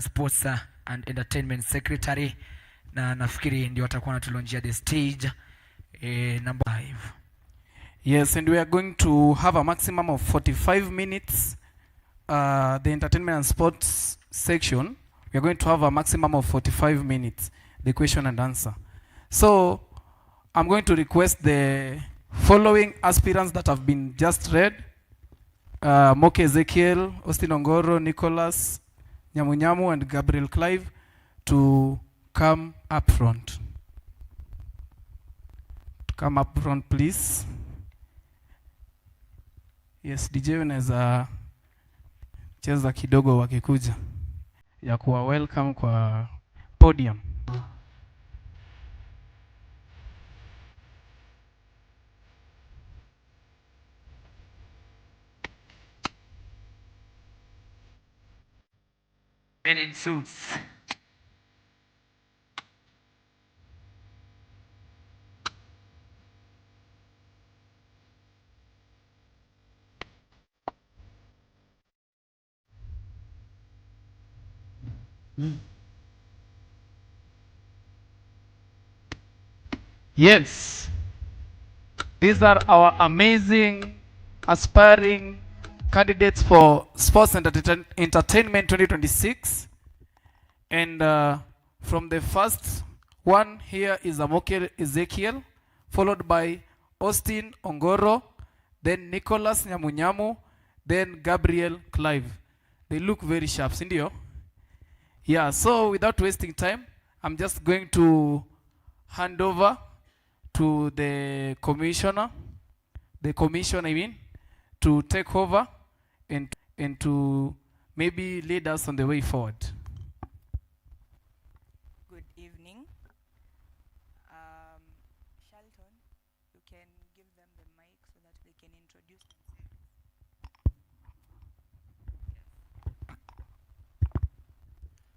Sports and Entertainment Secretary, na nafikiri ndio watakuwa natulonjia the stage number 5. Yes, and we are going to have a maximum of 45 minutes. The entertainment and sports section, we are going to have a maximum of 45 minutes, the question and answer. So I'm going to request the following aspirants that have been just read: Moke Ezekiel, Austin Ongoro, Nicholas Nyamunyamu, and Gabriel Clive to come up front. Come up front, please. Yes, DJ unaweza cheza kidogo wakikuja ya kuwa welcome kwa podium. Men in suits. Yes, these are our amazing aspiring candidates for Sports and Entertainment 2026. And from the first one here is Amoke Ezekiel, followed by Austin Ongoro, then Nicholas Nyamunyamu, then Gabriel Clive. They look very sharp, sindio? Yeah, so without wasting time, I'm just going to hand over to the commissioner, to take over and to maybe lead us on the way forward. Good evening. Shelton, you can give them the mic so that they can introduce themselves.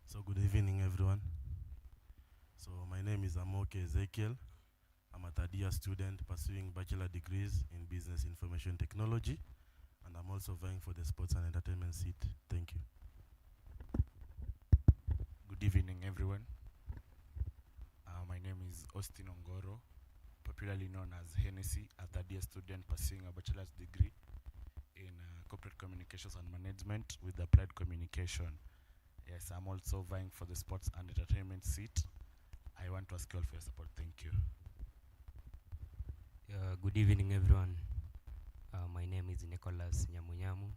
So good evening, everyone. So my name is Amoke Ezekiel. I'm a third-year student pursuing bachelor degrees in Business Information Technology, and I'm also vying for the Sports and Entertainment seat. Thank you. Good evening, everyone. My name is Austin Ongoro, popularly known as Hennessy, a third-year student pursuing a bachelor's degree in Corporate Communications and Management with Applied Communication. Yes, I'm also vying for the Sports and Entertainment seat. I want to ask you all for your support. Thank you. Good evening, everyone. My name is Nicholas Nyamunyamu,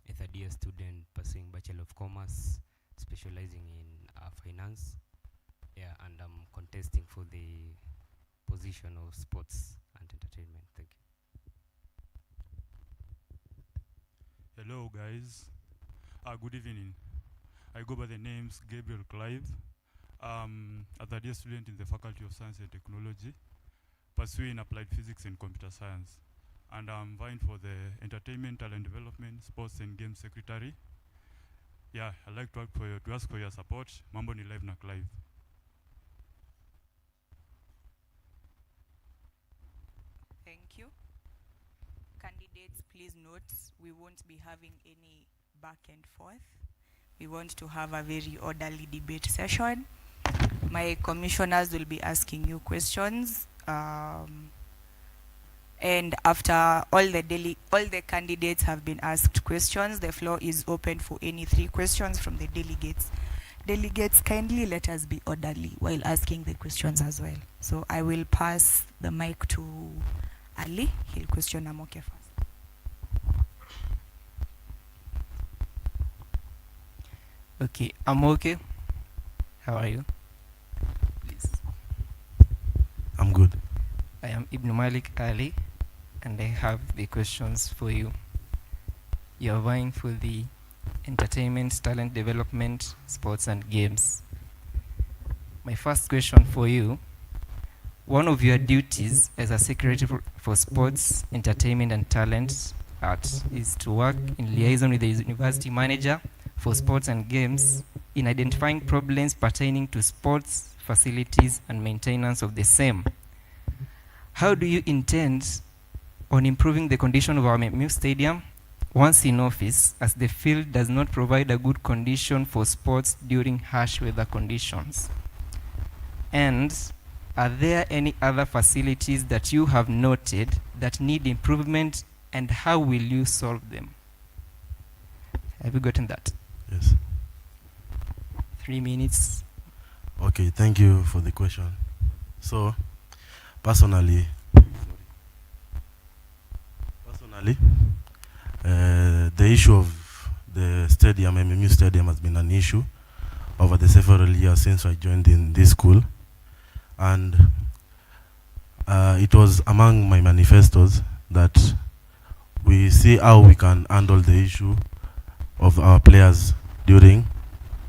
a third-year student pursuing Bachelor of Commerce, specializing in finance. Yeah, and I'm contesting for the position of Sports and Entertainment. Thank you. Hello, guys. Good evening. I go by the names Gabriel Clive. A third-year student in the Faculty of Science and Technology, pursuing Applied Physics and Computer Science. And I'm vying for the Entertainment, Talent Development, Sports and Games Secretary. Yeah, I'd like to ask for your support. Mambo ni live na Clive. Thank you. Candidates, please note, we won't be having any back and forth. We want to have a very orderly debate session. My commissioners will be asking you questions. And after all the candidates have been asked questions, the floor is open for any 3 questions from the delegates. Delegates, kindly let us be orderly while asking the questions as well. So I will pass the mic to Ali. He'll question Amoke first. Okay, Amoke, how are you? Please. I'm good. I am Ibn Malik Ali, and I have the questions for you. You are vying for the Entertainment, Talent Development, Sports and Games. My first question for you: one of your duties as a secretary for Sports, Entertainment and Talent Art is to work in liaison with the university manager for Sports and Games in identifying problems pertaining to sports facilities and maintenance of the same. How do you intend on improving the condition of our MU Stadium, once in office, as the field does not provide a good condition for sports during harsh weather conditions? And are there any other facilities that you have noted that need improvement, and how will you solve them? Have you gotten that? Yes. 3 minutes. Okay, thank you for the question. So, personally, the issue of the stadium, MMU Stadium, has been an issue over the several years since I joined in this school, and it was among my manifestos that we see how we can handle the issue of our players during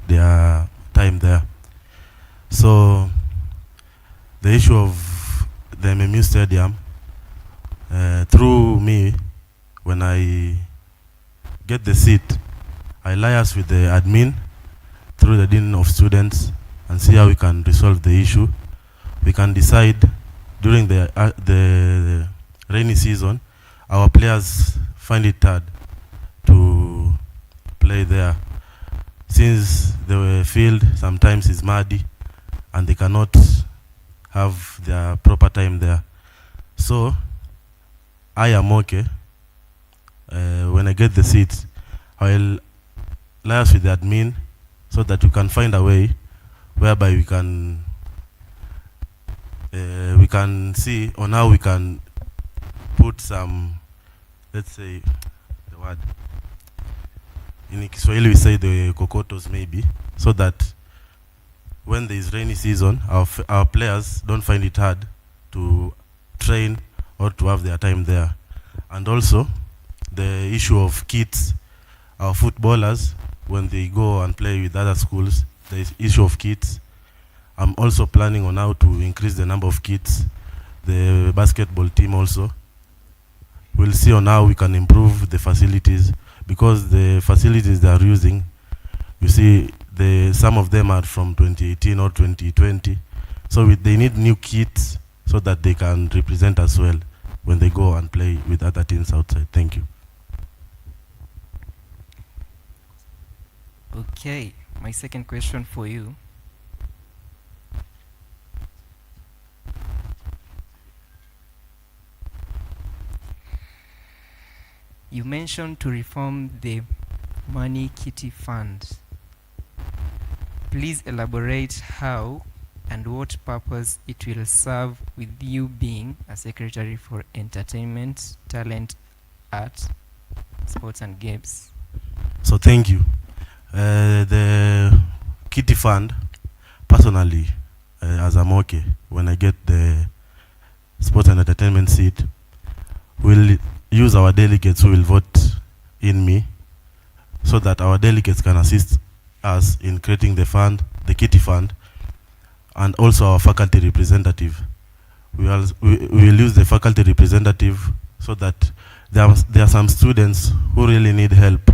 their time there. So the issue of the MMU Stadium, through me, when I get the seat, I liaise with the admin through the dean of students and see how we can resolve the issue. We can decide during the rainy season, our players find it hard to play there, since the field sometimes is muddy and they cannot have their proper time there. So I am okay. When I get the seat, I'll liaise with the admin so that we can find a way whereby we can see on how we can put some, let's say, the word in Kiswahili we say the kokotos maybe, so that when there is rainy season, our players don't find it hard to train or to have their time there. And also the issue of kits, our footballers, when they go and play with other schools, the issue of kits. I'm also planning on how to increase the number of kits. The basketball team also. We'll see on how we can improve the facilities, because the facilities they are using, you see, some of them are from 2018 or 2020. So they need new kits so that they can represent as well when they go and play with other teams outside. Thank you. Okay, my second question for you. You mentioned to reform the money kitty fund. Please elaborate how and what purpose it will serve, with you being a secretary for entertainment, talent, art, sports and games. So thank you. The kitty fund, personally, as I'm okay, when I get the sports and entertainment seat, we'll use our delegates who will vote in me, so that our delegates can assist us in creating the fund, the kitty fund, and also our faculty representative. We will use the faculty representative so that there are some students who really need help.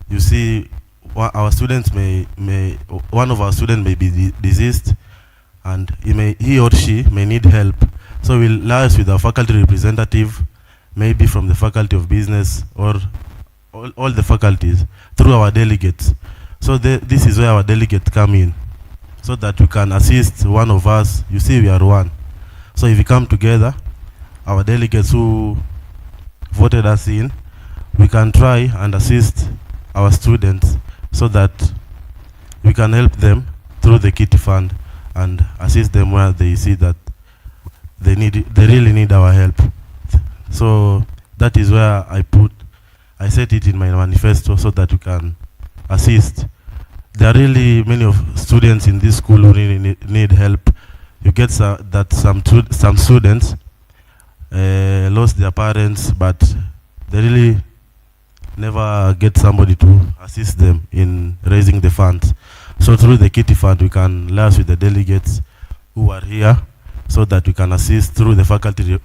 You see, our students one of our students may be diseased, and he or she may need help. So we'll liaise with our faculty representative, maybe from the faculty of business or all the faculties, through our delegates. So this is where our delegates come in, so that we can assist one of us. You see, we are one. So if we come together, our delegates who voted us in, we can try and assist our students so that we can help them through the kitty fund and assist them where they see that they really need our help. So that is where I set it in my manifesto, so that we can assist. There are really many of students in this school who really need help. You get that some students lost their parents, but they really never get somebody to assist them in raising the funds. So through the kitty fund, we can liaise with the delegates who are here, so that we can assist through the faculty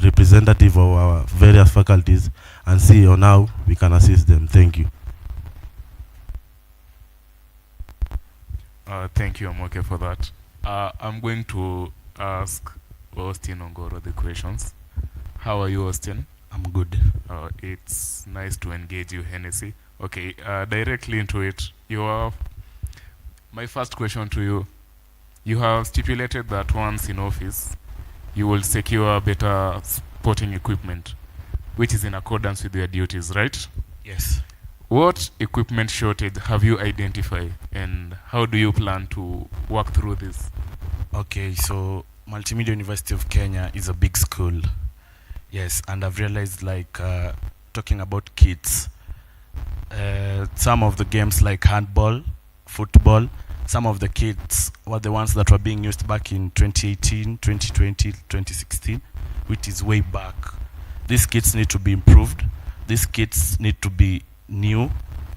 representative of our various faculties and see on how we can assist them. Thank you. Thank you, Amoke, for that. I'm going to ask Austin Ongoro the questions. How are you, Austin? I'm good. It's nice to engage you, Hennessy. Okay, directly into it. My first question to you. You have stipulated that once in office, you will secure better sporting equipment, which is in accordance with your duties, right? Yes. What equipment shortage have you identified, and how do you plan to work through this? Okay, so Multimedia University of Kenya is a big school. Yes, and I've realized, like, talking about kids, some of the games like handball, football, some of the kids were the ones that were being used back in 2018, 2020, 2016, which is way back. These kits need to be improved. These kits need to be new,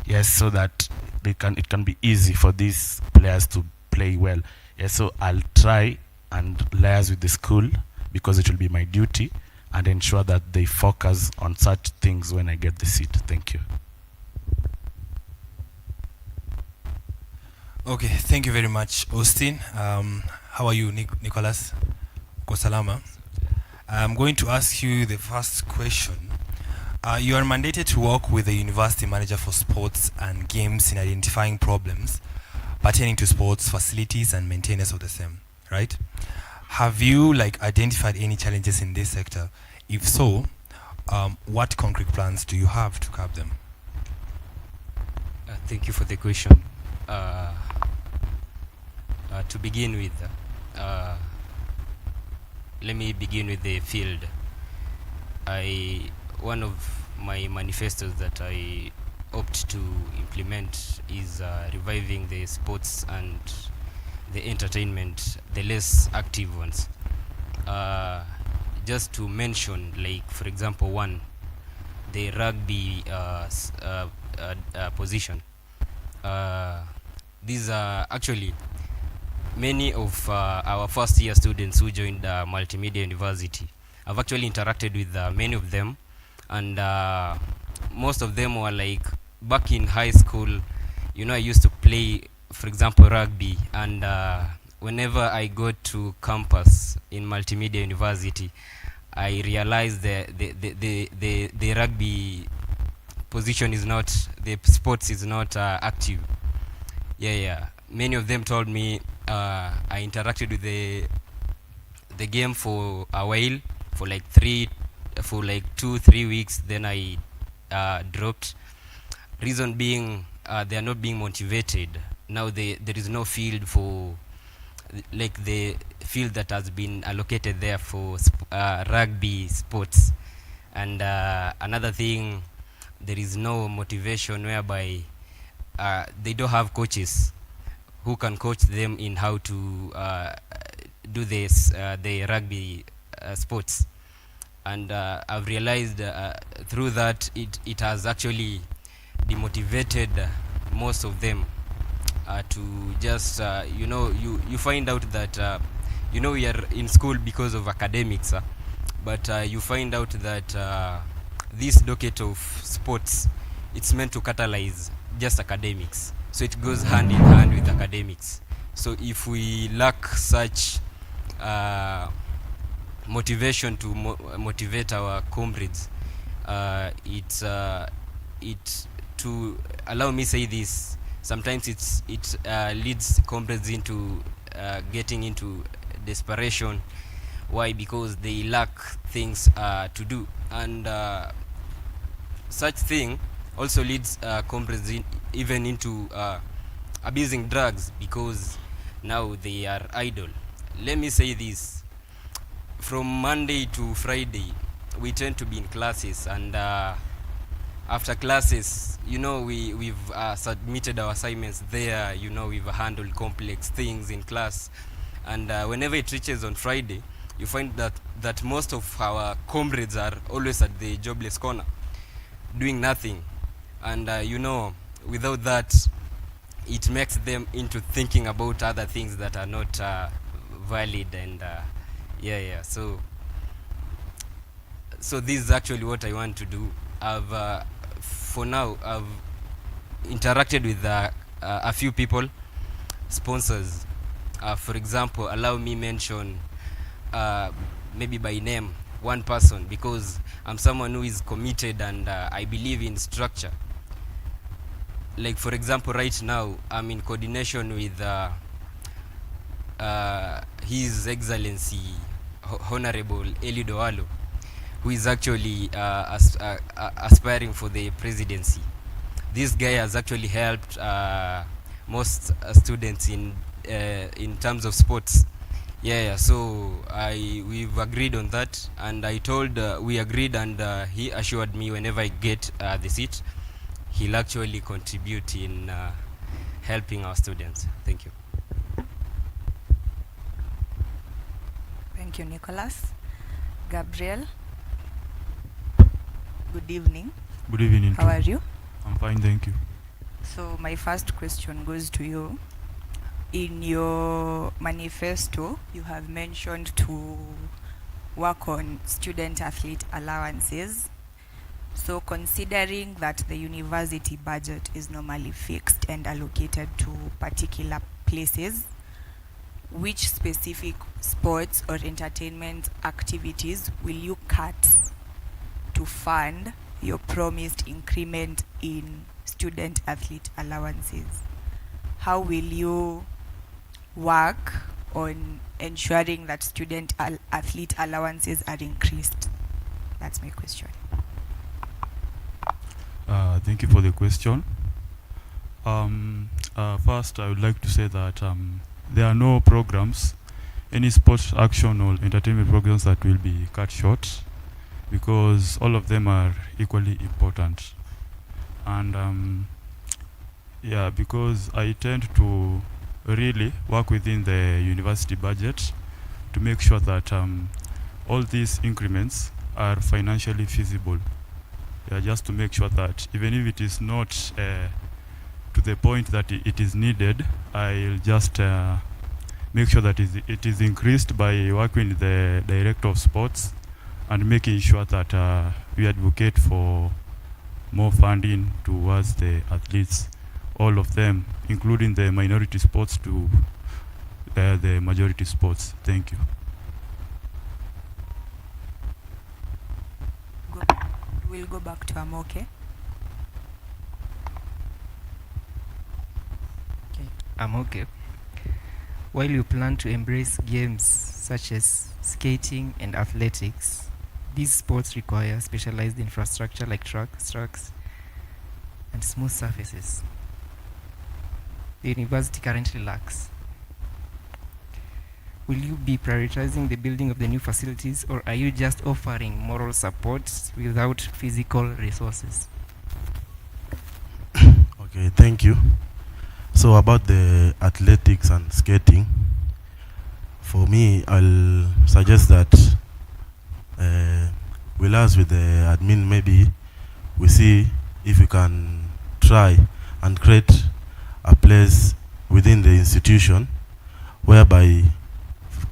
yes, so that it can be easy for these players to play well. Yes, so I'll try and liaise with the school, because it will be my duty, and ensure that they focus on such things when I get the seat. Thank you. Okay, thank you very much, Austin. How are you, Nicholas? Kosalama. I'm going to ask you the first question. You are mandated to work with the university manager for sports and games in identifying problems pertaining to sports facilities and maintenance of the same, right? Have you identified any challenges in this sector? If so, what concrete plans do you have to curb them? Thank you for the question. To begin with, let me begin with the field. One of my manifestos that I opt to implement is reviving the sports and the entertainment, the less active ones. Just to mention, for example, one, the rugby position. These are actually many of our first year students who joined Multimedia University. I've actually interacted with many of them, and most of them were back in high school. I used to play, for example, rugby, and whenever I go to campus in Multimedia University, I realized the rugby position is not, the sports is not active. Yeah. Many of them told me I interacted with the game for a while, for 2-3 weeks, then I dropped. Reason being, they are not being motivated. Now there is no field for, the field that has been allocated there for rugby sports. And another thing, there is no motivation whereby they don't have coaches who can coach them in how to do this, the rugby sports. And I've realized through that it has actually demotivated most of them to just, you find out that, we are in school because of academics, but you find out that this docket of sports, it's meant to catalyze just academics. So it goes hand in hand with academics. So if we lack such motivation to motivate our comrades, to allow me say this, sometimes it leads comrades into getting into desperation. Why? Because they lack things to do, and such thing also leads comrades even into abusing drugs, because now they are idle. Let me say this: from Monday to Friday, we tend to be in classes, and after classes, we've submitted our assignments there. We've handled complex things in class, and whenever it reaches on Friday, you find that most of our comrades are always at the jobless corner, doing nothing. And without that, it makes them into thinking about other things that are not valid. And so this is actually what I want to do. For now, I've interacted with a few people, sponsors. For example, allow me mention maybe by name, one person, because I'm someone who is committed and I believe in structure. Like for example, right now I'm in coordination with His Excellency Honorable Eli Doalo, who is actually aspiring for the presidency. This guy has actually helped most students in terms of sports. Yeah, so we've agreed on that, and I told we agreed, and he assured me whenever I get the seat, he'll actually contribute in helping our students. Thank you. Thank you, Nicholas. Gabriel, good evening. Good evening. How are you? I'm fine, thank you. So my first question goes to you. In your manifesto, you have mentioned to work on student athlete allowances. So considering that the university budget is normally fixed and allocated to particular places, which specific sports or entertainment activities will you cut to fund your promised increment in student athlete allowances? How will you work on ensuring that student athlete allowances are increased? That's my question. Thank you for the question. First, I would like to say that there are no programs, any sports action or entertainment programs that will be cut short, because all of them are equally important. And yeah, because I tend to really work within the university budget to make sure that all these increments are financially feasible. Yeah, just to make sure that even if it is not to the point that it is needed, I'll just make sure that it is increased by working with the director of sports and making sure that we advocate for more funding towards the athletes, all of them, including the minority sports to the majority sports. Thank you. We'll go back to Amoke. Okay. Amoke, while you plan to embrace games such as skating and athletics, these sports require specialized infrastructure like tracks, and smooth surfaces. The university currently lacks. Will you be prioritizing the building of the new facilities, or are you just offering moral support without physical resources? Okay, thank you. So about the athletics and skating, for me, I'll suggest that we'll ask with the admin, maybe we see if we can try and create a place within the institution whereby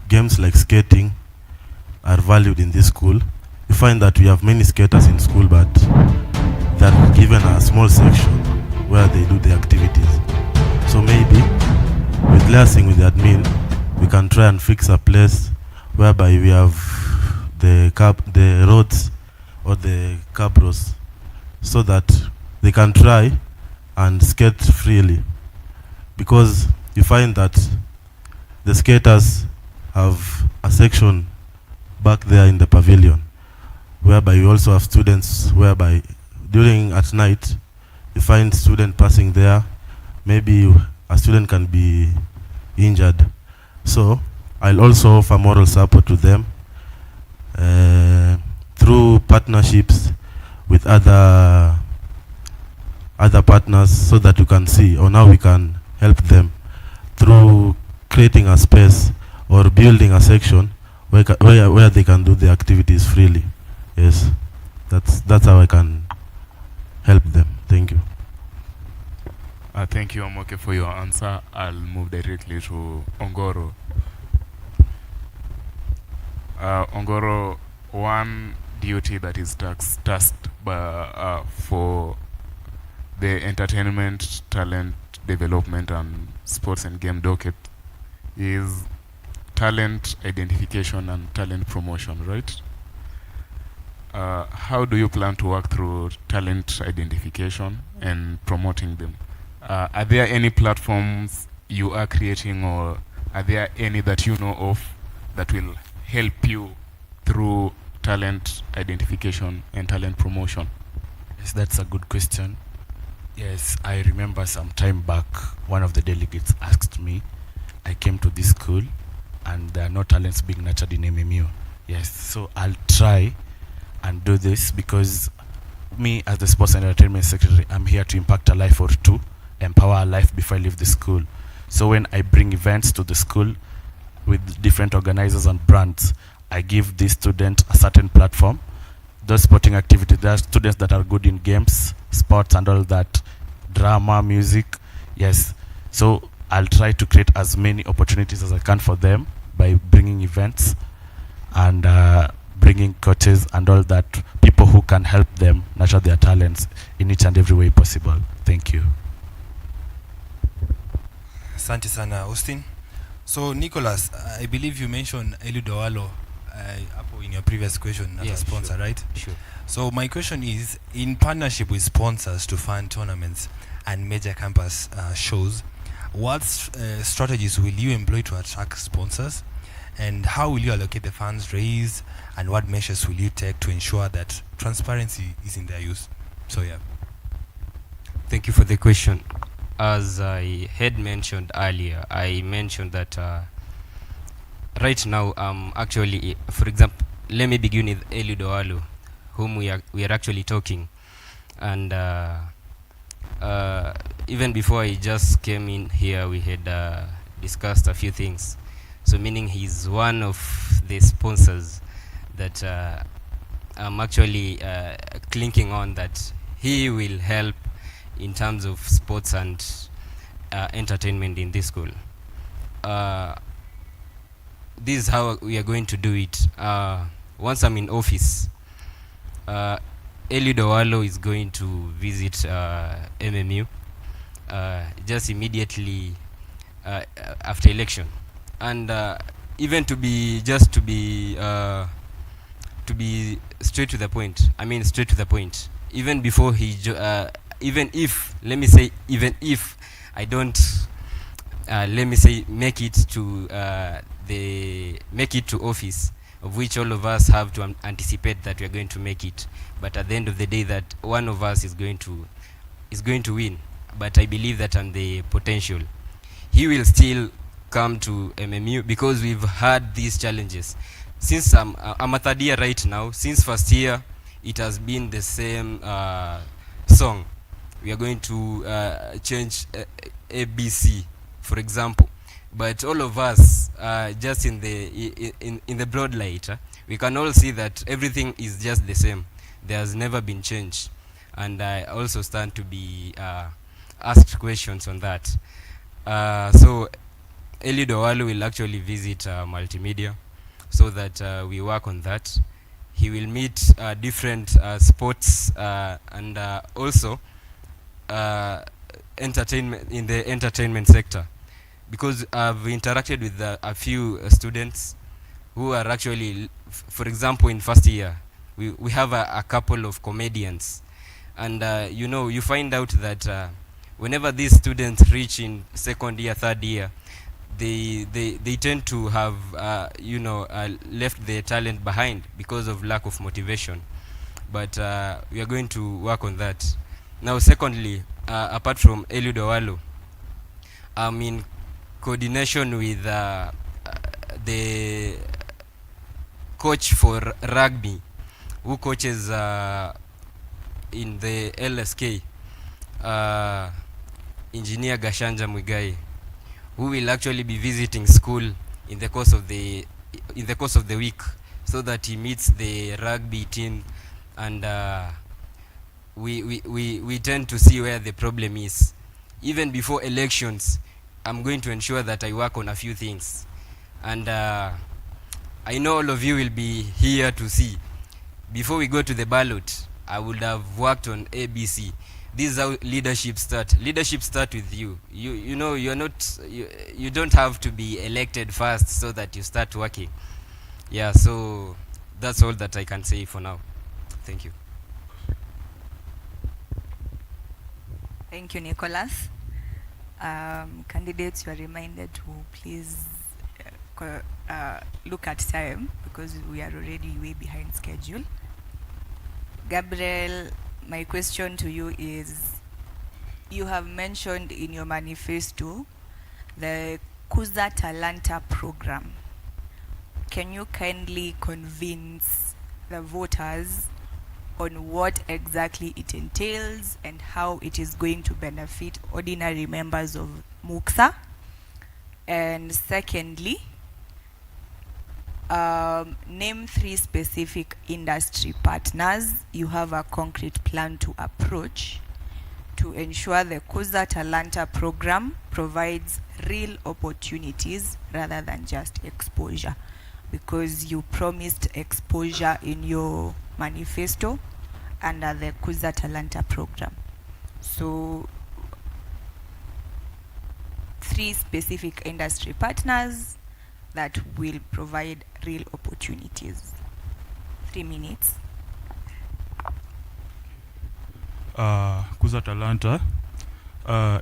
games like skating are valued in this school. You find that we have many skaters in school, but they're given a small section where they do the activities. So maybe with liaising with the admin, we can try and fix a place whereby we have the roads or the cabros, so that they can try and skate freely. Because you find that the skaters have a section back there in the pavilion, whereby you also have students, whereby during at night you find student passing there, maybe a student can be injured. So I'll also offer moral support to them through partnerships with other partners, so that you can see on how we can help them through creating a space or building a section where they can do the activities freely. Yes, that's how I can help them. Thank you. Thank you, Amoke, for your answer. I'll move directly to Ongoro. Ongoro, one duty that is tasked for the entertainment, talent development, and sports and game docket is talent identification and talent promotion, right? how do you plan to work through talent identification and promoting them? Are there any platforms you are creating, or are there any that you know of that will help you through talent identification and talent promotion? Yes, that's a good question. Yes, I remember some time back, one of the delegates asked me, I came to this school and there are no talents being nurtured in MMU. Yes, so I'll try and do this, because me as the Sports and Entertainment Secretary, I'm here to impact a life or two, empower a life before I leave the school. So when I bring events to the school with different organizers and brands, I give this student a certain platform. Those sporting activities, there are students that are good in games, sports and all that, drama, music, yes. So I'll try to create as many opportunities as I can for them by bringing events and bringing coaches and all that, people who can help them nurture their talents in each and every way possible. Thank you. Asante sana, Austin. So, Nicholas, I believe you mentioned Eliud Owalo in your previous question as a sponsor, sure. right? Sure. So, my question is, in partnership with sponsors to fund tournaments and major campus shows, what strategies will you employ to attract sponsors? And how will you allocate the funds raised? And what measures will you take to ensure that transparency is in their use? So, yeah. Thank you for the question. As I had mentioned earlier, I mentioned that right now, actually, for example, let me begin with Eliud Owalo, whom we are actually talking, and even before I just came in here, we had discussed a few things. So, meaning he's one of the sponsors that I'm actually clinking on, that he will help in terms of sports and entertainment in this school. This is how we are going to do it. Once I'm in office, Eliud Owalo is going to visit MMU just immediately after election, and even to be straight to the point. I mean, straight to the point. Even before he even if I don't make it to office, of which all of us have to anticipate that we are going to make it, but at the end of the day that one of us is going to win. But I believe that on the potential, he will still come to MMU, because we've had these challenges since I'm a third year right now. Since first year, it has been the same song. We are going to change ABC, for example, but all of us just in the broad light, we can all see that everything is just the same. There has never been change, and I also stand to be asked questions on that. So Eliud Owalo will actually visit Multimedia, so that we work on that. He will meet different sports and also entertainment, in the entertainment sector, because I've interacted with a few students who are actually, for example, in first year, we have a couple of comedians, and you find out that whenever these students reach in second year, third year, they tend to have left their talent behind because of lack of motivation. But we are going to work on that. Now, secondly, apart from Eliud Owalo, I'm in coordination with the coach for rugby, who coaches in the LSK, Engineer Gashanja Mwigai, who will actually be visiting school in the course of the week, so that he meets the rugby team, and we tend to see where the problem is. Even before elections, I'm going to ensure that I work on a few things, and I know all of you will be here to see. Before we go to the ballot, I would have worked on ABC. This is how leadership start. Leadership start with you. You don't have to be elected first so that you start working. Yeah, so that's all that I can say for now. Thank you. Thank you, Nicholas. Candidates, you are reminded to please look at time because we are already way behind schedule. Gabriel, my question to you is, you have mentioned in your manifesto the Kuza Talanta program. Can you kindly convince the voters on what exactly it entails and how it is going to benefit ordinary members of MUXA? And secondly, name 3 specific industry partners you have a concrete plan to approach to ensure the Kuza Talanta program provides real opportunities rather than just exposure, because you promised exposure in your manifesto under the Kuza Talanta program. So 3 specific industry partners that will provide real opportunities. 3 minutes. Kuza Talanta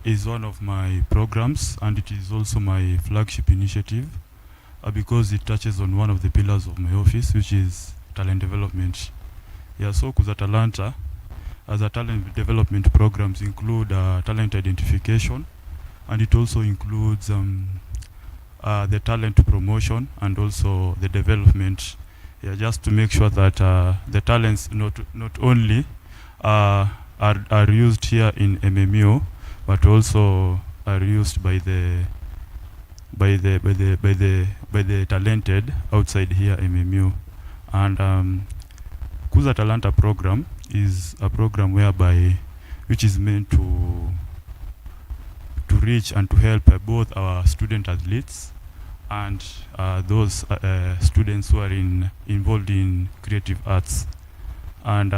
is one of my programs, and it is also my flagship initiative because it touches on one of the pillars of my office, which is talent development. Yeah, so Kuza Talanta, as a talent development programs include talent identification, and it also includes the talent promotion and also the development. Yeah, just to make sure that the talents not only are used here in MMU, but also are used by the talented outside here MMU. And Kuza Talanta program is a program which is meant to reach and to help both our student athletes and those students who are involved in creative arts. And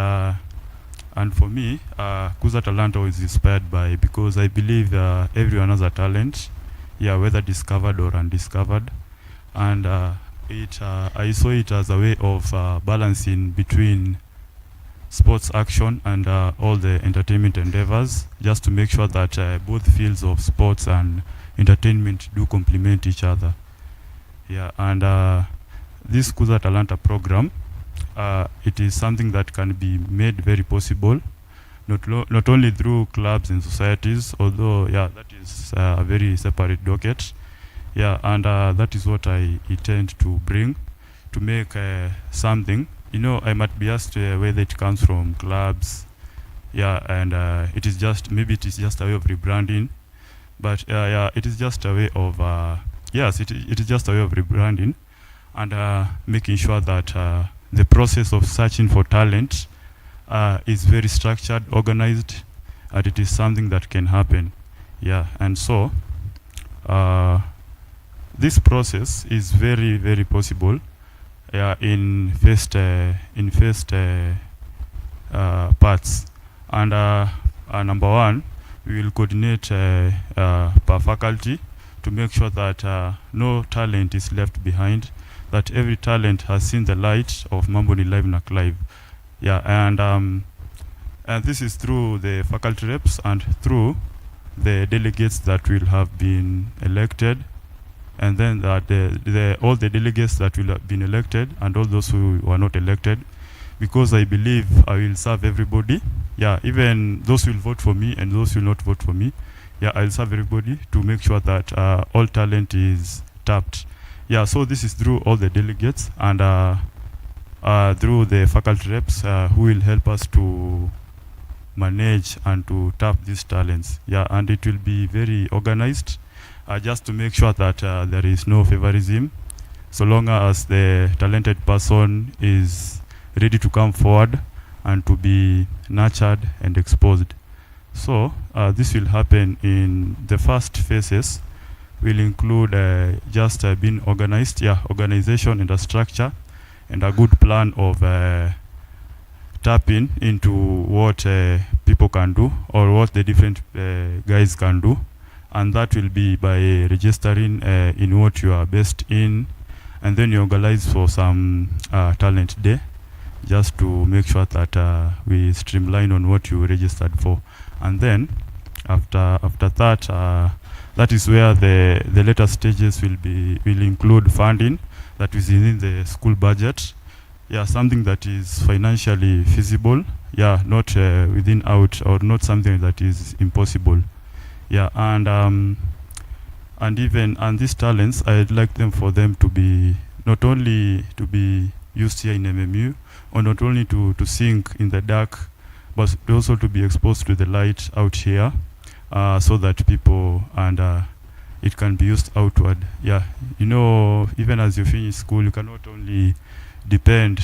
for me, Kuza Talanta was inspired by, because I believe everyone has a talent, yeah, whether discovered or undiscovered. And I saw it as a way of balancing between sports action and all the entertainment endeavors, just to make sure that both fields of sports and entertainment do complement each other. Yeah, and this Kuza Talanta program, it is something that can be made very possible, not only through clubs and societies, although yeah, that is a very separate docket. Yeah, and that is what I intend to bring, to make something. You know, I might be asked whether it comes from clubs. Yeah, and it is just, maybe it is just a way of rebranding, but yeah, it is just a way of yes, it is just a way of rebranding and making sure that the process of searching for talent is very structured, organized, and it is something that can happen. Yeah, and so this process is very, very possible in first parts. And number one, we will coordinate per faculty to make sure that no talent is left behind, that every talent has seen the light of Mamboni Live NAC Live. Yeah, and this is through the faculty reps and through the delegates that will have been elected, and then that all the delegates that will have been elected and all those who were not elected, because I believe I will serve everybody. Yeah, even those who will vote for me and those who will not vote for me. Yeah, I'll serve everybody to make sure that all talent is tapped. Yeah, so this is through all the delegates and through the faculty reps who will help us to manage and to tap these talents. Yeah, and it will be very organized, just to make sure that there is no favorism, so long as the talented person is ready to come forward and to be nurtured and exposed. So this will happen in the first phases, will include just being organized, yeah, organization and a structure and a good plan of tapping into what people can do or what the different guys can do. And that will be by registering in what you are best in, and then you organize for some talent day. just to make sure that we streamline on what you registered for. And then after that, that is where the later stages will include funding that is within the school budget. Yeah, something that is financially feasible. Yeah, not within out, or not something that is impossible. Yeah, and these talents, I'd like for them to be not only to be used here in MMU, or not only to sing in the dark, but also to be exposed to the light out here, so that people and it can be used outward. Yeah, you know, even as you finish school, you cannot only depend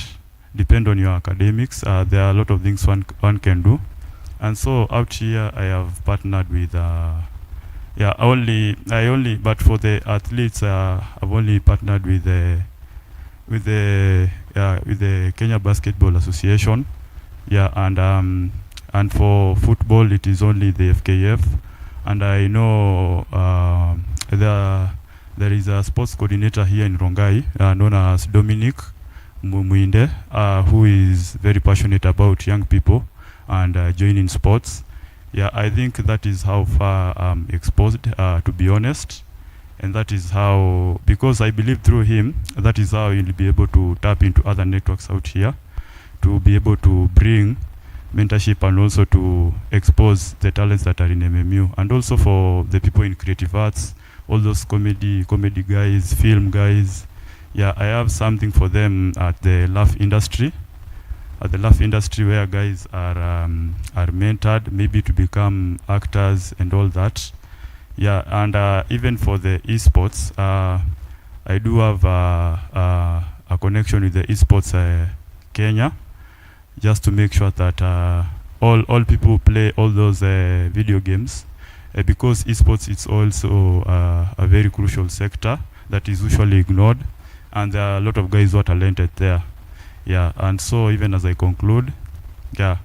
on your academics. There are a lot of things one can do, and so out here I have partnered with but for the athletes, I've only partnered with the Kenya Basketball Association. Yeah, and for football it is only the FKF, and I know there is a sports coordinator here in Rongai known as Dominic Muinde, who is very passionate about young people and joining sports. Yeah, I think that is how far I'm exposed, to be honest. And that is how, because I believe through him, that is how you'll be able to tap into other networks out here, to be able to bring mentorship and also to expose the talents that are in MMU. And also for the people in creative arts, all those comedy guys, film guys. Yeah, I have something for them at the laugh industry. At the laugh industry, where guys are mentored, maybe to become actors and all that. Yeah, and even for the esports, I do have a connection with the esports Kenya, just to make sure that all people who play all those video games, because esports is also a very crucial sector that is usually ignored, and there are a lot of guys who are talented there. Yeah, and so even as I conclude, yeah,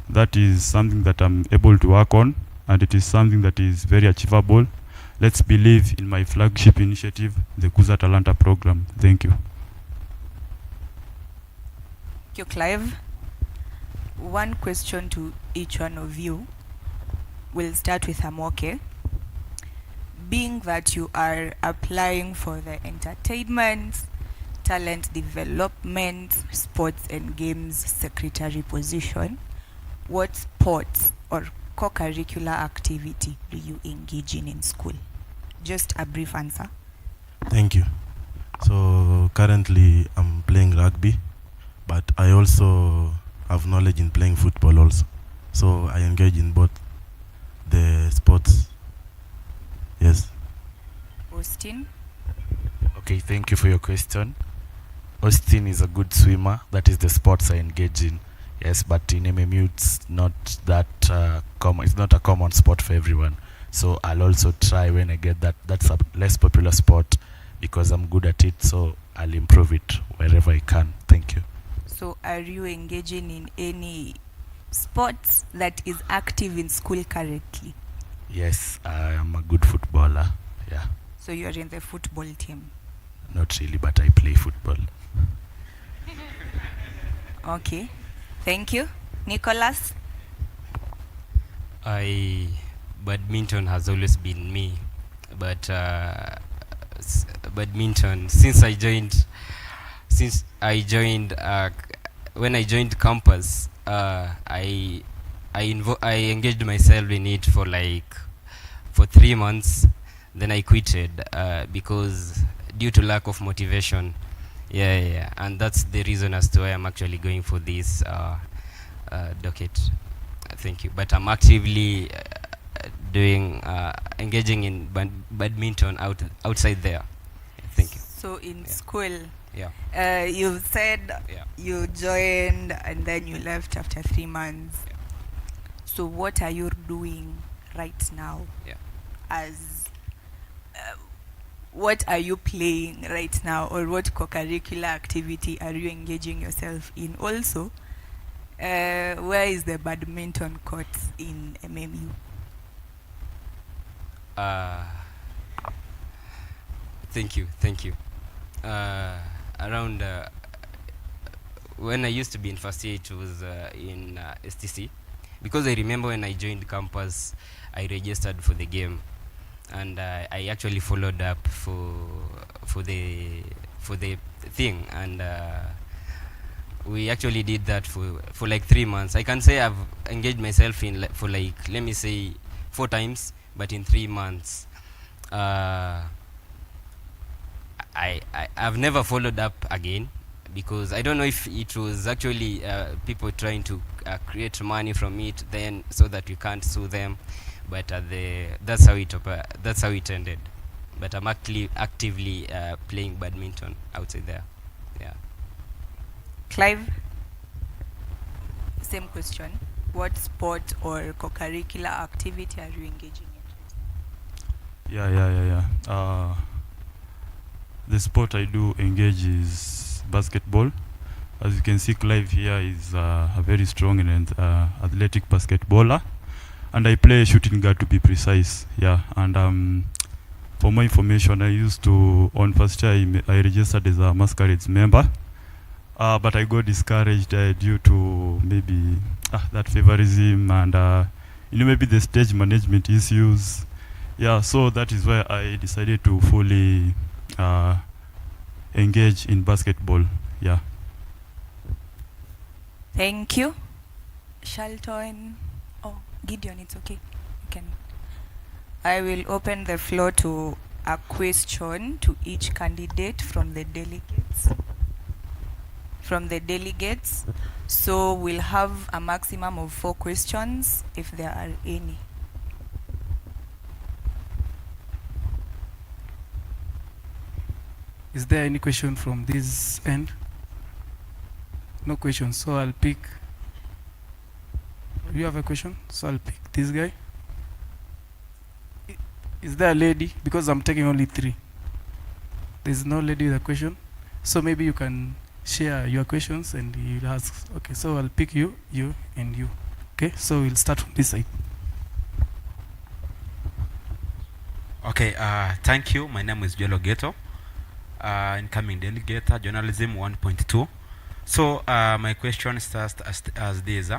that is something that I'm able to work on, and it is something that is very achievable. Let's believe in my flagship initiative, the Kuza Talanta program. Thank you. Thank you, Clive. One question to each one of you. We'll start with Amoke. Being that you are applying for the entertainment, talent development, sports and games secretary position, what sports or co-curricular activity do you engage in school? Just a brief answer. Thank you. So currently I'm playing rugby, but I also have knowledge in playing football also. So I engage in both the sports. Yes. Austin? Okay, thank you for your question. Austin is a good swimmer. That is the sports I engage in. Yes, but in MMU it's not that common. It's not a common sport for everyone. So I'll also try when I get that. That's a less popular sport because I'm good at it. So I'll improve it wherever I can. Thank you. So are you engaging in any sports that is active in school currently? Yes, I am a good footballer. Yeah. So you are in the football team? Not really, but I play football. Okay. Thank you. Nicholas? Badminton has always been me, but badminton since I joined when I joined campus, I engaged myself in it for 3 months. Then I quitted because due to lack of motivation. Yeah, and that's the reason as to why I'm actually going for this docket. Thank you. But I'm actively engaging in badminton outside there. Thank you. So in school, you said you joined and then you left after 3 months. Yeah. So what are you doing right now? Yeah. What are you playing right now, or what co-curricular activity are you engaging yourself in? Also, where is the badminton court in MMU? Thank you. Around when I used to be in first year, it was in STC, because I remember when I joined campus, I registered for the game, and I actually followed up for the thing, and we actually did that for like 3 months. I can say I've engaged myself in for like, let me say 4 times, but in 3 months. I've never followed up again, because I don't know if it was actually people trying to create money from it, then so that you can't sue them, but that's how it ended. But I'm actively playing badminton outside there. Yeah. Clive, same question. What sport or co-curricular activity are you engaging in? Yeah. The sport I do engage is basketball. As you can see, Clive here is a very strong and athletic basketballer, and I play shooting guard, to be precise. Yeah, and for more information, I used to, on first year, I registered as a masquerades member, but I got discouraged due to maybe that favorism and maybe the stage management issues. Yeah, so that is why I decided to fully engage in basketball. Yeah. Thank you. Shelton. Oh, Gideon, it's okay. You can. I will open the floor to a question to each candidate from the delegates. So we'll have a maximum of 4 questions, if there are any. Is there any question from this end? No question, so I'll pick. You have a question? So I'll pick this guy. Is there a lady? Because I'm taking only 3. There's no lady with a question. So maybe you can share your questions and you'll ask. Okay, so I'll pick you, you, and you. Okay, so we'll start from this side. Okay, thank you. My name is Delegate, incoming delegate, journalism 1.2. So my question starts as this.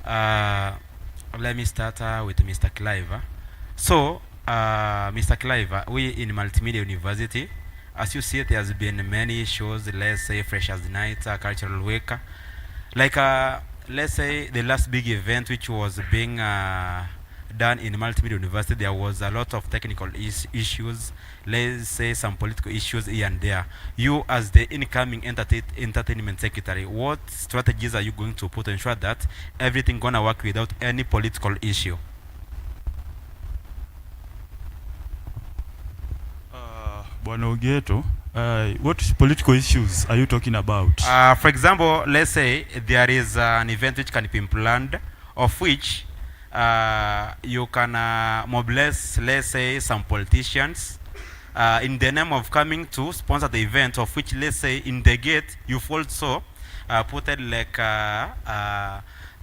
Let me start with Mr. Clive. So, Mr. Clive, we in Multimedia University, as you see, there has been many shows, let's say Freshers Night, Cultural Week. Like, let's say the last big event which was being done in Multimedia University, there was a lot of technical issues, let's say some political issues here and there. You, as the incoming entertainment secretary, what strategies are you going to put to ensure that everything gonna work without any political issue? Bwana Ogeto, what political issues are you talking about? For example, let's say there is an event which can be planned, of which you can mobilize, let's say, some politicians in the name of coming to sponsor the event, of which, let's say, in the gate, you've also put it like,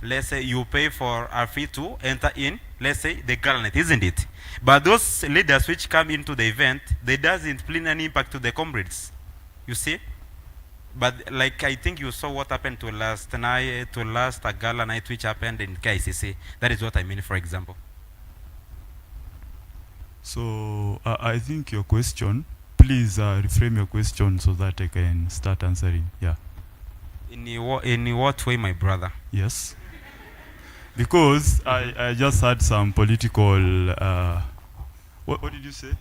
let's say, you pay for a fee to enter in, let's say, the garland, isn't it? But those leaders which come into the event, they doesn't bring any impact to the comrades, you see? But like, I think you saw what happened to last gala night which happened in KICC. That is what I mean, for example. So I think your question, please reframe your question so that I can start answering. Yeah. In what way, my brother? Yes. Because I just had some political, what did you say?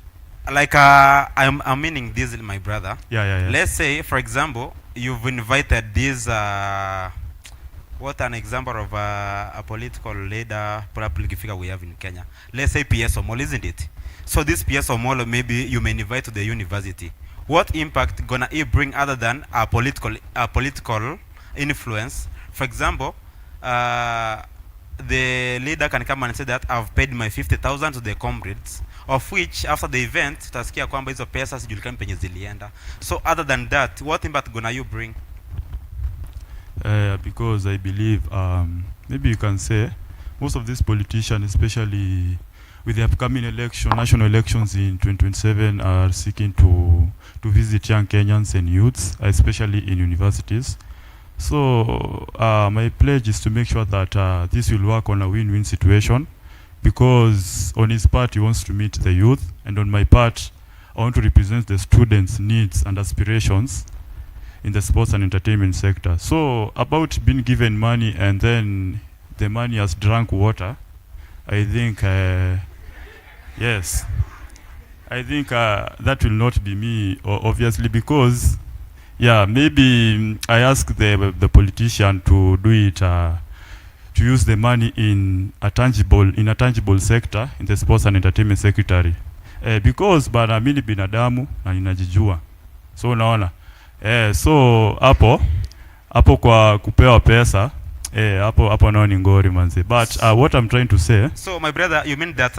Like, I'm meaning this, my brother. Yeah. Let's say, for example, you've invited this, what an example of a political leader, public figure we have in Kenya. Let's say PS Omolo, isn't it? So this PS Omolo, maybe you may invite to the university. What impact gonna it bring other than a political influence? For example, the leader can come and say that I've paid my 50,000 to the comrades, of which after the event tutasikia kwamba hizo pesa sijulikani penye zilienda. So other than that, what impact gonna you bring? Because I believe maybe you can say most of these politicians, especially with the upcoming national elections in 2027, are seeking to visit young Kenyans and youths, especially in universities. So my pledge is to make sure that this will work on a win-win situation, because on his part he wants to meet the youth, and on my part I want to represent the students' needs and aspirations in the sports and entertainment sector. So about being given money and then the money has drunk water, I think yes, I think that will not be me, obviously, because yeah, maybe I ask the politician to do it, to use the money in a tangible sector, in the sports and entertainment secretary, because bana mimi binadamu na ninajijua, so unaona so hapo kwa kupewa pesa hapo nao ni ngori manzi, but what I'm trying to say. So my brother, you mean that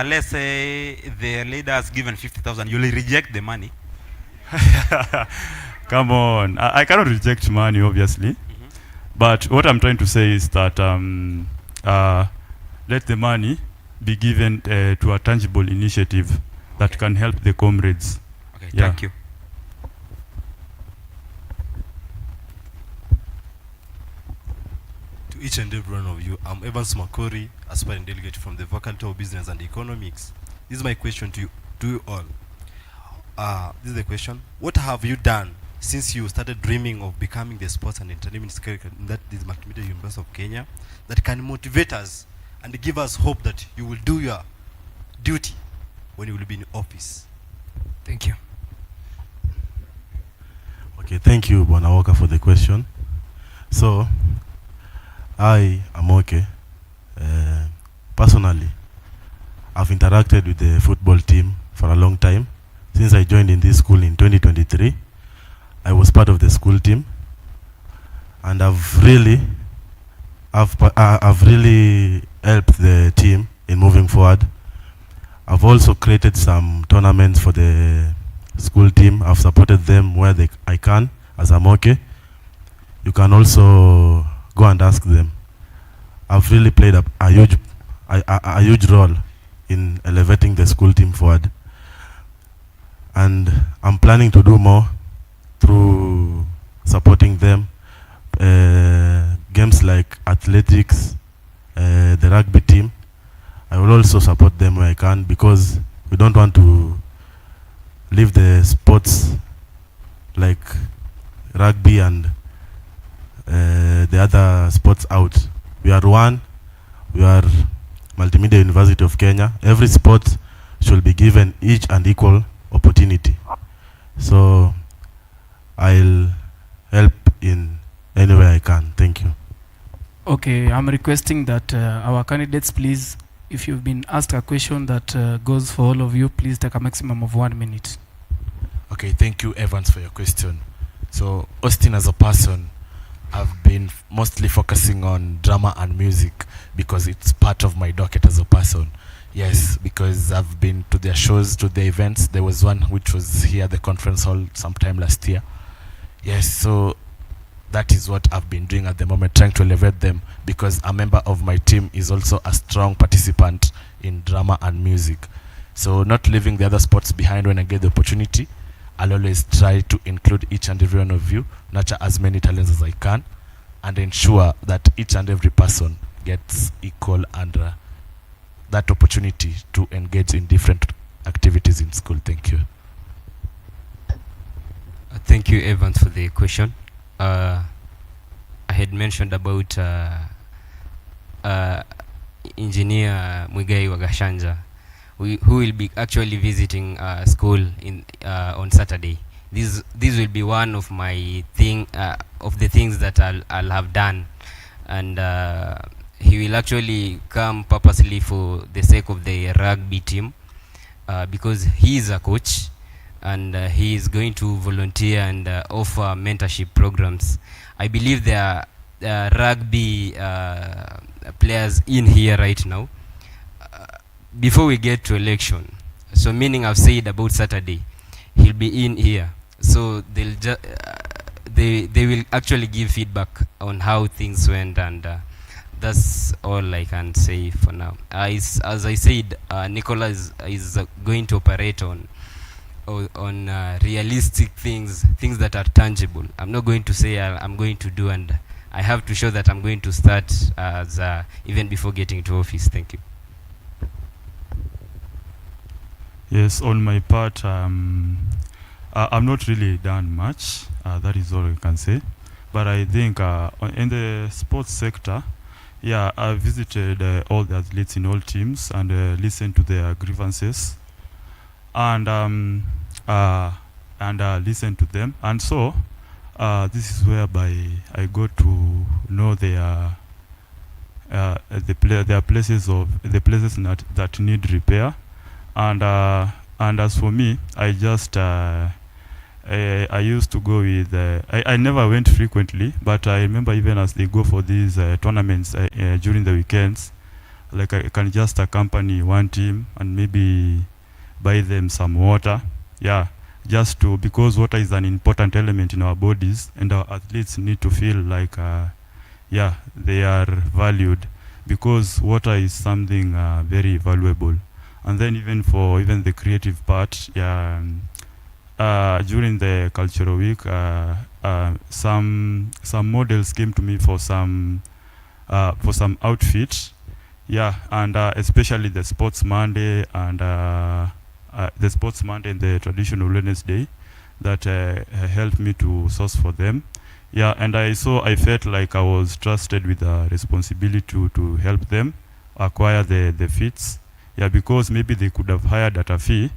let's say the leader has given 50,000, you'll reject the money? Come on, I cannot reject money, obviously. But what I'm trying to say is that let the money be given to a tangible initiative that can help the comrades. Okay, thank you. To each and every one of you, I'm Evans Makori, aspirant delegate from the Faculty of Business and Economics. This is my question to you all. This is the question. What have you done since you started dreaming of becoming the sports and entertainment secretary, that is Multimedia University of Kenya, that can motivate us and give us hope that you will do your duty when you will be in office? Thank you. Okay, thank you, Bwana Walker, for the question. So, I am okay. Personally, I've interacted with the football team for a long time. Since I joined in this school in 2023, I was part of the school team, and I've really helped the team in moving forward. I've also created some tournaments for the school team. I've supported them where I can, as I'm okay. You can also go and ask them. I've really played a huge role in elevating the school team forward, and I'm planning to do more through supporting them. Games like athletics, the rugby team, I will also support them where I can, because we don't want to leave the sports like rugby and the other sports out. We are one. We are Multimedia University of Kenya. Every sport should be given each and equal opportunity. So I'll help in any way I can. Thank you. Okay, I'm requesting that our candidates, please, if you've been asked a question that goes for all of you, please take a maximum of 1 minute. Okay, thank you, Evans, for your question. So, Austin, as a person, I've been mostly focusing on drama and music because it's part of my docket as a person. Yes, because I've been to their shows, to the events. There was one which was here at the conference hall sometime last year. Yes, so that is what I've been doing at the moment, trying to elevate them, because a member of my team is also a strong participant in drama and music. So not leaving the other sports behind when I get the opportunity, I'll always try to include each and every one of you, nurture as many talents as I can, and ensure that each and every person gets equal and that opportunity to engage in different activities in school. Thank you. Thank you, Evans, for the question. I had mentioned about Engineer Muigai Wagashanja, who will be actually visiting school on Saturday. This will be one of my of the things that I'll have done, and he will actually come purposely for the sake of the rugby team, because he is a coach, and he is going to volunteer and offer mentorship programs. I believe there are rugby players in here right now. Before we get to election, so meaning I've said about Saturday, he'll be in here, so they will actually give feedback on how things went, and that's all I can say for now. As I said, Nicola is going to operate on on realistic things, things that are tangible. I'm not going to say I'm going to do, and I have to show that I'm going to start as even before getting to office. Thank you. Yes, on my part, I'm not really done much. That is all I can say. But I think in the sports sector, yeah, I visited all the athletes in all teams and listened to their grievances and listened to them. And so this is whereby I got to know their places that need repair. And as for me, I just I used to go with I never went frequently, but I remember even as they go for these tournaments during the weekends, like I can just accompany one team and maybe buy them some water, yeah, just to, because water is an important element in our bodies, and our athletes need to feel like yeah, they are valued, because water is something very valuable. And then even for the creative part, yeah, during the cultural week, some models came to me for some outfits, yeah, and especially the Sports Monday and the traditional Wednesday, that helped me to source for them, yeah, and I felt like I was trusted with a responsibility to help them acquire the fits. Yeah, because maybe they could have hired at a fee,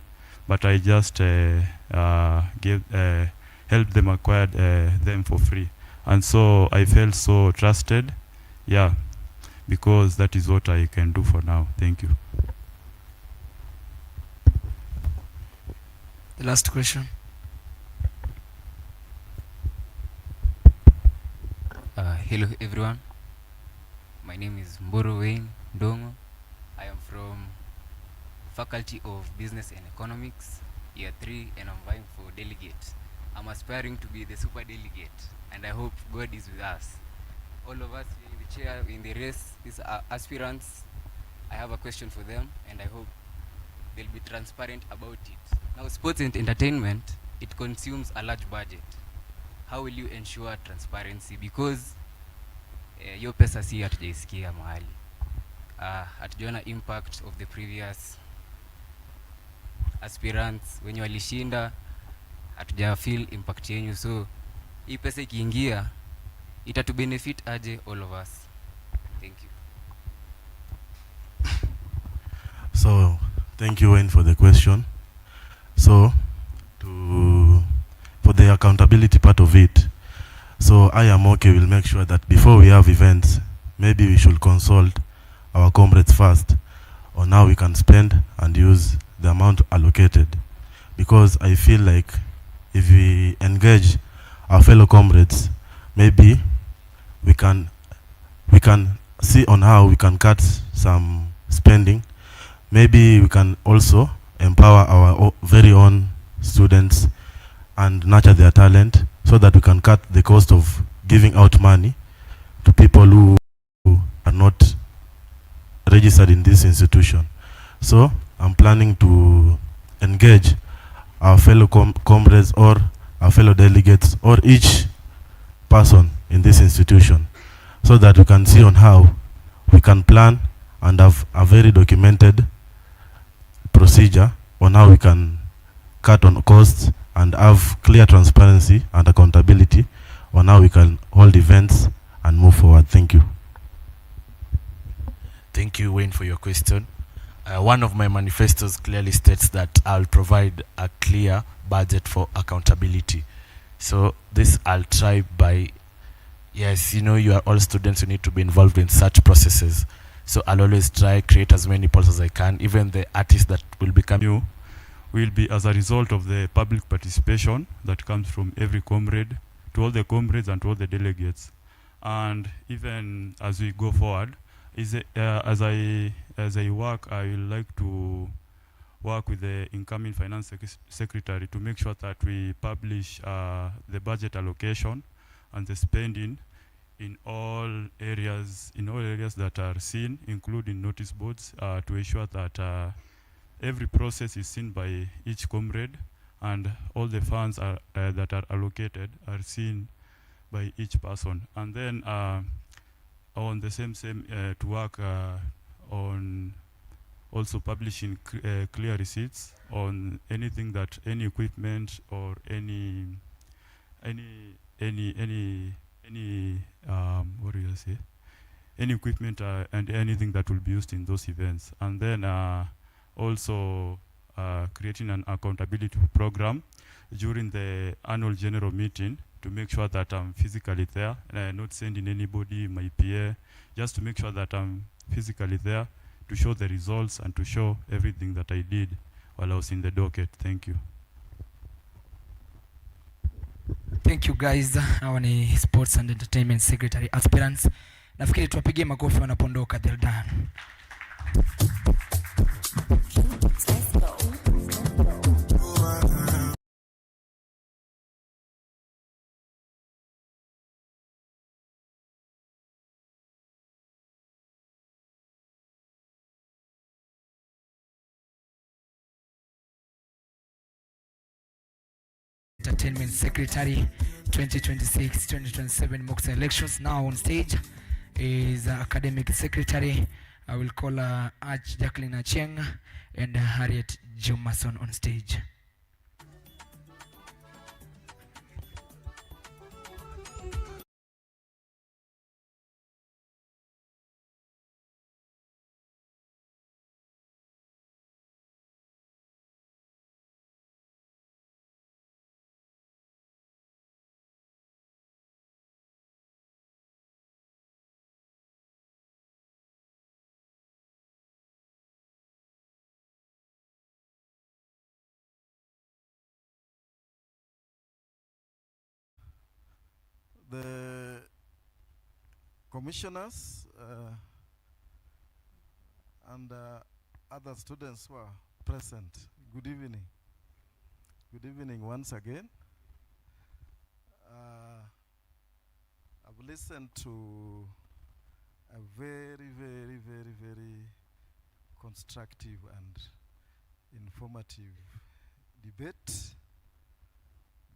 but I just helped them acquire them for free. And so I felt so trusted, yeah, because that is what I can do for now. Thank you. The last question. Hello everyone. My name is Mboro Wayne Dongo. I am from Faculty of Business and Economics, Year 3, and I'm vying for Delegate. I'm aspiring to be the super delegate, and I hope God is with us. All of us in the chair in the race, these are aspirants. I have a question for them, and I hope they'll be transparent about it. Now, sports and entertainment, it consumes a large budget. How will you ensure transparency? Because your pesa si hatujaisikia mahali. Hatujaona impact of the previous aspirants wenye walishinda, hatuja feel impact yenyu, so hii pesa ikiingia itatu benefit aje all of us? Thank you. So thank you, Wayne, for the question. So for the accountability part of it, so I am okay, will make sure that before we have events, maybe we should consult our comrades first on how we can spend and use the amount allocated, because I feel like if we engage our fellow comrades, maybe we can see on how we can cut some spending. Maybe we can also empower our very own students and nurture their talent, so that we can cut the cost of giving out money to people who are not registered in this institution. So I'm planning to engage our fellow comrades or our fellow delegates or each person in this institution, so that we can see on how we can plan and have a very documented procedure on how we can cut on costs and have clear transparency and accountability on how we can hold events and move forward. Thank you. Thank you, Wayne, for your question. One of my manifestos clearly states that I'll provide a clear budget for accountability. So this I'll try by, yes, you know, you are all students who need to be involved in such processes. So I'll always try create as many polls as I can. Even the artists that will become new will be as a result of the public participation that comes from every comrade, to all the comrades and to all the delegates. And even as we go forward, as I work, I will like to work with the incoming finance secretary to make sure that we publish the budget allocation and the spending in all areas that are seen, including notice boards, to ensure that every process is seen by each comrade and all the funds are, that are allocated are seen by each person. And then on the same to work on also publishing clear receipts on anything that any equipment or any what do you say, any equipment and anything that will be used in those events. And then also creating an accountability program during the annual general meeting to make sure that I'm physically there, not sending anybody my PA, just to make sure that I'm physically there to show the results and to show everything that I did while I was in the docket. Thank you. Thank you guys. Hawa ni Sports and Entertainment Secretary Aspirants. Nafikiri tuwapigie makofi wanapondoka. They're done. Entertainment Secretary 2026-2027 mock elections. Now on stage is Academic Secretary. I will call Arch Jacqueline Acheng and Harriet Jumason on stage. The commissioners and other students who are present, good evening. Good evening once again. I've listened to a very, very, very, very constructive and informative debate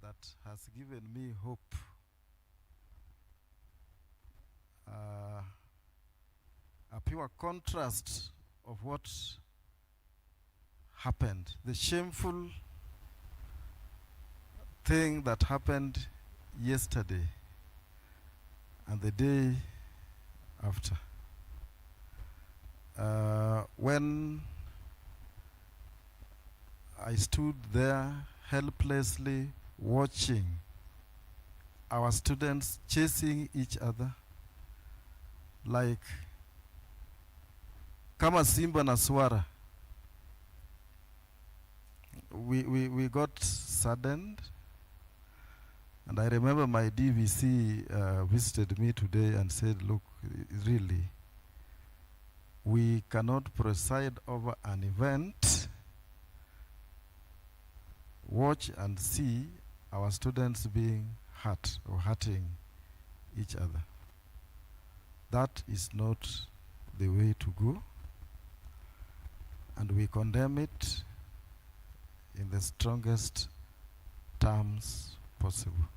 that has given me hope. A pure contrast of what happened, the shameful thing that happened yesterday and the day after. When I stood there helplessly watching our students chasing each other like kama simba na swara, we got saddened. And I remember my DVC visited me today and said, look, really, we cannot preside over an event, watch and see our students being hurt or hurting each other. That is not the way to go, and we condemn it in the strongest terms possible.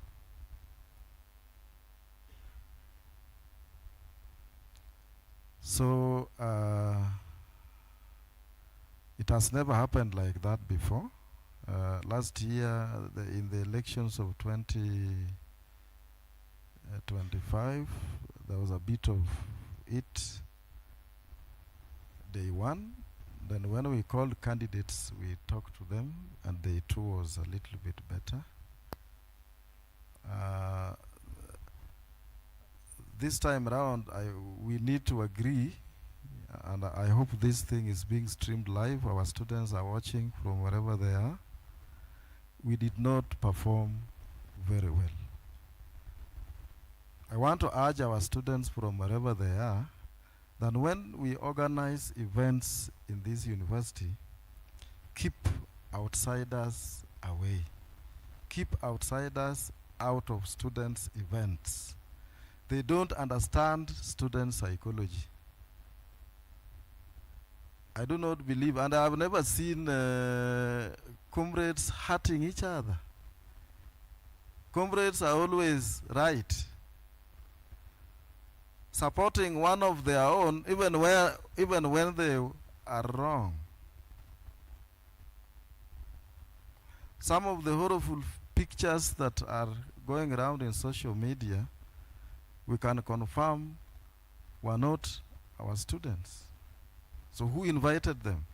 So it has never happened like that before. Last year, in the elections of 2025, there was a bit of it day one. Then when we called candidates, we talked to them, and day two was a little bit better. This time around, we need to agree, and I hope this thing is being streamed live. Our students are watching from wherever they are. We did not perform very well. I want to urge our students from wherever they are that when we organize events in this university, keep outsiders away. Keep outsiders out of students' events. They don't understand student psychology. I do not believe, and I have never seen comrades hurting each other. Comrades are always right, supporting one of their own even when they are wrong. Some of the horrible pictures that are going around in social media, we can confirm were not our students. So who invited them?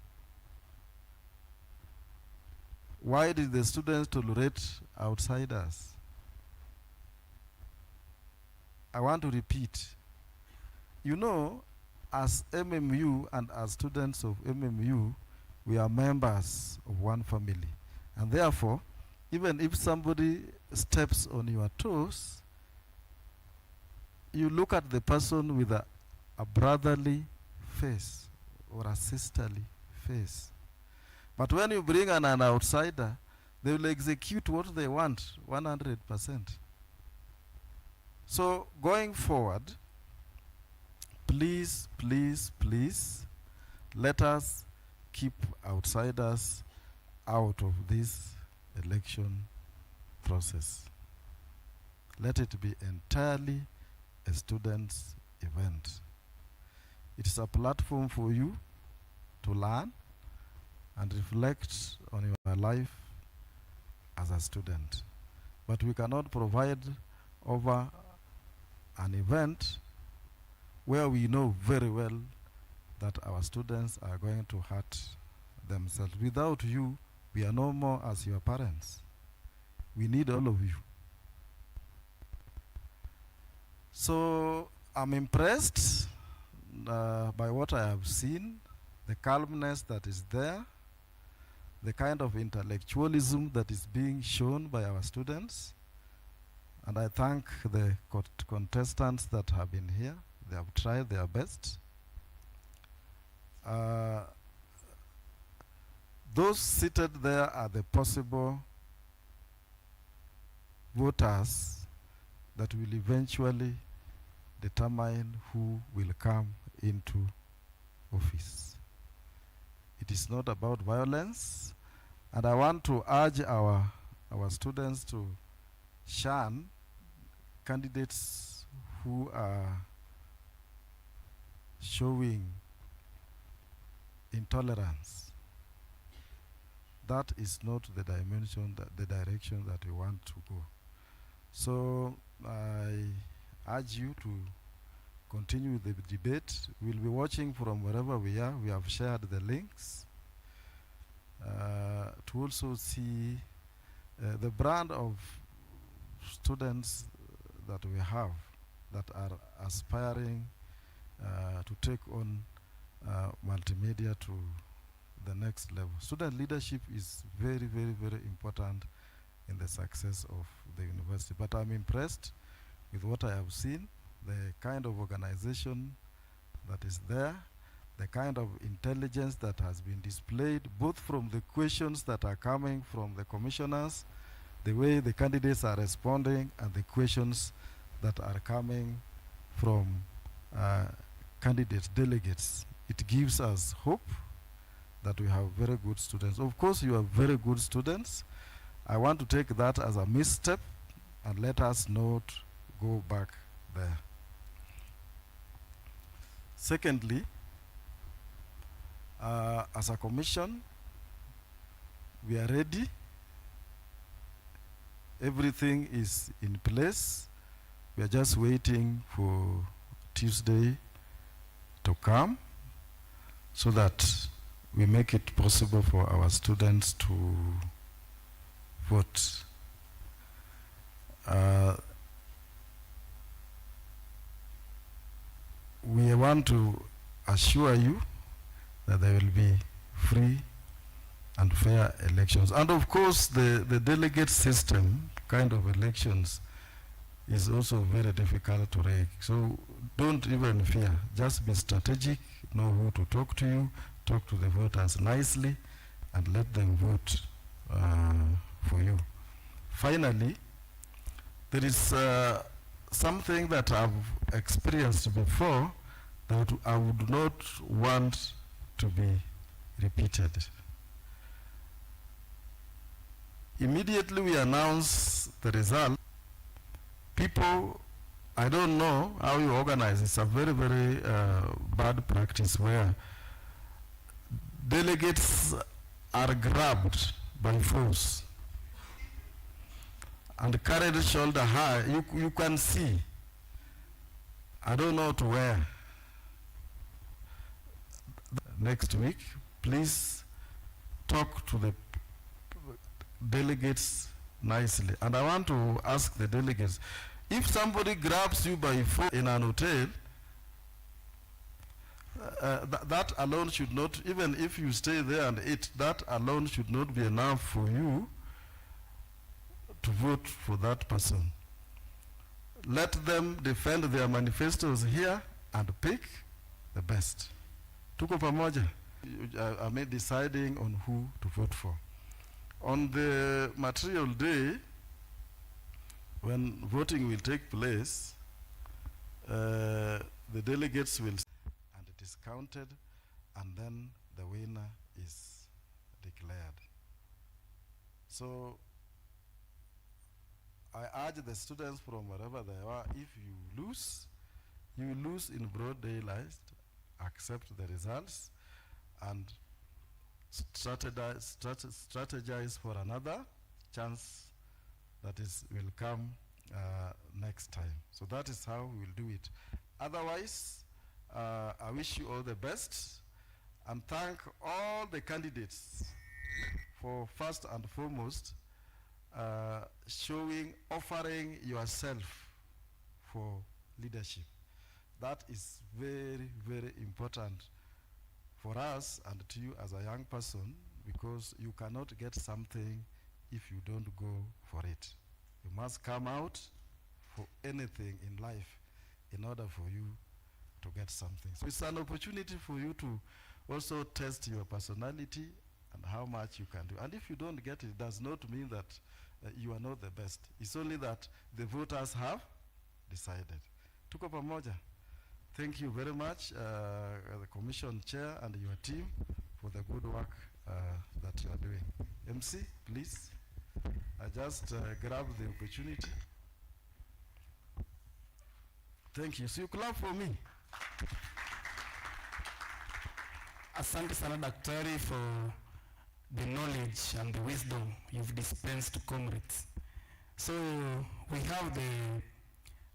Why did the students tolerate outsiders? I want to repeat. You know, as MMU and as students of MMU, we are members of one family. And therefore, even if somebody steps on your toes, you look at the person with a brotherly face or a sisterly face. But when you bring an outsider, they will execute what they want 100%. So going forward, please, please, please, let us keep outsiders out of this election process. Let it be entirely a student's event. It is a platform for you to learn and reflect on your life as a student. But we cannot provide over an event where we know very well that our students are going to hurt themselves. Without you, we are no more as your parents. We need all of you. So I'm impressed by what I have seen, the calmness that is there, the kind of intellectualism that is being shown by our students. And I thank the contestants that have been here. They have tried their best. Those seated there are the possible voters that will eventually determine who will come into office. It is not about violence, and I want to urge our students to shun candidates who are showing intolerance. That is not the dimension, the direction that we want to go. So I urge you to continue the debate. We'll be watching from wherever we are. We have shared the links to also see the brand of students that we have that are aspiring to take on multimedia to the next level. Student leadership is very, very, very important in the success of the university. But I'm impressed with what I have seen, the kind of organization that is there, the kind of intelligence that has been displayed, both from the questions that are coming from the commissioners, the way the candidates are responding, and the questions that are coming from candidates, delegates. It gives us hope that we have very good students. Of course, you are very good students. I want to take that as a misstep and let us not go back there. Secondly, as a commission, we are ready. Everything is in place. We are just waiting for Tuesday to come so that we make it possible for our students to vote. We want to assure you that there will be free and fair elections. And of course, the delegate system kind of elections is also very difficult to rig. So don't even fear. Just be strategic, know who to talk to you, talk to the voters nicely, and let them vote for you. Finally, there is something that I've experienced before that I would not want to be repeated. immediately we announce the result, people, I don't know how you organize. It's a very, very bad practice where delegates are grabbed by force and carried shoulder high. You can see. I don't know to where. Next week, please talk to the delegates nicely. And I want to ask the delegates, if somebody grabs you by force in an hotel, that alone should not, even if you stay there and eat, that alone should not be enough for you to vote for that person. Let them defend their manifestos here and pick the best. Tuko pamoja? I mean, deciding on who to vote for. On the material day, when voting will take place, the delegates will, and it is counted, and then the winner is declared. So I urge the students from wherever they are, if you lose in broad daylight, accept the results and strategize for another chance that will come next time. So that is how we will do it. Otherwise, I wish you all the best and thank all the candidates for first and foremost offering yourself for leadership. That is very, very important for us and to you as a young person, because you cannot get something if you don't go for it. You must come out for anything in life in order for you to get something. So it's an opportunity for you to also test your personality and how much you can do. And if you don't get it, it does not mean that you are not the best. It's only that the voters have decided. Tuko pamoja. Thank you very much, the Commission Chair and your team, for the good work that you are doing. MC, please. I just grab the opportunity. Thank you. So you clap for me. Asante sana daktari for the knowledge and the wisdom you've dispensed to comrades. So we have the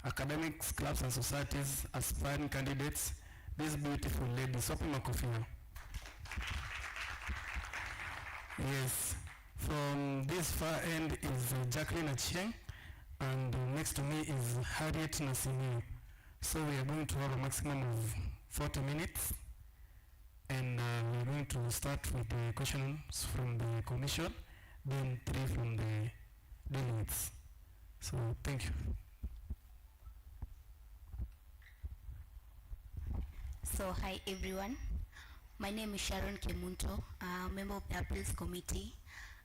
academics, clubs and societies, aspiring candidates. This beautiful lady, Sopi Makofina. Yes, from this far end is Jacqueline Achieng, and next to me is Harriet Nasimio. So we are going to have a maximum of 40 minutes, and we're going to start with the questions from the commission, then 3 from the delegates. So thank you. So hi everyone, my name is Sharon Kemunto, member of the Appeals Committee,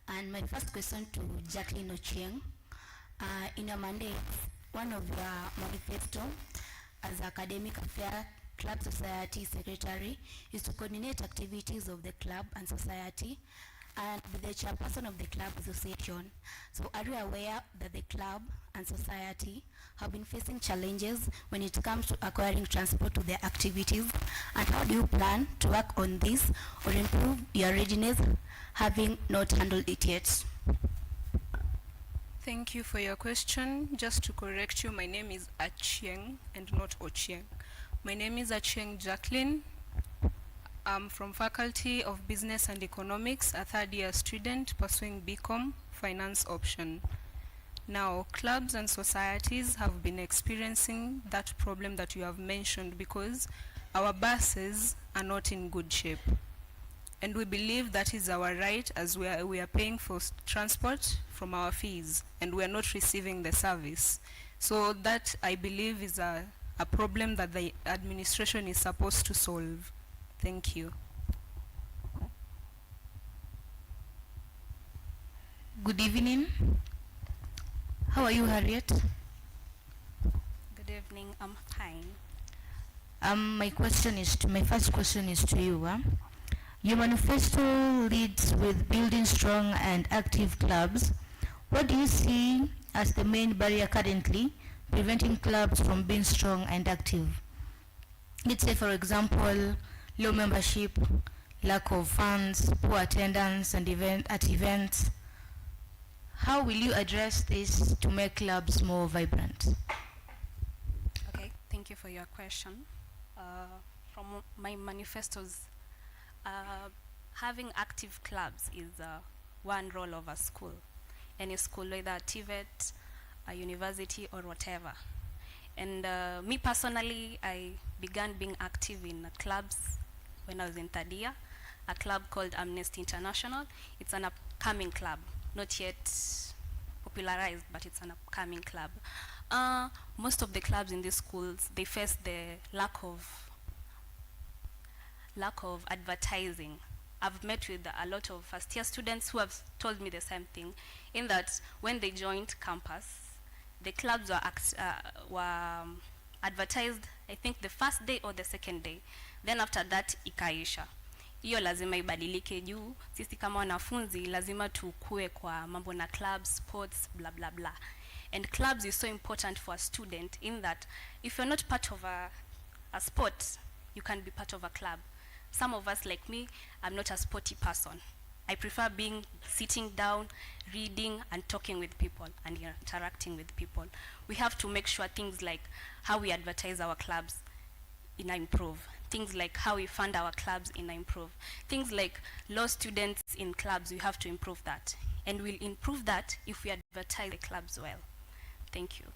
and my first question to Jacqueline Ochieng. In your mandate, one of your manifesto as academic affair club society secretary is to coordinate activities of the club and society and be the chairperson of the club association. So are you aware that the club and society have been facing challenges when it comes to acquiring transport to their activities? And how do you plan to work on this or improve your readiness, having not handled it yet? Thank you for your question. Just to correct you, my name is Achieng and not Ochieng. My name is Achieng Jacqueline. I'm from Faculty of Business and Economics, a third-year student pursuing BCom Finance option. Now, clubs and societies have been experiencing that problem that you have mentioned because our buses are not in good shape. And we believe that is our right, as we are paying for transport from our fees and we are not receiving the service. So that, I believe, is a problem that the administration is supposed to solve. Thank you. Good evening. How are you, Harriet? Good evening. I'm fine. My first question is to you. Your manifesto leads with building strong and active clubs What do you see as the main barrier currently preventing clubs from being strong and active? Let's say, for example, low membership, lack of funds, poor attendance and at events. How will you address this to make clubs more vibrant? Okay, thank you for your question. From my manifestos, having active clubs is one role of a school. Any school, whether TVET, a university or whatever. And me personally, I began being active in clubs when I was in third year, a club called Amnesty International. It's an upcoming club, not yet popularized, but it's an upcoming club. Most of the clubs in these schools, they face the lack of advertising. I've met with a lot of first year students who have told me the same thing, in that when they joined campus, the clubs were advertised, I think the first day or the second day. Then after that, ikaisha. Hiyo lazima ibadilike juu, sisi kama wanafunzi, lazima tukue kwa mambo na clubs, sports, blah, blah, blah. And clubs is so important for a student in that if you're not part of a sport, you can be part of a club. Some of us, like me, I'm not a sporty person. I prefer sitting down, reading, and talking with people, and interacting with people. We have to make sure things like how we advertise our clubs improve. Things like how we fund our clubs improve. Things like low students in clubs, we have to improve that. And we'll improve that if we advertise the clubs well. Thank you.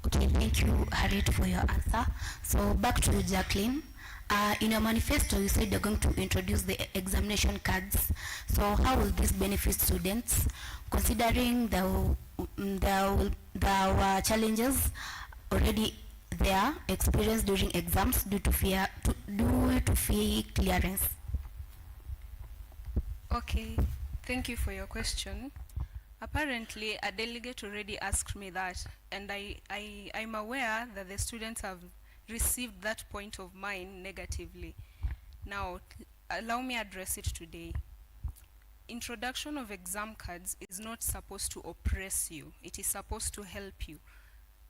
Okay, thank you, Harriet, for your answer. So back to Jacqueline. In your manifesto, you said you're going to introduce the examination cards. So how will this benefit students, considering there were challenges already there experienced during exams due to fee clearance? Okay, thank you for your question. Apparently, a delegate already asked me that, and I'm aware that the students have received that point of mine negatively. Now, allow me address it today. Introduction of exam cards is not supposed to oppress you. It is supposed to help you.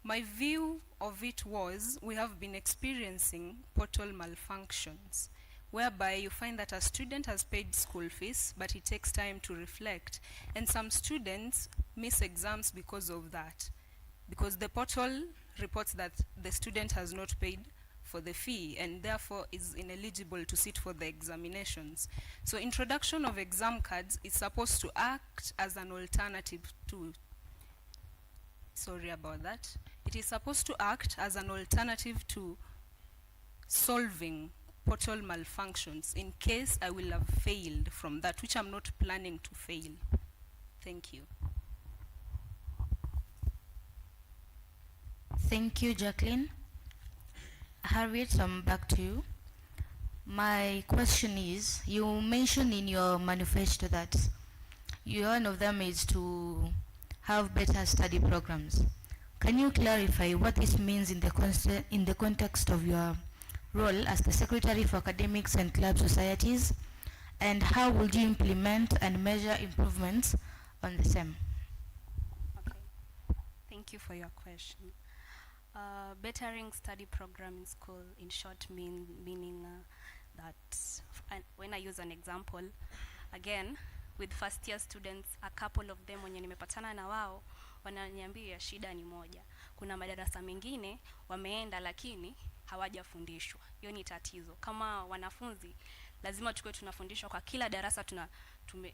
My view of it was, we have been experiencing portal malfunctions, whereby you find that a student has paid school fees, but it takes time to reflect. And some students miss exams because of that. Because the portal reports that the student has not paid for the fee and therefore is ineligible to sit for the examinations. So introduction of exam cards is supposed to act as an alternative to, sorry about that. It is supposed to act as an alternative to solving portal malfunctions in case I will have failed from that, which I'm not planning to fail. Thank you. Thank you, Jacqueline. Harriet, I'm back to you. My question is, you mentioned in your manifesto that one of them is to have better study programs. Can you clarify what this means in the context of your role as the Secretary for Academics and Club Societies, and how would you implement and measure improvements on the same? Okay, thank you for your question. Bettering study program in school, in short, meaning that, when I use an example, again, with first year students, a couple of them wenye nimepatana na wao, wananiambia shida ni moja. Kuna madarasa mengine wameenda lakini hawajafundishwa. Hiyo ni tatizo. Kama wanafunzi lazima tukue tunafundishwa kwa kila darasa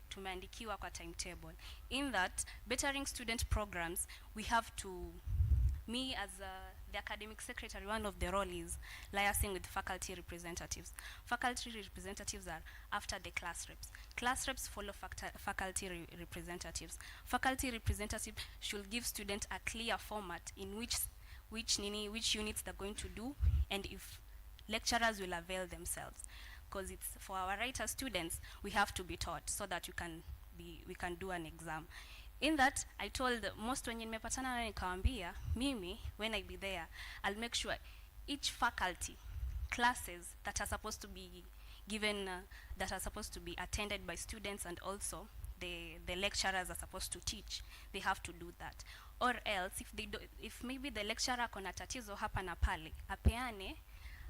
tumeandikiwa kwa timetable. In that, bettering student programs, we have to, me as the academic secretary, one of the role is liaising with faculty representatives. Faculty representatives are after the class reps. Class reps follow faculty representatives. Faculty representative should give students a clear format in which units they're going to do, and if lecturers will avail themselves. Because it's for our writer students, we have to be taught so that we can do an exam. In that, I told most wenye nimepatana na nikawambia, mimi, when I be there, I'll make sure each faculty, classes that are supposed to be given, that are supposed to be attended by students and also the lecturers are supposed to teach, they have to do that. Or else, if maybe the lecturer kona tatizo hapa na pale, apeane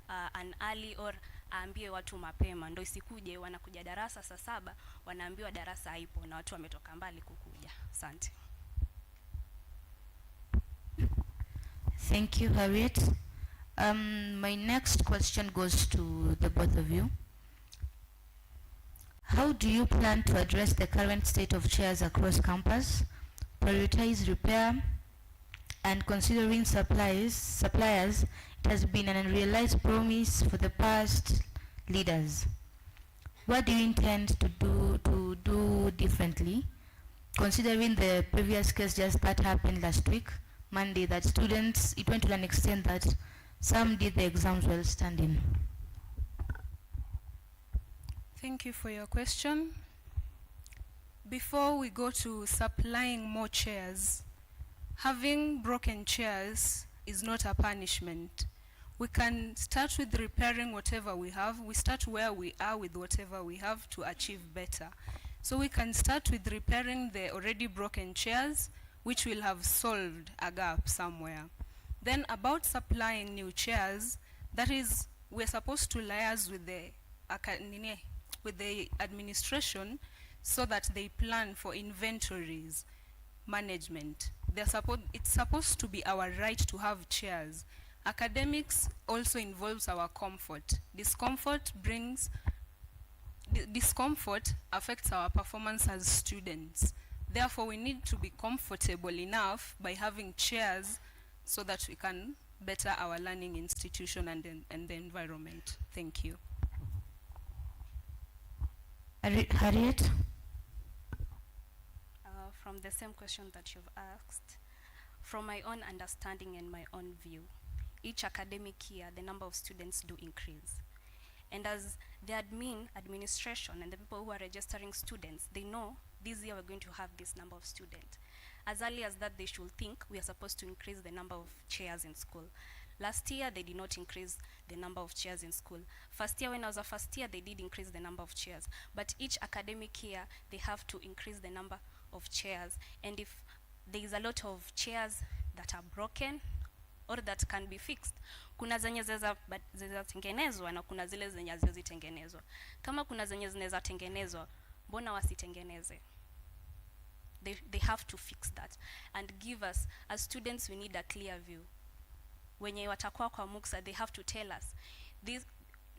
an early or aambie watu mapema, ndo isikuje wanakuja darasa saa 7 wanaambiwa darasa haipo na watu wametoka mbali kukuja. Asante. Thank you, Harriet. My next question goes to the both of you. How do you plan to address the current state of chairs across campus, prioritize repair, and considering suppliers, it has been an unrealized promise for the past leaders. What do you intend to do differently, considering the previous case just that happened last week, Monday, that students, it went to an extent that some did the exams while standing? Thank you for your question. Before we go to supplying more chairs, having broken chairs is not a punishment. We can start with repairing whatever we have. We start where we are with whatever we have to achieve better. So we can start with repairing the already broken chairs, which will have solved a gap somewhere. Then about supplying new chairs, that is, we're supposed to liaise with the administration so that they plan for inventories management. It's supposed to be our right to have chairs. Academics also involves our comfort. Discomfort affects our performance as students. Therefore, we need to be comfortable enough by having chairs so that we can better our learning institution and the environment. Thank you. Harriet? From the same question that you've asked, from my own understanding and my own view, each academic year the number of students do increase. And as the administration and the people who are registering students, they know this year we're going to have this number of students. As early as that, they should think we are supposed to increase the number of chairs in school. Last year, they did not increase the number of chairs in school. First year, when I was a first year, they did increase the number of chairs. But each academic year, they have to increase the number of chairs. And if there is a lot of chairs that are broken or that can be fixed, kuna zenye zeza tengenezwa na kuna zile zenye haziwezi tengenezwa. Kama kuna zenye zinaweza tengenezwa, mbona wasitengeneze? They have to fix that and give us, as students, we need a clear view. Wenye watakuwa kwa muksa, they have to tell us, this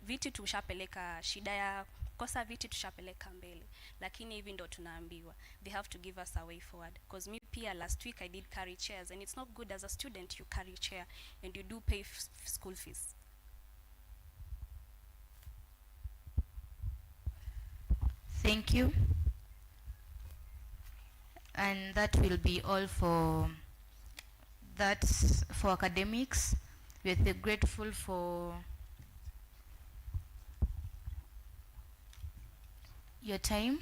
viti tushapeleka, shida ya kosa viti tushapeleka mbele, lakini hivi ndo tunaambiwa. They have to give us a way forward. Because me pia last week I did carry chairs, and it's not good as a student you carry chair and you do pay school fees. Thank you. And that will be all for academics. We are grateful for your time.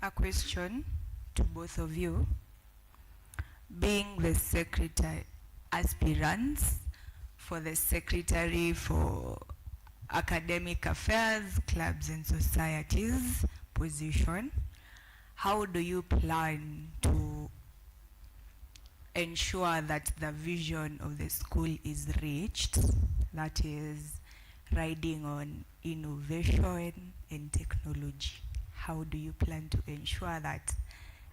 A question to both of you. Being the secretary aspirants for the Secretary for Academic Affairs, Clubs and Societies position, how do you plan to ensure that the vision of the school is reached, that is riding on innovation and technology? How do you plan to ensure that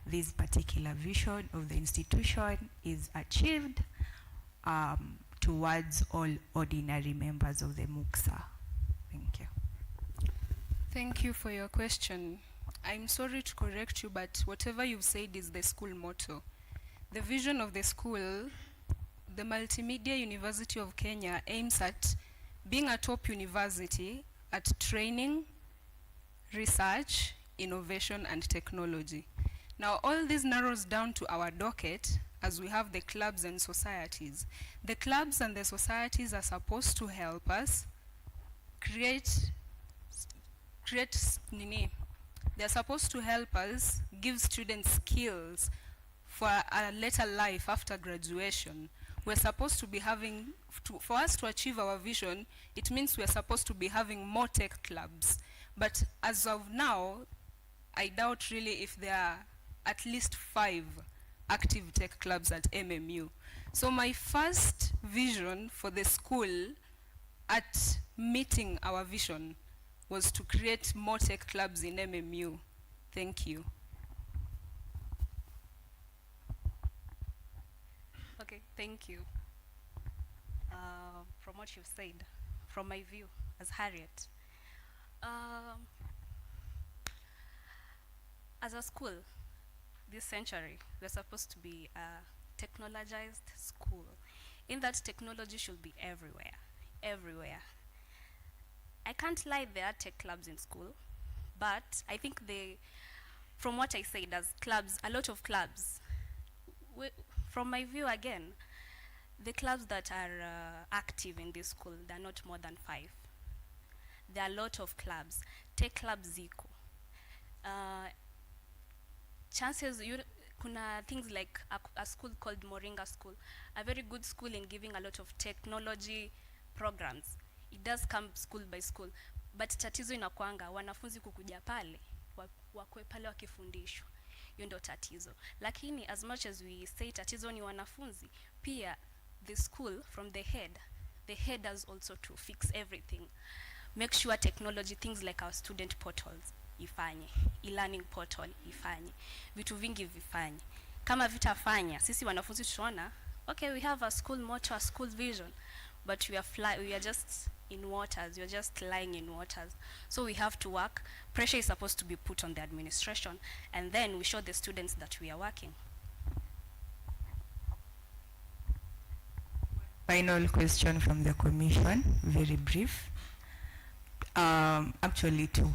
this particular vision of the institution is achieved towards all ordinary members of the MUXA? Thank you. Thank you for your question. I'm sorry to correct you, but whatever you've said is the school motto. The vision of the school, the Multimedia University of Kenya, aims at being a top university at training, research, innovation, and technology. Now, all this narrows down to our docket as we have the clubs and societies. The clubs and the societies are supposed to help us they're supposed to help us give students skills for a later life after graduation. we're supposed to be having, for us to achieve our vision, it means we're supposed to be having more tech clubs. But as of now, I doubt really if there are at least 5 active tech clubs at MMU. So my first vision for the school at meeting our vision was to create more tech clubs in MMU. Thank you. Okay, thank you. From what you've said, from my view as Harriet, as a school, this century, we're supposed to be a technologized school. In that, technology should be everywhere, everywhere. I can't lie, there are tech clubs in school, but I think from what I said, as clubs, a lot of clubs, from my view again, the clubs that are active in this school, they're not more than 5. There are a lot of clubs. Tech clubs ziko. Chances, kuna things like a school called Moringa School, a very good school in giving a lot of technology programs. It does come school by school, but tatizo inakuanga wanafunzi kukuja pale, wakwe pale wakifundishwa. Hiyo ndio tatizo. Lakini as much as we say tatizo ni wanafunzi, pia the school from the head does also to fix everything. Make sure technology, things like our student portals, ifanye. E-learning portal, ifanye. Vitu vingi vifanye. Kama vitafanya, sisi wanafunzi tunaona, okay, we have a school motto, a school vision, but we are just in waters, you're just lying in waters. So we have to work. Pressure is supposed to be put on the administration, and then we show the students that we are working. Final question from the commission, very brief. Actually 2.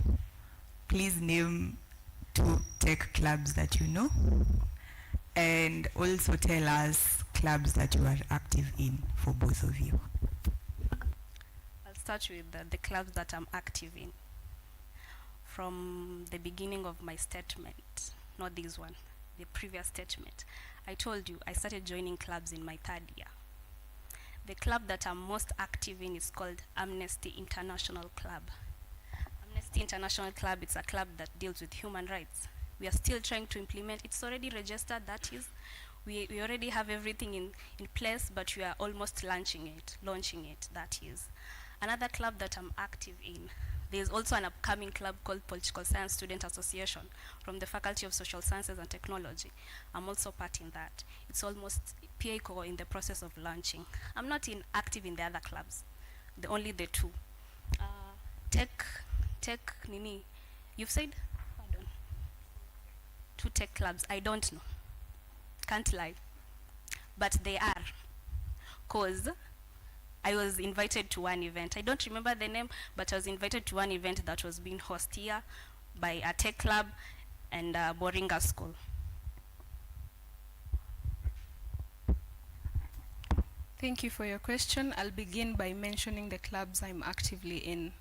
Please name 2 tech clubs that you know, and also tell us clubs that you are active in for both of you. I'll start with the clubs that I'm active in. From the beginning of my statement, not this one, the previous statement, I told you I started joining clubs in my 3rd year. The club that I'm most active in is called Amnesty International Club. Amnesty International Club, it's a club that deals with human rights. We are still trying to implement, it's already registered, that is, we already have everything in place, but we are almost launching it, that is. Another club that I'm active in, there's also an upcoming club called Political Science Student Association from the Faculty of Social Sciences and Technology. I'm also part in that. It's almost PICO in the process of launching. I'm not active in the other clubs, only the 2. Tech nini, you've said? Pardon. 2 tech clubs, I don't know. Can't lie. But they are. Cause I was invited to one event. I don't remember the name, but I was invited to one event that was being hosted here by a tech club and Moringa School. Thank you for your question. I'll begin by mentioning the clubs I'm actively in.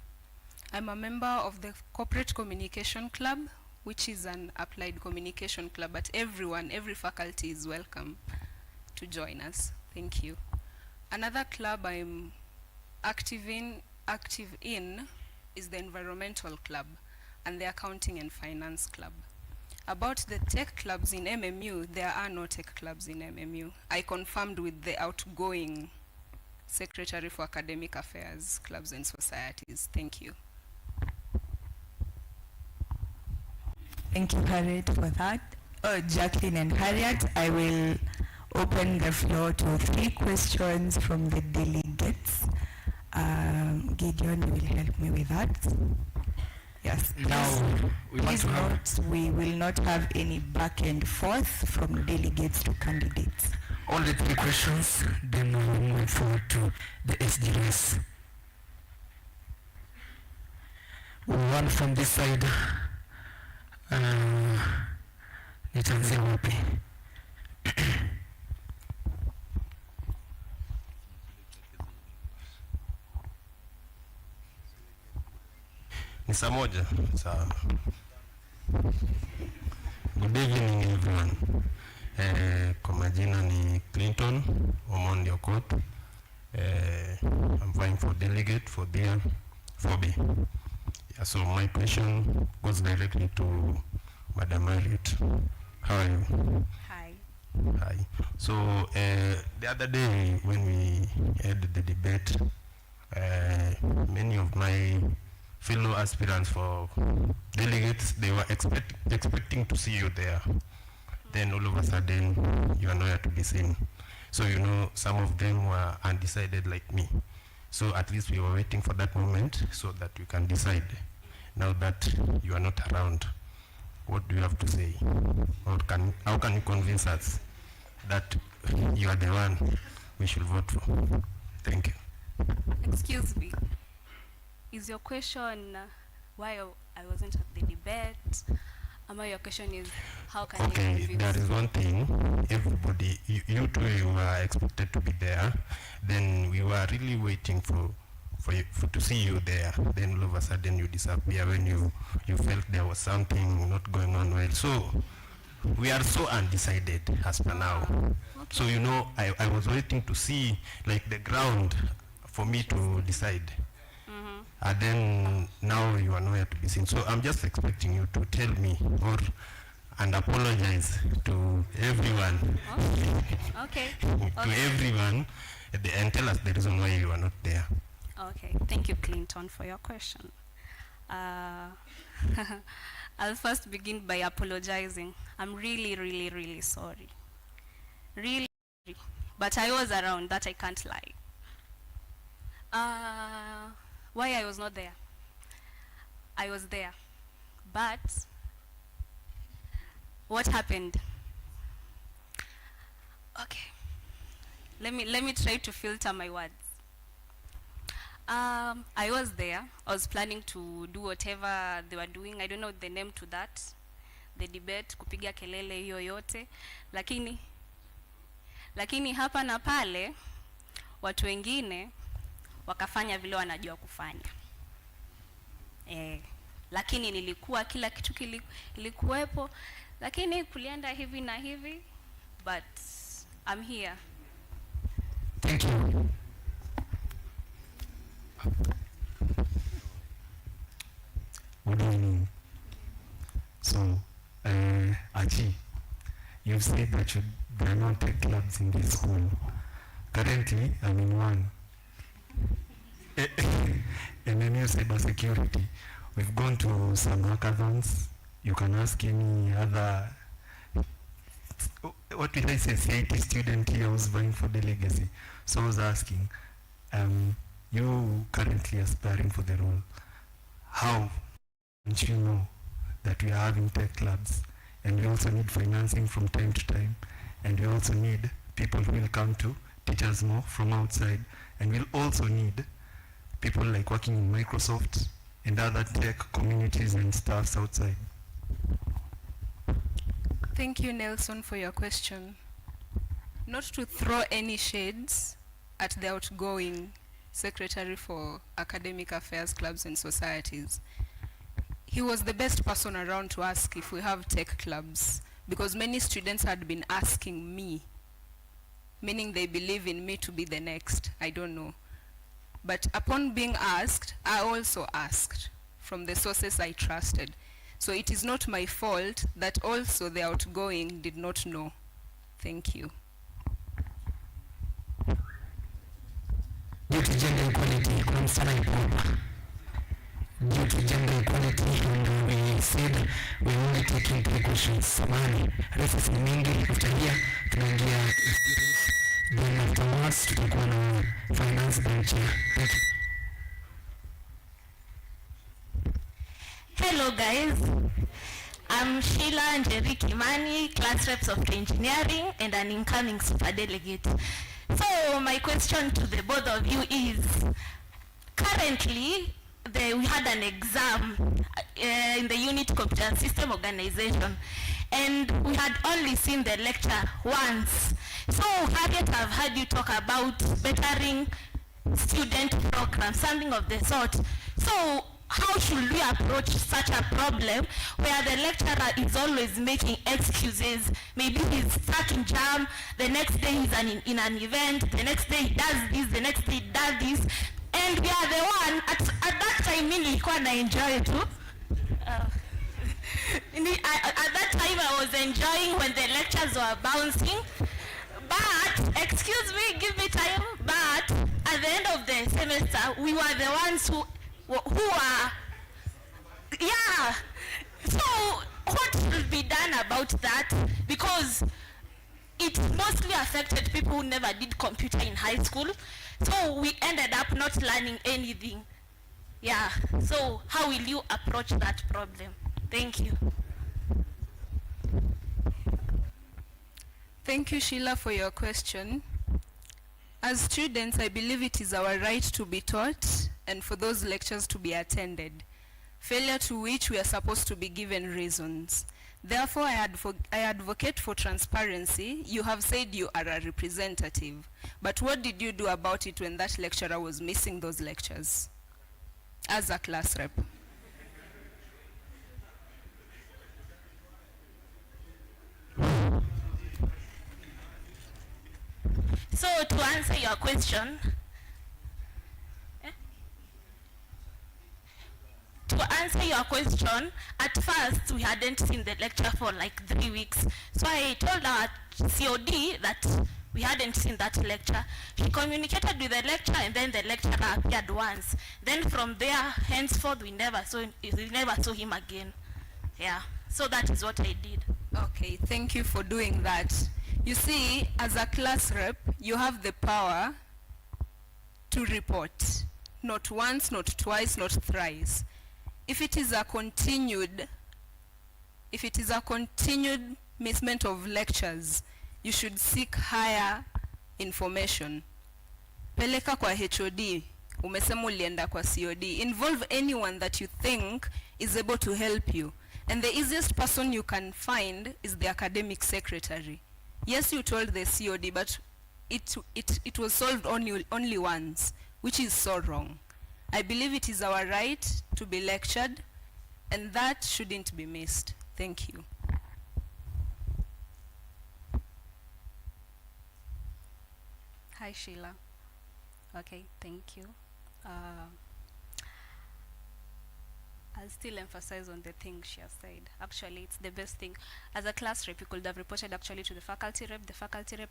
I'm a member of the Corporate Communication Club, which is an applied communication club, but every faculty is welcome to join us. Thank you. Another club I'm active in is the Environmental Club and the Accounting and Finance Club. About the tech clubs in MMU, there are no tech clubs in MMU. I confirmed with the outgoing Secretary for Academic Affairs, Clubs and Societies. Thank you. Thank you, Harriet, for that. Jacqueline and Harriet, I will open the floor to 3 questions from the delegates. Gideon, you will help me with that. Yes. Now, we will not have any back and forth from delegates to candidates. Only 3 questions, then we will move forward to the SDRS. One from this side. Nitaanzia wapi? Ni saa moja. Sawa. Good evening everyone. Kwa majina ni Clinton Omondi Okot. I'm vying for delegate for beer 4B. Yeah, so my question goes directly to Madam Harriet. How are you? Hi. Hi. So the other day when we had the debate, many of my fellow aspirants for delegates, they were expecting to see you there. Then all of a sudden, you are nowhere to be seen. So you know, some of them were undecided like me. So at least we were waiting for that moment so that we can decide. Now that you are not around, what do you have to say? Or how can you convince us that you are the one we should vote for? Thank you. Excuse me. Is your question why I wasn't at the debate? Your question is how can okay, there is one thing. Everybody, you two, you were expected to be there. Then we were really waiting for to see you there. Then all of a sudden you disappear when you felt there was something not going on well. So we are so undecided as per now. Okay. So you know, I was waiting to see like the ground for me to decide. And then now you are nowhere to be seen. So I'm just expecting you to tell me and apologize to everyone. Okay. To everyone and tell us the reason why you are not there. Okay. Thank you, Clinton, for your question. I'll first begin by apologizing. I'm really, really, really sorry. Really sorry. But I was around, that I can't lie. Why I was not there? I was there, but what happened? Okay, let me try to filter my words. I was there. I was planning to do whatever they were doing. I don't know the name to that, the debate, kupiga kelele hiyo yote, lakini hapa na pale watu wengine wakafanya vile wanajua kufanya. Lakini nilikuwa kila kitu kilikuwepo, lakini kulienda hivi na hivi, but I'm here. Thank you. Good evening. So, Achi, you've said that there are no tech clubs in this school. Currently, I'm in one. And then you cyber security. We've gone to some hackathons. You can ask any other, what will I say, CIT student here who's vying for the legacy. So I was asking, you currently aspiring for the role. How don't you know that we are having tech clubs and we also need financing from time to time, and we also need people who will come to teach us more from outside, and we'll also need people like working in Microsoft and other tech communities and staffs outside. Thank you, Nelson, for your question. Not to throw any shades at the outgoing Secretary for Academic Affairs, Clubs and Societies. He was the best person around to ask if we have tech clubs, because many students had been asking me, meaning they believe in me to be the next. I don't know. But upon being asked, I also asked from the sources I trusted. So it is not my fault that also the outgoing did not know. Thank you. Due to gender equality, kuna msichana yupo hapa. Due to gender equality, and we said we only taking 3 questions. Samahani, reference ni mingi, tutaingia experience. Then afterwards, tutakuwa na finance bench. Thank you. Hello guys, I'm Sheila Njeri Kimani, class reps of engineering and an incoming super delegate. So my question to the both of you is, currently we had an exam in the unit computer system organization, and we had only seen the lecture once. So Harriet, I've heard you talk about bettering student programs, something of the sort. So how should we approach such a problem where the lecturer is always making excuses? Maybe he's stuck in jam, the next day he's in an event, the next day he does this, the next day he does this, and we are the one, at that time nilikuwa na enjoy too. At that time I was enjoying when the lectures were bouncing, but, excuse me, give me time, but at the end of the semester, we were the ones who are, yeah. So what should be done about that? Because it mostly affected people who never did computer in high school. So we ended up not learning anything. Yeah, so how will you approach that problem? Thank you. Thank you, Sheila, for your question. As students, I believe it is our right to be taught and for those lectures to be attended, failure to which we are supposed to be given reasons. Therefore, I advocate for transparency. You have said you are a representative, but what did you do about it when that lecturer was missing those lectures as a class rep? So to answer your question, at first we hadn't seen the lecture for like 3 weeks. So I told our COD that we hadn't seen that lecture. She communicated with the lecturer and then the lecturer appeared once. Then from there, henceforth, we never saw him again. Yeah, so that is what I did. Okay, thank you for doing that. You see, as a class rep, you have the power to report. Not once, not twice, not thrice. If it is a continued missment of lectures, you should seek higher information. Peleka kwa HOD, umesema ulienda kwa COD. Involve anyone that you think is able to help you. And the easiest person you can find is the academic secretary. Yes, you told the COD, but it was solved only once, which is so wrong. I believe it is our right to be lectured, and that shouldn't be missed. Thank you. Hi, Sheila. Okay, thank you. I'll still emphasize on the thing she has said. Actually, it's the best thing. As a class rep, you could have reported actually to the faculty rep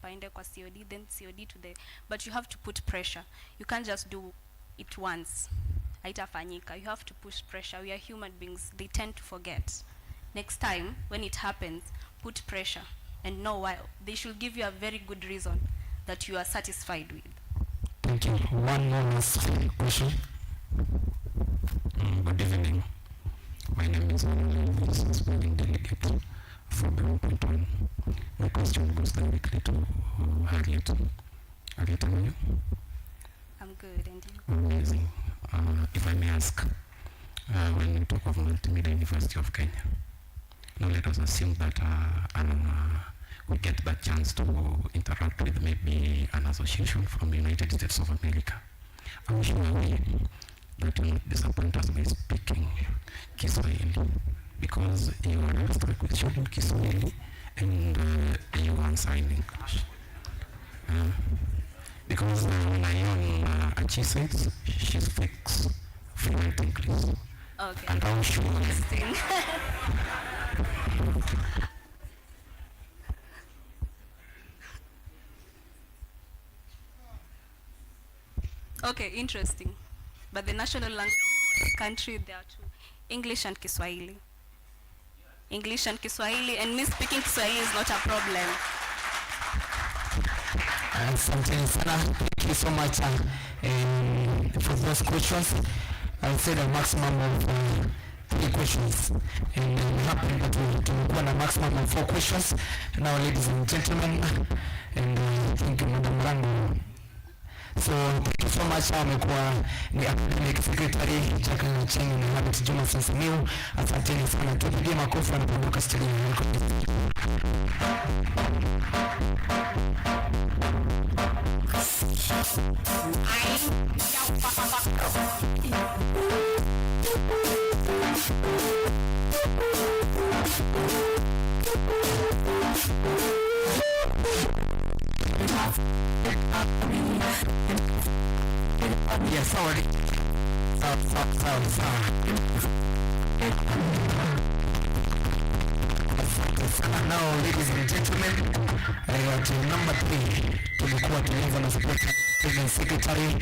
aende kwa COD, then COD to the, but you have to put pressure. You can't just do it once. Haitafanyika. You have to push pressure. We are human beings. They tend to forget. Next time, when it happens, put pressure and know why. They should give you a very good reason that you are satisfied with. Thank you. One more last question. Good evening. My name is Delegate from 1.1. My question goes directly to Harriet. Harriet, how are you? I'm good, and you? Amazing. If I may ask, when we talk of Multimedia University of Kenya, now let us assume that we get that chance to interact with maybe an association from the United States of America. I'm sure that will not disappoint us by speaking Kiswahili, because you are asked a question in Kiswahili and you answer in English. Because when I own Achi says she speaks fluent English. Okay. And I'm sure. Interesting. Okay, interesting. But the national language country, there are two: English and Kiswahili. English and Kiswahili, and me speaking Kiswahili is not a problem. Thank you so much for those questions. I said a maximum of 3 questions, and we happen to go on a maximum of 4 questions. Now, ladies and gentlemen, and thank you, Madam Rango. So thank you so much. Amekuwa ni academic secretary Jacqueline Cheng na Habit Juma Sensimiu. Asanteni sana, tupigie makofi anapoondoka studio. Yeah, sorry. Now, ladies and gentlemen, at number 3 tulikuwa tulianza na sports and secretary.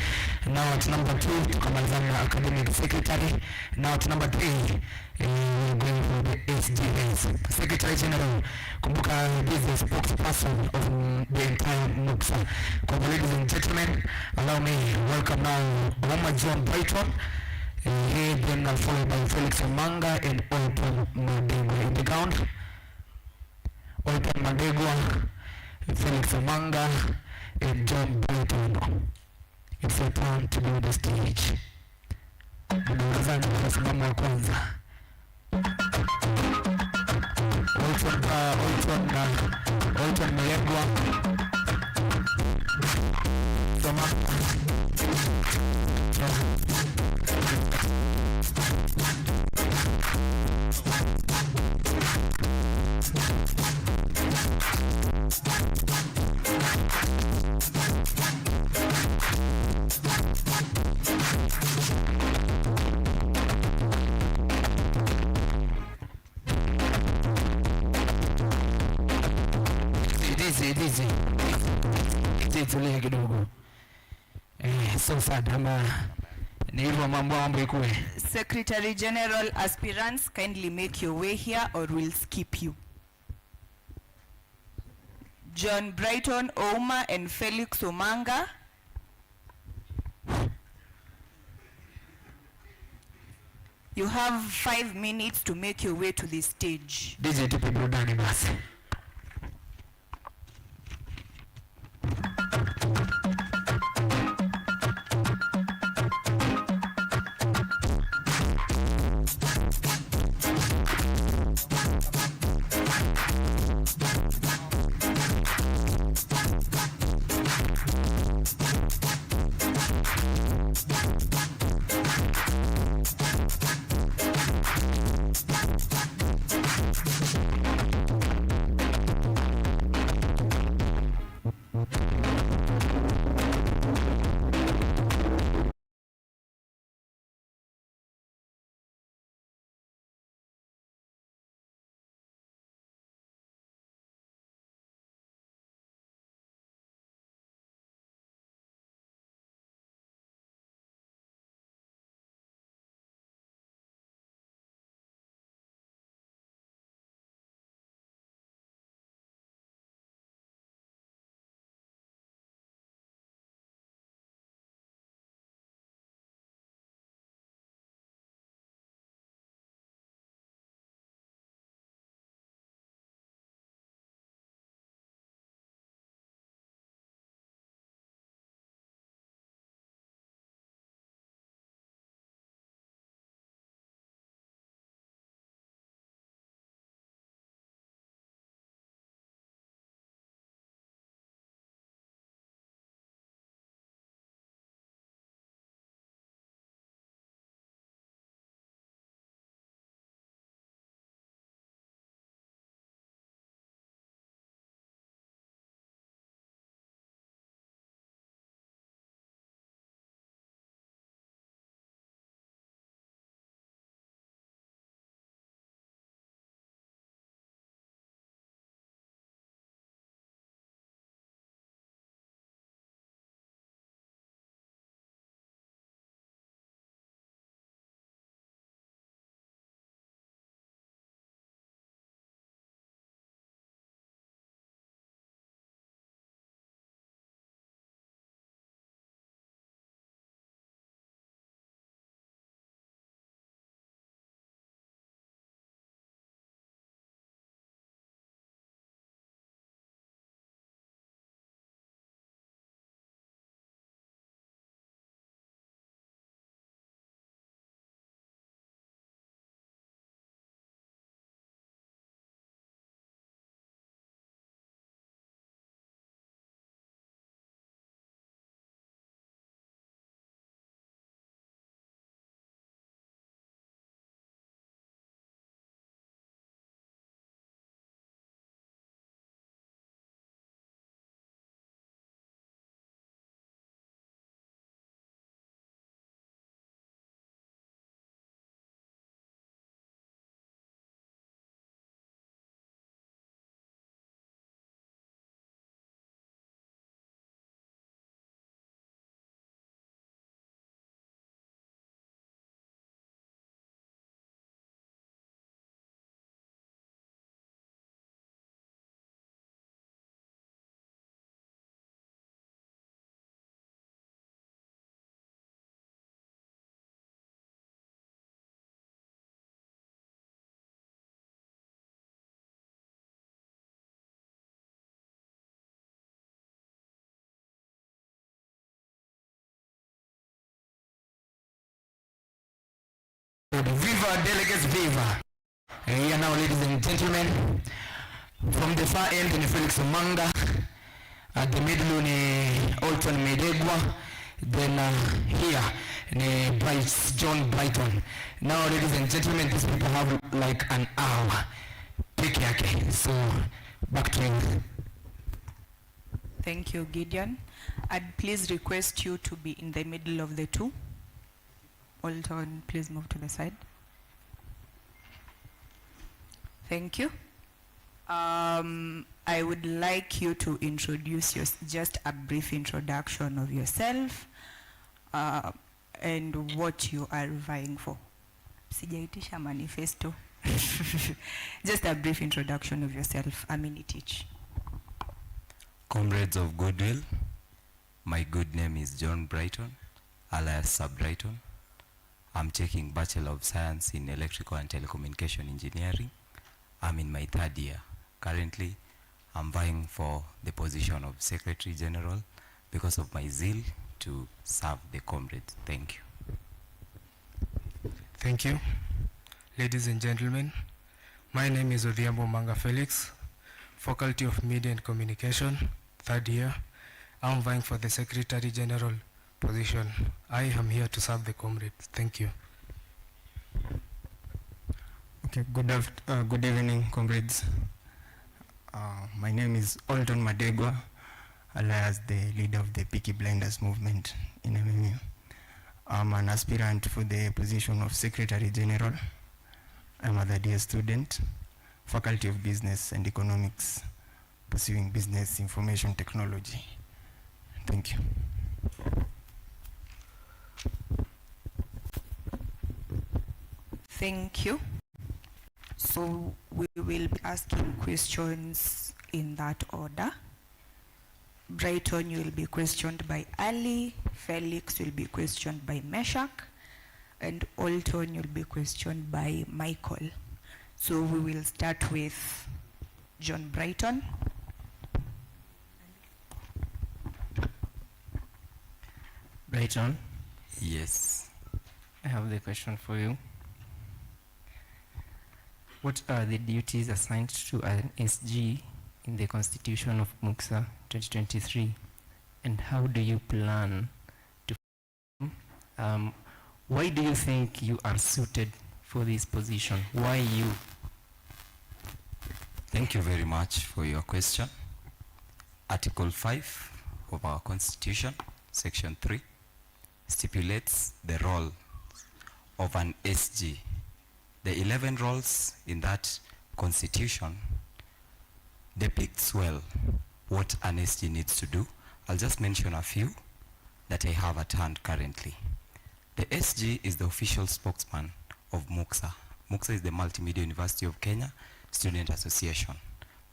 Now at number 2 tukamalizana na academic secretary. Now at number 3 we're going for the SDAs, Secretary General. Kumbuka this is the spokesperson of the entire MUPSA. Ladies and gentlemen, allow me welcome now Mama John Brighton. He then followed by Felix Amanga and Olton Madegwa in the ground. Olton Madegwa, Felix Amanga, and John Brighton. It's your turn to be the stage. Mwanzani wasimama wa kwanza. Olton Madegwa. Tulia kidogo. So sad ama ni hivyo mambo ikuwe. Secretary General, aspirants, kindly make your way here or we'll skip you. John Brighton Ouma and Felix Omanga. You have 5 minutes to make your way to the stage. DJ tupe burudani basi. Viva delegates, viva. Here now, ladies and gentlemen, from the far end ni Felix Manga, at the middle ni Alton Medegwa, then here ni John Brighton. Now, ladies and gentlemen, these people have like an hour. Pick yake. So, back to you. Thank you, Gideon. I'd please request you to be in the middle of the two. Alton, please move to the side. Thank you. I would like you to introduce just a brief introduction of yourself and what you are vying for. Sijaitisha manifesto. Just a brief introduction of yourself, a minute each. Comrades of Goodwill, my good name is John Brighton, alias Sir Brighton. I'm taking Bachelor of Science in Electrical and Telecommunication Engineering. I'm in my third year. Currently, I'm vying for the position of Secretary General because of my zeal to serve the comrades. Thank you. Thank you. Ladies and gentlemen, my name is Odhiambo Manga Felix, Faculty of Media and Communication, third year. I'm vying for the Secretary General position. I am here to serve the comrades. Thank you. Okay, good evening, comrades. My name is Alton Madegwa, alias the leader of the Peaky Blinders movement in MMU. I'm an aspirant for the position of Secretary General. I'm a third-year student, Faculty of Business and Economics, pursuing Business Information Technology. Thank you. Thank you. So we will be asking questions in that order. Brighton, you will be questioned by Ali, Felix will be questioned by Meshach, and Alton will be questioned by Michael. So we will start with John Brighton. Brighton? Yes. I have the question for you. What are the duties assigned to an SG in the Constitution of MUXA 2023? And how do you plan to why do you think you are suited for this position? Why you? Thank you very much for your question. Article 5 of our Constitution, Section 3, stipulates the role of an SG. The 11 roles in that Constitution depicts well what an SG needs to do. I'll just mention a few that I have at hand currently. The SG is the official spokesman of MUXA. MUXA is the Multimedia University of Kenya Student Association,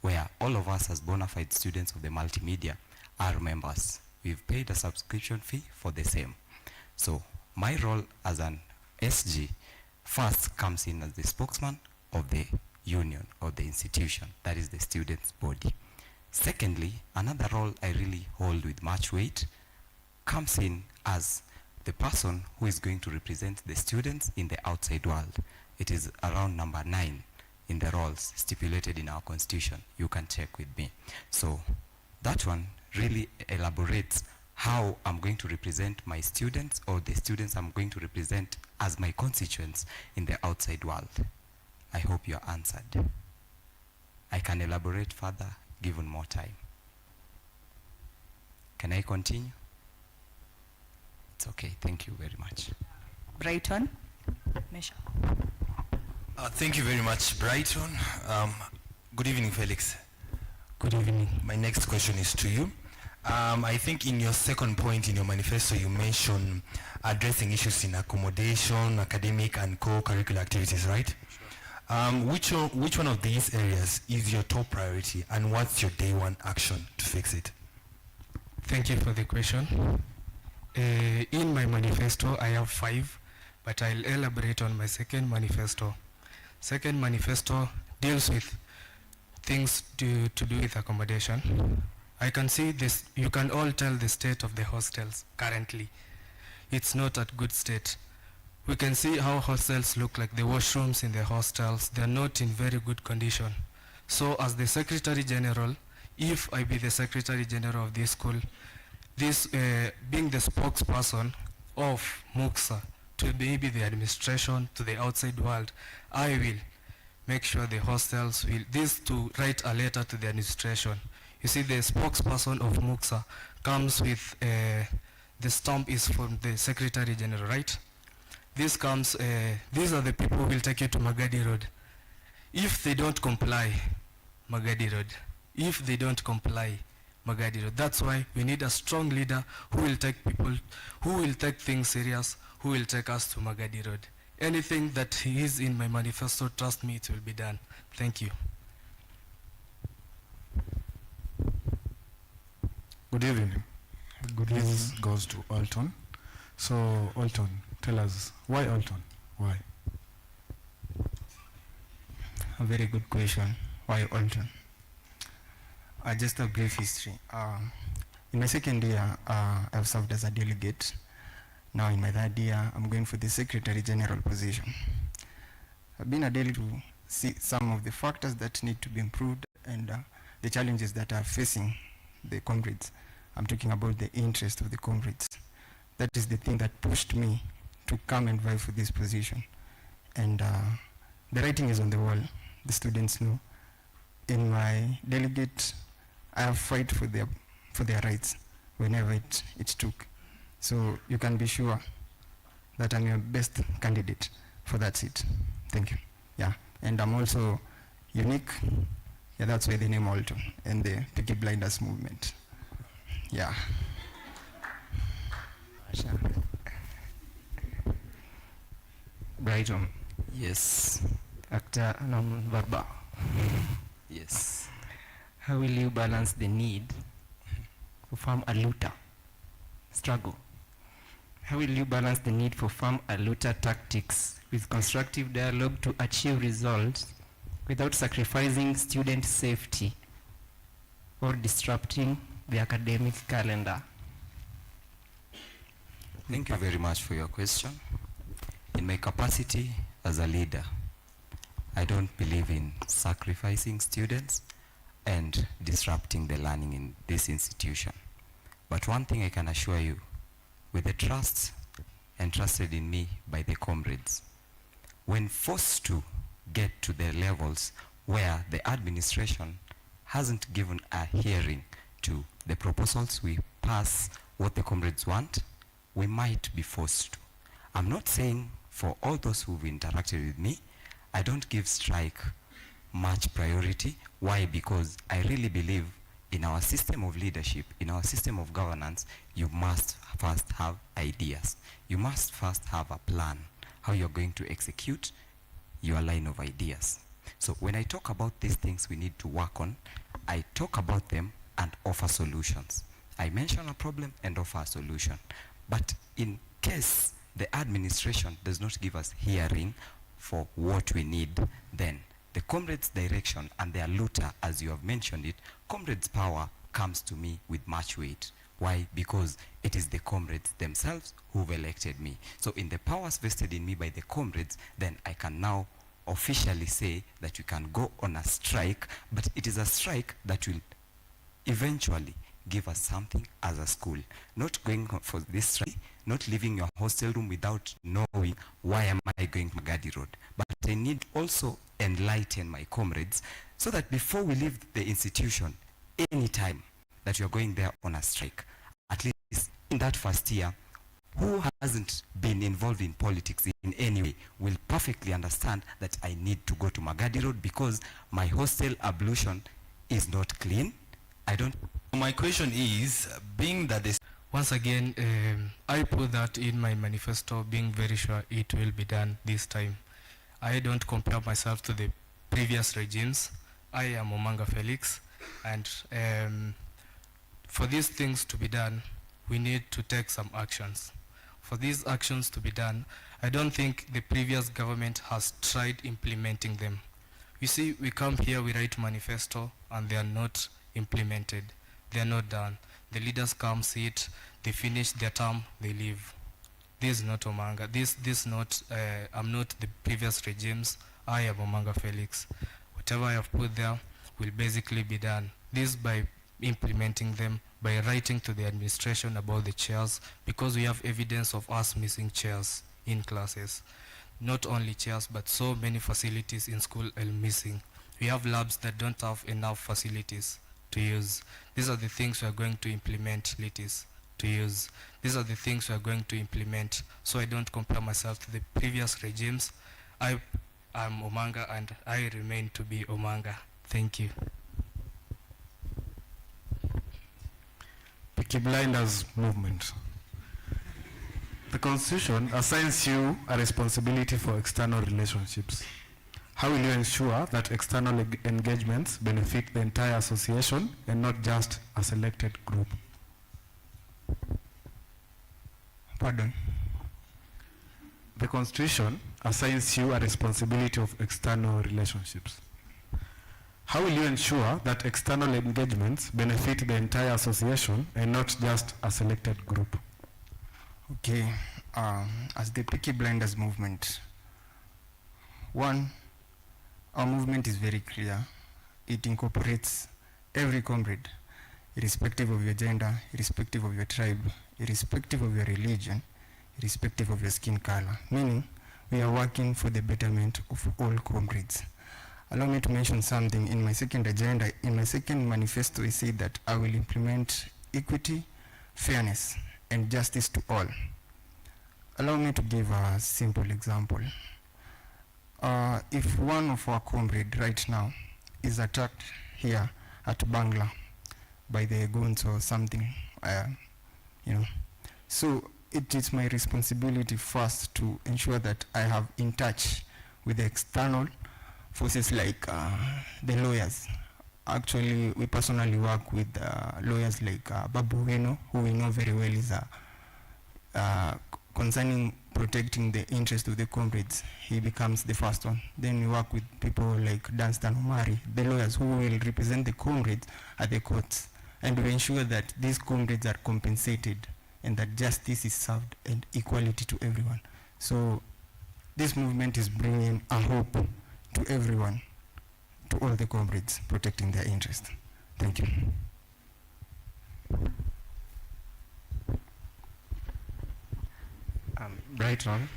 where all of us as bona fide students of the multimedia are members. We've paid a subscription fee for the same. So my role as an SG first comes in as the spokesman of the union or the institution, that is the students' body. Secondly, another role I really hold with much weight comes in as the person who is going to represent the students in the outside world. It is around number 9 in the roles stipulated in our constitution. You can check with me. So that one really elaborates how I'm going to represent my students or the students I'm going to represent as my constituents in the outside world. I hope you're answered. I can elaborate further given more time. Can I continue? It's okay. Thank you very much. Brighton. Mesha. Thank you very much, Brighton. Good evening, Felix. Good evening. My next question is to you. I think in your second point in your manifesto, you mentioned addressing issues in accommodation, academic, and co-curricular activities, right? Sure. Which one of these areas is your top priority, and what's your day one action to fix it? Thank you for the question. In my manifesto, I have 5, but I'll elaborate on my second manifesto. Second manifesto deals with things to do with accommodation. I can see this, you can all tell the state of the hostels currently. It's not at good state. We can see how hostels look like. The washrooms in the hostels, they are not in very good condition. So as the Secretary General, if I be the Secretary General of this school, this being the spokesperson of MUXA to maybe the administration to the outside world, I will make sure the hostels will, this to write a letter to the administration. You see, the spokesperson of MUXA comes with, the stamp is from the Secretary General, right? This comes, these are the people who will take you to Magadi Road. If they don't comply, Magadi Road. If they don't comply, Magadi Road. That's why we need a strong leader who will take people, who will take things serious, who will take us to Magadi Road. Anything that is in my manifesto, trust me, it will be done. Thank you. Good evening. Good evening. This goes to Alton. So, Alton, tell us, why Alton? Why? A very good question. Why Alton? Just a brief history. In my second year, I've served as a delegate. Now in my third year, I'm going for the Secretary General position. I've been a delegate to see some of the factors that need to be improved and the challenges that are facing the comrades. I'm talking about the interest of the comrades. That is the thing that pushed me to come and vie for this position. And the writing is on the wall. The students know. In my delegate, I have fight for their rights whenever it took. So you can be sure that I'm your best candidate for that seat. Thank you. Yeah, and I'm also unique. Yeah, that's why the name Alton and the Peaky Blinders movement. Yeah. Brighton. Yes. Actor non-verbal. Yes. How will you balance the need for farm aluta struggle? How will you balance the need for farm aluta tactics with constructive dialogue to achieve results without sacrificing student safety or disrupting the academic calendar? Thank you very much for your question. In my capacity as a leader, I don't believe in sacrificing students and disrupting the learning in this institution. But one thing I can assure you, with the trust entrusted in me by the comrades, when forced to get to the levels where the administration hasn't given a hearing to the proposals we pass, what the comrades want, we might be forced to. I'm not saying for all those who've interacted with me, I don't give strike much priority. Why? Because I really believe in our system of leadership, in our system of governance, you must first have ideas. You must first have a plan, how you're going to execute your line of ideas. So when I talk about these things we need to work on, I talk about them and offer solutions. I mention a problem and offer a solution. But in case the administration does not give us hearing for what we need, then the comrades' direction and their looter, as you have mentioned it, comrades' power comes to me with much weight. Why? Because it is the comrades themselves who've elected me. So in the powers vested in me by the comrades, then I can now officially say that we can go on a strike, but it is a strike that will eventually give us something as a school. Not going for this strike, not leaving your hostel room without knowing why am I going to Magadi Road. But I need also enlighten my comrades so that before we leave the institution, any time that you're going there on a strike, at least in that first year, who hasn't been involved in politics in any way will perfectly understand that I need to go to Magadi Road because my hostel ablution is not clean. I don't. My question is, being that this once again, I put that in my manifesto, being very sure it will be done this time. I don't compare myself to the previous regimes. I am Omanga Felix, and for these things to be done, we need to take some actions. For these actions to be done, I don't think the previous government has tried implementing them. You see, we come here, we write manifesto, and they are not implemented. They are not done. The leaders come, sit, they finish their term, they leave. This is not Omanga. This not. I'm not the previous regimes. I am Omanga Felix. Whatever I have put there will basically be done. This by implementing them, by writing to the administration about the chairs, because we have evidence of us missing chairs in classes. Not only chairs, but so many facilities in school are missing. We have labs that don't have enough facilities to use. These are the things we are going to implement, Litis, to use. These are the things we are going to implement, so I don't compare myself to the previous regimes. I am Omanga and I remain to be Omanga. Thank you. Peaky Blinders movement. The Constitution assigns you a responsibility for external relationships. How will you ensure that external engagements benefit the entire association and not just a selected group? Pardon? The Constitution assigns you a responsibility of external relationships. How will you ensure that external engagements benefit the entire association and not just a selected group? Okay, as the Peaky Blinders movement, one, our movement is very clear. It incorporates every comrade, irrespective of your gender, irrespective of your tribe, irrespective of your religion, irrespective of your skin color. Meaning, we are working for the betterment of all comrades. Allow me to mention something. In my second agenda, in my second manifesto, I say that I will implement equity, fairness, and justice to all. Allow me to give a simple example. If one of our comrades right now is attacked here at Bangla by the guns or something, so it is my responsibility first to ensure that I have in touch with the external forces like the lawyers. Actually, we personally work with lawyers like Babu Weno, who we know very well is concerning protecting the interest of the comrades. He becomes the first one. Then we work with people like Danstan Omari, the lawyers who will represent the comrades at the courts. And we ensure that these comrades are compensated and that justice is served and equality to everyone. So this movement is bringing a hope to everyone, to all the comrades, protecting their interest. Thank you. Brighton.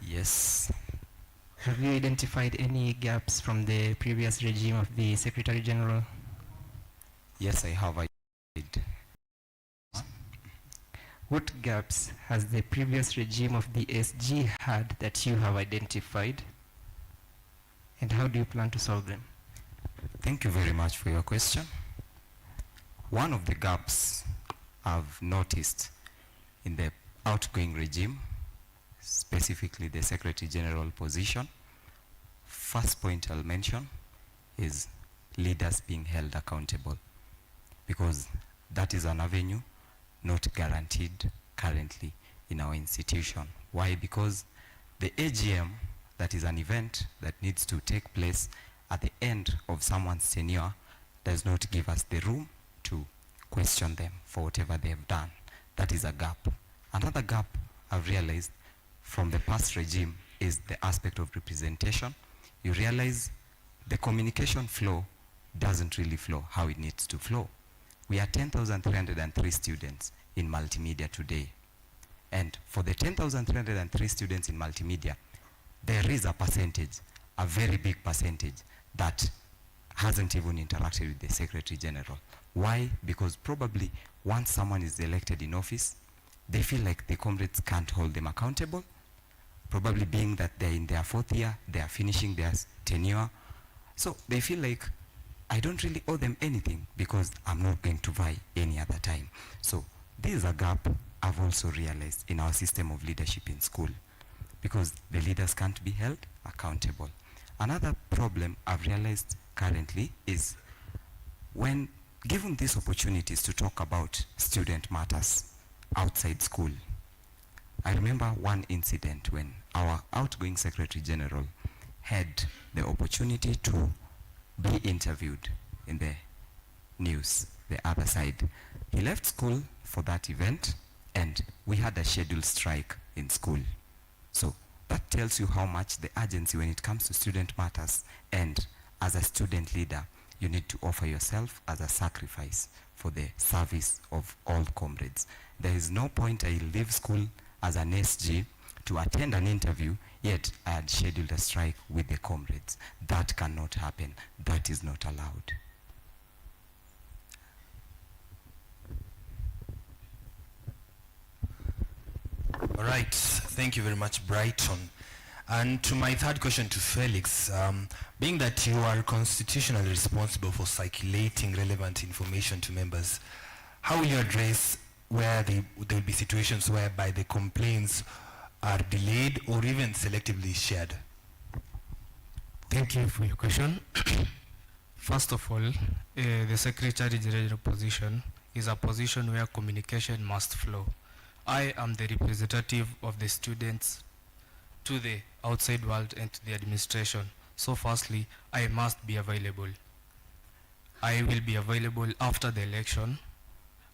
Yes. Have you identified any gaps from the previous regime of the Secretary General? Yes, I have. What gaps has the previous regime of the SG had that you have identified? And how do you plan to solve them? Thank you very much for your question. One of the gaps I've noticed in the outgoing regime, specifically the Secretary General position, first point I'll mention is leaders being held accountable, because that is an avenue not guaranteed currently in our institution. Why? Because the AGM, that is an event that needs to take place at the end of someone's tenure, does not give us the room to question them for whatever they have done. That is a gap. Another gap I've realized from the past regime is the aspect of representation. You realize the communication flow doesn't really flow how it needs to flow. We are 10,303 students in multimedia today. And for the 10,303 students in multimedia, there is a percentage, a very big percentage, that hasn't even interacted with the Secretary General. Why? Because probably once someone is elected in office, they feel like the comrades can't hold them accountable, probably being that they're in their fourth year, they are finishing their tenure. So they feel like, I don't really owe them anything because I'm not going to vie any other time. So this is a gap I've also realized in our system of leadership in school, because the leaders can't be held accountable. Another problem I've realized currently is when given these opportunities to talk about student matters outside school. I remember one incident when our outgoing Secretary General had the opportunity to be interviewed in the news, the other side. He left school for that event, and we had a scheduled strike in school. So that tells you how much the urgency when it comes to student matters, and as a student leader, you need to offer yourself as a sacrifice for the service of all comrades. There is no point I leave school as an SG to attend an interview, yet I had scheduled a strike with the comrades. That cannot happen. That is not allowed. All right, thank you very much, Brighton. And to my third question to Felix, being that you are constitutionally responsible for circulating relevant information to members, how will you address where there will be situations whereby the complaints are delayed or even selectively shared? Thank you for your question. First of all, the Secretary General position is a position where communication must flow. I am the representative of the students to the outside world and to the administration. So firstly, I must be available. I will be available after the election.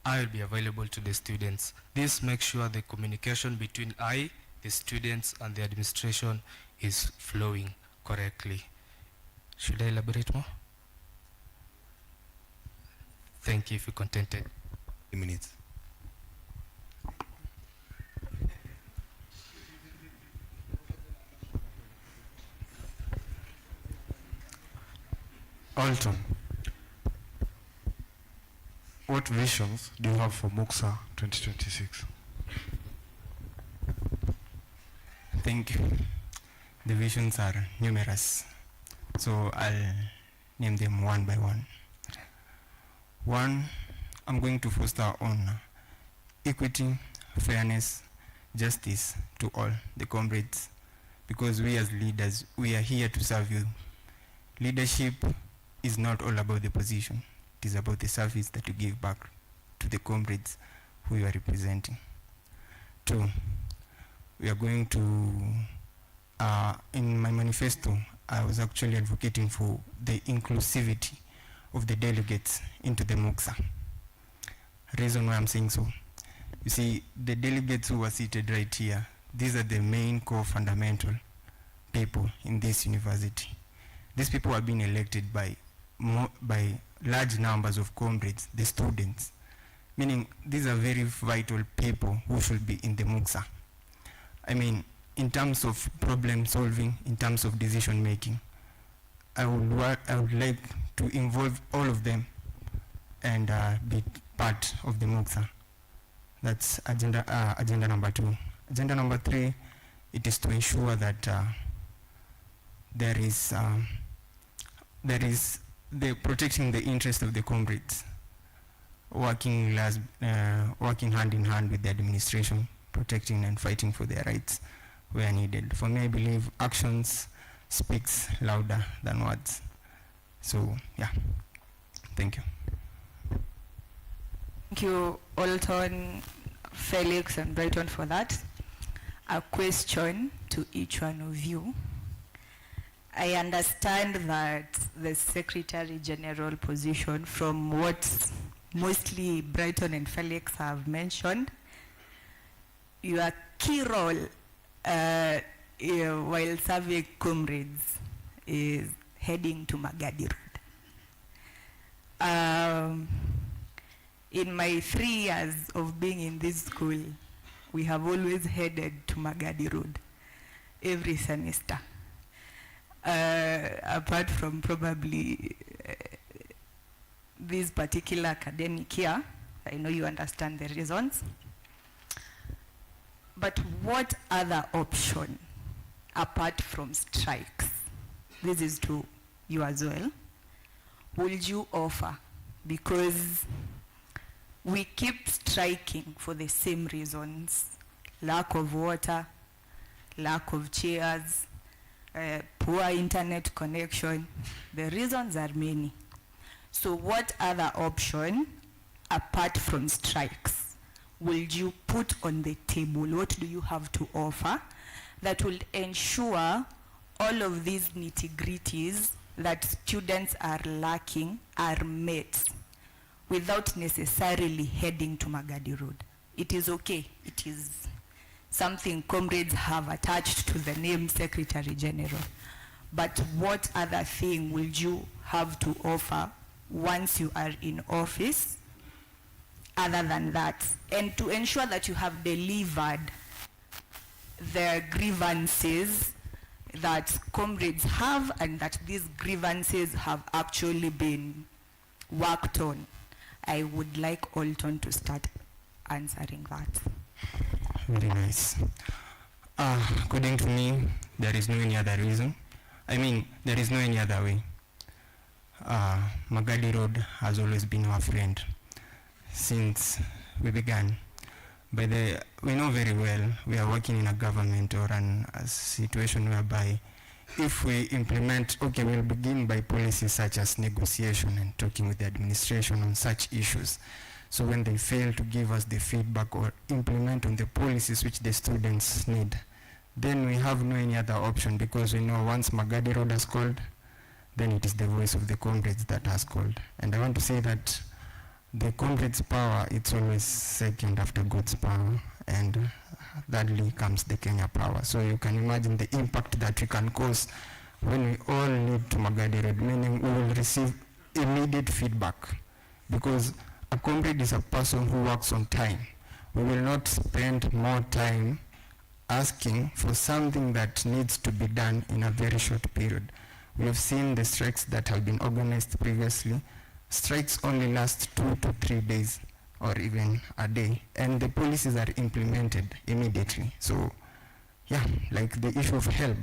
I will be available to the students. This makes sure the communication between the students and the administration is flowing correctly. Should I elaborate more? Thank you if you're contented. 2 minutes. Alton, what visions do you have for MUXA 2026? Thank you. The visions are numerous, so I'll name them one by one. One, I'm going to foster on equity, fairness, justice to all the comrades, because we as leaders, we are here to serve you. Leadership is not all about the position. It is about the service that you give back to the comrades who you are representing. Two, we are going to, in my manifesto, I was actually advocating for the inclusivity of the delegates into the MUXA. Reason why I'm saying so, you see, the delegates who are seated right here, these are the main core fundamental people in this university. These people are being elected by large numbers of comrades, the students, meaning these are very vital people who should be in the MUXA. I mean, in terms of problem solving, in terms of decision making, I would like to involve all of them and be part of the MUXA. That's agenda number 2. Agenda number 3, it is to ensure that there is the protecting the interest of the comrades, working hand in hand with the administration, protecting and fighting for their rights where needed. For me, I believe actions speaks louder than words. So, yeah, thank you. Thank you, Alton, Felix, and Brighton for that. A question to each one of you. I understand that the Secretary General position, from what mostly Brighton and Felix have mentioned, your key role while serving comrades is heading to Magadi Road. In my 3 years of being in this school, we have always headed to Magadi Road every semester. Apart from probably this particular academic year, I know you understand the reasons. But what other option, apart from strikes, this is to you as well, would you offer? Because we keep striking for the same reasons: lack of water, lack of chairs, poor internet connection. The reasons are many. So what other option, apart from strikes, will you put on the table? What do you have to offer that will ensure all of these nitty-gritties that students are lacking are met without necessarily heading to Magadi Road? It is okay. It is something comrades have attached to the name Secretary General. But what other thing will you have to offer once you are in office other than that? And to ensure that you have delivered the grievances that comrades have and that these grievances have actually been worked on. I would like Alton to start answering that. Very nice. According to me, there is no any other reason. I mean, there is no any other way. Magadi Road has always been our friend since we began. We know very well we are working in a government or a situation whereby if we implement, okay, we'll begin by policies such as negotiation and talking with the administration on such issues. So when they fail to give us the feedback or implement on the policies which the students need, then we have no any other option, because we know once Magadi Road has called, then it is the voice of the comrades that has called. And I want to say that the comrades' power, it's always second after God's power, and thirdly comes the Kenya power. So you can imagine the impact that we can cause when we all lead to Magadi Road, meaning we will receive immediate feedback, because a comrade is a person who works on time. We will not spend more time asking for something that needs to be done in a very short period. We have seen the strikes that have been organized previously. Strikes only last 2 to 3 days or even a day, and the policies are implemented immediately. So yeah, like the issue of help.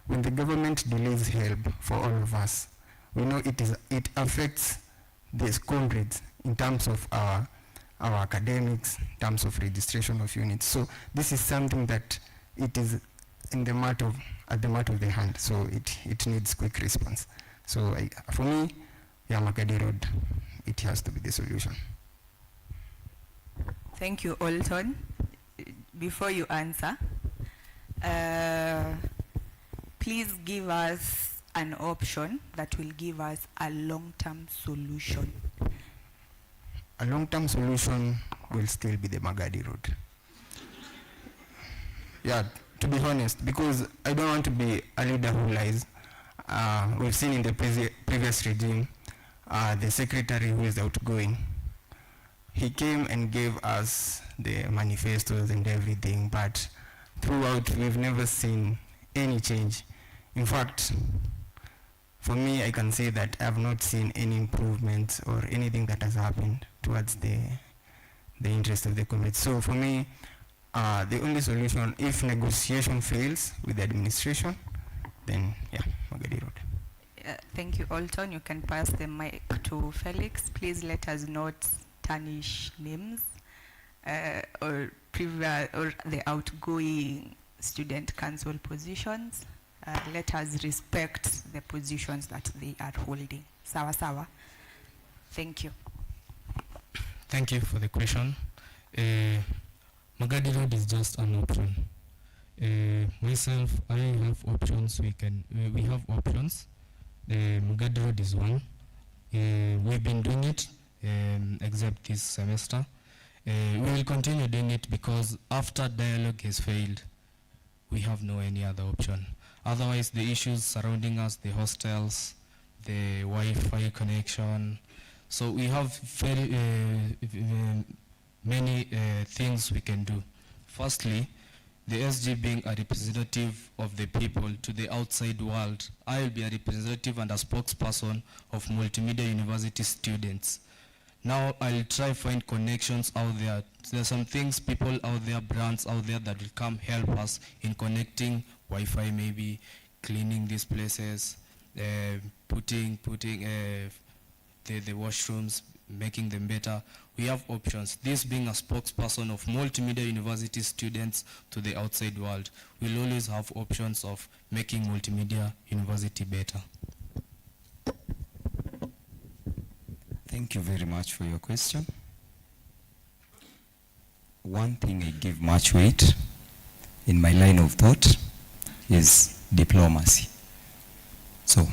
When the government delays help for all of us, we know it affects these comrades in terms of our academics, in terms of registration of units. So this is something that it is at the matter of the hand. So it needs quick response. So for me, yeah, Magadi Road, it has to be the solution. Thank you, Alton. Before you answer, please give us an option that will give us a long-term solution. A long-term solution will still be the Magadi Road. Yeah, to be honest, because I don't want to be a leader who lies. We've seen in the previous regime, the secretary who is outgoing, he came and gave us the manifestos and everything, but throughout we've never seen any change. In fact, for me, I can say that I have not seen any improvements or anything that has happened towards the interest of the community. So for me, the only solution, if negotiation fails with the administration, then yeah, Magadi Road. Thank you, Alton. You can pass the mic to Felix. Please let us not tarnish names or the outgoing student council positions. Let us respect the positions that they are holding. Sawa sawa. Thank you. Thank you for the question. Magadi Road is just an option. Myself, I have options. We have options. Magadi Road is one. We've been doing it, except this semester. We will continue doing it because after dialogue has failed, we have no any other option. Otherwise, the issues surrounding us, the hostels, the Wi-Fi connection. So we have very many things we can do. Firstly, the SG being a representative of the people to the outside world, I will be a representative and a spokesperson of Multimedia University students. Now I'll try find connections out there. There are some things, people out there, brands out there that will come help us in connecting Wi-Fi, maybe cleaning these places, putting the washrooms, making them better. We have options. This being a spokesperson of Multimedia University students to the outside world, we'll always have options of making Multimedia University better. Thank you very much for your question. One thing I give much weight in my line of thought is diplomacy. So,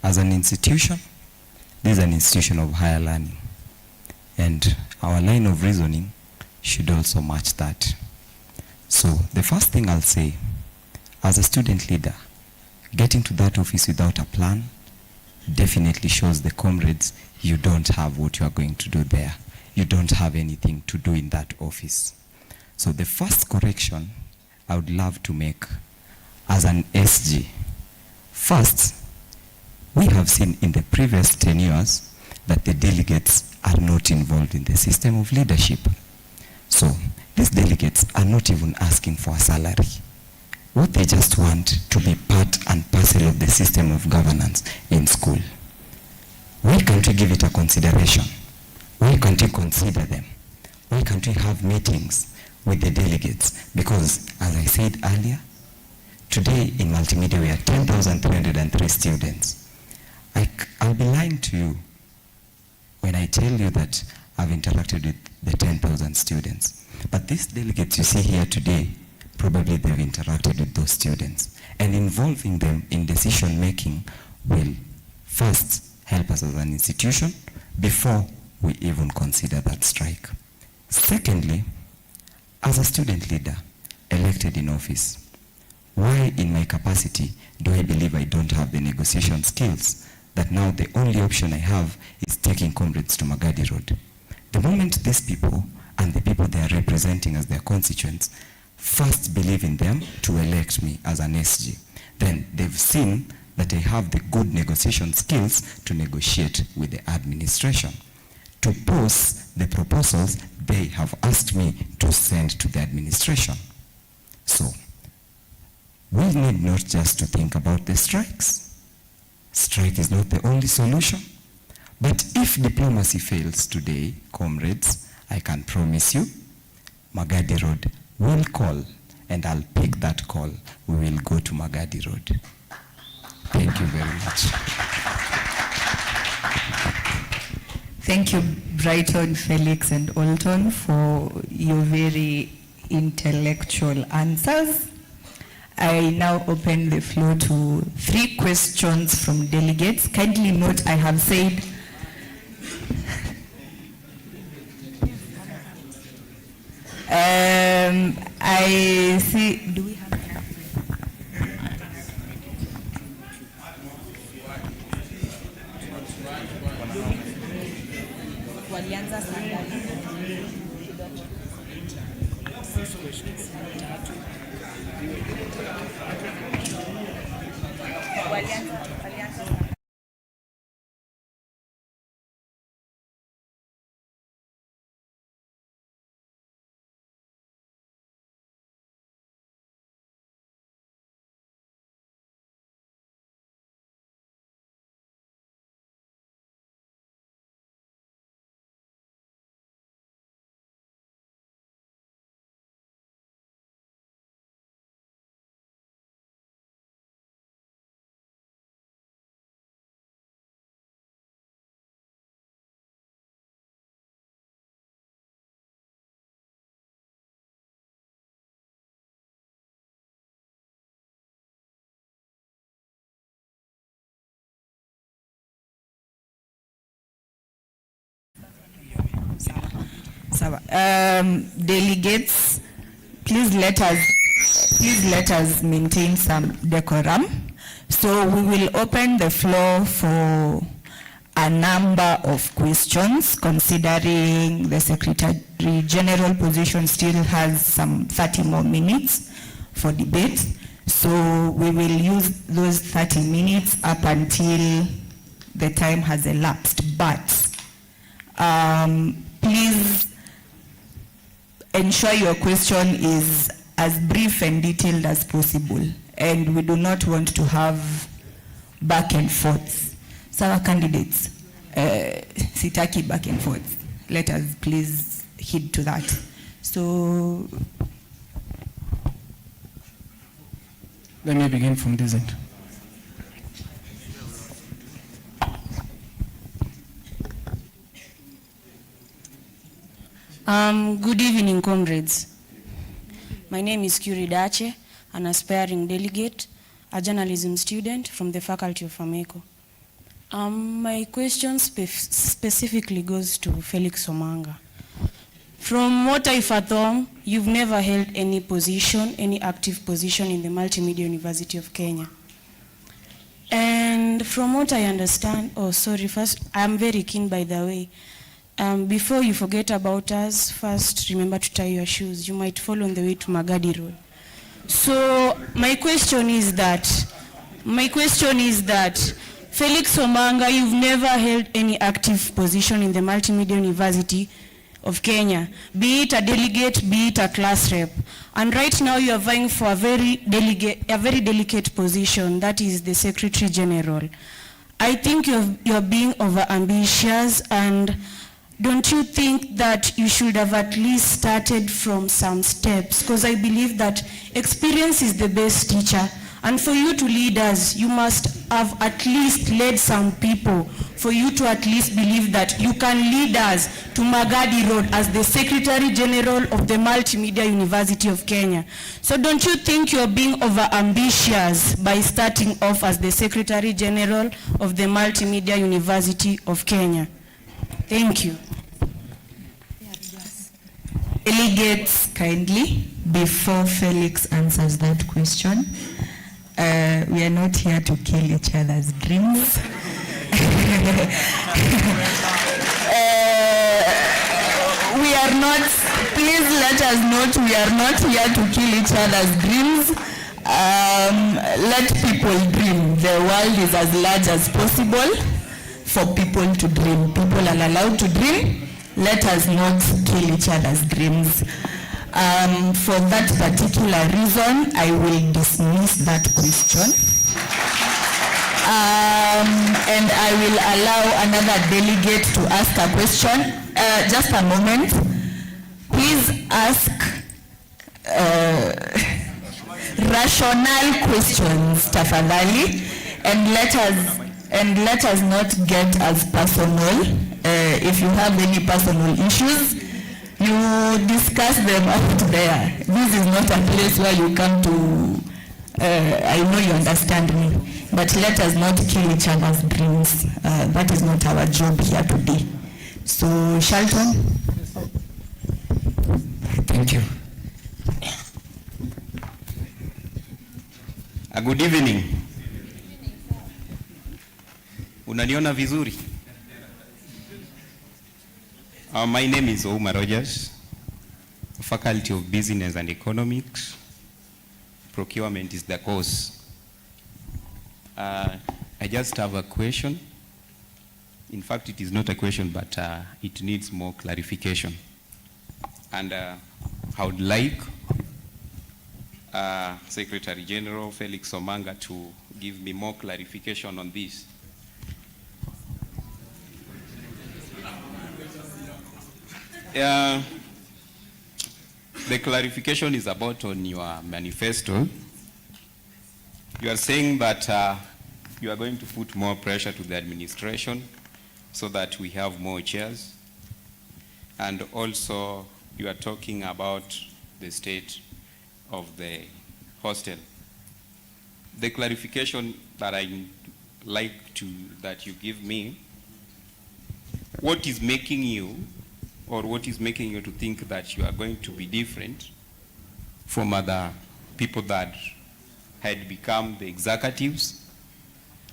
as an institution, this is an institution of higher learning. And our line of reasoning should also match that. So the first thing I'll say, as a student leader, getting to that office without a plan definitely shows the comrades you don't have what you are going to do there. You don't have anything to do in that office. So the first correction I would love to make as an SG, first, we have seen in the previous 10 years that the delegates are not involved in the system of leadership. So these delegates are not even asking for a salary. What they just want to be part and parcel of the system of governance in school. Why can't we give it a consideration? Why can't we consider them? Why can't we have meetings with the delegates? Because, as I said earlier, today in Multimedia we are 10,303 students. I'll be lying to you when I tell you that I've interacted with the 10,000 students. But these delegates you see here today, probably they've interacted with those students. And involving them in decision making will first help us as an institution before we even consider that strike. Secondly, as a student leader elected in office, why in my capacity do I believe I don't have the negotiation skills that now the only option I have is taking comrades to Magadi Road? The moment these people and the people they are representing as their constituents first believe in them to elect me as an SG, then they've seen that I have the good negotiation skills to negotiate with the administration, to pose the proposals they have asked me to send to the administration. So, we need not just to think about the strikes. Strike is not the only solution. But if diplomacy fails today, comrades, I can promise you, Magadi Road will call, and I'll pick that call. We will go to Magadi Road. Thank you very much. Thank you, Brighton, Felix, and Alton, for your very intellectual answers. I now open the floor to 3 questions from delegates. Kindly note, I have said I see, do we have walianza delegates, please let us maintain some decorum. So we will open the floor for a number of questions, considering the Secretary General position still has some 30 more minutes for debate. So we will use those 30 minutes up until the time has elapsed. But please ensure your question is as brief and detailed as possible, and we do not want to have back and forth. So our candidates, sitaki back and forth. Let us please heed to that. So let me begin from this end. Good evening, comrades. My name is Curie Dache, an aspiring delegate, a journalism student from the Faculty of Ameco. My question specifically goes to Felix Omanga. From what I fathom, you've never held any position, any active position in the Multimedia University of Kenya. And from what I understand, oh sorry, first, I'm very keen by the way. Before you forget about us, first remember to tie your shoes. You might fall on the way to Magadi Road. So my question is that, Felix Omanga, you've never held any active position in the Multimedia University of Kenya, be it a delegate, be it a class rep. And right now you are vying for a very delicate position, that is the Secretary General. I think you're being over-ambitious, and don't you think that you should have at least started from some steps? Because I believe that experience is the best teacher. And for you to lead us, you must have at least led some people for you to at least believe that you can lead us to Magadi Road as the Secretary General of the Multimedia University of Kenya. So don't you think you're being over-ambitious by starting off as the Secretary General of the Multimedia University of Kenya? Thank you. Delegates, kindly, before Felix answers that question, we are not here to kill each other's dreams. We are not, please let us note, we are not here to kill each other's dreams. Let people dream. The world is as large as possible for people to dream. People are allowed to dream. Let us not kill each other's dreams. For that particular reason, I will dismiss that question. And I will allow another delegate to ask a question. Just a moment. Please ask rational questions, tafadhali, and let us not get as personal. If you have any personal issues, you discuss them out there. This is not a place where you come to, I know you understand me, but let us not kill each other's dreams. That is not our job here today. So, Shalton. Thank you. Good evening. Unaniona vizuri? My name is Ouma Rogers, Faculty of Business and Economics. Procurement is the course. I just have a question. In fact, it is not a question, but it needs more clarification. And I would like Secretary General Felix Omanga to give me more clarification on this. The clarification is about on your manifesto. You are saying that you are going to put more pressure to the administration so that we have more chairs. And also you are talking about the state of the hostel. The clarification that I like that you give me, what is making you to think that you are going to be different from other people that had become the executives,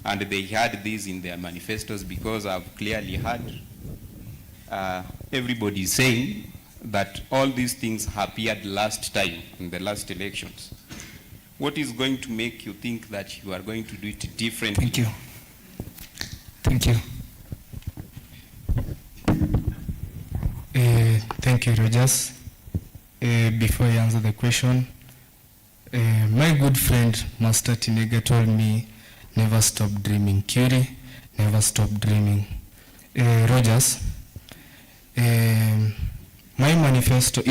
and they had this in their manifestos? Because I've clearly heard everybody saying that all these things appeared last time in the last elections. What is going to make you think that you are going to do it differently? Thank you. Thank you. Thank you, Rogers. Before I answer the question, my good friend Master Tinega told me, never stop dreaming. Curie, never stop dreaming. Rogers, in my manifesto,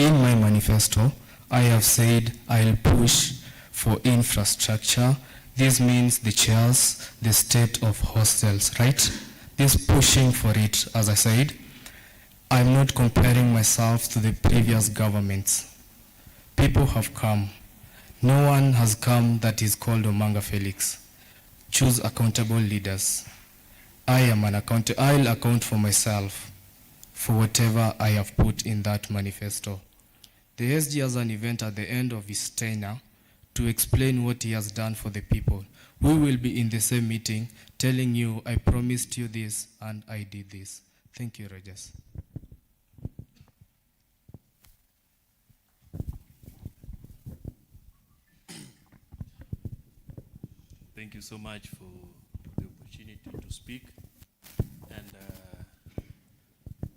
I have said I'll push for infrastructure. This means the chairs, the state of hostels, right? This pushing for it, as I said, I'm not comparing myself to the previous governments. People have come. No one has come that is called Omanga Felix. Choose accountable leaders. I'll account for myself. for whatever I have put in that manifesto. The SG has an event at the end of his tenure to explain what he has done for the people. We will be in the same meeting telling you, I promised you this and I did this. Thank you, Regis. Thank you so much for the opportunity to speak. And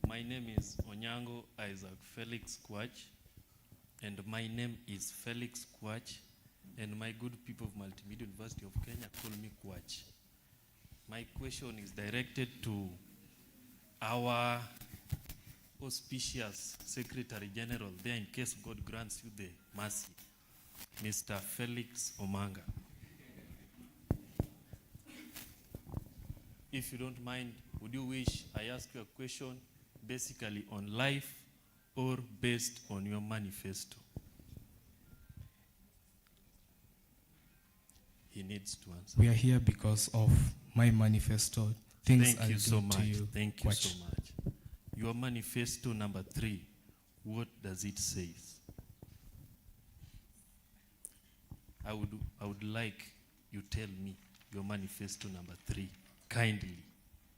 my name is Onyango Isaac Felix Kwach, and my name is Felix Kwach, and my good people of Multimedia University of Kenya call me Kwach. My question is directed to our auspicious Secretary General there, in case God grants you the mercy, Mr. Felix Omanga. If you don't mind, would you wish I ask you a question basically on life or based on your manifesto? He needs to answer. We are here because of my manifesto. Things Thank I'll you do so much. to you. Thank you Watch. so much. Your manifesto number 3, what does it say? I would like you tell me your manifesto number 3, kindly.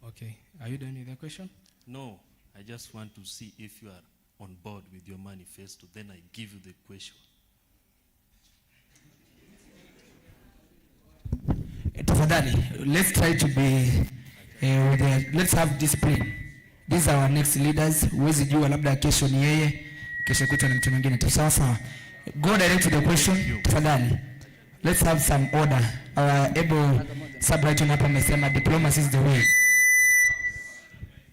Okay, are you done with the question? No, I just want to see if you are on board with your manifesto. Then I give you the question. Tafadhali, let's try to be let's have discipline. These are our next leaders. Huwezi jua labda kesho ni yeye, kesho kutwa ni mtu mwingine tu. Sawa. Go direct to the question. Tafadhali. Let's have some order. Our able subwriter hapa amesema diplomacy is the way.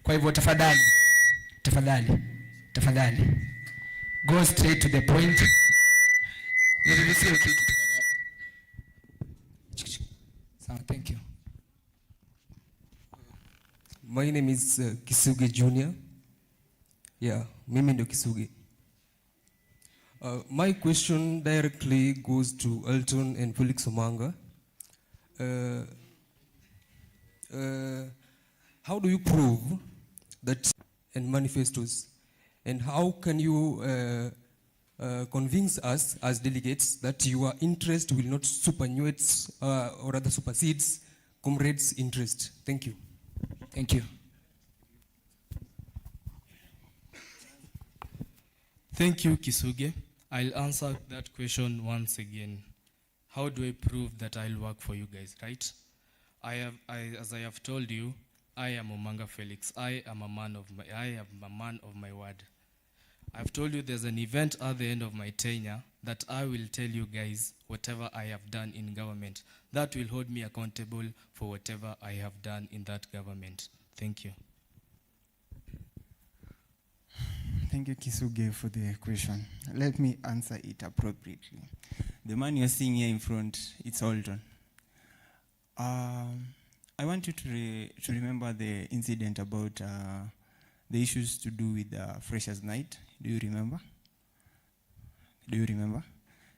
Kwa hivyo tafadhali. Go straight to the point. Thank you. My name is Kisuge Jr. Yeah, mimi ndo Kisuge. My question directly goes to Elton and Felix Omanga. How do you prove that in manifestos, and how can you convince us as delegates that your interest will not superannuate or rather supersedes comrades' interest? Thank you. Thank you. Thank you, Kisuge. I'll answer that question once again. How do I prove that I'll work for you guys, right? As I have told you, I am Omanga Felix. I am a man of my word. I've told you there's an event at the end of my tenure that I will tell you guys whatever I have done in government. That will hold me accountable for whatever I have done in that government. Thank you. Thank you, Kisuge, for the question. Let me answer it appropriately. The man you're seeing here in front, it's Alton. I want you to remember the incident about the issues to do with Freshers' Night. Do you remember?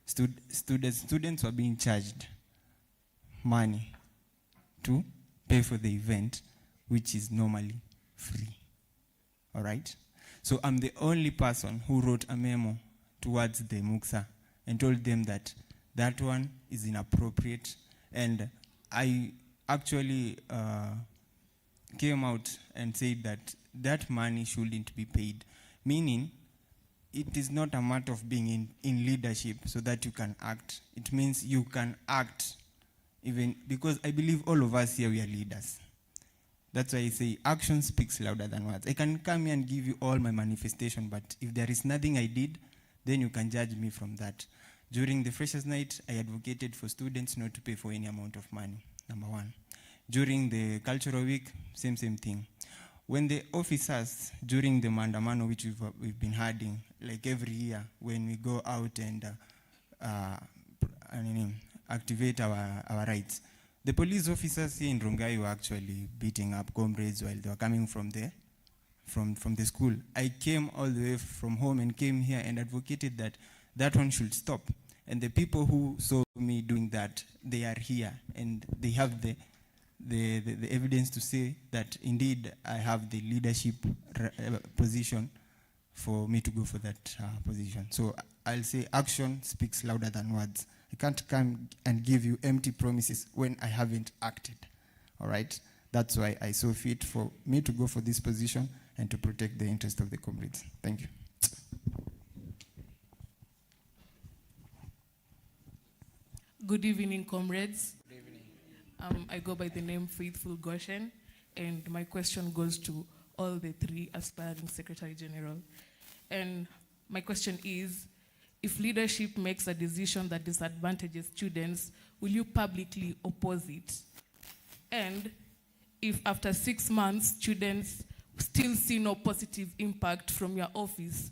Students were being charged money to pay for the event, which is normally free. All right? So I'm the only person who wrote a memo towards the MUXA and told them that that one is inappropriate. And I actually came out and said that that money shouldn't be paid. Meaning, it is not a matter of being in leadership so that you can act. It means you can act even, because I believe all of us here, we are leaders. That's why I say action speaks louder than words. I can come here and give you all my manifestation, but if there is nothing I did, then you can judge me from that. During the Freshers' Night, I advocated for students not to pay for any amount of money, number one. During the Cultural Week, same thing. When the officers, during the Mandamano, which we've been having, like every year, when we go out and activate our rights, the police officers here in Rongai were actually beating up comrades while they were coming from the school. I came all the way from home and came here and advocated that that one should stop. And the people who saw me doing that, they are here and they have the the evidence to say that indeed I have the leadership position for me to go for that position. So I'll say action speaks louder than words. I can't come and give you empty promises when I haven't acted. All right? That's why I saw fit for me to go for this position and to protect the interest of the comrades. Thank you. Good evening, comrades. Good evening. I go by the name Faithful Goshen, and my question goes to all the three aspiring Secretary General. And my question is, if leadership makes a decision that disadvantages students, will you publicly oppose it? And if after 6 months, students still see no positive impact from your office,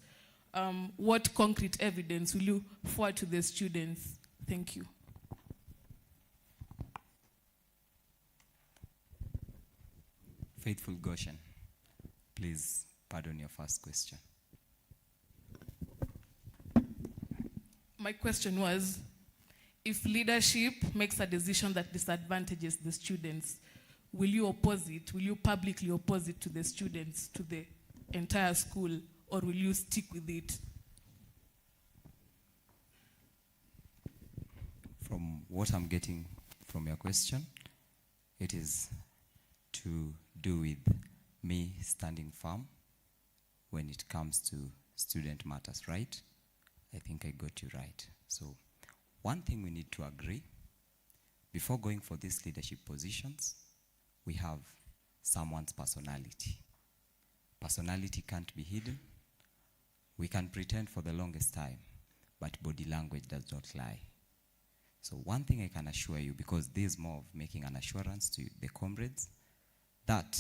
what concrete evidence will you forward to the students? Thank you. Faithful Goshen, please pardon your first question. My question was, if leadership makes a decision that disadvantages the students, will you oppose it? Will you publicly oppose it to the students, to the entire school, or will you stick with it? From what I'm getting from your question, it is to do with me standing firm when it comes to student matters, right? I think I got you right. So one thing we need to agree, before going for these leadership positions, we have someone's personality. Personality can't be hidden. We can pretend for the longest time, but body language does not lie. So one thing I can assure you, because this is more of making an assurance to the comrades, that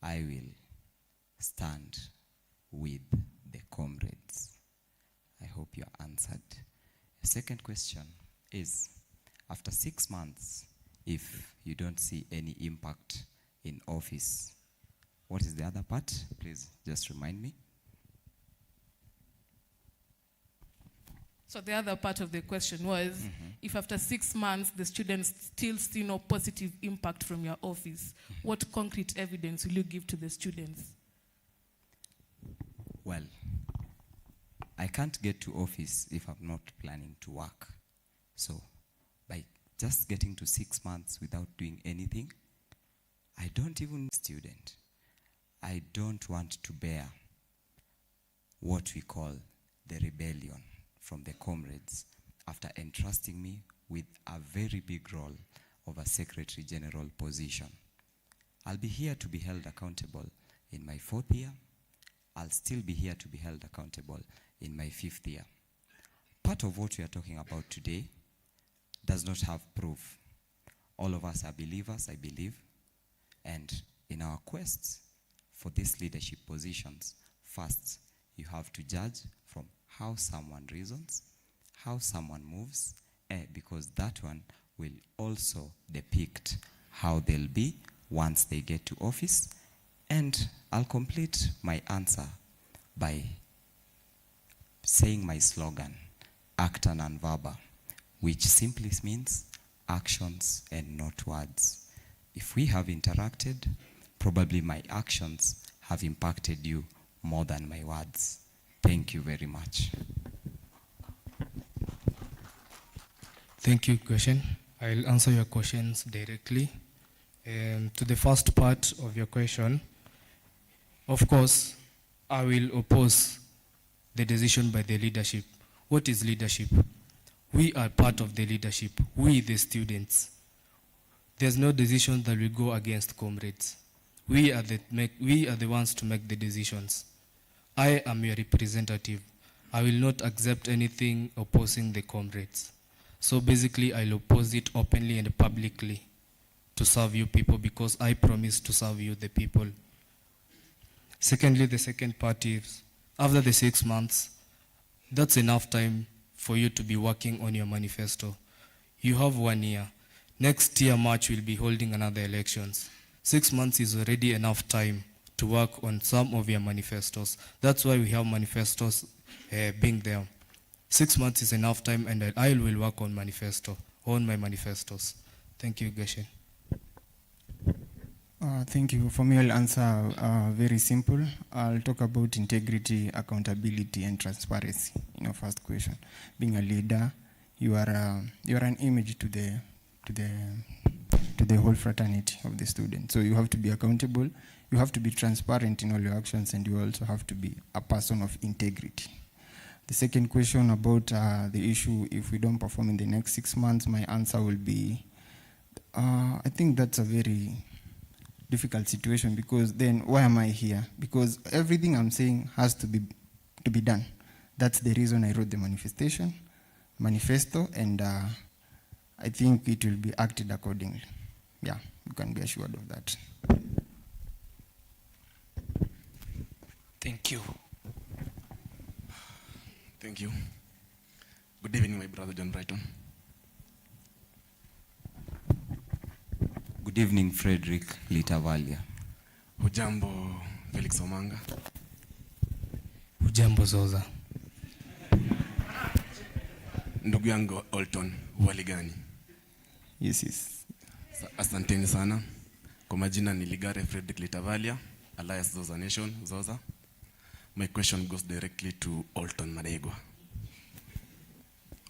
I will stand with the comrades. I hope you are answered. The second question is, after 6 months, if you don't see any impact in office, what is the other part? Please just remind me. So the other part of the question was, if after 6 months the students still see no positive impact from your office, what concrete evidence will you give to the students? Well, I can't get to office if I'm not planning to work. So by just getting to 6 months without doing anything, I don't even student. I don't want to bear what we call the rebellion from the comrades after entrusting me with a very big role of a Secretary General position. I'll be here to be held accountable in my 4th year. I'll still be here to be held accountable in my 5th year. Part of what we are talking about today does not have proof. All of us are believers, I believe, and in our quests for these leadership positions, first, you have to judge from how someone reasons, how someone moves, because that one will also depict how they'll be once they get to office. And I'll complete my answer by saying my slogan, acta non verba, which simply means actions and not words. If we have interacted, probably my actions have impacted you more than my words. Thank you very much. Thank you, Goshen. I'll answer your questions directly. To the first part of your question, of course, I will oppose the decision by the leadership. What is leadership? We are part of the leadership, we the students. There's no decision that will go against comrades. We are the ones to make the decisions. I am your representative. I will not accept anything opposing the comrades. So basically, I'll oppose it openly and publicly to serve you people, because I promise to serve you, the people. Secondly, the second part is, after the 6 months, that's enough time for you to be working on your manifesto. You have 1 year. Next year, March, we'll be holding another elections. 6 months is already enough time to work on some of your manifestos. That's why we have manifestos being there. 6 months is enough time, and I will work on my manifestos. Thank you, Goshen. Thank you. For me, I'll answer very simple. I'll talk about integrity, accountability, and transparency. In our first question, being a leader, you are an image to the whole fraternity of the students. So you have to be accountable. You have to be transparent in all your actions, and you also have to be a person of integrity. The second question about the issue, if we don't perform in the next 6 months, my answer will be, I think that's a very difficult situation, because then why am I here? Because everything I'm saying has to be done. That's the reason I wrote the manifesto, and I think it will be acted accordingly. Yeah, you can be assured of that. Thank you. Thank you. Good evening, my brother John Brighton. Good evening, Frederick Litavalia. Hujambo, Felix Omanga. Hujambo, Zoza. Ndugu yangu Olton, wali gani? Yes. Asanteni sana. Kwa majina ni Ligare Frederick Litavalia, Alliance Zoza Nation, Zoza. My question goes directly to Olton Madegwa.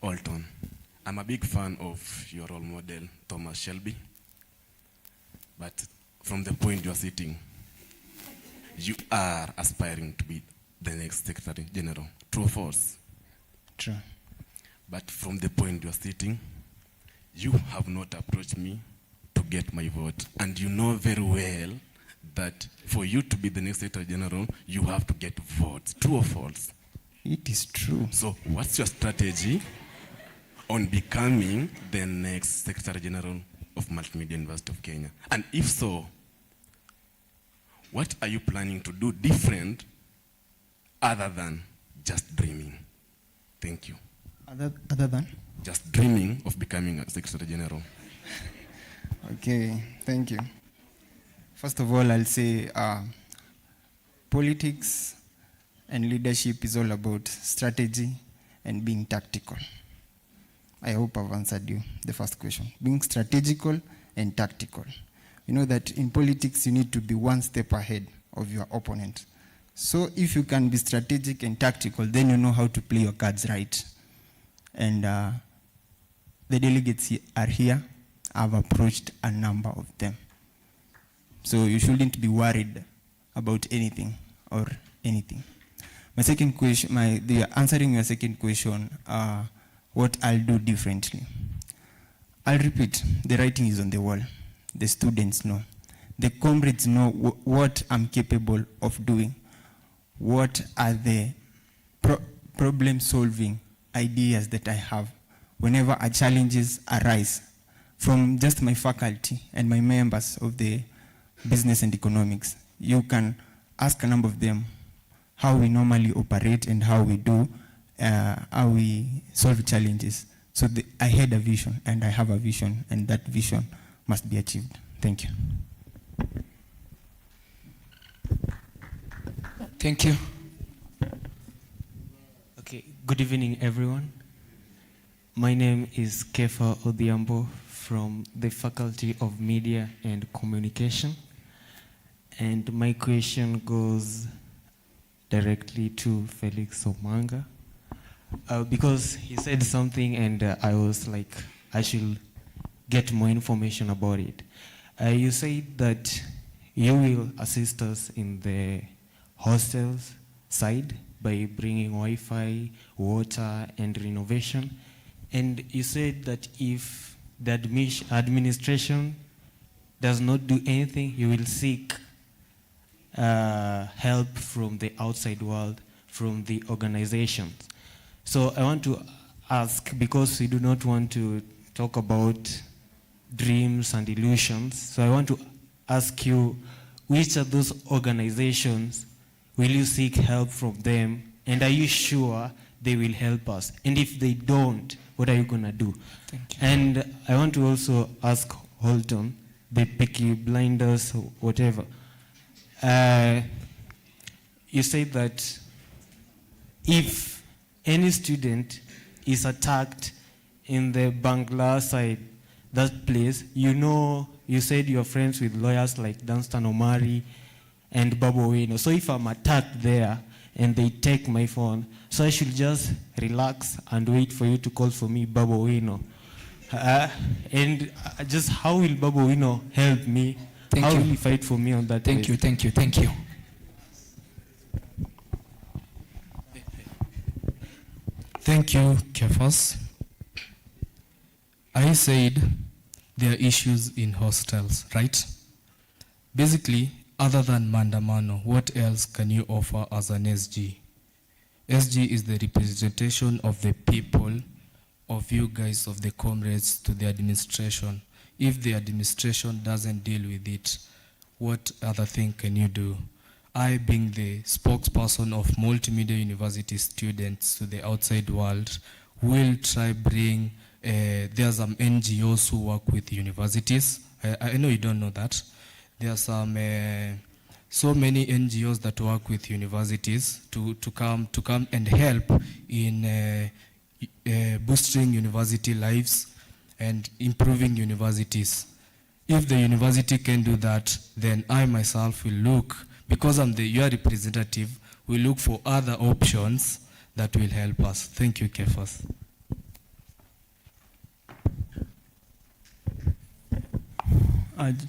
Olton, I'm a big fan of your role model, Thomas Shelby. But from the point you are sitting, you are aspiring to be the next Secretary General. True or false? True. But from the point you are sitting, you have not approached me to get my vote. And you know very well that for you to be the next Secretary General, you have to get votes. True or false? It is true. So what's your strategy on becoming the next Secretary General of Multimedia University of Kenya? And if so, what are you planning to do different other than just dreaming? Thank you. Other than? Just dreaming of becoming a Secretary General. Okay, thank you. First of all, I'll say politics and leadership is all about strategy and being tactical. I hope I've answered you, the first question. Being strategical and tactical. You know that in politics, you need to be one step ahead of your opponent. So if you can be strategic and tactical, then you know how to play your cards right. And the delegates are here. I've approached a number of them. So you shouldn't be worried about anything or anything. My second question, answering your second question, what I'll do differently. I'll repeat, the writing is on the wall. The students know. The comrades know what I'm capable of doing. What are the problem-solving ideas that I have whenever challenges arise from just my faculty and my members of the business and economics. You can ask a number of them how we normally operate and how we do, how we solve challenges. So I had a vision, and I have a vision, and that vision must be achieved. Thank you. Thank you. Okay, good evening, everyone. My name is Kefa Odhiambo from the Faculty of Media and Communication. And my question goes directly to Felix Omanga. Because he said something and I was like, I should get more information about it. You said that you will assist us in the hostels side by bringing Wi-Fi, water, and renovation. And you said that if the administration does not do anything, you will seek help from the outside world, from the organizations. So I want to ask, because we do not want to talk about dreams and illusions, so I want to ask you, which of those organizations will you seek help from them, and are you sure they will help us? And if they don't, what are you going to do? Thank you. And I want to also ask Holton, the Peaky Blinders, whatever. You said that if any student is attacked in the Bangla side, that place, you said you're friends with lawyers like Dunstan Omari and Babu Owino. So if I'm attacked there and they take my phone, so I should just relax and wait for you to call for me, Babu Owino. And just how will Babu Owino help me? How will he fight for me on that? Thank you. Thank you, Kefas. I said there are issues in hostels, right? Basically, other than Mandamano, what else can you offer as an SG? SG is the representation of the people, of you guys, of the comrades to the administration. If the administration doesn't deal with it, what other thing can you do? I, being the spokesperson of Multimedia University students to the outside world, will try bring, there are some NGOs who work with universities. I know you don't know that. There are some, so many NGOs that work with universities to come and help in boosting university lives and improving universities. If the university can do that, then I myself will look, because I'm your representative, will look for other options that will help us. Thank you, Kefas.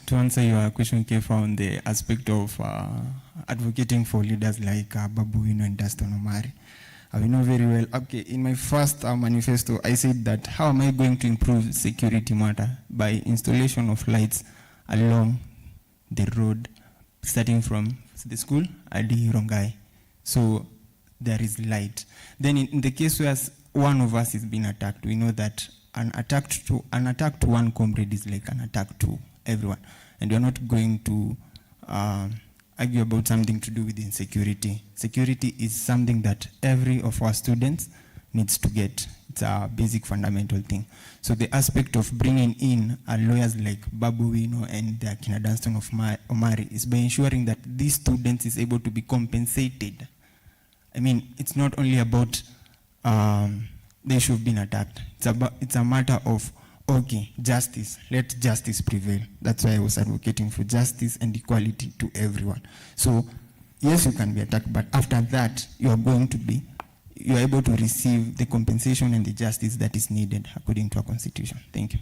To answer your question, Kefa, on the aspect of advocating for leaders like Babu Owino and Dunstan Omari, we know very well. Okay, in my first manifesto, I said that how am I going to improve security matter? By installation of lights along the road, starting from the school, Adi Rongai. So there is light. Then in the case where one of us is being attacked, we know that an attack to one comrade is like an attack to everyone. And we're not going to argue about something to do with insecurity. Security is something that every of our students needs to get. It's a basic fundamental thing. So the aspect of bringing in lawyers like Babu Owino and the Kina Dunstan of Omari is by ensuring that these students is able to be compensated. I mean, it's not only about they should have been attacked. It's a matter of, okay, justice, let justice prevail. That's why I was advocating for justice and equality to everyone. So, yes, you can be attacked, but after that, you are able to receive the compensation and the justice that is needed according to our constitution. Thank you.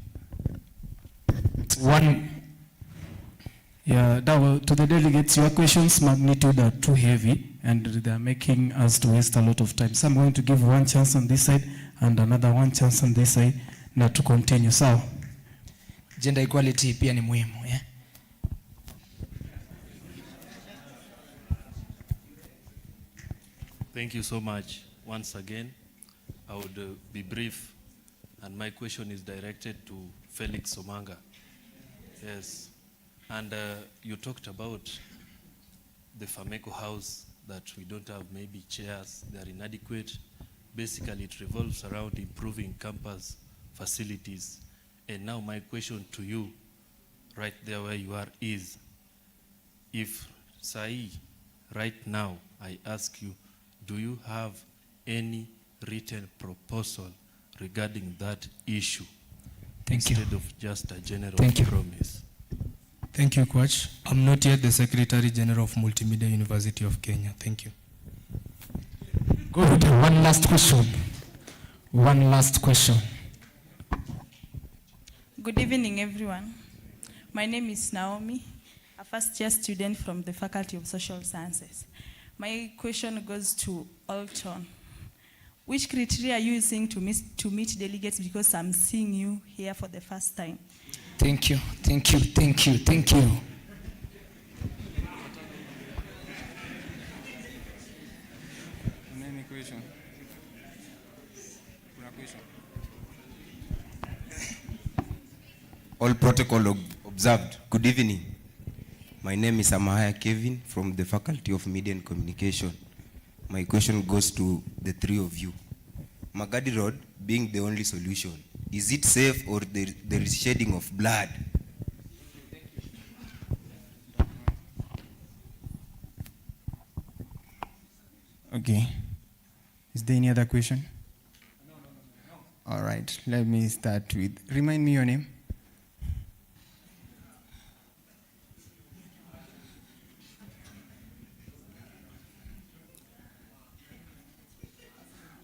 To the delegates, your questions magnitude are too heavy and they are making us to waste a lot of time. So I'm going to give one chance on this side and another one chance on this side now to continue. So, gender equality pia ni muhimu, yeah? Thank you so much. Once again, I would be brief, and my question is directed to Felix Somanga. Yes, and you talked about the Fameco house, that we don't have maybe chairs, they are inadequate. Basically, it revolves around improving campus facilities. And now my question to you, right there where you are, is, if Sai, right now, I ask you, do you have any written proposal regarding that issue? Instead of just a general promise. Thank you, Coach. I'm not yet the Secretary General of Multimedia University of Kenya. Thank you. Good. One last question. Good evening, everyone. My name is Naomi, a first-year student from the Faculty of Social Sciences. My question goes to Alton. Which criteria are you using to meet delegates? Because I'm seeing you here for the first time. Thank you. All protocol observed. Good evening. My name is Amahaya Kevin from the Faculty of Media and Communication. My question goes to the three of you. Magadi Road being the only solution, is it safe or there is shedding of blood? Okay. Is there any other question? All right. Let me start with, remind me your name.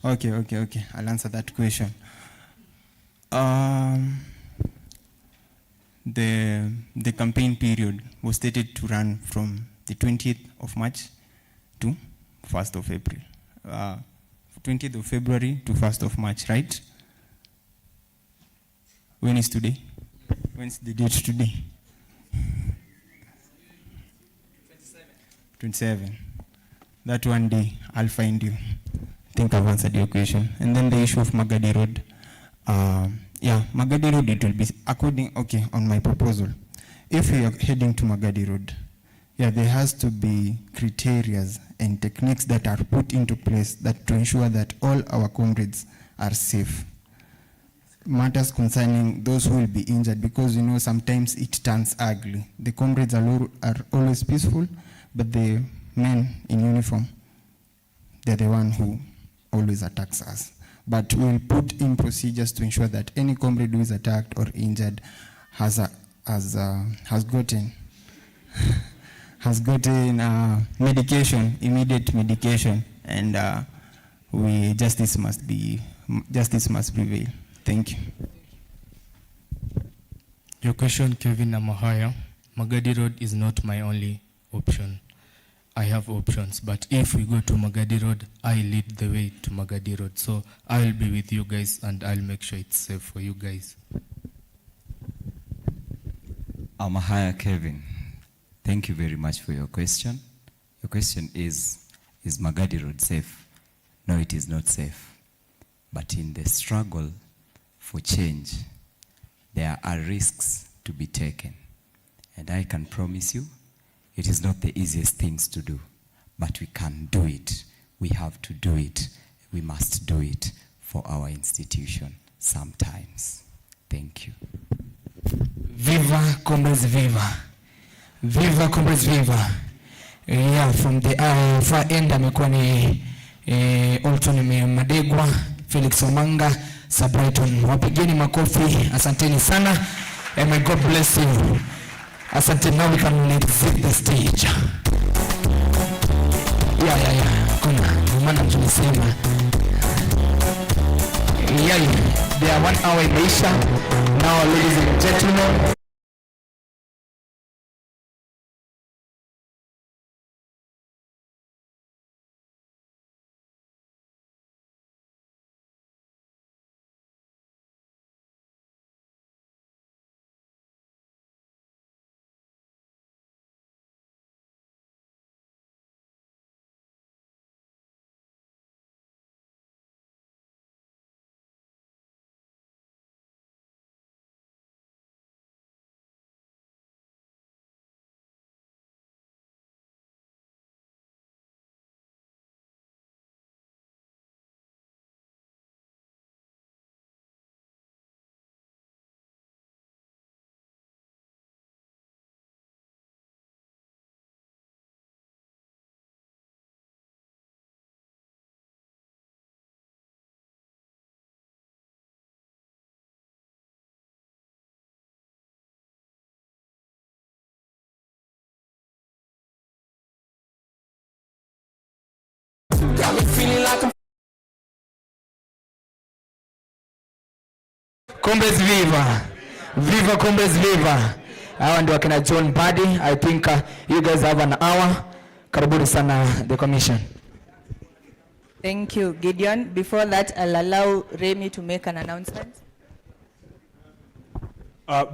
Okay. I'll answer that question. The campaign period was stated to run from the 20th of March to 1st of April. 20th of February to 1st of March, right? When is today? When's the date today? 27. That one day, I'll find you. I think I've answered your question. And then the issue of Magadi Road. Magadi Road, it will be on my proposal. If we are heading to Magadi Road, there has to be criteria and techniques that are put into place that to ensure that all our comrades are safe. Matters concerning those who will be injured, because sometimes it turns ugly. The comrades are always peaceful, but the men in uniform, they're the one who always attacks us. But we'll put in procedures to ensure that any comrade who is attacked or injured has gotten medication, immediate medication, and justice must prevail. Thank you. Your question, Kevin Amahaya. Magadi Road is not my only option. I have options, but if we go to Magadi Road, I lead the way to Magadi Road. So I'll be with you guys and I'll make sure it's safe for you guys. Amahaya Kevin, thank you very much for your question. Your question is Magadi Road safe? No, it is not safe. But in the struggle for change, there are risks to be taken. And I can promise you, it is not the easiest things to do, but we can do it. We have to do it. We must do it for our institution sometimes. Thank you. Viva comrades, viva. Viva comrades, viva. Yeah, from the far end, amekuwa ni Olton Madegwa, Felix Omanga, Sabrighton. Wapigeni makofi. Asanteni sana. And may God bless you. Asante, now we can exit the stage. Kuna maana tunasema. They are 1 hour imeisha. Now, ladies and gentlemen, got me feeling like I'm comrades viva. Viva comrades viva. Hawa ndio wakina John Buddy. I think you guys have an hour. Karibuni sana the commission. Thank you, Gideon. Before that, I'll allow Remy to make an announcement.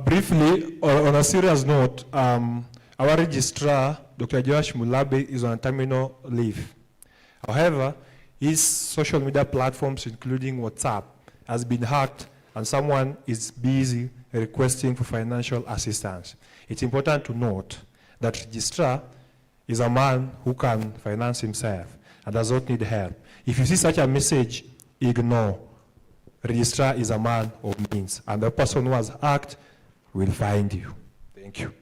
Briefly, on a serious note, our registrar, Dr. Josh Mulabe, is on a terminal leave. However, his social media platforms, including WhatsApp, has been hacked and someone is busy requesting for financial assistance. It's important to note that registrar is a man who can finance himself and does not need help. If you see such a message, ignore. Registrar is a man of means, and the person who has hacked will find you. Thank you.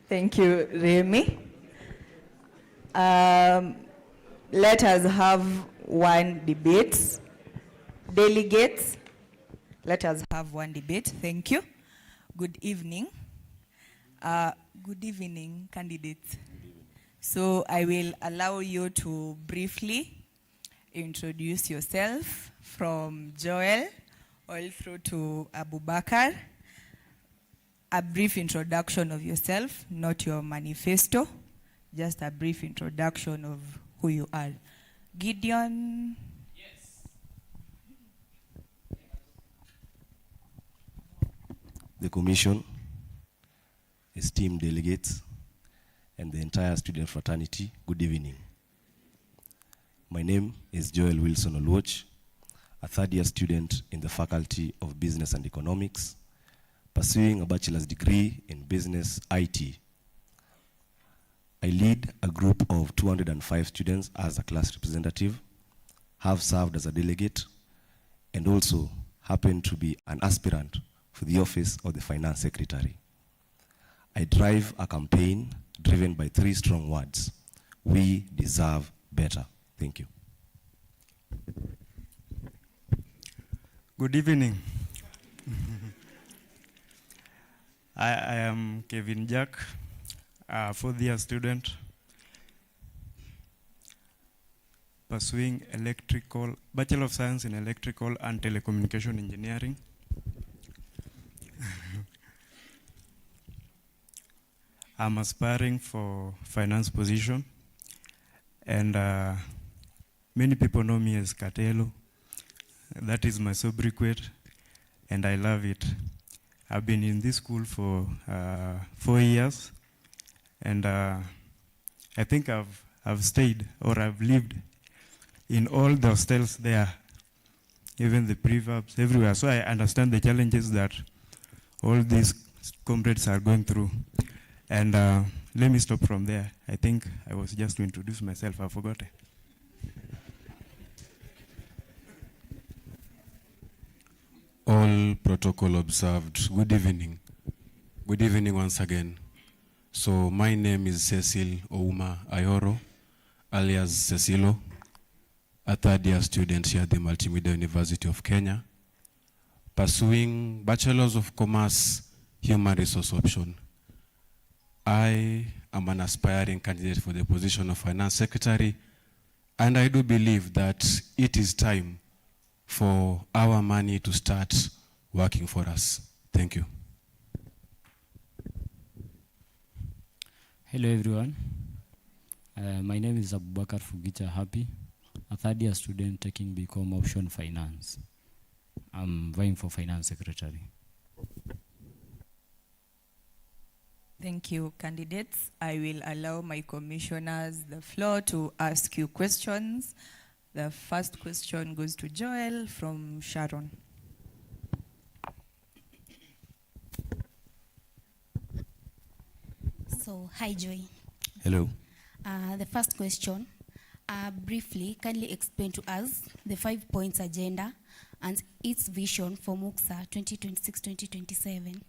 Thank you, Remy. Let us have one debate. Delegates, let us have one debate. Thank you. Good evening. Good evening, candidates. So I will allow you to briefly introduce yourself from Joel all through to Abubakar. A brief introduction of yourself, not your manifesto, just a brief introduction of who you are. Gideon. The Commission, esteemed delegates, and the entire student fraternity, good evening. My name is Joel Wilson Oluoch, a third-year student in the Faculty of Business and Economics, pursuing a bachelor's degree in Business IT. I lead a group of 205 students as a class representative, have served as a delegate, and also happen to be an aspirant for the office of the Finance Secretary. I drive a campaign driven by 3 strong words: we deserve better. Thank you. Good evening. I am Kevin Jack, a 4th-year student pursuing Bachelor of Science in Electrical and Telecommunication Engineering. I'm aspiring for finance position, and many people know me as Katelo. That is my sobriquet, and I love it. I've been in this school for 4 years, and I think I've stayed, or I've lived in all the hostels there, even the prefabs, everywhere. So I understand the challenges that all these comrades are going through. And let me stop from there. I think I was just to introduce myself. I forgot it. All protocol observed. Good evening. Good evening once again. So my name is Cecil Ouma Ayoro, alias Cecilo, a 3rd-year student here at the Multimedia University of Kenya, pursuing Bachelor's of Commerce Human Resource option. I am an aspiring candidate for the position of Finance Secretary, and I do believe that it is time for our money to start working for us. Thank you. Hello everyone. My name is Abubakar Fugicha Happy, a 3rd-year student taking BCom Option Finance. I'm vying for Finance Secretary. Thank you, candidates. I will allow my commissioners the floor to ask you questions. The first question goes to Joel from Sharon. So, hi Joy. Hello. The first question, briefly, kindly explain to us the 5 points agenda and its vision for MUXA 2026-2027.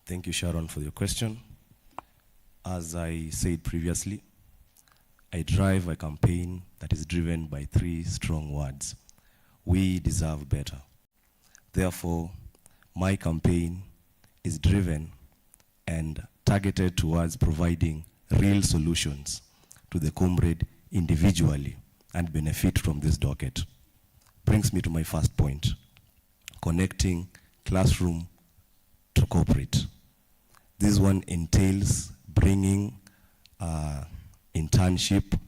Thank you, Sharon, for your question. As I said previously, I drive a campaign that is driven by 3 strong words: we deserve better. Therefore, my campaign is driven and targeted towards providing real solutions to the comrade individually and benefit from this docket. Brings me to my first point: connecting classroom to corporate. This one entails bringing internship,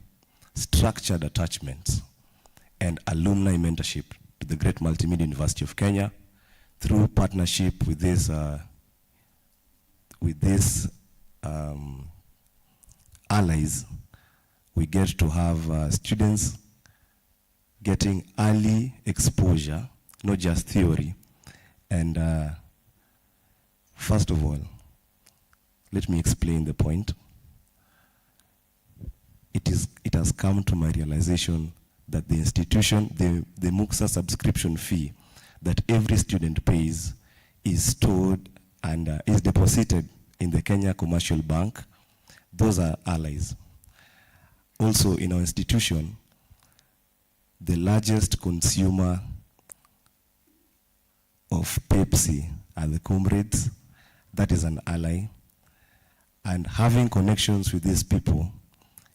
structured attachments, and alumni mentorship to the great Multimedia University of Kenya through partnership with this allies. We get to have students getting early exposure, not just theory. And first of all, let me explain the point. It has come to my realization that the institution, the MUXA subscription fee that every student pays is stored and is deposited in the Kenya Commercial Bank. Those are allies. Also in our institution, the largest consumer of Pepsi are the comrades. That is an ally. And having connections with these people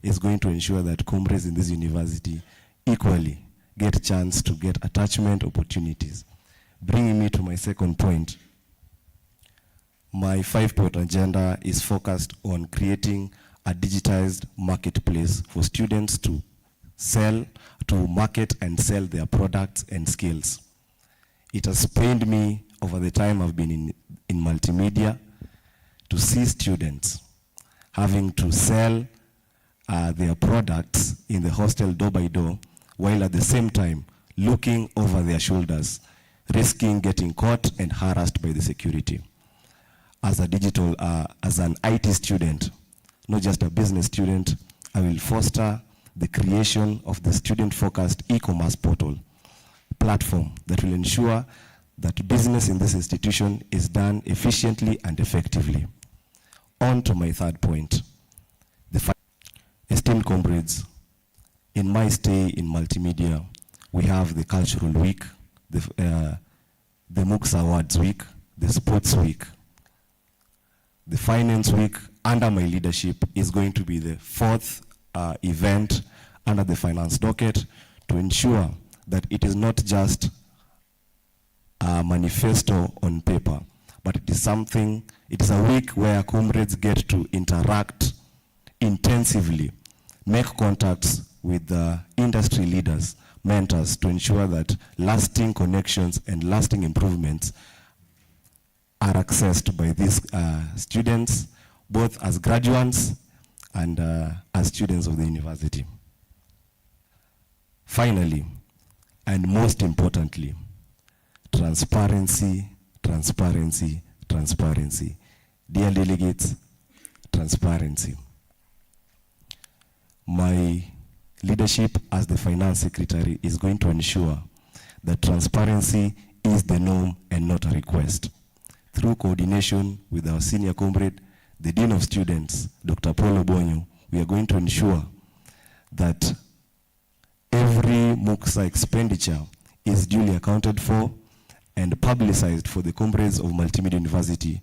is going to ensure that comrades in this university equally get a chance to get attachment opportunities. Bringing me to my second point, my 5-point agenda is focused on creating a digitized marketplace for students to market and sell their products and skills. It has pained me over the time I've been in multimedia to see students having to sell their products in the hostel door by door, while at the same time looking over their shoulders, risking getting caught and harassed by the security. As an IT student, not just a business student, I will foster the creation of the student-focused e-commerce portal platform that will ensure that business in this institution is done efficiently and effectively. On to my third point. Esteemed comrades, in my stay in multimedia, we have the Cultural Week, the MOOCs Awards Week, the Sports Week. The Finance Week, under my leadership, is going to be the 4th event under the finance docket to ensure that it is not just a manifesto on paper, but it is a week where comrades get to interact intensively, make contacts with the industry leaders, mentors, to ensure that lasting connections and lasting improvements are accessed by these students, both as graduates and as students of the university. Finally, and most importantly, transparency, transparency, transparency. Dear delegates, transparency. My leadership as the finance secretary is going to ensure that transparency is the norm and not a request. Through coordination with our senior comrade, the Dean of Students, Dr. Paul Obonyo, we are going to ensure that every MOOCSA expenditure is duly accounted for and publicized for the comrades of Multimedia University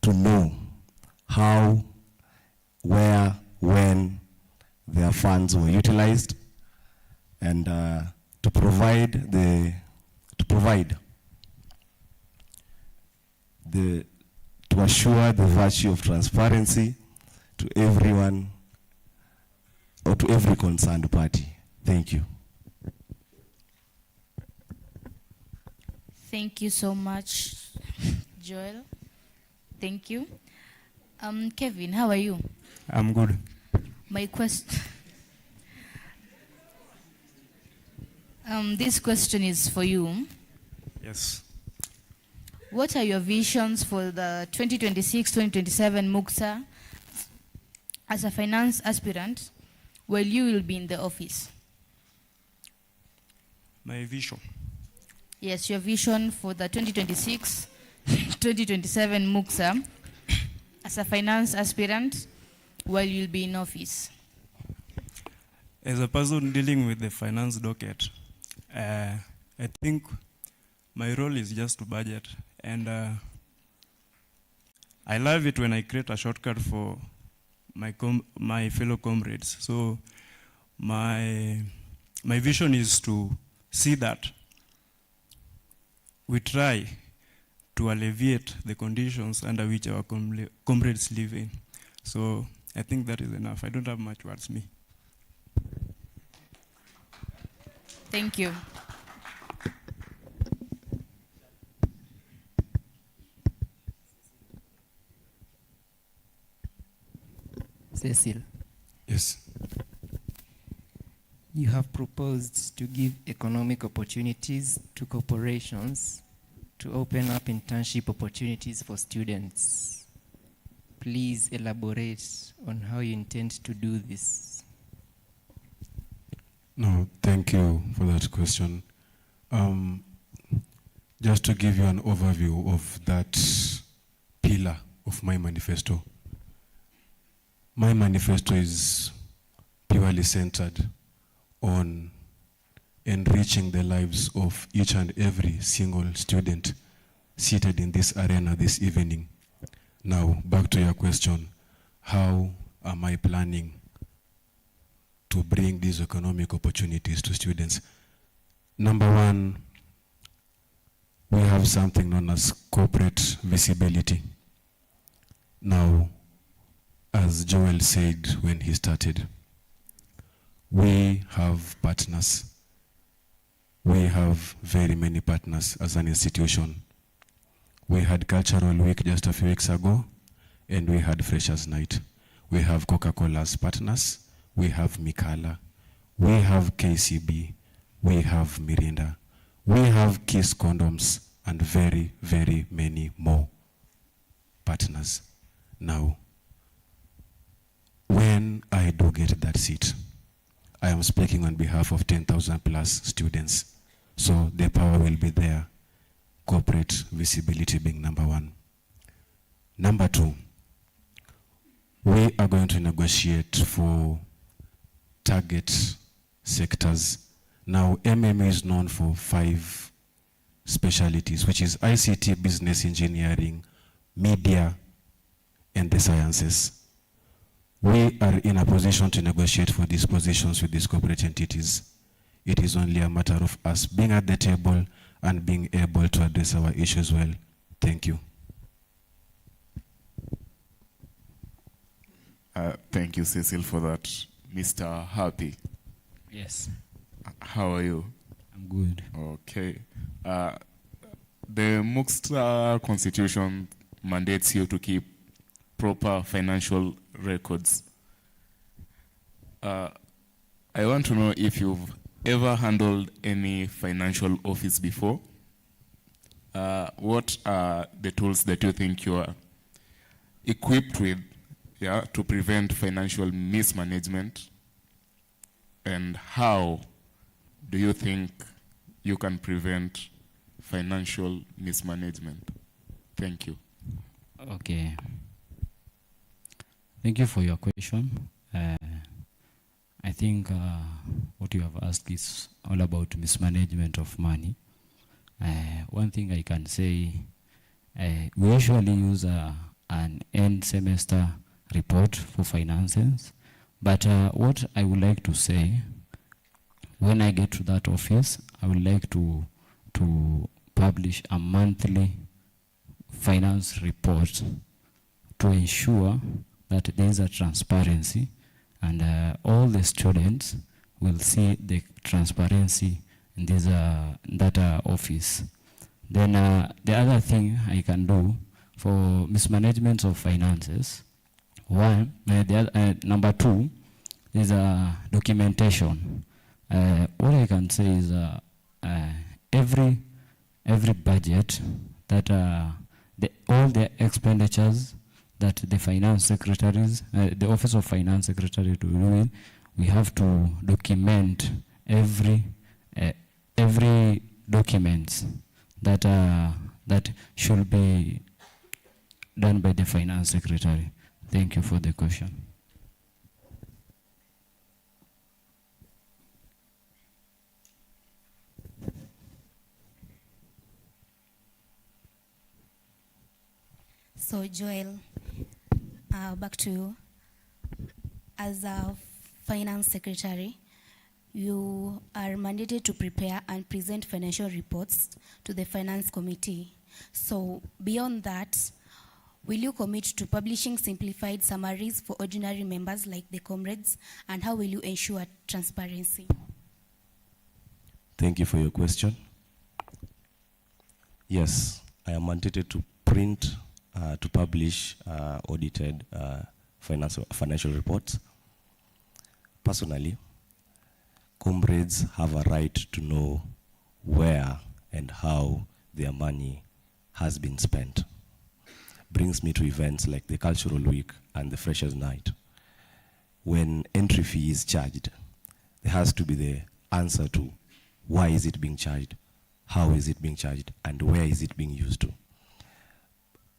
to know how, where, when their funds were utilized, and to assure the virtue of transparency to everyone or to every concerned party. Thank you. Thank you so much, Joel. Thank you. Kevin, how are you? I'm good. My question. This question is for you. Yes. What are your visions for the 2026-2027 MOOCSA as a finance aspirant while you will be in the office? My vision. Yes, your vision for the 2026-2027 MOOCSA as a finance aspirant while you'll be in office. As a person dealing with the finance docket, I think my role is just to budget, and I love it when I create a shortcut for my fellow comrades. So my vision is to see that we try to alleviate the conditions under which our comrades live in. So I think that is enough. I don't have much words, me. Thank you. Cecil. Yes. You have proposed to give economic opportunities to corporations to open up internship opportunities for students. Please elaborate on how you intend to do this. No, thank you for that question. Just to give you an overview of that pillar of my manifesto. My manifesto is purely centered on enriching the lives of each and every single student seated in this arena this evening. Now, back to your question, how am I planning to to bring these economic opportunities to students. Number one, we have something known as corporate visibility. Now, as Joel said when he started, we have partners. We have very many partners as an institution. We had Cultural Week just a few weeks ago, and we had Freshers Night. We have Coca-Cola as partners. We have Mikala. We have KCB. We have Mirinda. We have Kiss Condoms, and very, very many more partners. Now, when I do get that seat, I am speaking on behalf of 10,000 plus students. So the power will be there. Corporate visibility being number one. Number two, we are going to negotiate for target sectors. Now, MME is known for 5 specialties, which is ICT, business engineering, media, and the sciences. We are in a position to negotiate for these positions with these corporate entities. It is only a matter of us being at the table and being able to address our issues well. Thank you. Thank you, Cecil, for that. Mr. Happy. Yes. How are you? I'm good. Okay. The MUXTA Constitution mandates you to keep proper financial records. I want to know if you've ever handled any financial office before. What are the tools that you think you are equipped with, to prevent financial mismanagement? And how do you think you can prevent financial mismanagement? Thank you. Okay. Thank you for your question. I think what you have asked is all about mismanagement of money. One thing I can say, we usually use an end semester report for finances, but what I would like to say, when I get to that office, I would like to publish a monthly finance report to ensure that there is a transparency, and all the students will see the transparency in this that office. Then the other thing I can do for mismanagement of finances, number 2 is documentation. What I can say is every budget that all the expenditures that the finance secretaries, the Office of Finance Secretary to do it, we have to document every documents that should be done by the Finance Secretary. Thank you for the question. So Joel, back to you. As a finance secretary, you are mandated to prepare and present financial reports to the finance committee. So beyond that, will you commit to publishing simplified summaries for ordinary members like the comrades, and how will you ensure transparency? Thank you for your question. Yes, I am mandated to print, to publish audited financial reports. Personally, comrades have a right to know where and how their money has been spent. Brings me to events like the Cultural Week and the Freshers Night. When entry fee is charged, there has to be the answer to why is it being charged, how is it being charged, and where is it being used to.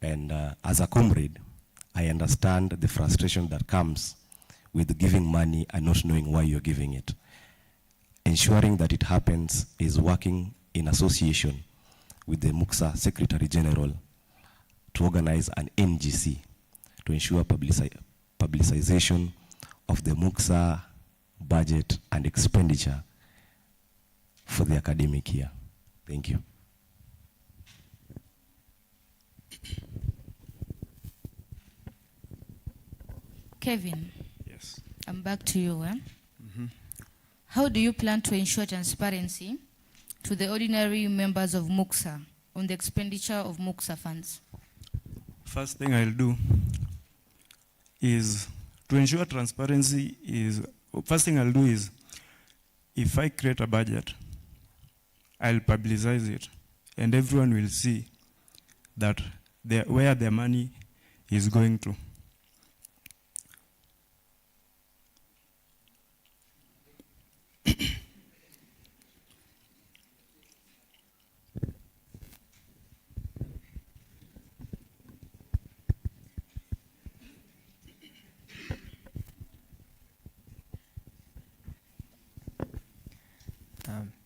And as a comrade, I understand the frustration that comes with giving money and not knowing why you're giving it. Ensuring that it happens is working in association with the MUXA Secretary General to organize an NGC to ensure publicization of the MUXA budget, and expenditure for the academic year. Thank you. Kevin. Yes. I'm back to you. How do you plan to ensure transparency to the ordinary members of MUXA on the expenditure of MUXA funds? First thing I'll do is to ensure transparency is, first thing I'll do is, if I create a budget, I'll publicize it and everyone will see that where their money is going to.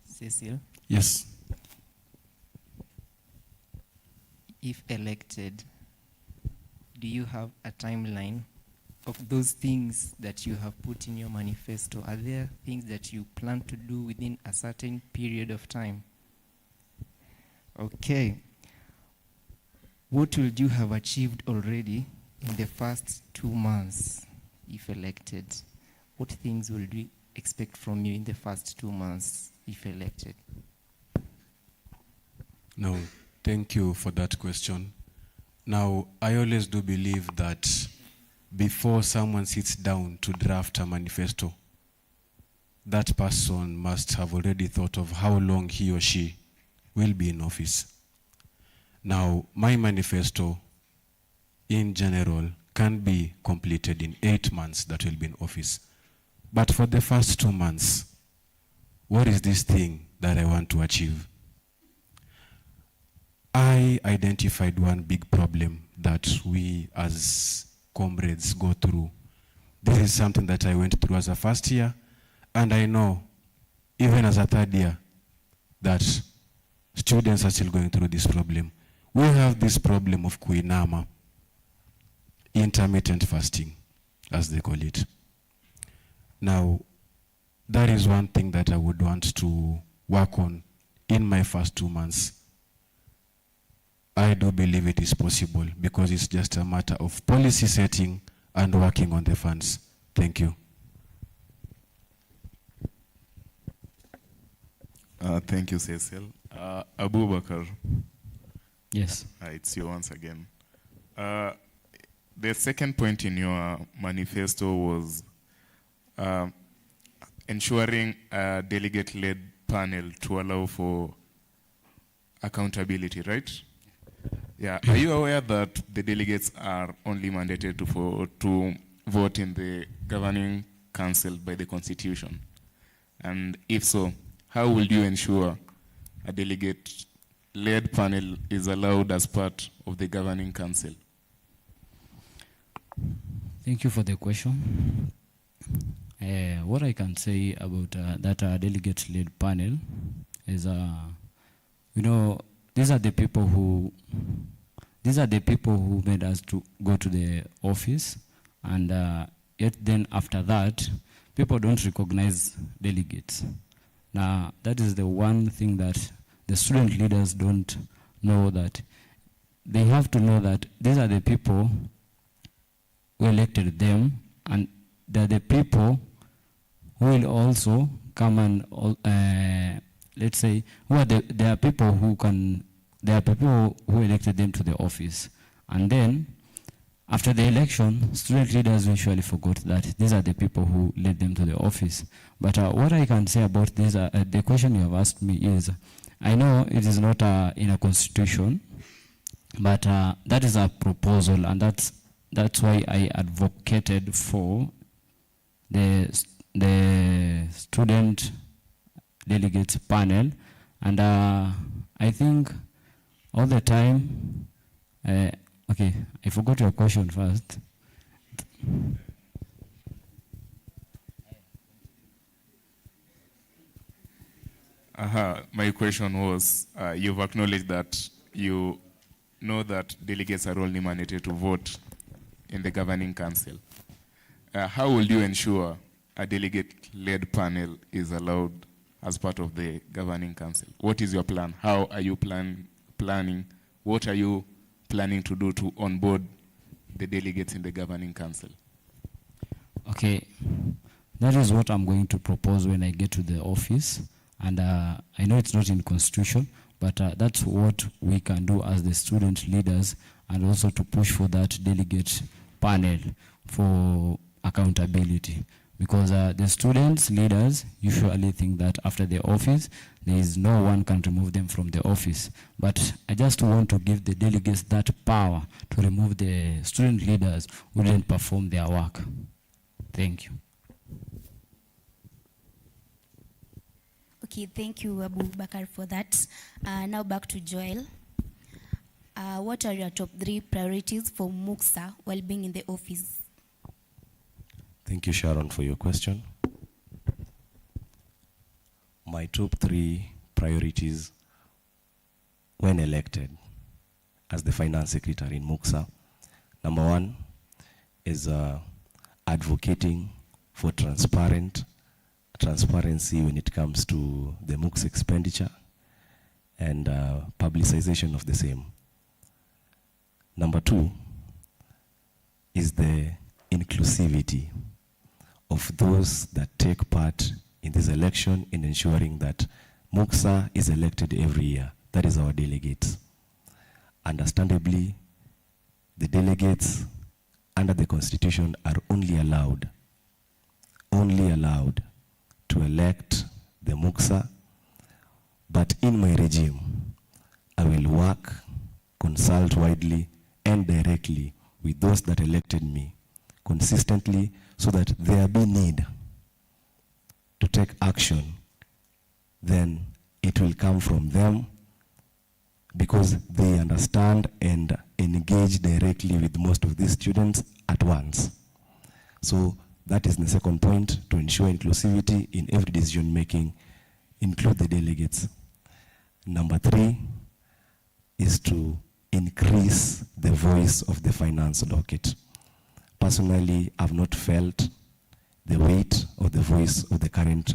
Cecil? Yes. If elected, do you have a timeline of those things that you have put in your manifesto? Are there things that you plan to do within a certain period of time? Okay. What will you have achieved already in the first 2 months if elected? What things will we expect from you in the first 2 months if elected? No, thank you for that question. Now, I always do believe that before someone sits down to draft a manifesto, that person must have already thought of how long he or she will be in office. Now, my manifesto, in general, can be completed in 8 months that will be in office. But for the first 2 months, what is this thing that I want to achieve? I identified one big problem that we as comrades go through. This is something that I went through as a first year, and I know, even as a third year, that students are still going through this problem. We have this problem of kuinama, intermittent fasting, as they call it. Now, that is one thing that I would want to work on in my first 2 months. I do believe it is possible because it's just a matter of policy setting and working on the funds. Thank you. Thank you, Cecil. Abu Bakar. Yes. It's you once again. The second point in your manifesto was ensuring a delegate-led panel to allow for accountability, right? Yeah. Are you aware that the delegates are only mandated to vote in the governing council by the Constitution? And if so, how will you ensure a delegate-led panel is allowed as part of the governing council? Thank you for the question. What I can say about that delegate-led panel is, these are the people who made us to go to the office, and yet then after that, people don't recognize delegates. Now, that is the one thing that the student leaders don't know, that they have to know that these are the people who elected them, and they're the people who will also come and, let's say, there are people who elected them to the office. And then, after the election, student leaders usually forgot that these are the people who led them to the office. But what I can say about this, the question you have asked me is, I know it is not in a constitution, but that is a proposal, and that's why I advocated for the student delegates panel. And I think all the time, okay, I forgot your question first. My question was, you've acknowledged that you know that delegates are only mandated to vote in the governing council. How will you ensure a delegate-led panel is allowed as part of the governing council? What is your plan? How are you planning? What are you planning to do to onboard the delegates in the governing council? Okay, that is what I'm going to propose when I get to the office. And I know it's not in constitution, but that's what we can do as the student leaders, and also to push for that delegate panel for accountability. Because the students leaders usually think that after the office, there is no one can remove them from the office. But I just want to give the delegates that power to remove the student leaders who didn't perform their work. Thank you. Okay, thank you, Abu Bakar, for that. Now back to Joel. What are your top 3 priorities for MUCSA while being in the office? Thank you, Sharon, for your question. My top 3 priorities when elected as the finance secretary in MUCSA. Number 1 is advocating for transparency when it comes to the MUCSA expenditure and publicization of the same. Number 2 is the inclusivity of those that take part in this election in ensuring that MUCSA is elected every year. That is our delegates. Understandably, the delegates under the Constitution are only allowed to elect the MUCSA, but in my regime, I will work, consult widely and directly with those that elected me consistently, so that there be need to take action, then it will come from them, because they understand and engage directly with most of these students at once. So that is the second point, to ensure inclusivity in every decision making, include the delegates. Number 3 is to increase the voice of the finance docket. Personally, I've not felt the weight or the voice of the current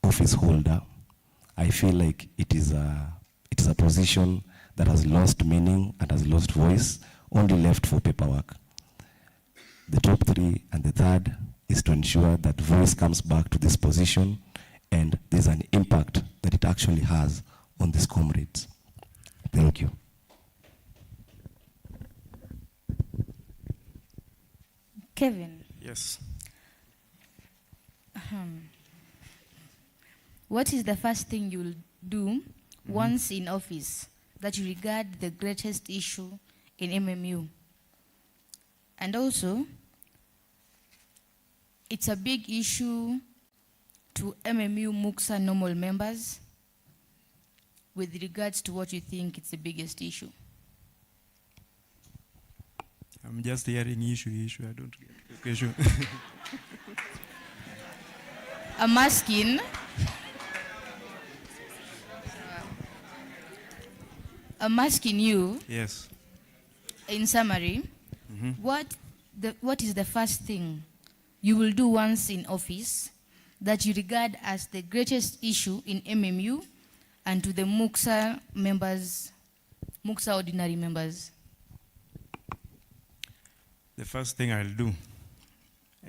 office holder. I feel like it is a position that has lost meaning and has lost voice, only left for paperwork. The top 3 and the third is to ensure that voice comes back to this position and there's an impact that it actually has on these comrades. Thank you. Kevin. Yes. What is the first thing you'll do once in office that you regard the greatest issue in MMU? And also, it's a big issue to MMU MUCSA normal members with regards to what you think it's the biggest issue. I'm just hearing issue. I don't get the question. I'm asking you. Yes. In summary, what is the first thing you will do once in office that you regard as the greatest issue in MMU and to the MUCSA members, MUCSA ordinary members? The first thing I'll do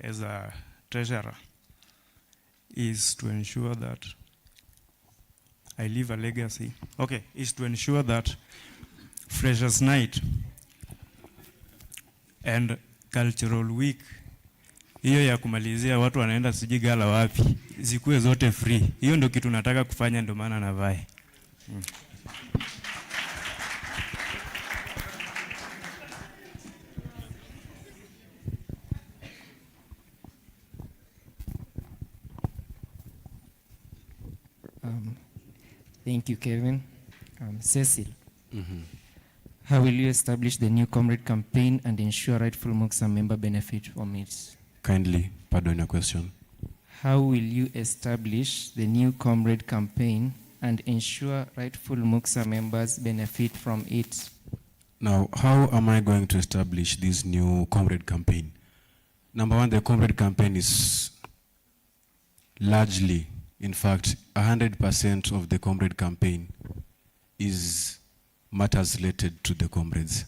as a treasurer is to ensure that I leave a legacy. Okay, is to ensure that Freshers' Night and Cultural Week, hiyo ya kumalizia watu wanaenda sijui gala wapi, zikuwe zote free. Hiyo ndio kitu nataka kufanya, ndio maana navae. Thank you, Kevin. Cecil, how will you establish the new comrade campaign and ensure rightful MUCSA member benefit from it? Kindly pardon your question. How will you establish the new comrade campaign and ensure rightful MUCSA members benefit from it? Now, how am I going to establish this new comrade campaign? Number one, the comrade campaign is largely, in fact, 100% of the comrade campaign is matters related to the comrades.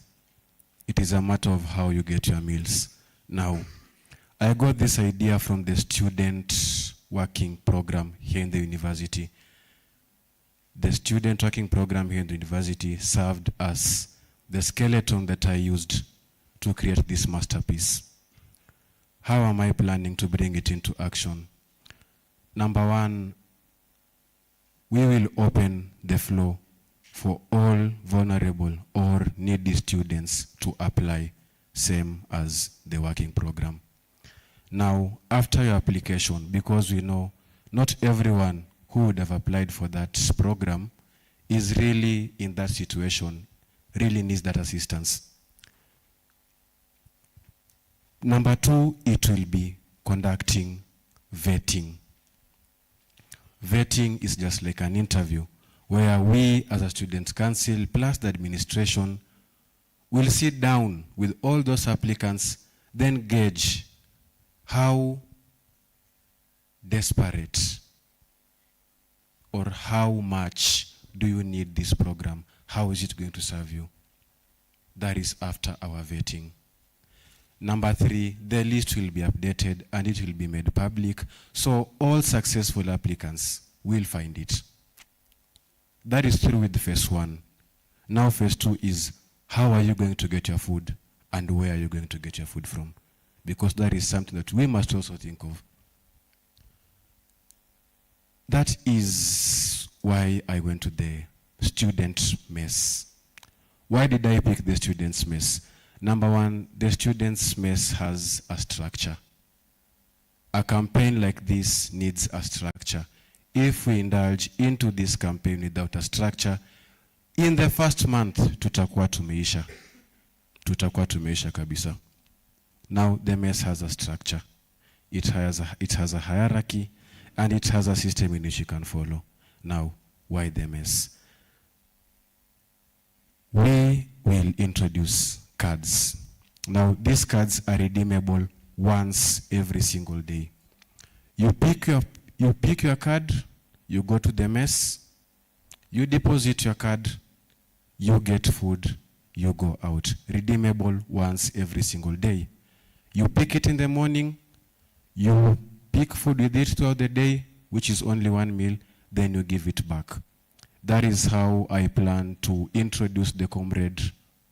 It is a matter of how you get your meals. Now, I got this idea from the student working program here in the university. The student working program here in the university served as the skeleton that I used to create this masterpiece. How am I planning to bring it into action? Number one, we will open the floor for all vulnerable or needy students to apply, same as the working program. Now, after your application, because we know not everyone who would have applied for that program is really in that situation, really needs that assistance. Number two, it will be conducting vetting. Vetting is just like an interview where we as a student council plus the administration will sit down with all those applicants, then gauge how desperate or how much do you need this program? How is it going to serve you? That is after our vetting. Number three, the list will be updated and it will be made public, so all successful applicants will find it. That is through with phase one. Now phase two is how are you going to get your food and where are you going to get your food from? Because that is something that we must also think of. That is why I went to the student mess. Why did I pick the students' mess? Number one, the students' mess has a structure. A campaign like this needs a structure. If we indulge into this campaign without a structure, in the first month, tutakuwa tumeisha. Tutakuwa tumeisha kabisa. Now, the mess has a structure. It has a hierarchy, and it has a system in which you can follow. Now, why the mess? We will introduce cards. Now, these cards are redeemable once every single day. You pick your card, you go to the mess, you deposit your card, you get food, you go out. Redeemable once every single day. You pick it in the morning, you pick food with it throughout the day, which is only one meal, then you give it back. That is how I plan to introduce the comrade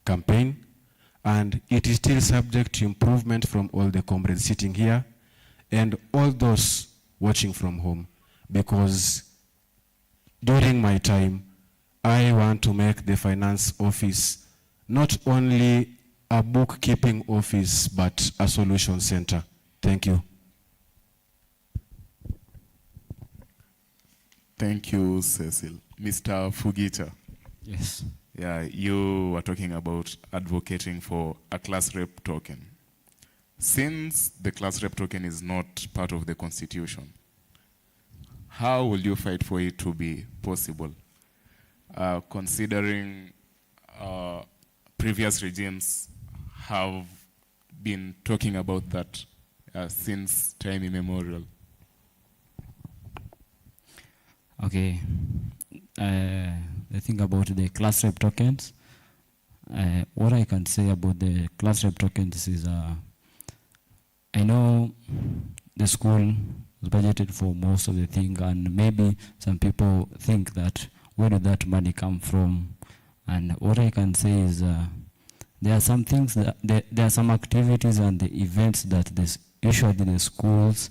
campaign, and it is still subject to improvement from all the comrades sitting here and all those watching from home, because during my time, I want to make the finance office not only a bookkeeping office, but a solution center. Thank you. Thank you, Cecil. Mr. Fugita. Yes. Yeah, you were talking about advocating for a class rep token. Since the class rep token is not part of the Constitution, how will you fight for it to be possible? Considering previous regimes have been talking about that since time immemorial. Okay. The thing about the class rep tokens, what I can say about the class rep tokens is I know the school is budgeted for most of the thing, and maybe some people think that where did that money come from? And what I can say is there are some things that there are some activities and the events that this usually the schools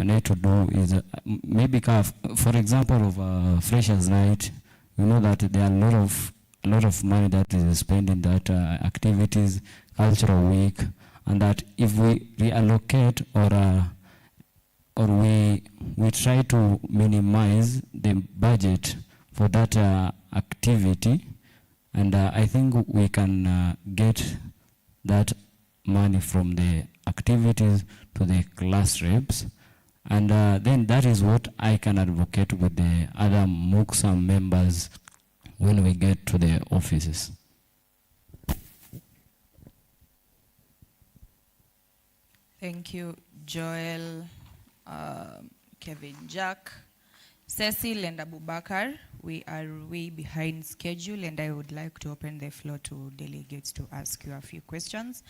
need to do is maybe for example of Freshers Night. We know that there are a lot of money that is spent in that activities, cultural week, and that if we reallocate or we try to minimize the budget for that activity, and I think we can get that money from the activities to the class reps, and then that is what I can advocate with the other MOOCs members when we get to the offices. Thank you, Joel, Kevin, Jack, Cecil, and Abubakar. We are way behind schedule, and I would like to open the floor to delegates to ask you a few questions.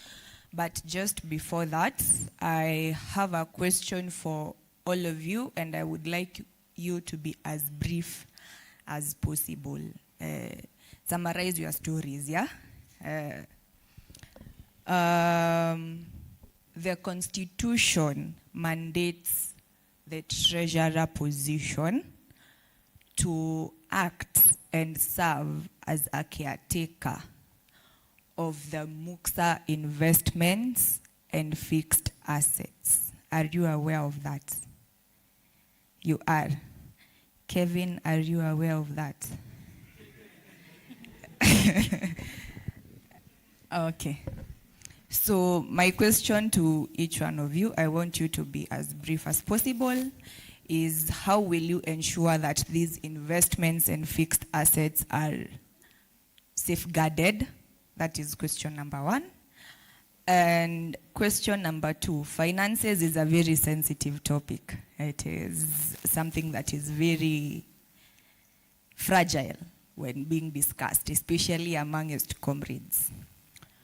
But just before that, I have a question for all of you, and I would like you to be as brief as possible. Summarize your stories, yeah? The Constitution mandates the treasurer position to act and serve as a caretaker of the MUXA investments and fixed assets. Are you aware of that? You are. Kevin, are you aware of that? Okay. So my question to each one of you, I want you to be as brief as possible, is how will you ensure that these investments and fixed assets are safeguarded? That is question number one. And question number two, finances is a very sensitive topic. It is something that is very fragile when being discussed, especially amongst comrades.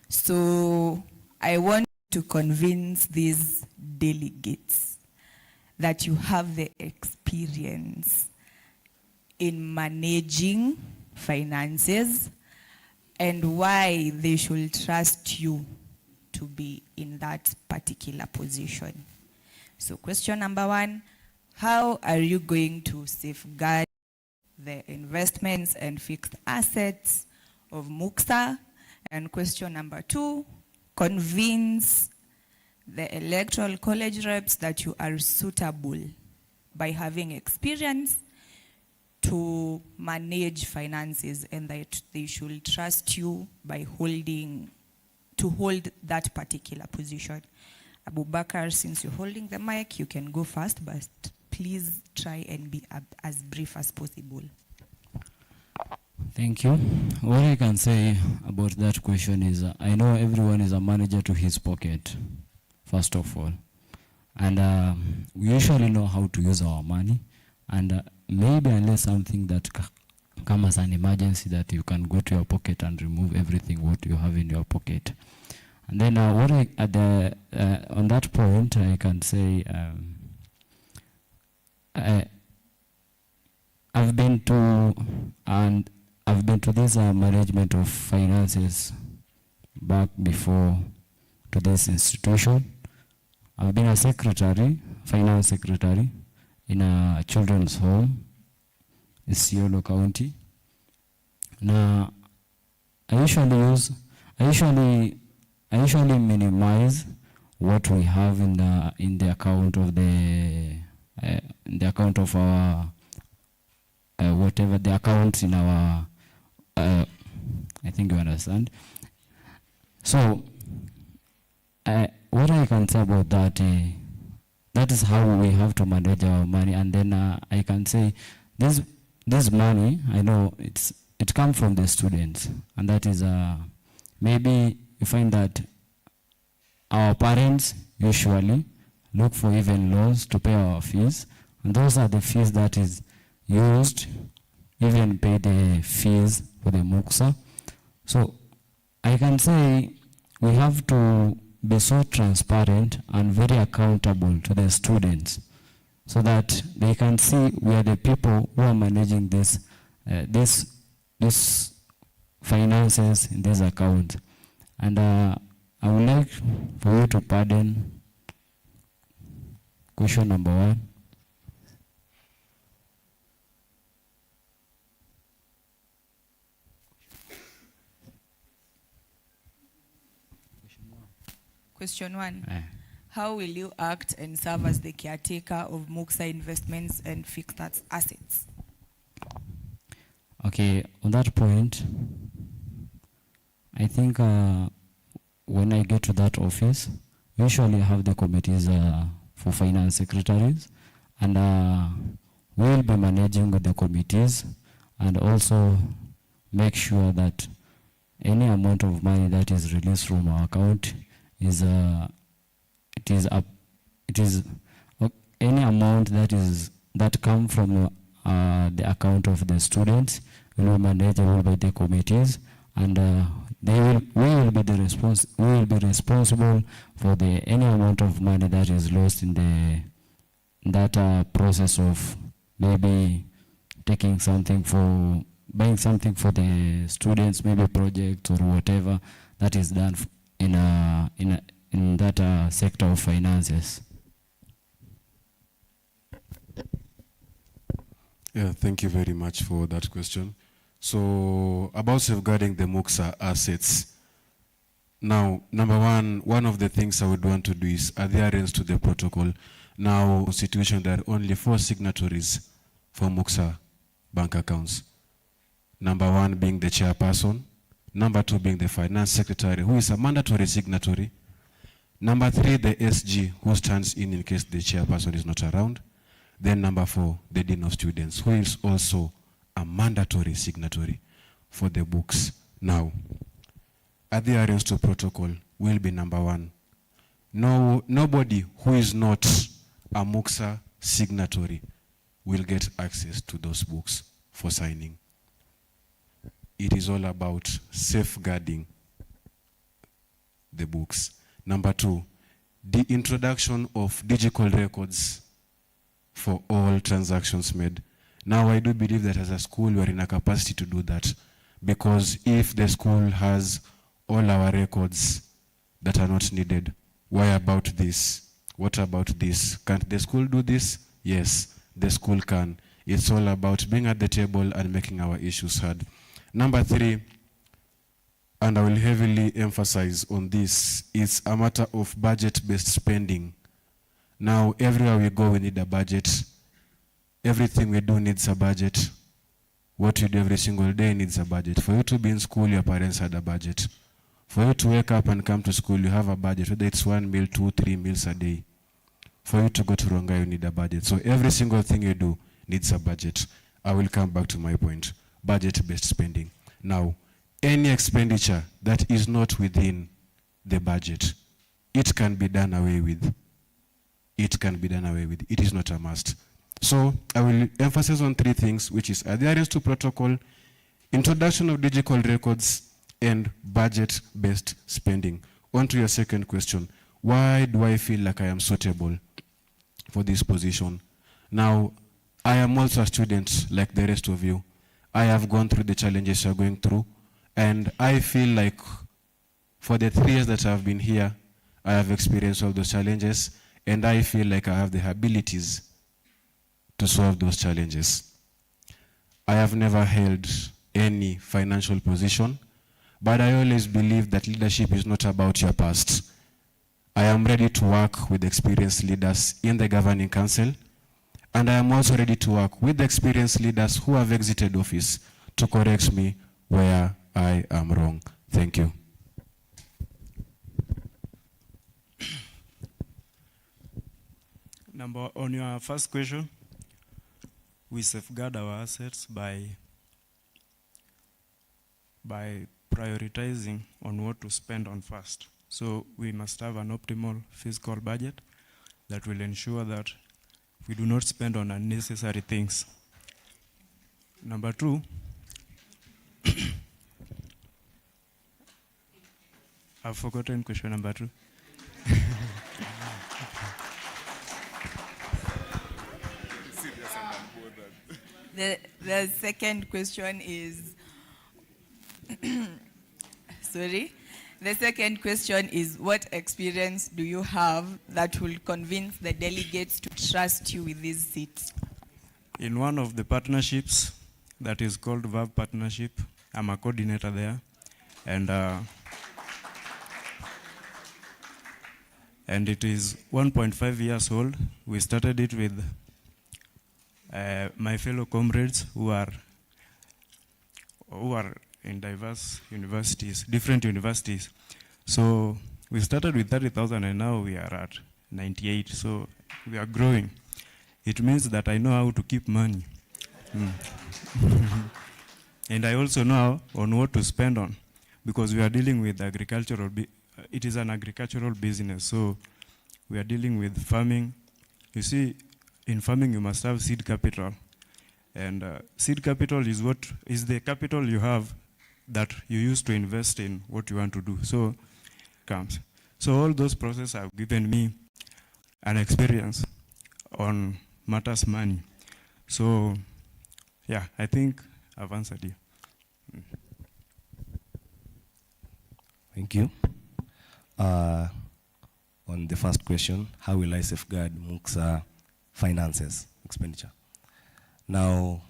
So I want to convince these delegates that you have the experience in managing finances and why they should trust you to be in that particular position. So question number one, how are you going to safeguard the investments and fixed assets of MUXA? And question number two, convince the electoral college reps that you are suitable by having experience to manage finances and that they should trust you by hold that particular position. Abubakar, since you're holding the mic, you can go first, but please try and be as brief as possible. Thank you. What I can say about that question is I know everyone is a manager to his pocket, first of all. And we usually know how to use our money. And maybe unless something that comes as an emergency that you can go to your pocket and remove everything what you have in your pocket. And then on that point, I can say I've been to this management of finances back before to this institution. I've been a secretary, finance secretary in a children's home in Isiolo County. Now, I usually minimize what we have in the account of our whatever the accounts in our I think you understand. So what I can say about that, that is how we have to manage our money. And then I can say this money, I know it comes from the students, and that is maybe you find that our parents usually look for even loans to pay our fees, and those are the fees that is used, even pay the fees for the MUXA. So I can say we have to be so transparent and very accountable to the students so that they can see we are the people who are managing this finances in this account. And I would like for you to pardon question number one. Question one. How will you act and serve as the caretaker of MUXA investments and fixed assets? Okay, on that point, I think when I get to that office, we usually have the committees for finance secretaries, and we'll be managing the committees and also make sure that any amount of money that is released from our account is it is any amount that come from the account of the students will be manageable by the committees, and we will be responsible for any amount of money that is lost in that process of maybe taking something for buying something for the students, maybe project or whatever that is done in that sector of finances. Yeah, thank you very much for that question. So about safeguarding the MUXA assets. Now, number one of the things I would want to do is adherence to the protocol. Now, Constitution, there are only 4 signatories for MUXA bank accounts. Number 1 being the chairperson. Number 2 being the finance secretary, who is a mandatory signatory. Number 3, the SG, who stands in case the chairperson is not around. Then number 4, the dean of students, who is also a mandatory signatory for the books. Now, adherence to protocol will be number 1. Nobody who is not a MUXA signatory will get access to those books for signing. It is all about safeguarding the books. Number 2, the introduction of digital records for all transactions made. Now, I do believe that as a school, we are in a capacity to do that, because if the school has all our records that are not needed, why about this? What about this? Can't the school do this? Yes, the school can. It's all about being at the table and making our issues heard. Number 3, and I will heavily emphasize on this, it's a matter of budget-based spending. Now, everywhere we go, we need a budget. Everything we do needs a budget. What you do every single day needs a budget. For you to be in school, your parents had a budget. For you to wake up and come to school, you have a budget, whether it's 1 meal, 2, 3 meals a day. For you to go to Ronga, you need a budget. So every single thing you do needs a budget. I will come back to my point. Budget-based spending. Now, any expenditure that is not within the budget, it can be done away with. It can be done away with. It is not a must. So I will emphasize on 3 things, which is adherence to protocol, introduction of digital records, and budget-based spending. On to your second question. Why do I feel like I am suitable for this position? Now, I am also a student like the rest of you. I have gone through the challenges you are going through, and I feel like for the 3 years that I have been here, I have experienced all those challenges, and I feel like I have the abilities to solve those challenges. I have never held any financial position, but I always believe that leadership is not about your past. I am ready to work with experienced leaders in the governing council, and I am also ready to work with experienced leaders who have exited office to correct me where I am wrong. Thank you. On your first question, we safeguard our assets by prioritizing on what to spend on first. So we must have an optimal fiscal budget that will ensure that we do not spend on unnecessary things. Number 2, I've forgotten question number 2. The second question is, sorry. The second question is, what experience do you have that will convince the delegates to trust you with these seats? In one of the partnerships that is called VAV Partnership, I'm a coordinator there, and it is 1.5 years old. We started it with my fellow comrades who are in diverse universities, different universities. So we started with 30,000 and now we are at 98. So we are growing. It means that I know how to keep money. And I also know on what to spend on, because we are dealing with agricultural, it is an agricultural business. So we are dealing with farming. You see, in farming you must have seed capital. And seed capital is what is the capital you have that you use to invest in what you want to do. So all those processes have given me an experience on matters money. So yeah, I think I've answered you. Thank you. On the first question, how will I safeguard MUCSA finances, expenditure? Now,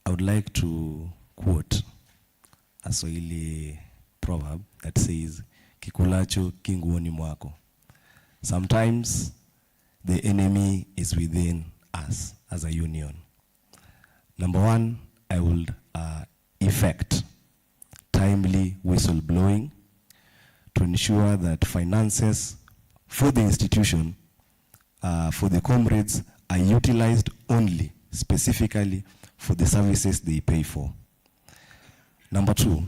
I would like to quote a Swahili proverb that says, Kikulacho kinguoni mwako. Sometimes the enemy is within us as a union. Number one, I would effect timely whistleblowing to ensure that finances for the institution, for the comrades, are utilized only specifically for the services they pay for. Number two,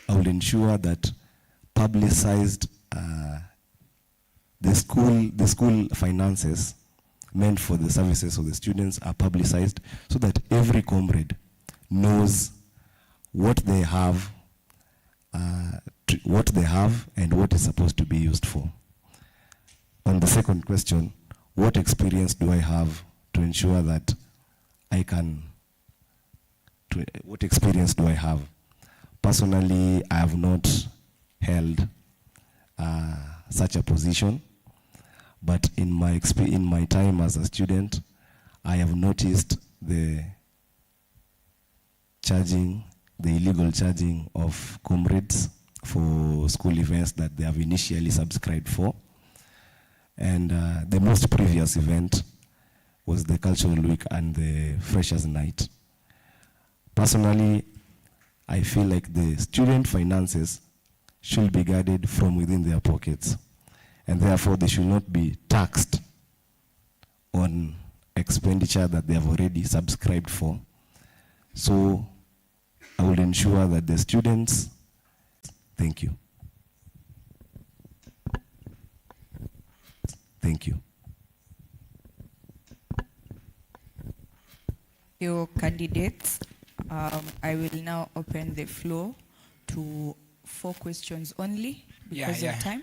I will ensure that publicized the school finances meant for the services of the students are publicized so that every comrade knows what they have and what is supposed to be used for. On the second question, what experience do I have to ensure that what experience do I have? Personally, I have not held such a position, but in my time as a student, I have noticed the illegal charging of comrades for school events that they have initially subscribed for. And the most previous event was the Cultural Week and the Freshers' Night. Personally, I feel like the student finances should be guarded from within their pockets, and therefore they should not be taxed on expenditure that they have already subscribed for. So I will ensure that the students, thank you. Thank you. Your candidates, I will now open the floor to 4 questions only because of time.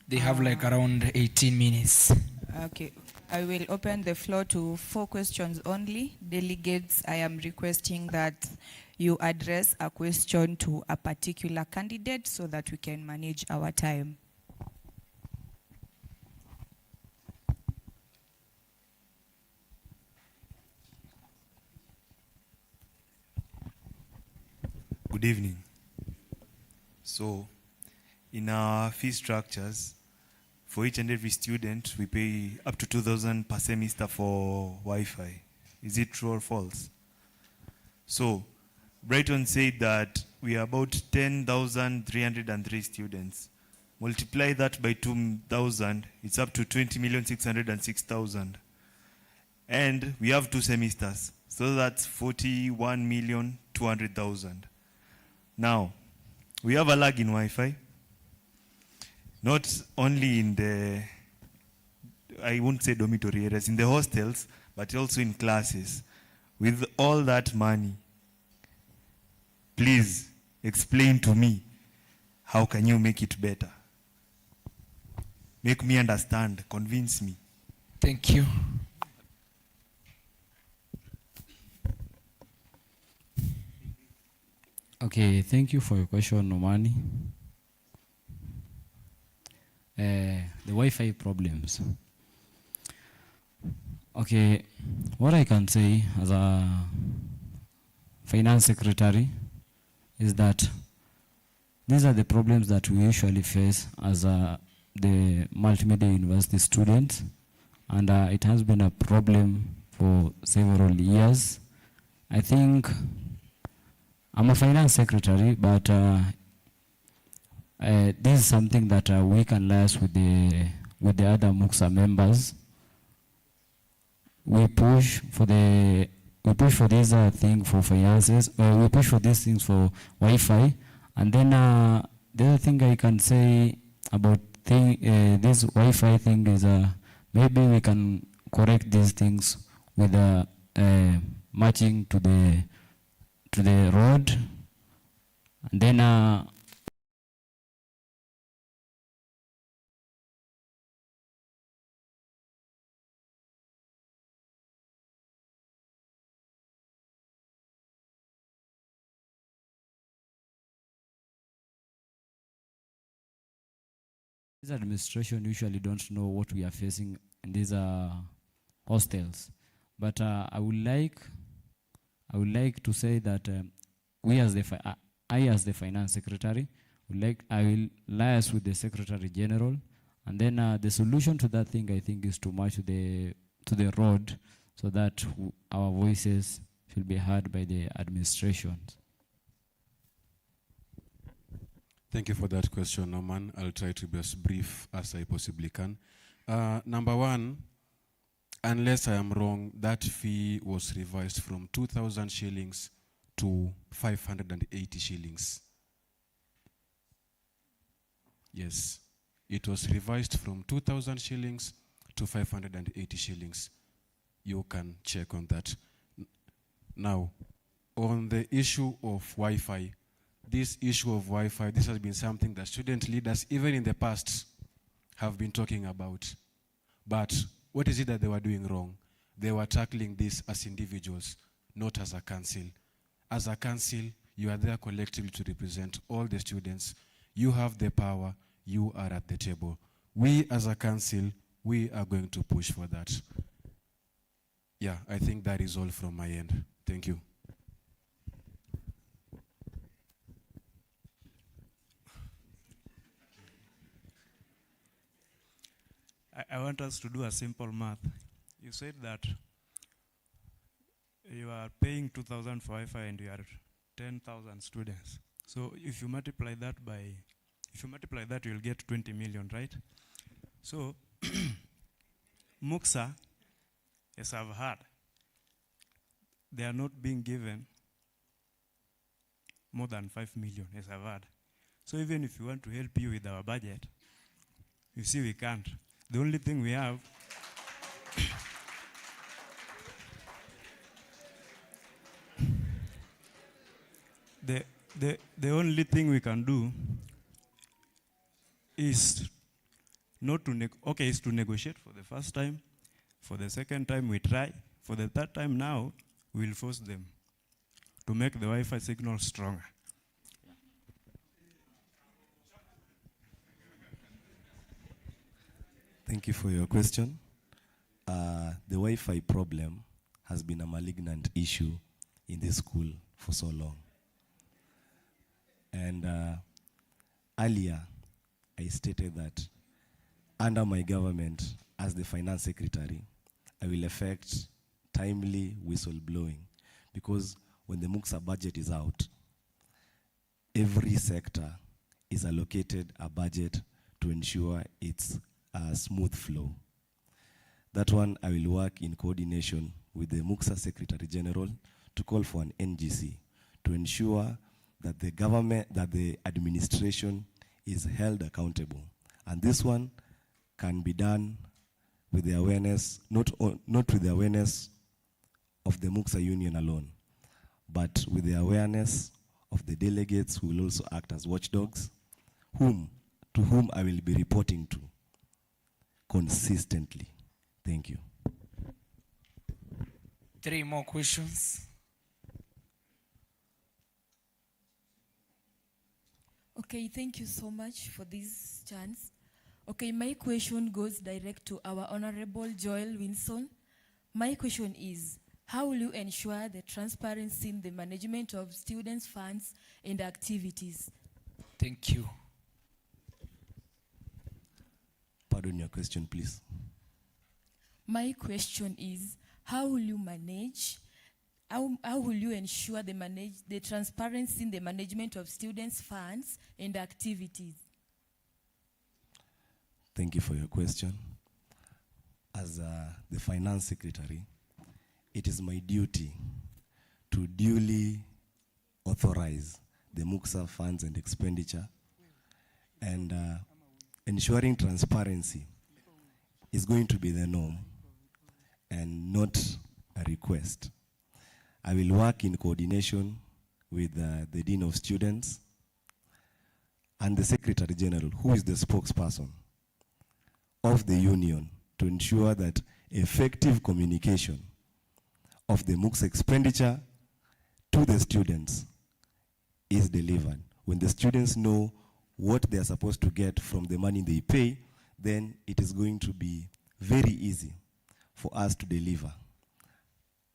They have like around 18 minutes. Okay. I will open the floor to 4 questions only. Delegates, I am requesting that you address a question to a particular candidate so that we can manage our time. Good evening. So, in our fee structures, for each and every student, we pay up to 2,000 per semester for Wi-Fi. Is it true or false? So, Brighton said that we are about 10,303 students. Multiply that by 2,000, it's up to 20,606,000. And we have 2 semesters, so that's 41,200,000. Now, we have a lag in Wi-Fi, not only in the, I won't say dormitory areas, in the hostels, but also in classes. With all that money, please explain to me, how can you make it better? Make me understand, convince me. Thank you. Okay, thank you for your question, Nomani. The Wi-Fi problems. Okay, what I can say as a finance secretary is that these are the problems that we usually face as the Multimedia University students, and it has been a problem for several years. I think I'm a finance secretary, but this is something that we can liaise with the other MUCSA members. We push for this thing for finances. We push for these things for Wi-Fi, and then the other thing I can say about thing, this Wi-Fi thing is, maybe we can correct these things with matching to the road, and then this administration usually don't know what we are facing in these hostels, but I would like to say that we as I as the finance secretary I will liaise with the secretary general, and then the solution to that thing I think is to match to the road, so that our voices should be heard by the administration. Thank you for that question, Norman. I'll try to be as brief as I possibly can. Number one, unless I am wrong, that fee was revised from 2,000 shillings to 580 shillings. Yes, it was revised from 2,000 shillings to 580 shillings. You can check on that. Now, on the issue of Wi-Fi, this issue of Wi-Fi, this has been something that student leaders, even in the past, have been talking about. But what is it that they were doing wrong? They were tackling this as individuals, not as a council. As a council, you are there collectively to represent all the students. You have the power, you are at the table. We as a council, we are going to push for that. Yeah, I think that is all from my end. Thank you. I want us to do a simple math. You said that you are paying 2,000 for Wi-Fi and you are 10,000 students. So if you multiply that you'll get 20 million, right? So MUXA, as I've heard, they are not being given more than 5 million, as I've heard. So even if we want to help you with our budget, you see we can't. The only thing we have the only thing we can do is not to is to negotiate for the first time. For the second time we try. For the third time now we'll force them to make the Wi-Fi signal stronger. Thank you for your question. The Wi-Fi problem has been a malignant issue in this school for so long. And earlier, I stated that under my government, as the finance secretary, I will effect timely whistleblowing, because when the MUXA budget is out, every sector is allocated a budget to ensure its smooth flow. That one I will work in coordination with the MUXA Secretary General to call for an NGC to ensure that the government, that the administration is held accountable. And this one can be done with the awareness, not with the awareness of the MUXA union alone, but with the awareness of the delegates who will also act as watchdogs, to whom I will be reporting to consistently. Thank you. 3 more questions. Okay, thank you so much for this chance. Okay, my question goes direct to our Honorable Joel Winson. My question is, how will you ensure the transparency in the management of students' funds and activities? Thank you. Pardon your question, please. My question is, how will you manage, how will you ensure the transparency in the management of students' funds and activities? Thank you for your question. As the finance secretary, it is my duty to duly authorize the MUXA funds and expenditure and ensuring transparency is going to be the norm and not a request. I will work in coordination with the Dean of Students and the Secretary General, who is the spokesperson of the union, to ensure that effective communication of the MOOCs expenditure to the students is delivered. When the students know what they are supposed to get from the money they pay, then it is going to be very easy for us to deliver,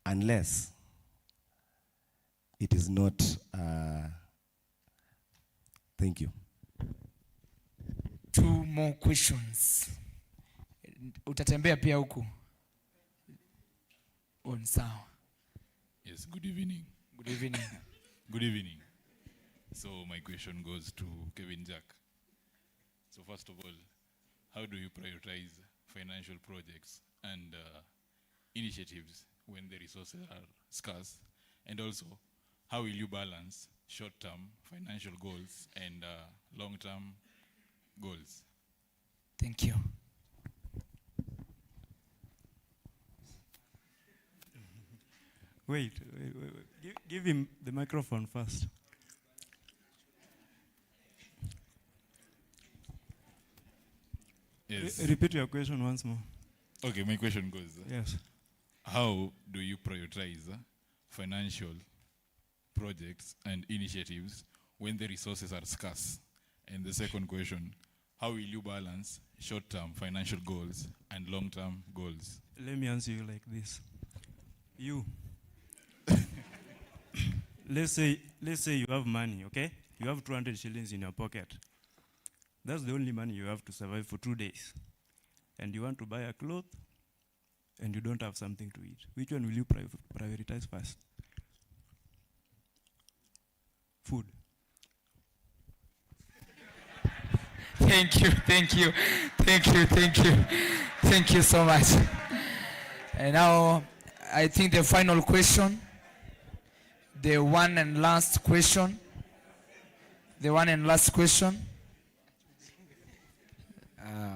unless it is not. Thank you. 2 more questions. Utatembea pia huku. On sawa. Yes, good evening. Good evening. Good evening. So my question goes to Kevin Jack. So first of all, how do you prioritize financial projects and initiatives when the resources are scarce? And also, how will you balance short-term financial goals and long-term goals? Thank you. Wait. Give him the microphone first. Yes. Repeat your question once more. Okay, my question goes. Yes. How do you prioritize financial projects and initiatives when the resources are scarce? And the second question, how will you balance short-term financial goals and long-term goals? Let me answer you like this. You. let's say you have money, okay? You have 200 shillings in your pocket. That's the only money you have to survive for 2 days. And you want to buy a cloth, and you don't have something to eat. Which one will you prioritize first? Food. Thank you. Thank you so much. And now, I think the final question, the one and last question.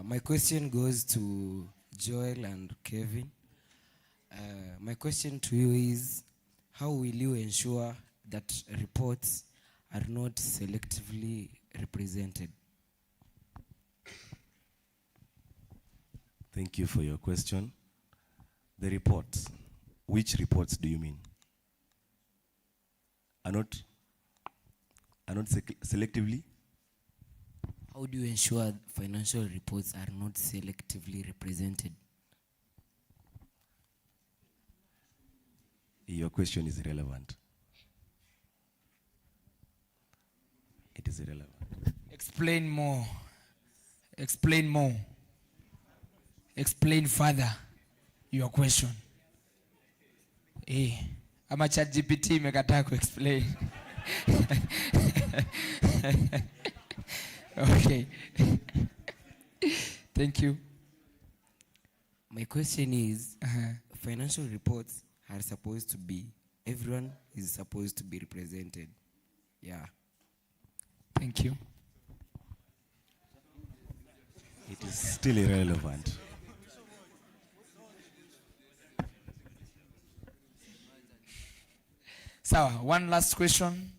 My question goes to Joel and Kevin. My question to you is, how will you ensure that reports are not selectively represented? Thank you for your question. The reports, which reports do you mean? Are not selectively? How do you ensure financial reports are not selectively represented? Your question is irrelevant. It is irrelevant. Explain more. Explain further your question. Ama ChatGPT imekataa kuexplain. Okay. Thank you. My question is, financial reports are supposed to be, everyone is supposed to be represented. Yeah. Thank you. It is still irrelevant. Sawa, one last question.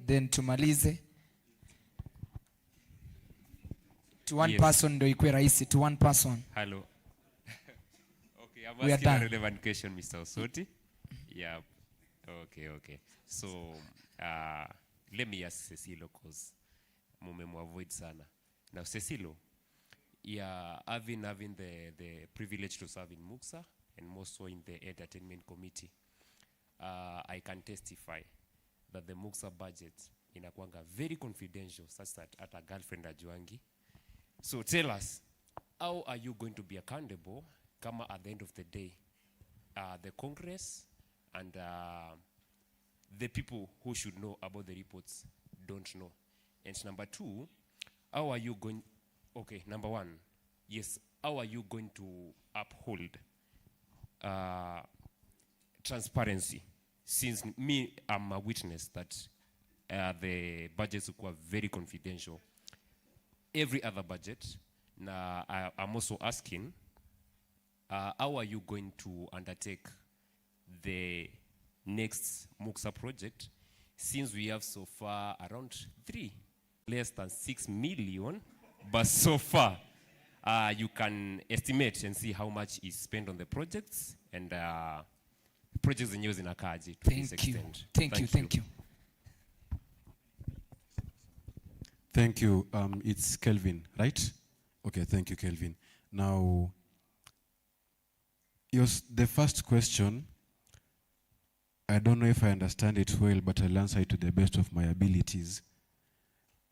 Then tumalize. To one person ndo ikuwe rahisi. To one person. Hello. Okay, I'm We are asking a done. relevant question, Mr. Osoti. Yeah. Okay. So, let me ask Cecilo, because mumemu avoid sana. Now, Cecilo, yeah, having the privilege to serve in MUCSA and more so in the entertainment committee, I can testify that the MUCSA budget inakuanga very confidential, such that at a girlfriend ajuangi. So tell us, how are you going to be accountable kama at the end of the day, the Congress and the people who should know about the reports don't know? And number two, how are you going, okay, number one, yes, how are you going to uphold transparency? Since me, I'm a witness that the budgets were very confidential. Every other budget, now I'm also asking, how are you going to undertake the next MUXA project, since we have so far around less than 6 million, but so far you can estimate and see how much is spent on the projects and projects in using Akaji to this extent. Thank you. Thank you. It's Kelvin, right? Okay, thank you, Kelvin. Now, the first question, I don't know if I understand it well, but I'll answer it to the best of my abilities.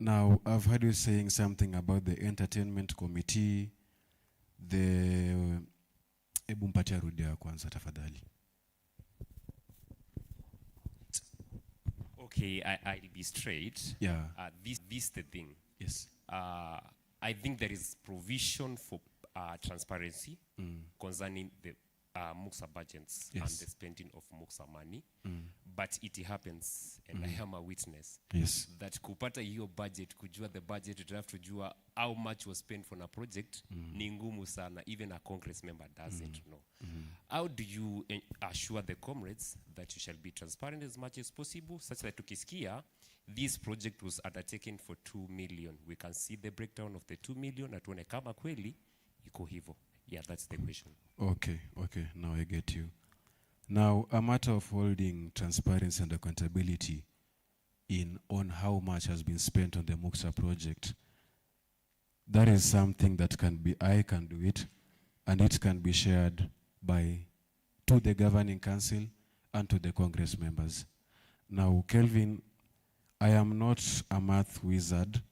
Now, I've heard you saying something about the entertainment committee, the... Ebu mpatia rudia kwanza tafadhali. Okay, I'll be straight. Yeah. This is the thing. Yes. I think there is provision for transparency concerning the MUXA budgets and the spending of MUXA money. But it happens, and I am a witness, that kupata hiyo budget, kujua the budget, you have to jua how much was spent for a project, ni ngumu sana, even a Congress member doesn't know. How do you assure the comrades that you shall be transparent as much as possible, such that tukisikia, this project was undertaken for 2 million. We can see the breakdown of the 2 million, atuone kama kweli, iko hivo. Yeah, that's the question. Okay, now I get you. Now, a matter of holding transparency and accountability on how much has been spent on the MUXA project, that is something that I can do it, and it can be shared to the governing council and to the Congress members. Now, Kelvin, I am not a math wizard.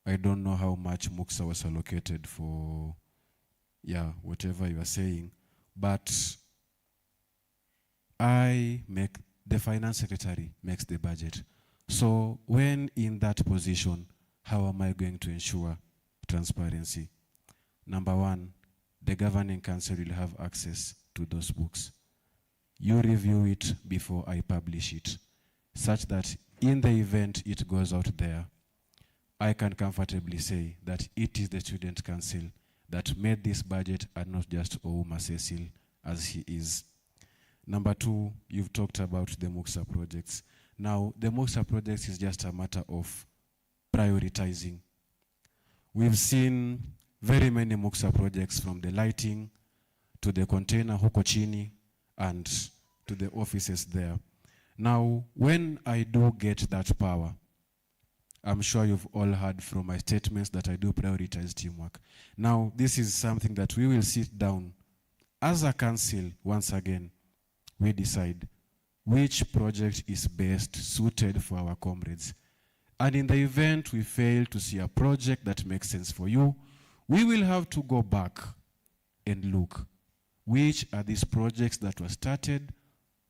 I don't know how much MUXA was allocated for, whatever you are saying, but the finance secretary makes the budget. So when in that position, how am I going to ensure transparency? Number one, the governing council will have access to those books. You review it before I publish it, such that in the event it goes out there, I can comfortably say that it is the student council that made this budget and not just Ouma Cecil as he is. Number two, you've talked about the MUXA projects. Now, the MUXA projects is just a matter of prioritizing. We've seen very many MUXA projects, from the lighting to the container huko chini and to the offices there. Now, when I do get that power, I'm sure you've all heard from my statements that I do prioritize teamwork. Now, this is something that we will sit down as a council. Once again, we decide which project is best suited for our comrades. And in the event we fail to see a project that makes sense for you, we will have to go back and look which are these projects that were started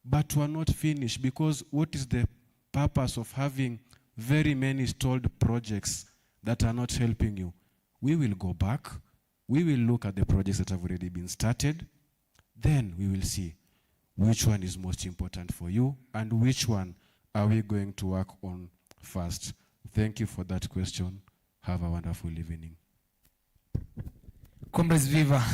but were not finished. Because what is the purpose of having very many stalled projects that are not helping you? We will go back, we will look at the projects that have already been started, then we will see which one is most important for you and which one are we going to work on first. Thank you for that question. Have a wonderful evening. Comrades Viva.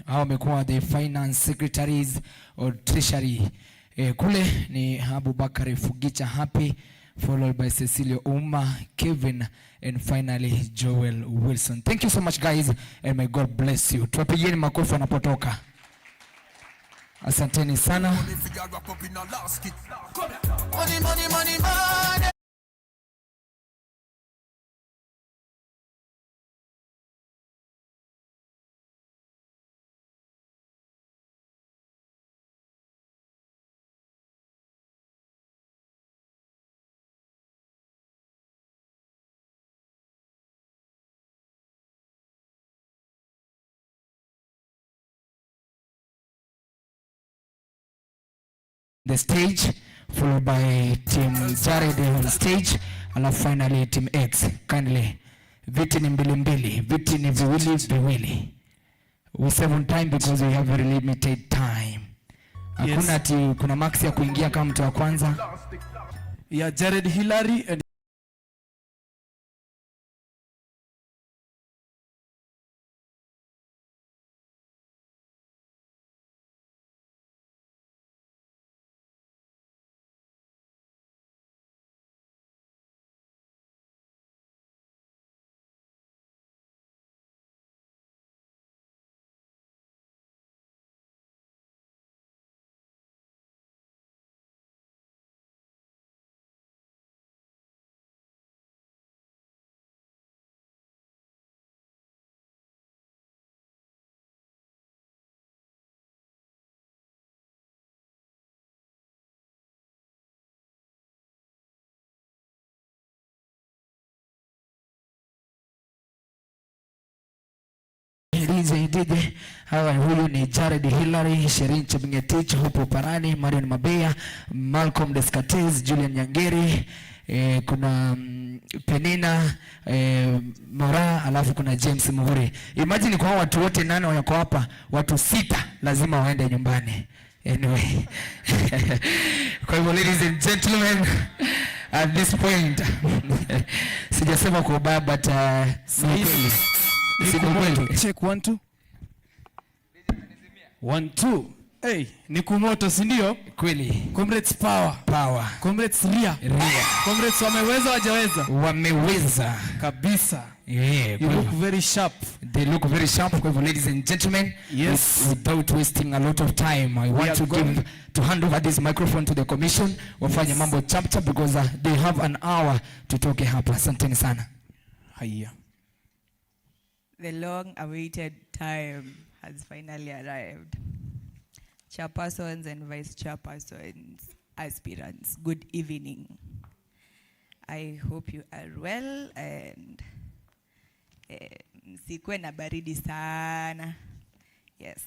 Hao wamekuwa the finance secretaries or treasury. Kule ni Abubakar Fugicha Happy, followed by Cecilio Uma, Kevin, and finally Joel Wilson. Thank you so much, guys, and may God bless you. Tuwapigieni makofi wanapotoka. Asanteni sana. The stage, followed by Team Jared on stage, and finally Team X. Kindly, viti ni mbili, viti ni viwili. We save on time because we have very limited time. Hakuna ati kuna max ya kuingia kama mtu wa kwanza. ya Jared Hillary and DJ hawa, huyu ni Jared Hillary, Sherin Chebingetich, Hopo Parani, Marion Mabea, Malcolm Descartes, Julian Nyangeri, kuna Penina Mora, alafu kuna James Muhuri. Imagine kwa watu wote 8 wako hapa, watu 6 lazima waende nyumbani. Anyway. Kwa hivyo ladies and gentlemen, at this point sijasema kwa ubaya but check 1 2 1 2. Hey, ni kumoto si ndio? Kweli. Comrades power. Comrades ria. Comrades wameweza wajaweza? Wameweza kabisa. Yeah, you look very sharp. They look very sharp. Kwa hivyo ladies and gentlemen, yes, without wasting a lot of time, I want to hand over this microphone to the commission. Wafanye mambo chapter because they have an hour to talk hapa. Asanteni sana. Haya. The long-awaited time has finally arrived. Chairpersons and vice chairpersons, aspirants, good evening. I hope you are well and sikuwe na baridi sana. Yes.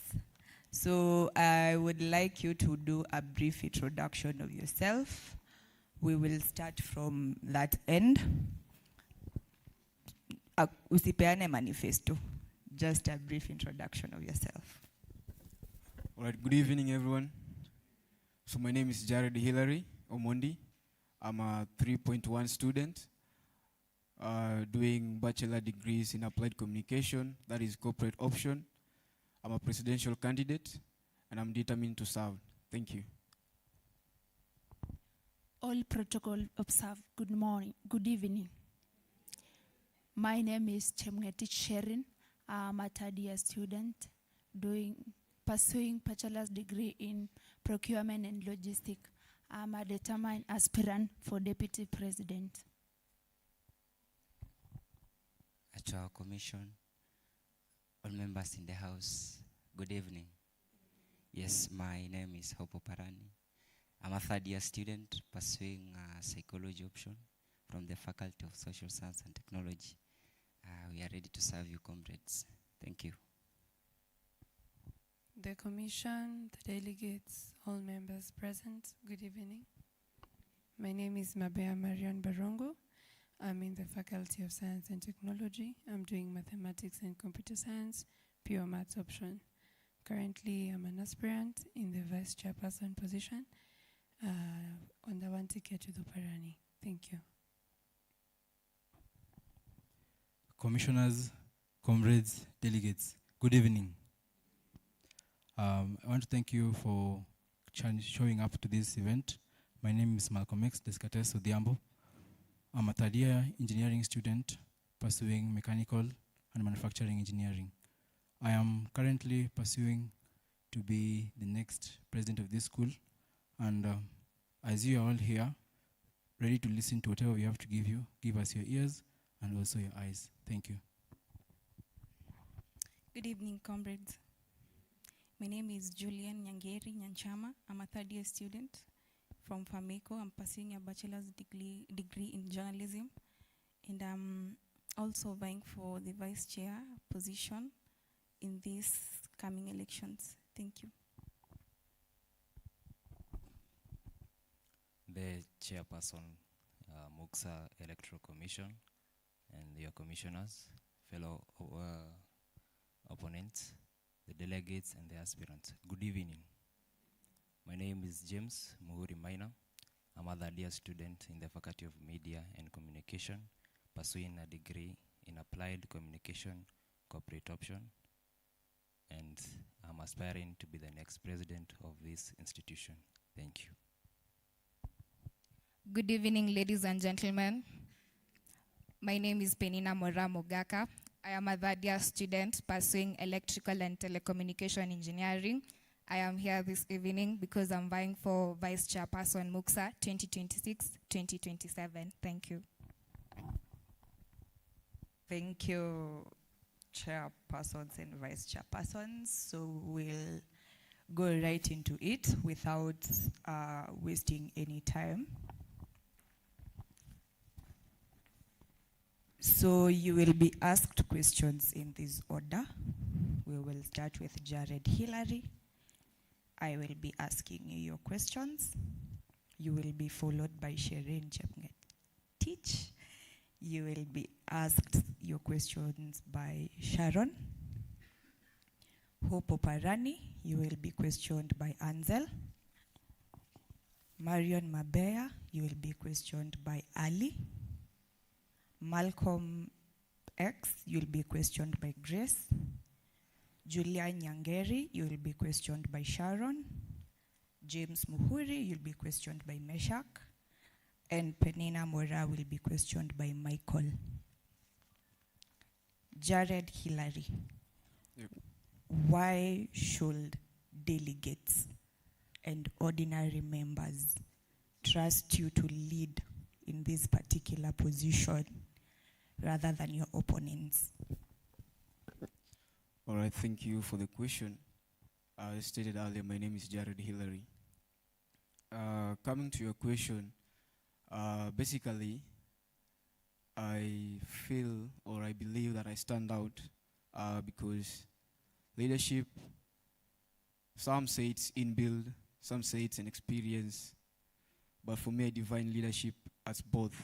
So I would like you to do a brief introduction of yourself. We will start from that end. Usipeane manifesto, just a brief introduction of yourself. All right, good evening, everyone. So my name is Jared Hillary Omondi. I'm a 3.1 student doing bachelor degrees in applied communication, that is corporate option. I'm a presidential candidate and I'm determined to serve. Thank you. All protocol observed. Good morning, good evening. My name is Chemngetich Sherin. I'm a third-year student pursuing bachelor's degree in procurement and logistics. I'm a determined aspirant for deputy president. At our commission, all members in the house, good evening. Yes, my name is Hopo Parani. I'm a third-year student pursuing a psychology option from the Faculty of Social Science and Technology. We are ready to serve you, comrades. Thank you. The commission, the delegates, all members present, good evening. My name is Mabea Marian Barongo. I'm in the Faculty of Science and Technology. I'm doing mathematics and computer science, pure maths option. Currently, I'm an aspirant in the vice chairperson position on the one ticket to the Parani. Thank you. Commissioners, comrades, delegates, good evening. I want to thank you for showing up to this event. My name is Malcolm X Descartes Odiambo. I'm a third-year engineering student pursuing mechanical and manufacturing engineering. I am currently pursuing to be the next president of this school, and as you are all here, ready to listen to whatever we have to give us your ears and also your eyes. Thank you. Good evening, comrades. My name is Julian Nyangeri Nyanchama. I'm a third-year student from FAMECO. I'm pursuing a bachelor's degree in journalism, and I'm also vying for the vice chair position in these coming elections. Thank you. The chairperson, Muksa Electoral Commission, and your commissioners, fellow opponents, the delegates and the aspirants. Good evening. My name is James Muhuri Maina. I'm a third year student in the Faculty of Media and Communication, pursuing a degree in Applied Communication, Corporate Option, and I'm aspiring to be the next president of this institution. Thank you. Good evening, ladies and gentlemen. My name is Penina Mora Mogaka. I am a third year student pursuing electrical and telecommunication engineering. I am here this evening because I'm vying for Vice Chairperson MUXA 2026-2027. Thank you. Thank you, chairpersons and vice chairpersons. So we'll go right into it without wasting any time. So you will be asked questions in this order. We will start with Jared Hillary. I will be asking you your questions. You will be followed by Shireen Chepngetich. You will be asked your questions by Sharon. Hope Oparani, you will be questioned by Ansel. Marion Mabea, you will be questioned by Ali. Malcolm X, you'll be questioned by Grace. Julia Nyangeri, you will be questioned by Sharon. James Muhuri, you'll be questioned by Meshach. And Penina Mora will be questioned by Michael. Jared Hillary. Yep. Why should delegates and ordinary members trust you to lead in this particular position rather than your opponents? All right, thank you for the question. As stated earlier, my name is Jared Hillary. Coming to your question, basically, I feel or I believe that I stand out because leadership, some say it's inbuilt, some say it's an experience, but for me, I define leadership as both.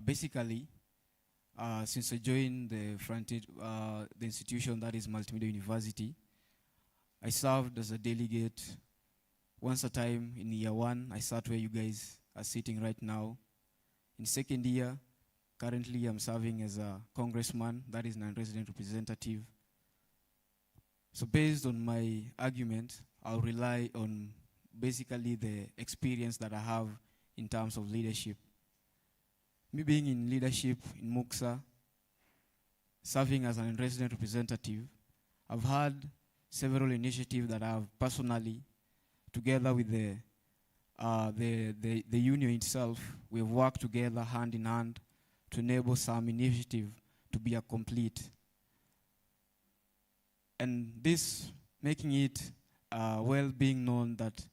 Basically, since I joined the institution that is Multimedia University, I served as a delegate once a time in year one. I sat where you guys are sitting right now. In second year, currently I'm serving as a congressman, that is non-resident representative. So based on my argument, I'll rely on basically the experience that I have in terms of leadership. Me being in leadership in MUXA, serving as an resident representative, I've had several initiatives that I've personally, together with the union itself, we've worked together hand in hand to enable some initiative to be a complete. And this making it well being known that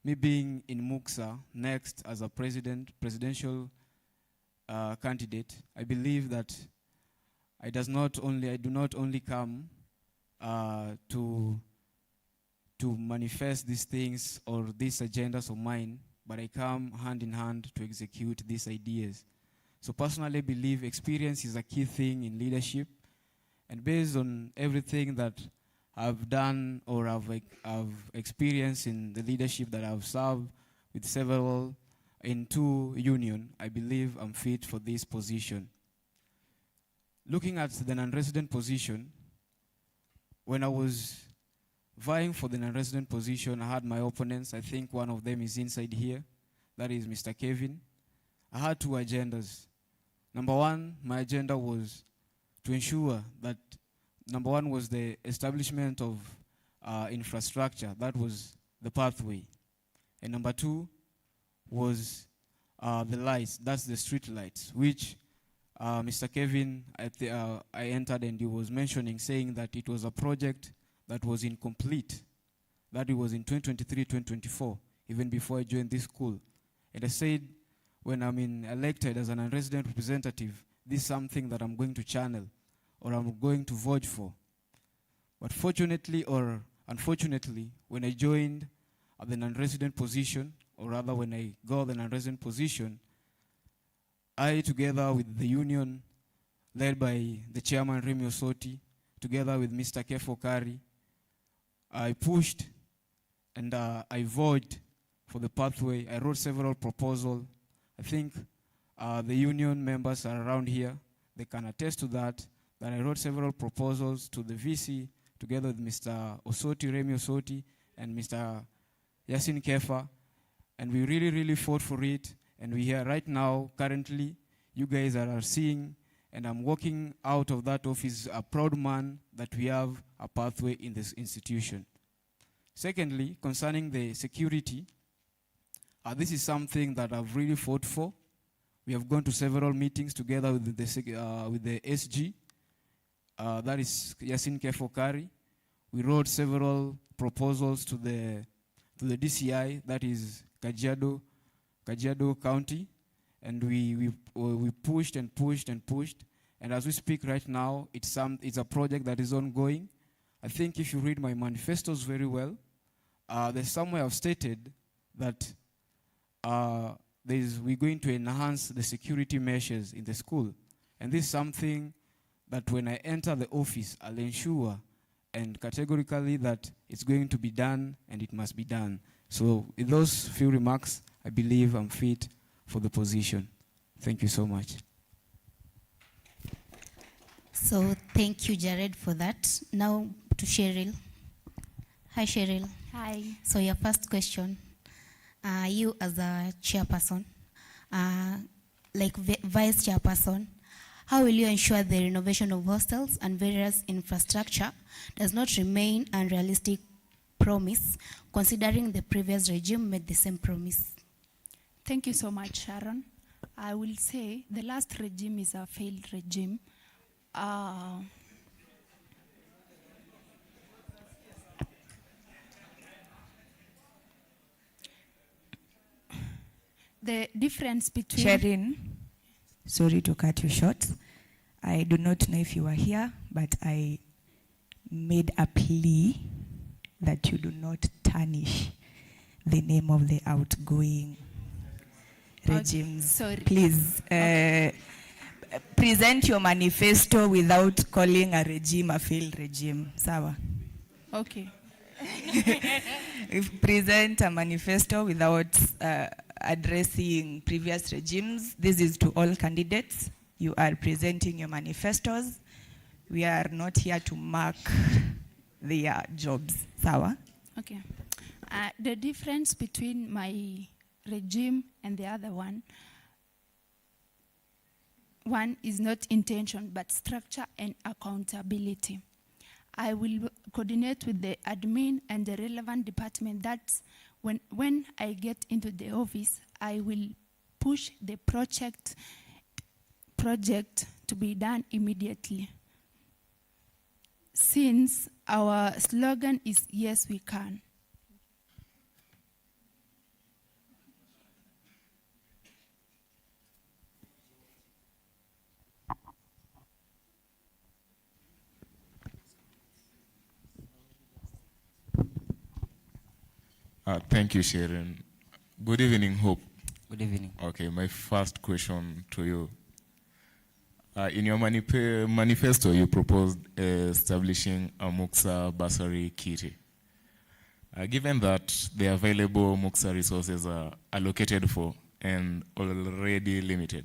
me being in MUXA next as a presidential candidate, I believe that I do not only come to manifest these things or these agendas of mine, but I come hand in hand to execute these ideas. So personally, I believe experience is a key thing in leadership, and based on everything that I've done or I've experienced in the leadership that I've served with several in 2 union, I believe I'm fit for this position. Looking at the non-resident position, when I was vying for the non-resident position, I had my opponents. I think one of them is inside here. That is Mr. Kevin. I had 2 agendas. Number one, my agenda was to ensure that, number one was the establishment of infrastructure. That was the pathway. And number 2 was the lights. That's the street lights, which Mr. Kevin, I entered and he was mentioning, saying that it was a project that was incomplete. That it was in 2023-2024, even before I joined this school. And I said, when I'm elected as an unresident representative, this is something that I'm going to channel or I'm going to vote for. But fortunately or unfortunately, when I joined the non-resident position, or rather when I got the non-resident position, I, together with the union, led by the chairman Remy Osoti, together with Mr. Kefo Kari, I pushed and I voted for the pathway. I wrote several proposals. I think the union members are around here. They can attest to that I wrote several proposals to the VC together with Mr. Osoti, Remy Osoti, and Mr. Yasin Kefa. And we really, really fought for it. And we are right now, currently, you guys are seeing, and I'm walking out of that office a proud man that we have a pathway in this institution. Secondly, concerning the security, this is something that I've really fought for. We have gone to several meetings together with the SG, that is Yasin Kefokari. We wrote several proposals to the DCI, that is Kajiado County, and we pushed and pushed and pushed. And as we speak right now, it's a project that is ongoing. I think if you read my manifestos very well, there's somewhere I've stated that we're going to enhance the security measures in the school. And this is something that when I enter the office, I'll ensure and categorically that it's going to be done and it must be done. So with those few remarks, I believe I'm fit for the position. Thank you so much. So thank you, Jared, for that. Now to Cheryl. Hi, Cheryl. Hi. So your first question, you as a chairperson, like vice chairperson, how will you ensure the renovation of hostels and various infrastructure does not remain unrealistic promise, considering the previous regime made the same promise? Thank you so much, Sharon. I will say the last regime is a failed regime. The difference between... Sharon, sorry to cut you short. I do not know if you were here, but I made a plea that you do not tarnish the name of the outgoing regimes. Sorry. Please, present your manifesto without calling a regime a failed regime. Sawa? Okay. Present a manifesto without addressing previous regimes. This is to all candidates. You are presenting your manifestos. We are not here to mark their jobs. Sawa? Okay. The difference between my regime and the other one is not intention, but structure and accountability. I will coordinate with the admin and the relevant department. That's when I get into the office, I will push the project to be done immediately. Since our slogan is yes, we can. Thank you, Sharon. Good evening, Hope. Good evening. Okay, my first question to you. In your manifesto, you proposed establishing a MUXA bursary kitty. Given that the available MUXA resources are allocated for and already limited,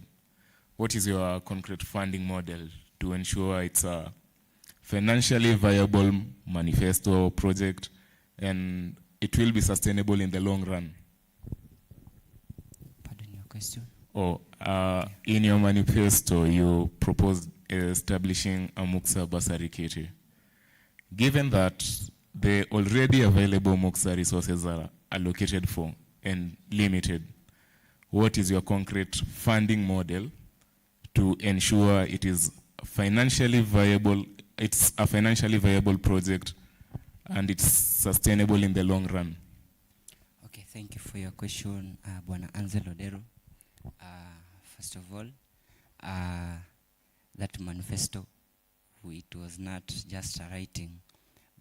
what is your concrete funding model to ensure it's a financially viable manifesto project and it will be sustainable in the long run? Pardon your question? In your manifesto, you proposed establishing a MUXA bursary kitty. Given that the already available MUXA resources are allocated for and limited, what is your concrete funding model to ensure it is financially viable? It's a financially viable project and it's sustainable in the long run. Okay, thank you for your question, Bwana Angelo Dero. First of all, that manifesto, it was not just a writing,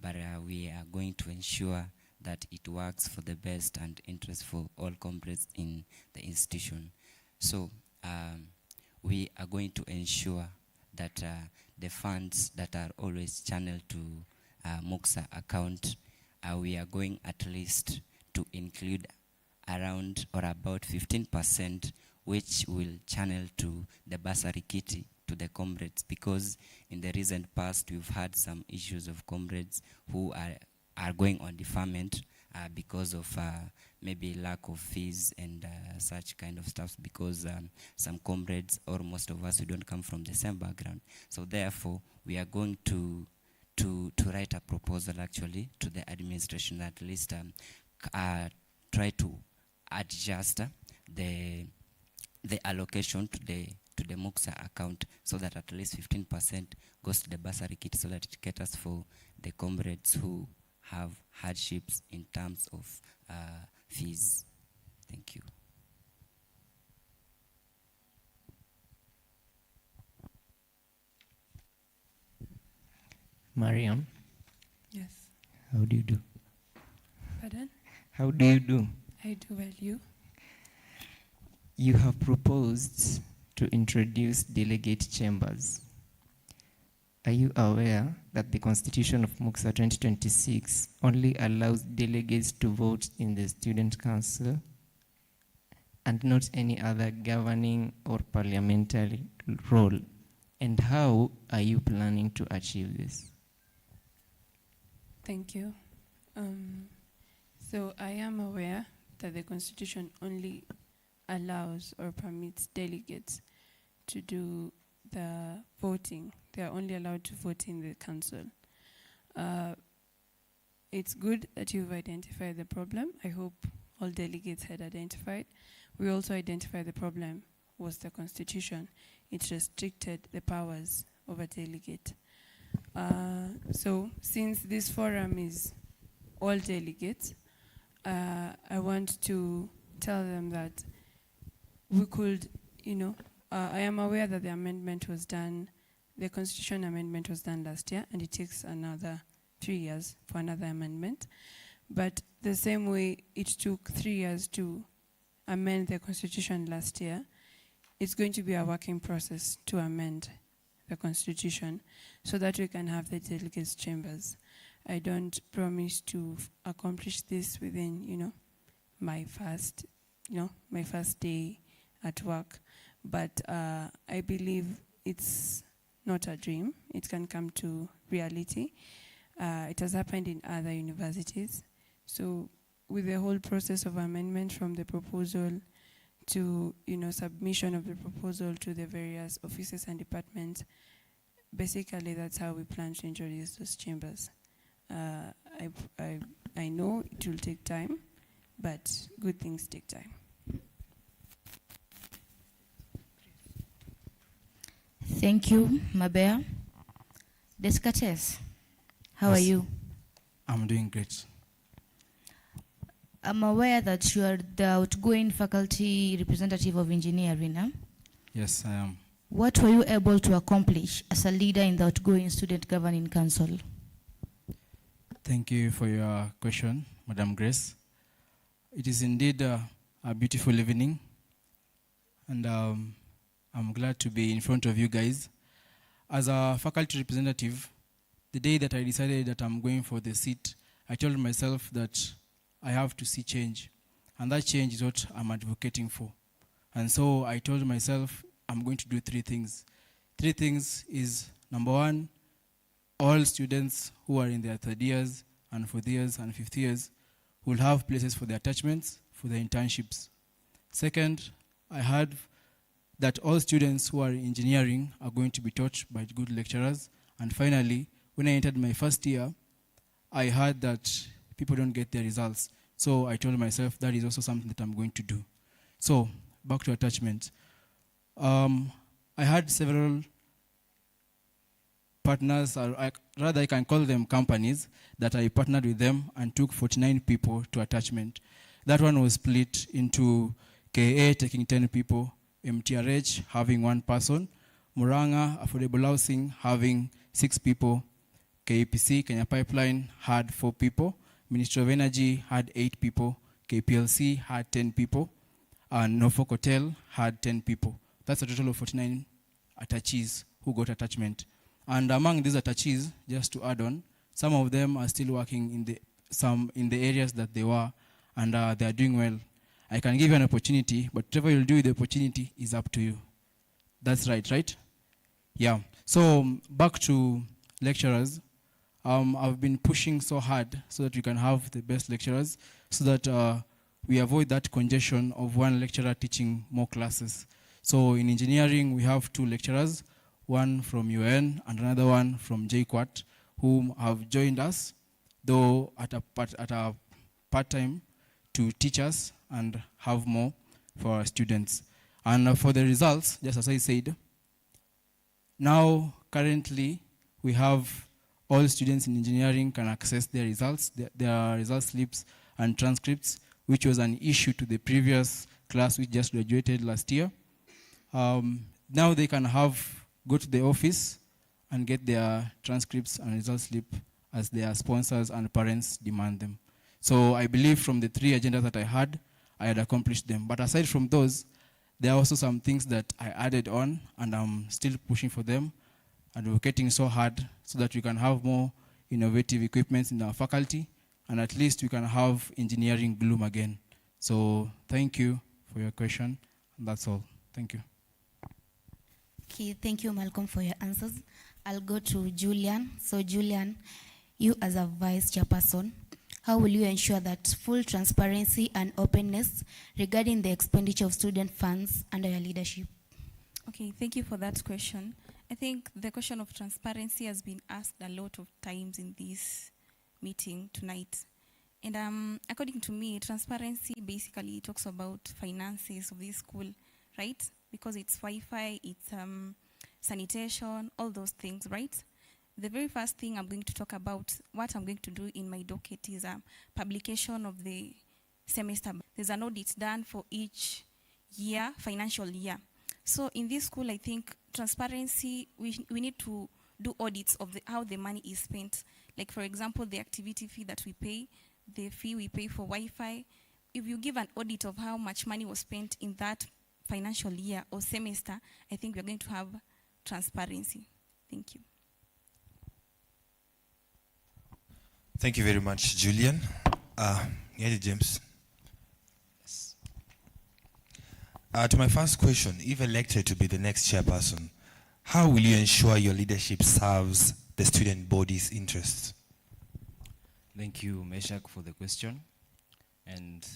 but we are going to ensure that it works for the best and interest for all comrades in the institution. So we are going to ensure that the funds that are always channeled to MUXA account, we are going at least to include around or about 15%, which will channel to the bursary kitty to the comrades, because in the recent past we've had some issues of comrades who are going on deferment because of maybe lack of fees and such kind of stuff, because some comrades or most of us, we don't come from the same background. So therefore, we are going to write a proposal actually to the administration, at least try to adjust the allocation to the MUXA account, so that at least 15% goes to the bursary kit, so that it caters for the comrades who have hardships in terms of fees. Thank you. Mariam. Yes. How do you do? Pardon? How do you do? I do well, you? You have proposed to introduce delegate chambers. Are you aware that the Constitution of MUXA 2026 only allows delegates to vote in the Student Council and not any other governing or parliamentary role? And how are you planning to achieve this? Thank you. So I am aware that the Constitution only allows or permits delegates to do the voting. They are only allowed to vote in the council. It's good that you've identified the problem. I hope all delegates had identified. We also identified the problem was the Constitution. It restricted the powers of a delegate. So since this forum is all delegates, I want to tell them that we could, I am aware that the amendment was done, the Constitution amendment was done last year, and it takes another 3 years for another amendment. But the same way it took 3 years to amend the Constitution last year, it's going to be a working process to amend the Constitution so that we can have the delegates' chambers. I don't promise to accomplish this within, my first day at work, but I believe it's not a dream. It can come to reality. It has happened in other universities. So with the whole process of amendment from the proposal to submission of the proposal to the various offices and departments, basically that's how we plan to introduce those chambers. I know it will take time, but good things take time. Thank you, Mabea. Descartes, how are you? I'm doing great. I'm aware that you are the outgoing faculty representative of engineering, huh? Yes, I am. What were you able to accomplish as a leader in the outgoing Student Governing Council? Thank you for your question, Madam Grace. It is indeed a beautiful evening, and I'm glad to be in front of you guys. As a faculty representative, the day that I decided that I'm going for the seat, I told myself that I have to see change, and that change is what I'm advocating for. And so I told myself I'm going to do 3 things. 3 things is, number 1, all students who are in their 3rd years and 4th years and 5th years will have places for their attachments, for their internships. Second, I heard that all students who are in engineering are going to be taught by good lecturers. And finally, when I entered my 1st year, I heard that people don't get their results. So I told myself that is also something that I'm going to do. So back to attachment. I had several partners, or rather I can call them companies, that I partnered with them and took 49 people to attachment. That one was split into KA taking 10 people, MTRH having 1 person, Muranga Affordable Housing having 6 people, KPC, Kenya Pipeline, had 4 people, Ministry of Energy had 8 people, KPLC had 10 people, and Norfolk Hotel had 10 people. That's a total of 49 attachees who got attachment. And among these attachees, just to add on, some of them are still working in the areas that they were, and they are doing well. I can give you an opportunity, but whatever you'll do with the opportunity is up to you. That's right? Yeah. So back to lecturers. I've been pushing so hard so that we can have the best lecturers, so that we avoid that congestion of one lecturer teaching more classes. So in engineering, we have 2 lecturers, one from UN and another one from JQuat, whom have joined us, though at a part-time, to teach us and have more for our students. And for the results, just as I said, now currently we have all students in engineering can access their results, their result slips and transcripts, which was an issue to the previous class which just graduated last year. Now they can go to the office and get their transcripts and result slip as their sponsors and parents demand them. So I believe from the 3 agendas that I had accomplished them. But aside from those, there are also some things that I added on, and I'm still pushing for them, advocating so hard so that we can have more innovative equipments in our faculty, and at least we can have engineering bloom again. So thank you for your question. That's all. Thank you. Okay, thank you, Malcolm, for your answers. I'll go to Julian. So Julian, you as a vice chairperson, how will you ensure that full transparency and openness regarding the expenditure of student funds under your leadership? Okay, thank you for that question. I think the question of transparency has been asked a lot of times in this meeting tonight. And according to me, transparency basically talks about finances of this school, right? Because it's Wi-Fi, it's sanitation, all those things, right? The very first thing I'm going to talk about, what I'm going to do in my docket is publication of the semester. There's an audit done for each year, financial year. So in this school, I think transparency, we need to do audits of how the money is spent. Like, for example, the activity fee that we pay, the fee we pay for Wi-Fi. If you give an audit of how much money was spent in that financial year or semester, I think we're going to have transparency. Thank you. Thank you very much, Julian. James. Yes. To my first question, if elected to be the next chairperson, how will you ensure your leadership serves the student body's interests? Thank you, Meshach, for the question, and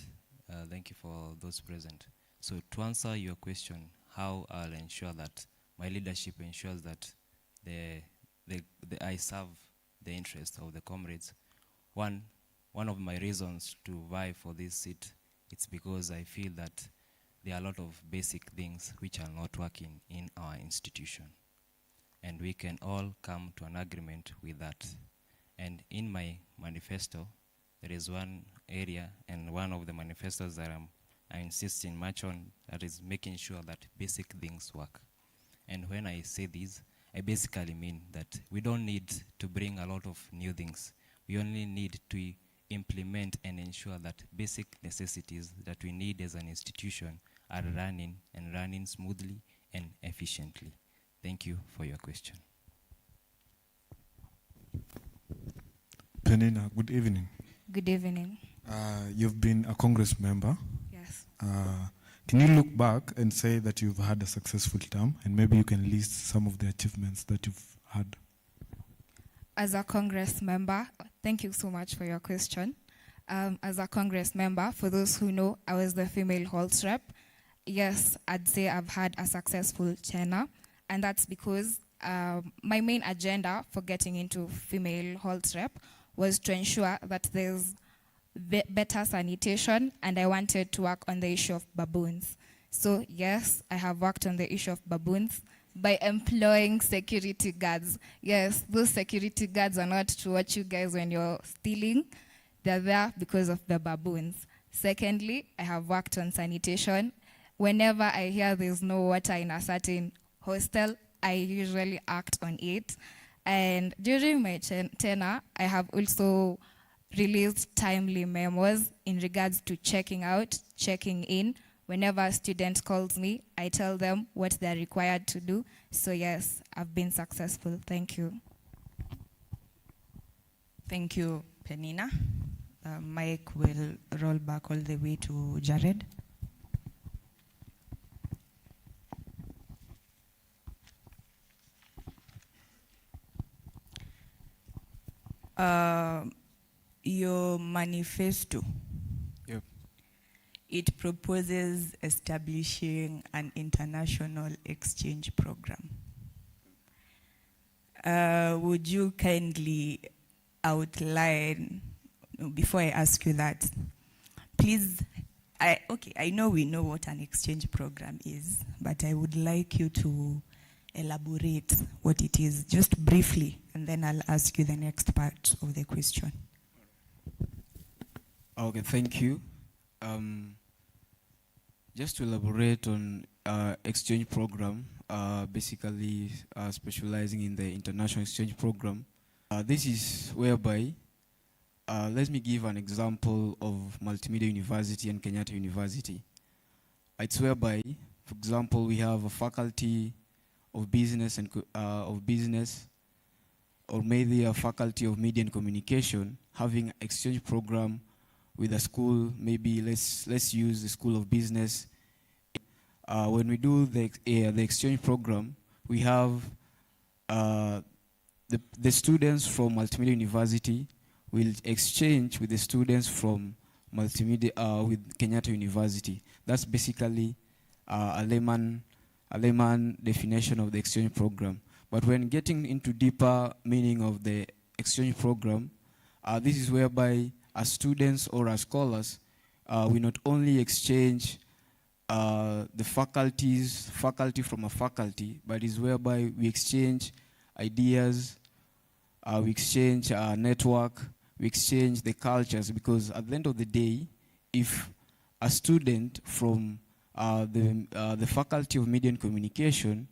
thank you for those present. So to answer your question, how I'll ensure that my leadership ensures that I serve the interests of the comrades. One of my reasons to vie for this seat, it's because I feel that there are a lot of basic things which are not working in our institution. And we can all come to an agreement with that. And in my manifesto, there is one area and one of the manifestos that I insist in much on, that is making sure that basic things work. And when I say this, I basically mean that we don't need to bring a lot of new things. We only need to implement and ensure that basic necessities that we need as an institution are running smoothly and efficiently. Thank you for your question. Penina, good evening. Good evening. You've been a Congress member. Yes. Can you look back and say that you've had a successful term, and maybe you can list some of the achievements that you've had? As a Congress member, thank you so much for your question. As a Congress member, for those who know, I was the female Halls rep. Yes, I'd say I've had a successful tenure, and that's because my main agenda for getting into female Halls rep was to ensure that there's better sanitation, and I wanted to work on the issue of baboons. So yes, I have worked on the issue of baboons by employing security guards. Yes, those security guards are not to watch you guys when you're stealing. They're there because of the baboons. Secondly, I have worked on sanitation. Whenever I hear there's no water in a certain hostel, I usually act on it. And during my tenure, I have also released timely memos in regards to checking out, checking in. Whenever a student calls me, I tell them what they're required to do. So yes, I've been successful. Thank you. Thank you, Penina. Mike will roll back all the way to Jared. your manifesto, Yep. it proposes establishing an international exchange program. Would you kindly outline, before I ask you that, please, I know we know what an exchange program is, but I would like you to elaborate what it is, just briefly, and then I'll ask you the next part of the question. Okay, thank you. Just to elaborate on exchange program, basically specializing in the international exchange program. This is whereby, let me give an example of Multimedia University and Kenyatta University. It's whereby, for example, we have a faculty of business and or maybe a faculty of media and communication having an exchange program with a school. Maybe let's use the School of Business. When we do the exchange program, we have the students from Multimedia University will exchange with the students from Multimedia with Kenyatta University. That's basically a layman definition of the exchange program. But when getting into deeper meaning of the exchange program, this is whereby as students or as scholars, we not only exchange the faculty from a faculty, but is whereby we exchange ideas, we exchange network, we exchange the cultures, because at the end of the day, if a student from the Faculty of Media and Communication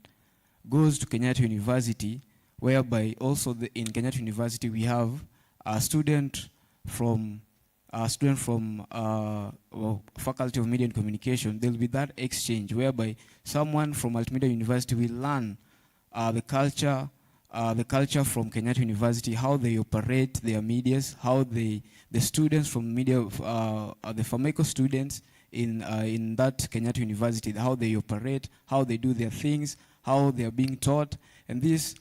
goes to Kenyatta University, whereby also in Kenyatta University we have a student from Faculty of Media and Communication, there will be that exchange whereby someone from Multimedia University will learn the culture from Kenyatta University, how they operate their medias, how the students from media, the FAMECO students in that Kenyatta University, how they operate, how they do their things, how they are being taught, and this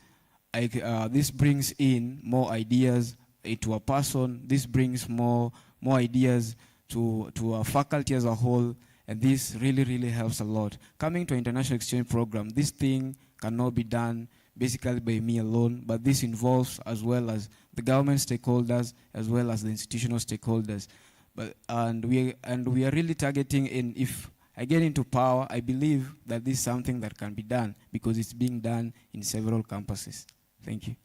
brings in more ideas to a person. This brings more ideas to our faculty as a whole, and this really helps a lot. Coming to an international exchange program, this thing cannot be done basically by me alone, but this involves as well as the government stakeholders as well as the institutional stakeholders. And we are really targeting, and if I get into power, I believe that this is something that can be done because it's being done in several campuses. Thank you.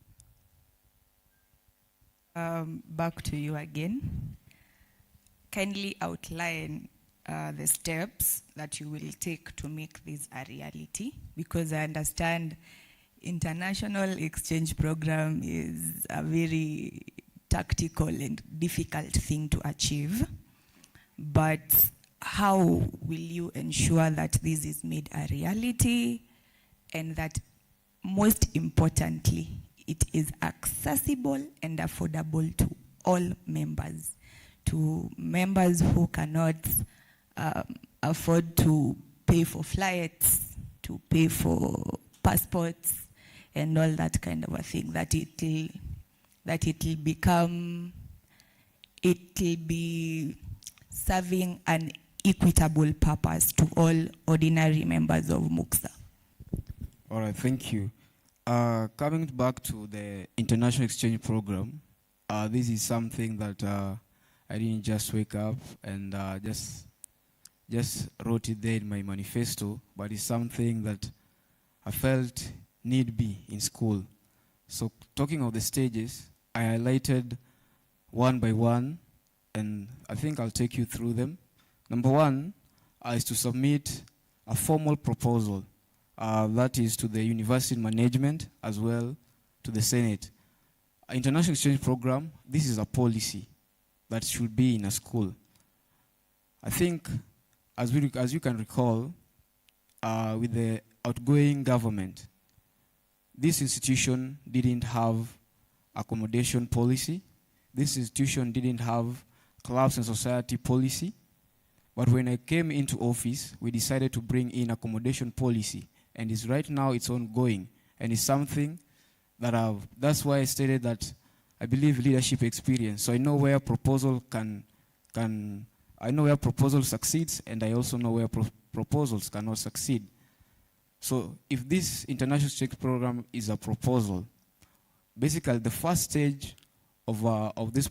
Back to you again. Kindly outline the steps that you will take to make this a reality, because I understand international exchange program is a very tactical and difficult thing to achieve. But how will you ensure that this is made a reality, and that most importantly, it is accessible and affordable to all members, to members who cannot afford to pay for flights, to pay for passports, and all that kind of a thing, that it will be serving an equitable purpose to all ordinary members of MUXA. All right, thank you. Coming back to the international exchange program, this is something that I didn't just wake up and just wrote it there in my manifesto, but it's something that I felt need be in school. So talking of the stages, I highlighted one by one, and I think I'll take you through them. Number one is to submit a formal proposal, that is to the university management as well to the Senate. International exchange program, this is a policy that should be in a school. I think, as you can recall, with the outgoing government, this institution didn't have accommodation policy. This institution didn't have clubs and society policy. But when I came into office, we decided to bring in accommodation policy. And right now it's ongoing. And it's something that that's why I stated that I believe leadership experience. So I know where proposal I know where proposal succeeds, and I also know where proposals cannot succeed. So if this international exchange program is a proposal, basically the first stage of this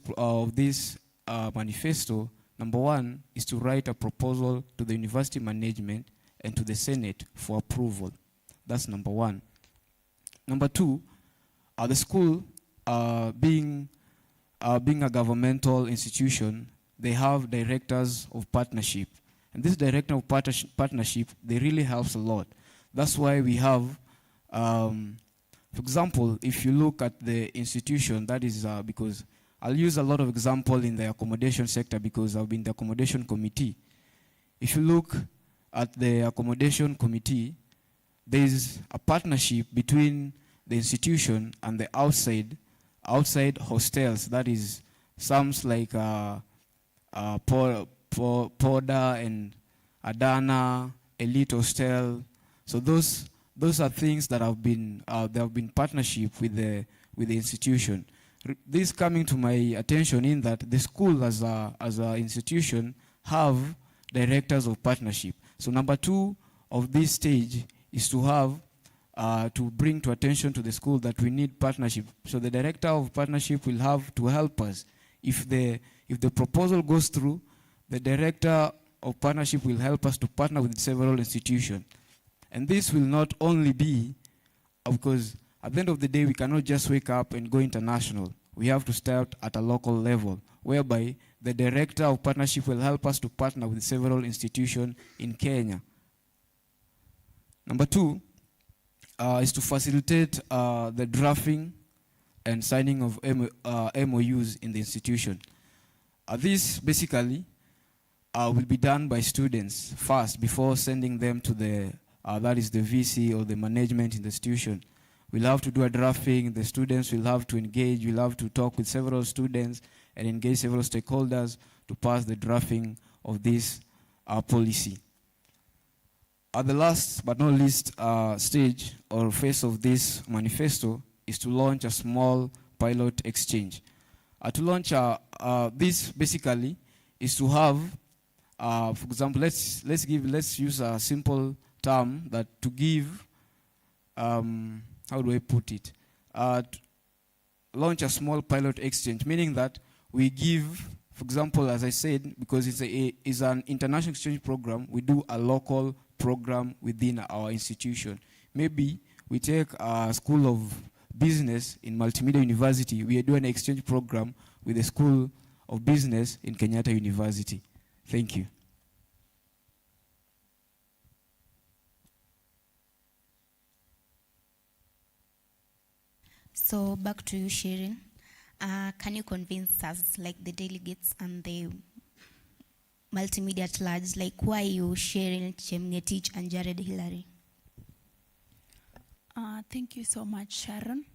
manifesto, number one, is to write a proposal to the university management and to the Senate for approval. That's number one. Number two, the school, being a governmental institution, they have directors of partnership. And this director of partnership, they really helps a lot. That's why we have, for example, if you look at the institution, that is because I'll use a lot of example in the accommodation sector because I've been in the accommodation committee. If you look at the accommodation committee, there is a partnership between the institution and the outside hostels. That is some like Poda and Adana, Elite Hostel. So those are things that have been partnership with the institution. This coming to my attention in that the school as a institution have directors of partnership. So number two of this stage is to have to bring to attention to the school that we need partnership. So the director of partnership will have to help us. If the proposal goes through, the director of partnership will help us to partner with several institutions. And this will not only be, because at the end of the day, we cannot just wake up and go international. We have to start at a local level, whereby the director of partnership will help us to partner with several institutions in Kenya. Number two is to facilitate the drafting and signing of MOUs in the institution. This basically will be done by students first before sending them to the that is the VC or the management in the institution. We'll have to do a drafting, the students will have to engage, we'll have to talk with several students and engage several stakeholders to pass the drafting of this policy. The last but not least stage or phase of this manifesto is to launch a small pilot exchange. To launch this basically is to have, for example, let's use a simple term that to give, how do I put it? Launch a small pilot exchange, meaning that we give, for example, as I said, because it's an international exchange program, we do a local program within our institution. Maybe we take a school of business in Multimedia University, we do an exchange program with the School of Business in Kenyatta University. Thank you. So back to you, Sharon. Can you convince us, like the delegates and the multimedia at large, like why you, Sharon, Chemngetich, and Jared Hillary? Thank you so much, Sharon.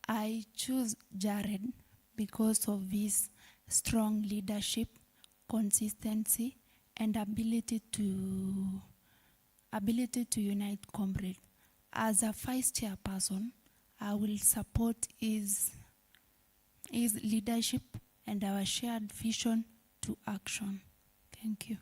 I choose Jared because of his strong leadership, consistency, and ability to unite comrades. As a vice chairperson, I will support his leadership and our shared vision to action. Thank you.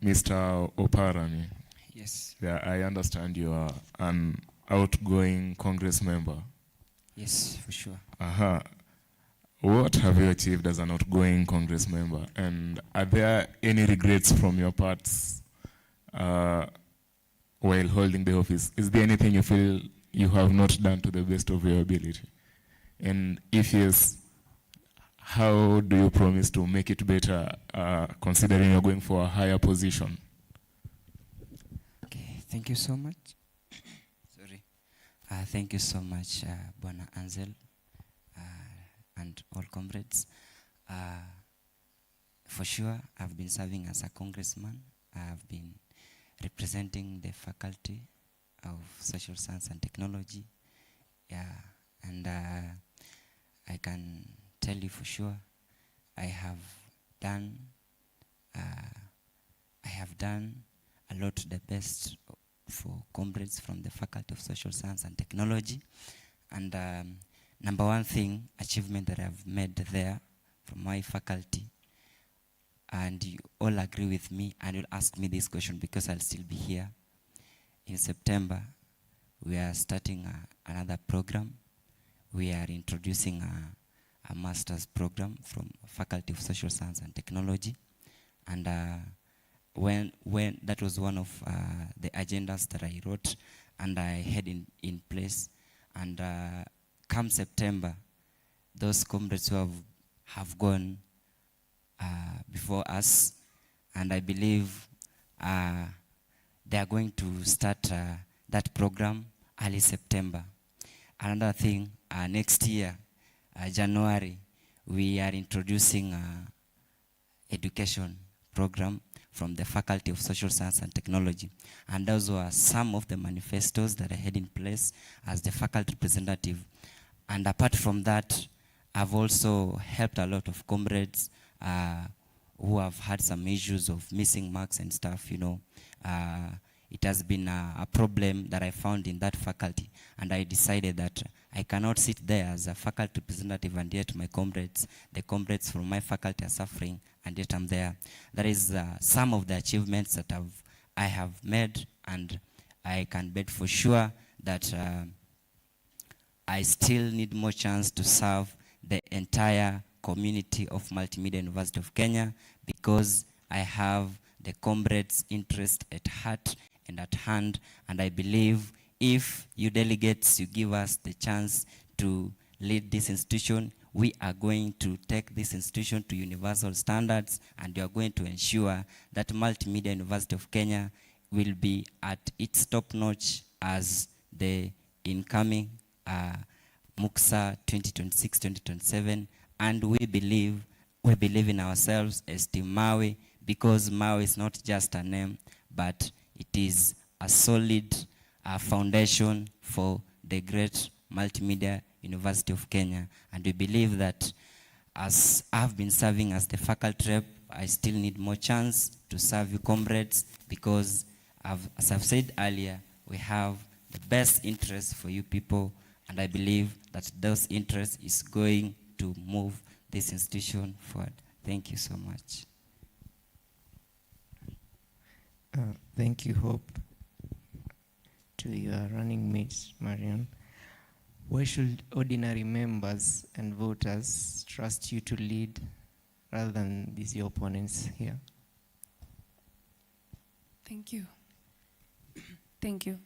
Mr. Oparani. Yes. Yeah, I understand you are an outgoing Congress member. Yes, for sure. What have you achieved as an outgoing Congress member? And are there any regrets from your parts while holding the office? Is there anything you feel you have not done to the best of your ability? And if yes, how do you promise to make it better, considering you're going for a higher position? Okay, thank you so much. Sorry. Thank you so much, Bwana Ansel, and all comrades. For sure, I've been serving as a congressman. I've been representing the faculty of social science and technology. Yeah, and I can tell you for sure, I have done a lot the best for comrades from the Faculty of Social Science and Technology. And number one thing, achievement that I've made there from my faculty, and you all agree with me and you'll ask me this question because I'll still be here. In September, we are starting another program. We are introducing a master's program from Faculty of Social Science and Technology. And when that was one of the agendas that I wrote and I had in place. And come September, those comrades who have gone before us, and I believe they are going to start that program early September. Another thing, next year, January, we are introducing education program from the Faculty of Social Science and Technology. And those were some of the manifestos that I had in place as the faculty representative. And apart from that, I've also helped a lot of comrades who have had some issues of missing marks and stuff, you know. It has been a problem that I found in that faculty, and I decided that I cannot sit there as a faculty representative and yet my comrades, the comrades from my faculty are suffering, and yet I'm there. That is some of the achievements that I have made, and I can bet for sure that I still need more chance to serve the entire community of Multimedia University of Kenya, because I have the comrades' interest at heart and at hand, and I believe if you delegates, you give us the chance to lead this institution, we are going to take this institution to universal standards, and we are going to ensure that Multimedia University of Kenya will be at its top notch as the incoming MUXA 2026-2027, and we believe in ourselves as Team Maui, because Maui is not just a name, but it is a solid foundation for the great Multimedia University of Kenya. And we believe that as I've been serving as the faculty rep, I still need more chance to serve you comrades, because as I've said earlier, we have the best interests for you people, and I believe that those interests is going to move this institution forward. Thank you so much. Thank you, Hope. To your running mate, Marion. Why should ordinary members and voters trust you to lead rather than these your opponents here? Thank you. Thank you.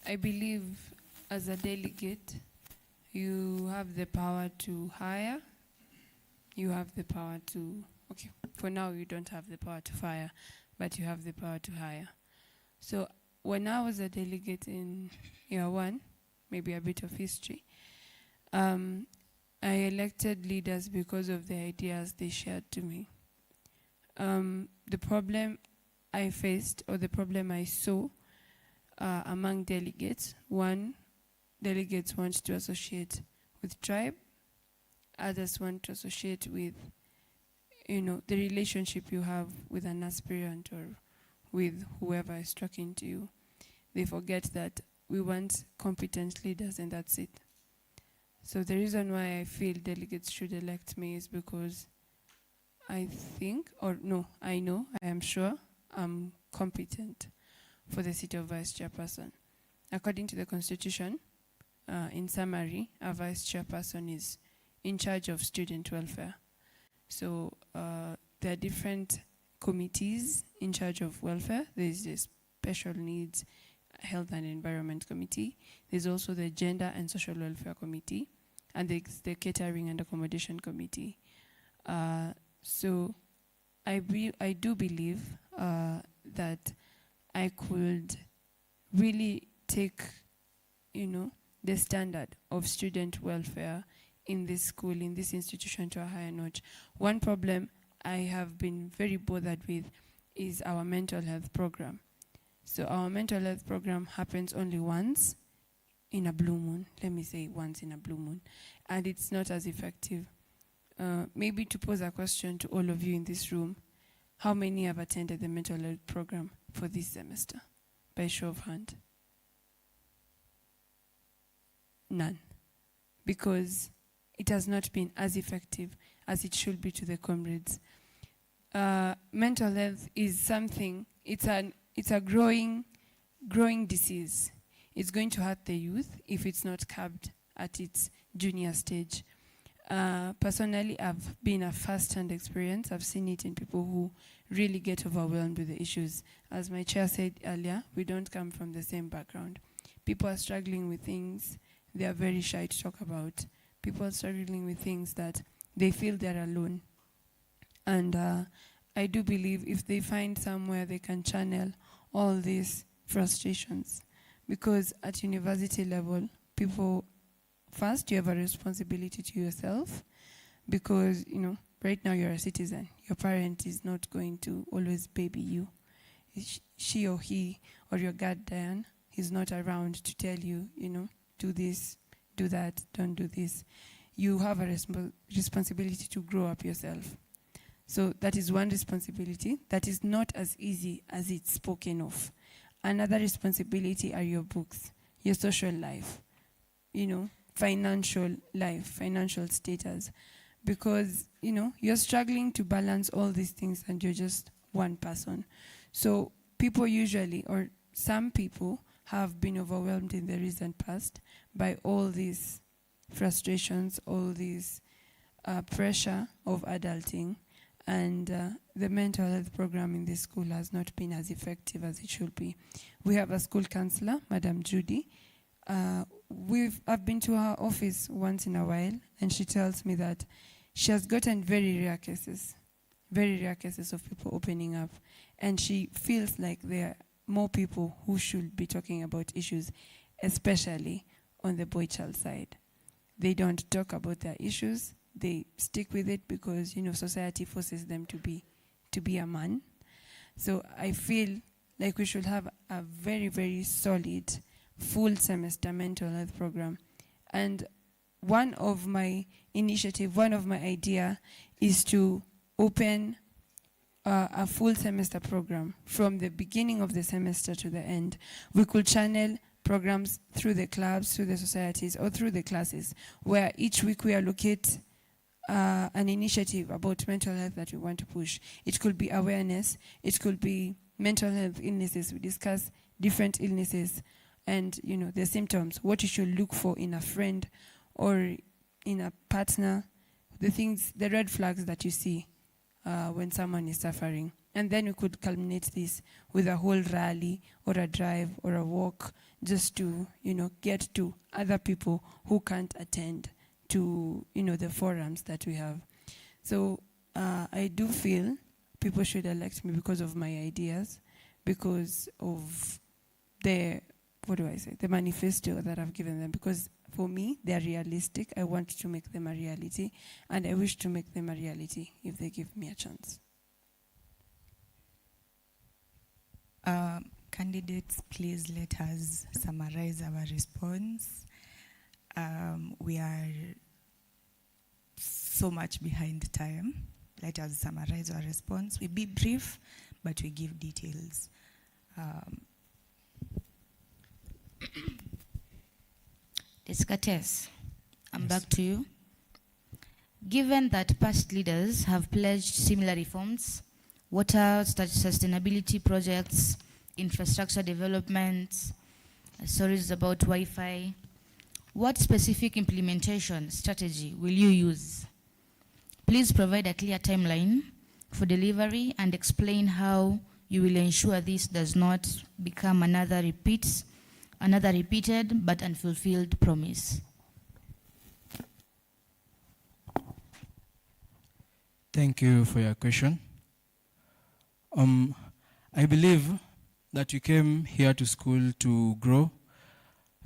I believe as a delegate, you have the power to hire. You have the power to, okay, for now you don't have the power to fire, but you have the power to hire. So when I was a delegate in year one, maybe a bit of history, I elected leaders because of the ideas they shared to me. The problem I faced, or the problem I saw among delegates, one, delegates want to associate with tribe, others want to associate with, you know, the relationship you have with an aspirant or with whoever is talking to you. They forget that we want competent leaders, and that's it. So the reason why I feel delegates should elect me is because I think, or no, I know, I am sure I'm competent for the seat of vice chairperson. According to the Constitution, in summary, a vice chairperson is in charge of student welfare. So there are different committees in charge of welfare. There's the Special Needs, Health and Environment Committee. There's also the Gender and Social Welfare Committee, and there's the Catering and Accommodation Committee. So I do believe that I could really take, you know, the standard of student welfare in this school, in this institution, to a higher notch. One problem I have been very bothered with is our mental health program. So our mental health program happens only once in a blue moon. Let me say once in a blue moon. And it's not as effective. Maybe to pose a question to all of you in this room, how many have attended the mental health program for this semester? By show of hand. None. Because it has not been as effective as it should be to the comrades. Mental health is something, it's a growing disease. It's going to hurt the youth if it's not curbed at its junior stage. Personally, I've been a first-hand experience. I've seen it in people who really get overwhelmed with the issues. As my chair said earlier, we don't come from the same background. People are struggling with things they are very shy to talk about. People are struggling with things that they feel they're alone. And I do believe if they find somewhere they can channel all these frustrations, because at university level, people, first, you have a responsibility to yourself, because, you know, right now you're a citizen. Your parent is not going to always baby you. She or he or your guardian is not around to tell you, you know, do this, do that, don't do this. You have a responsibility to grow up yourself. So that is one responsibility that is not as easy as it's spoken of. Another responsibility are your books, your social life, you know, financial life, financial status. Because, you know, you're struggling to balance all these things and you're just one person. So people usually, or some people, have been overwhelmed in the recent past by all these frustrations, all these pressure of adulting. And the mental health program in this school has not been as effective as it should be. We have a school counselor, Madam Judy. I've been to her office once in a while, and she tells me that she has gotten very rare cases of people opening up. And she feels like there are more people who should be talking about issues, especially on the boy-child side. They don't talk about their issues. They stick with it because, you know, society forces them to be a man. So I feel like we should have a very, very solid full semester mental health program. And one of my idea is to open a full semester program from the beginning of the semester to the end. We could channel programs through the clubs, through the societies, or through the classes, where each week we allocate an initiative about mental health that we want to push. It could be awareness, it could be mental health illnesses. We discuss different illnesses and, you know, the symptoms, what you should look for in a friend or in a partner, the things, the red flags that you see when someone is suffering. And then we could culminate this with a whole rally or a drive or a walk, just to, you know, get to other people who can't attend to, you know, the forums that we have. So I do feel people should elect me because of my ideas, because of the, the manifesto that I've given them, because for me, they're realistic. I want to make them a reality, and I wish to make them a reality if they give me a chance. Candidates, please let us summarize our response. We are so much behind time. Let us summarize our response. We be brief, but we give details. Descartes, I'm back to you. Given that past leaders have pledged similar reforms, water sustainability projects, infrastructure development, stories about Wi-Fi, what specific implementation strategy will you use? Please provide a clear timeline for delivery and explain how you will ensure this does not become another repeated but unfulfilled promise. Thank you for your question. I believe that you came here to school to grow,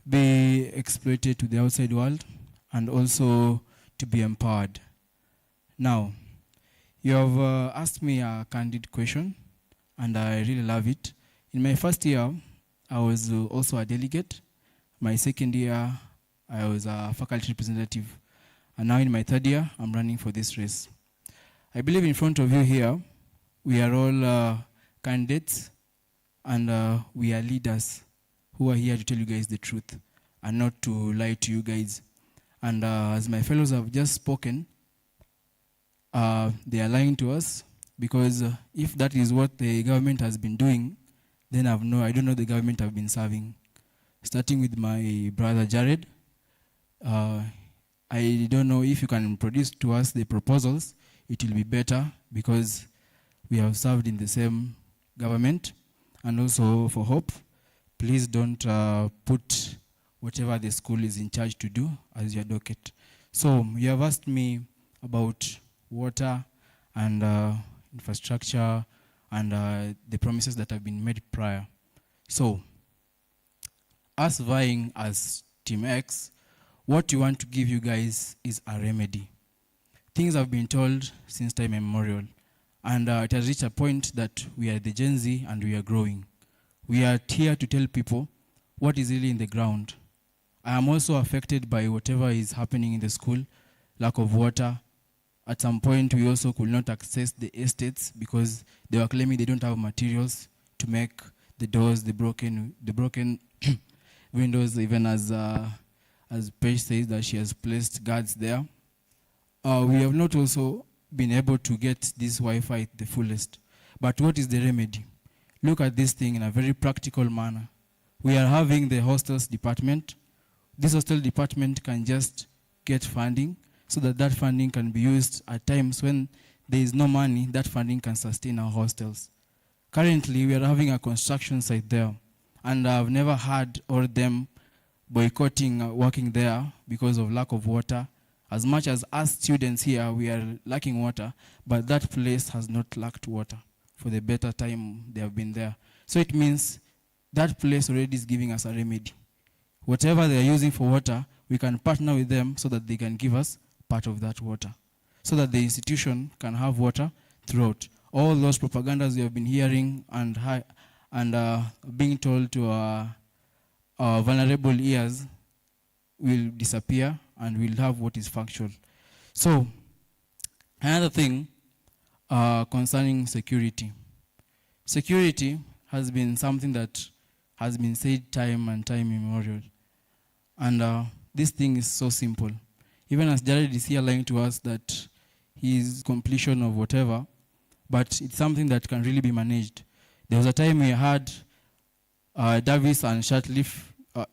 be exploited to the outside world, and also to be empowered. Now, you have asked me a candid question, and I really love it. In my first year, I was also a delegate. My second year, I was a faculty representative. And now in my third year, I'm running for this race. I believe in front of you here, we are all candidates, and we are leaders who are here to tell you guys the truth and not to lie to you guys. And as my fellows have just spoken, they are lying to us, because if that is what the government has been doing, then I don't know the government I've been serving. Starting with my brother Jared, I don't know if you can produce to us the proposals, it will be better, because we have served in the same government. And also for Hope, please don't put whatever the school is in charge to do as your docket. So you have asked me about water and infrastructure and the promises that have been made prior. So, us vying as Team X, what we want to give you guys is a remedy. Things have been told since time immemorial, and it has reached a point that we are the Gen Z and we are growing. We are here to tell people what is really in the ground. I am also affected by whatever is happening in the school, lack of water. At some point, we also could not access the estates because they were claiming they don't have materials to make the doors, the broken windows, even as Paige says that she has placed guards there. We have not also been able to get this Wi-Fi at the fullest. But what is the remedy? Look at this thing in a very practical manner. We are having the hostels department. This hostel department can just get funding, so that that funding can be used at times when there is no money, that funding can sustain our hostels. Currently, we are having a construction site there, and I've never heard or them boycotting working there because of lack of water. As much as us students here, we are lacking water, but that place has not lacked water for the better time they have been there. So it means that place already is giving us a remedy. Whatever they are using for water, we can partner with them so that they can give us part of that water, so that the institution can have water throughout. All those propagandas we have been hearing and being told to our vulnerable ears will disappear, and we'll have what is factual. So, another thing concerning security. Security has been something that has been said time and time immemorial. And this thing is so simple. Even as Jared is here lying to us that his completion of whatever, but it's something that can really be managed. There was a time we had Davis and Shatliff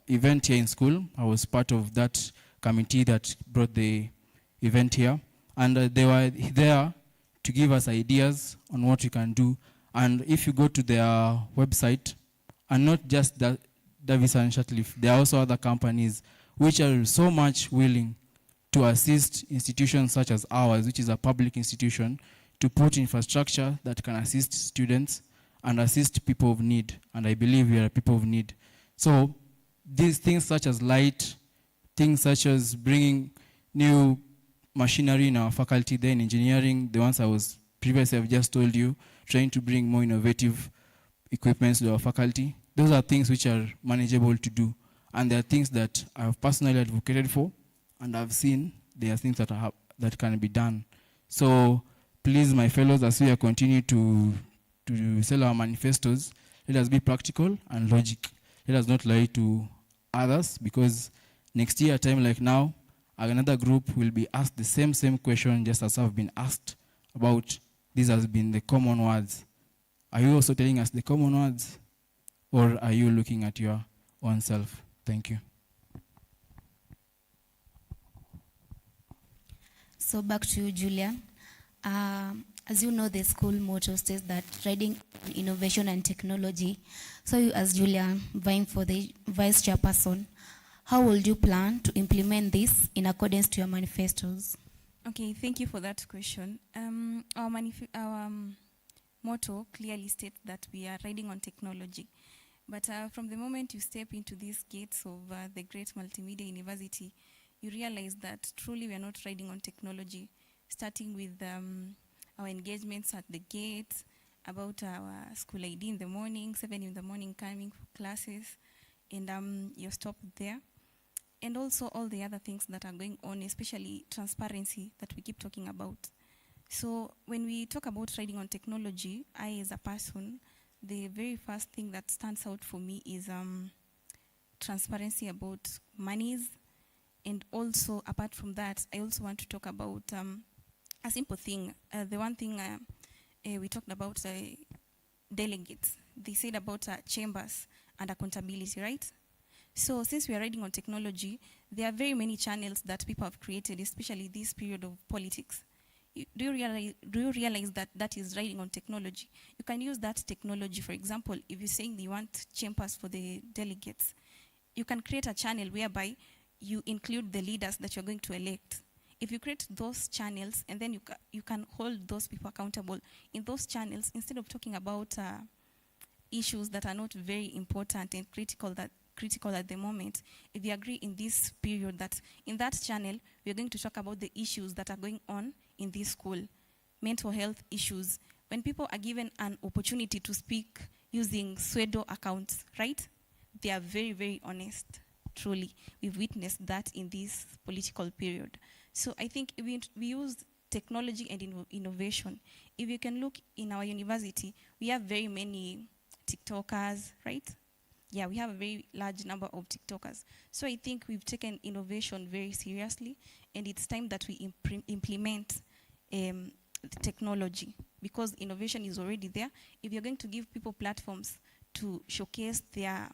event here in school. I was part of that committee that brought the event here. And they were there to give us ideas on what we can do. And if you go to their website, and not just Davis and Shatliff, there are also other companies which are so much willing to assist institutions such as ours, which is a public institution, to put infrastructure that can assist students and assist people of need. And I believe we are people of need. So these things such as light, things such as bringing new machinery in our faculty, then engineering, the ones I was previously I've just told you, trying to bring more innovative equipment to our faculty. Those are things which are manageable to do. And there are things that I've personally advocated for, and I've seen there are things that can be done. So please, my fellows, as we continue to sell our manifestos, let us be practical and logic. Let us not lie to others, because next year, a time like now, another group will be asked the same question just as I've been asked about. These has been the common words. Are you also telling us the common words, or are you looking at your own self? Thank you. So back to you, Julian. As you know, the school motto states that riding on innovation and technology. So you, as Julian, vying for the vice chairperson, how will you plan to implement this in accordance to your manifestos? Okay, thank you for that question. Our motto clearly states that we are riding on technology. But from the moment you step into these gates of the great Multimedia University, you realize that truly we are not riding on technology, starting with our engagements at the gate, about our school ID in the morning, 7 in the morning, coming for classes, and you're stopped there. And also all the other things that are going on, especially transparency that we keep talking about. So when we talk about riding on technology, I as a person, the very first thing that stands out for me is transparency about monies. And also, apart from that, I also want to talk about a simple thing. The one thing we talked about delegates. They said about chambers and accountability, right? So since we are riding on technology, there are very many channels that people have created, especially this period of politics. Do you realize that that is riding on technology? You can use that technology, for example, if you're saying you want chambers for the delegates, you can create a channel whereby you include the leaders that you're going to elect. If you create those channels, and then you can hold those people accountable in those channels, instead of talking about issues that are not very important and critical at the moment. If you agree in this period that in that channel, we're going to talk about the issues that are going on in this school, mental health issues. When people are given an opportunity to speak using pseudo accounts, right? They are very, very honest, truly. We've witnessed that in this political period. So I think if we use technology and innovation. If you can look in our university, we have very many TikTokers, right? Yeah, we have a very large number of TikTokers. So I think we've taken innovation very seriously, and it's time that we implement technology, because innovation is already there. If you're going to give people platforms to showcase the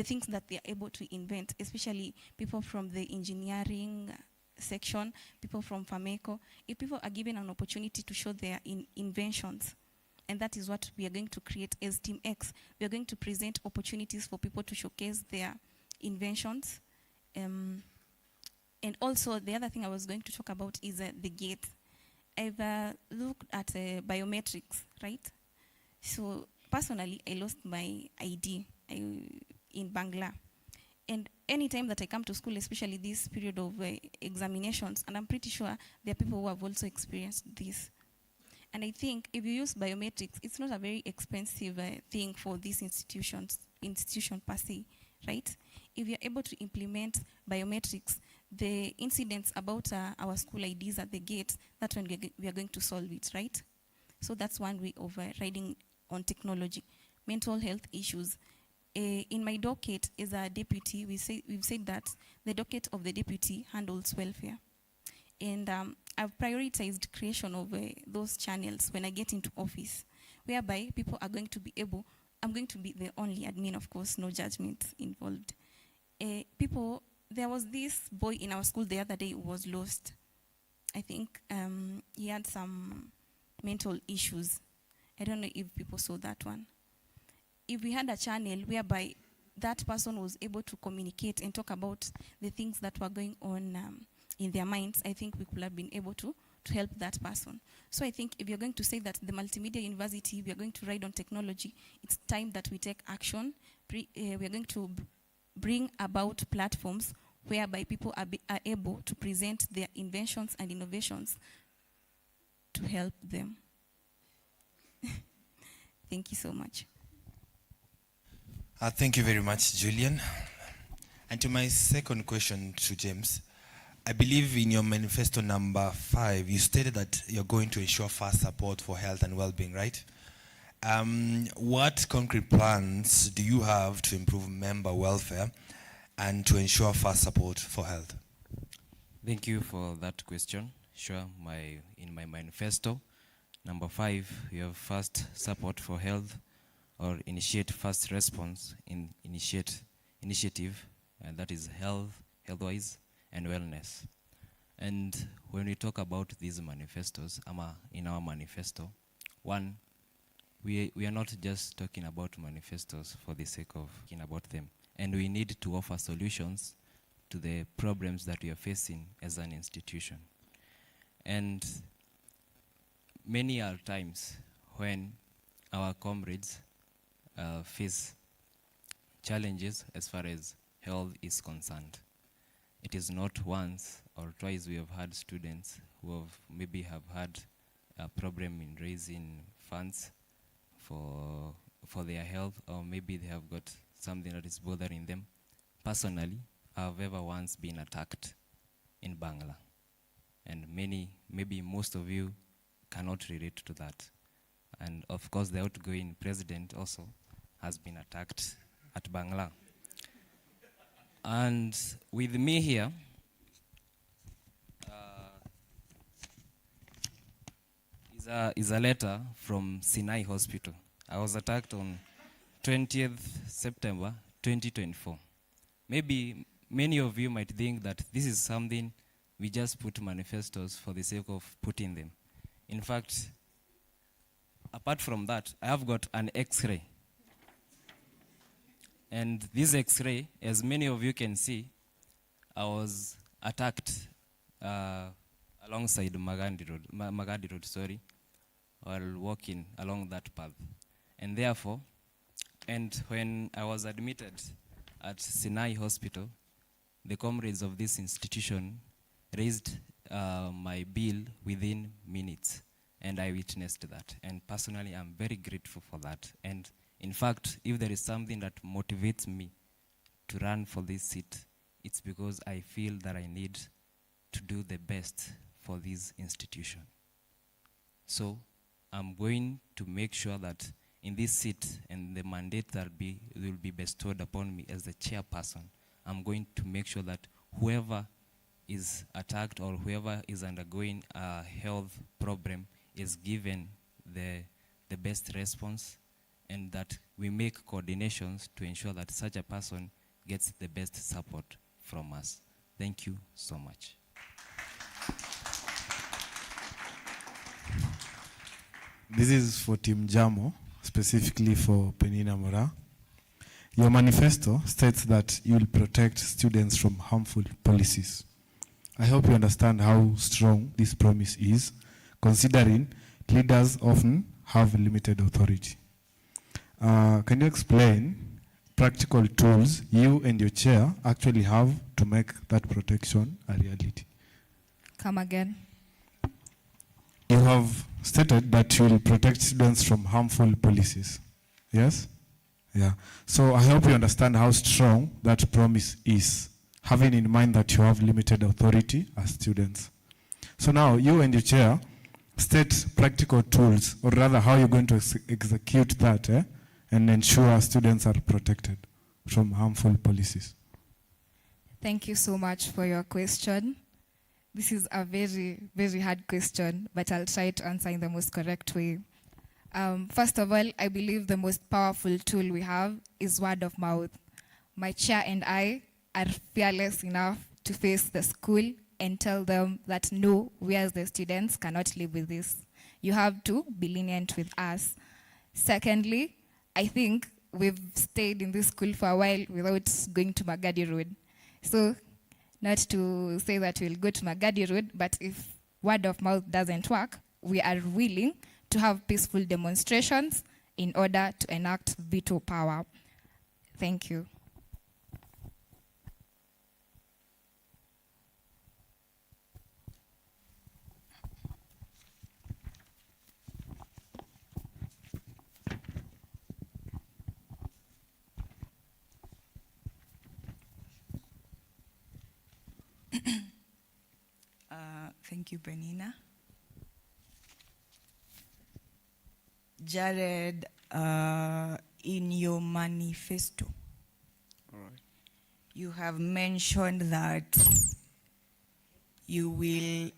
things that they are able to invent, especially people from the engineering section, people from Fameco, if people are given an opportunity to show their inventions, and that is what we are going to create as Team X. We are going to present opportunities for people to showcase their inventions. And also, the other thing I was going to talk about is the gate. I've looked at biometrics, right? So personally, I lost my ID in Bangla. And anytime that I come to school, especially this period of examinations, and I'm pretty sure there are people who have also experienced this. And I think if you use biometrics, it's not a very expensive thing for these institution per se, right? If you're able to implement biometrics, the incidents about our school IDs at the gate, that's when we are going to solve it, right? So that's one way of riding on technology. Mental health issues. In my docket as a deputy, we've said that the docket of the deputy handles welfare. And I've prioritized creation of those channels when I get into office, whereby people are going to be able, I'm going to be the only admin, of course, no judgment involved. There was this boy in our school the other day who was lost. I think he had some mental issues. I don't know if people saw that one. If we had a channel whereby that person was able to communicate and talk about the things that were going on in their minds, I think we could have been able to help that person. So I think if you're going to say that the Multimedia University, we are going to ride on technology, it's time that we take action. We are going to bring about platforms whereby people are able to present their inventions and innovations to help them. Thank you so much. Thank you very much, Julian. And to my second question to James, I believe in your manifesto number 5, you stated that you're going to ensure fast support for health and well-being, right? What concrete plans do you have to improve member welfare and to ensure fast support for health? Thank you for that question. Sure, in my manifesto, number 5, we have fast support for health, or initiate fast response in initiative, and that is health-wise, and wellness. And when we talk about these manifestos, in our manifesto, one, we are not just talking about manifestos for the sake of talking about them. And we need to offer solutions to the problems that we are facing as an institution. And many are times when our comrades face challenges as far as health is concerned. It is not once or twice we have had students who have had a problem in raising funds for their health, or maybe they have got something that is bothering them. Personally, I've ever once been attacked in Bangla. And maybe most of you cannot relate to that. And of course, the outgoing president also has been attacked at Bangla. And with me here, is a letter from Sinai Hospital. I was attacked on 20th September 2024. Maybe many of you might think that this is something we just put manifestos for the sake of putting them. In fact, apart from that, I have got an X-ray. And this X-ray, as many of you can see, I was attacked alongside Magadi Road, while walking along that path. And therefore, and when I was admitted at Sinai Hospital, the comrades of this institution raised my bill within minutes, and I witnessed that. And personally, I'm very grateful for that. And in fact, if there is something that motivates me to run for this seat, it's because I feel that I need to do the best for this institution. So I'm going to make sure that in this seat and the mandate that will be bestowed upon me as the chairperson, I'm going to make sure that whoever is attacked or whoever is undergoing a health problem is given the best response, and that we make coordinations to ensure that such a person gets the best support from us. Thank you so much. This is for Team Jamo, specifically for Penina Mora. Your manifesto states that you will protect students from harmful policies. I hope you understand how strong this promise is, considering leaders often have limited authority. Can you explain practical tools you and your chair actually have to make that protection a reality? Come again. You have stated that you will protect students from harmful policies. Yes? Yeah. So I hope you understand how strong that promise is, having in mind that you have limited authority as students. So now you and your chair state practical tools, or rather how you're going to execute that and ensure students are protected from harmful policies. Thank you so much for your question. This is a very, very hard question, but I'll try to answer in the most correct way. First of all, I believe the most powerful tool we have is word of mouth. My chair and I are fearless enough to face the school and tell them that no, we as the students cannot live with this. You have to be lenient with us. Secondly, I think we've stayed in this school for a while without going to Magadi Road. So, not to say that we'll go to Magadi Road, but if word of mouth doesn't work, we are willing to have peaceful demonstrations in order to enact veto power. Thank you. Thank you, Penina. Jared, in your manifesto, you have mentioned that you will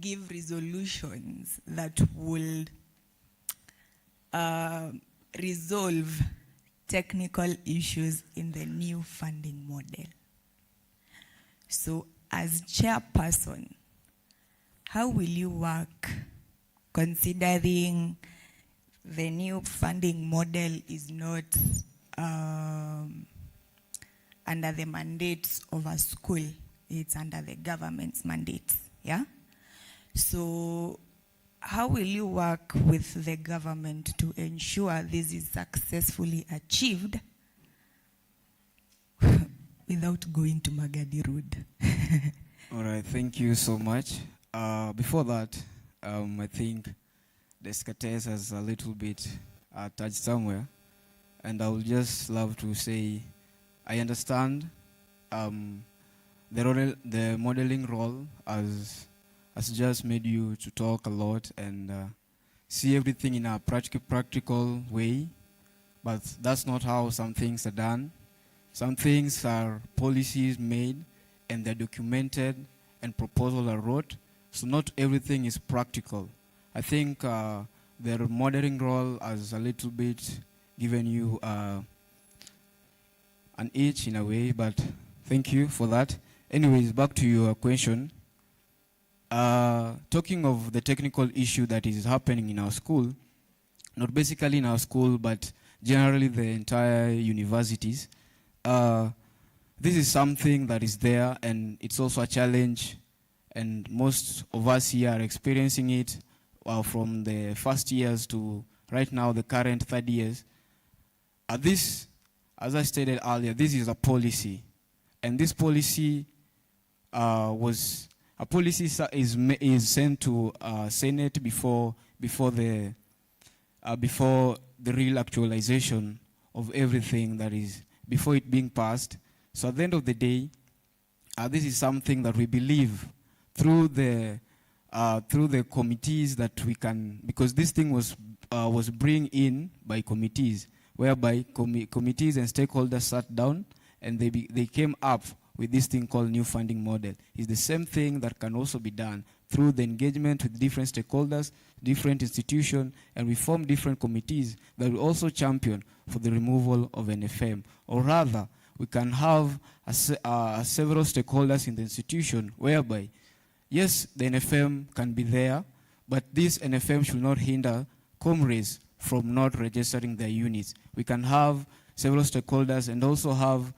give resolutions that will resolve technical issues in the new funding model. So, as chairperson, how will you work considering the new funding model is not under the mandates of a school, it's under the government's mandates, yeah? So how will you work with the government to ensure this is successfully achieved without going to Magadi Road? All right, thank you so much. Before that, I think the Skates has a little bit touched somewhere. and I would just love to say I understand the modeling role has just made you to talk a lot and see everything in a practical way, but that's not how some things are done. Some things are policies made and they're documented and proposals are wrote, so not everything is practical. I think their modeling role has a little bit given you an itch in a way, but thank you for that. Anyways, back to your question. Talking of the technical issue that is happening in our school, not basically in our school, but generally the entire universities, this is something that is there, and it's also a challenge, and most of us here are experiencing it from the first years to right now, the current third years. This, as I stated earlier, this is a policy, and this policy is sent to Senate before the real actualization of everything that is before it being passed. So at the end of the day, this is something that we believe through the committees that we can, because this thing was bring in by committees, whereby committees and stakeholders sat down and they came up with this thing called new funding model. It's the same thing that can also be done through the engagement with different stakeholders, different institutions, and we form different committees that will also champion for the removal of NFM. Or rather, we can have several stakeholders in the institution whereby, yes, the NFM can be there, but this NFM should not hinder comrades from not registering their units. We can have several stakeholders and also have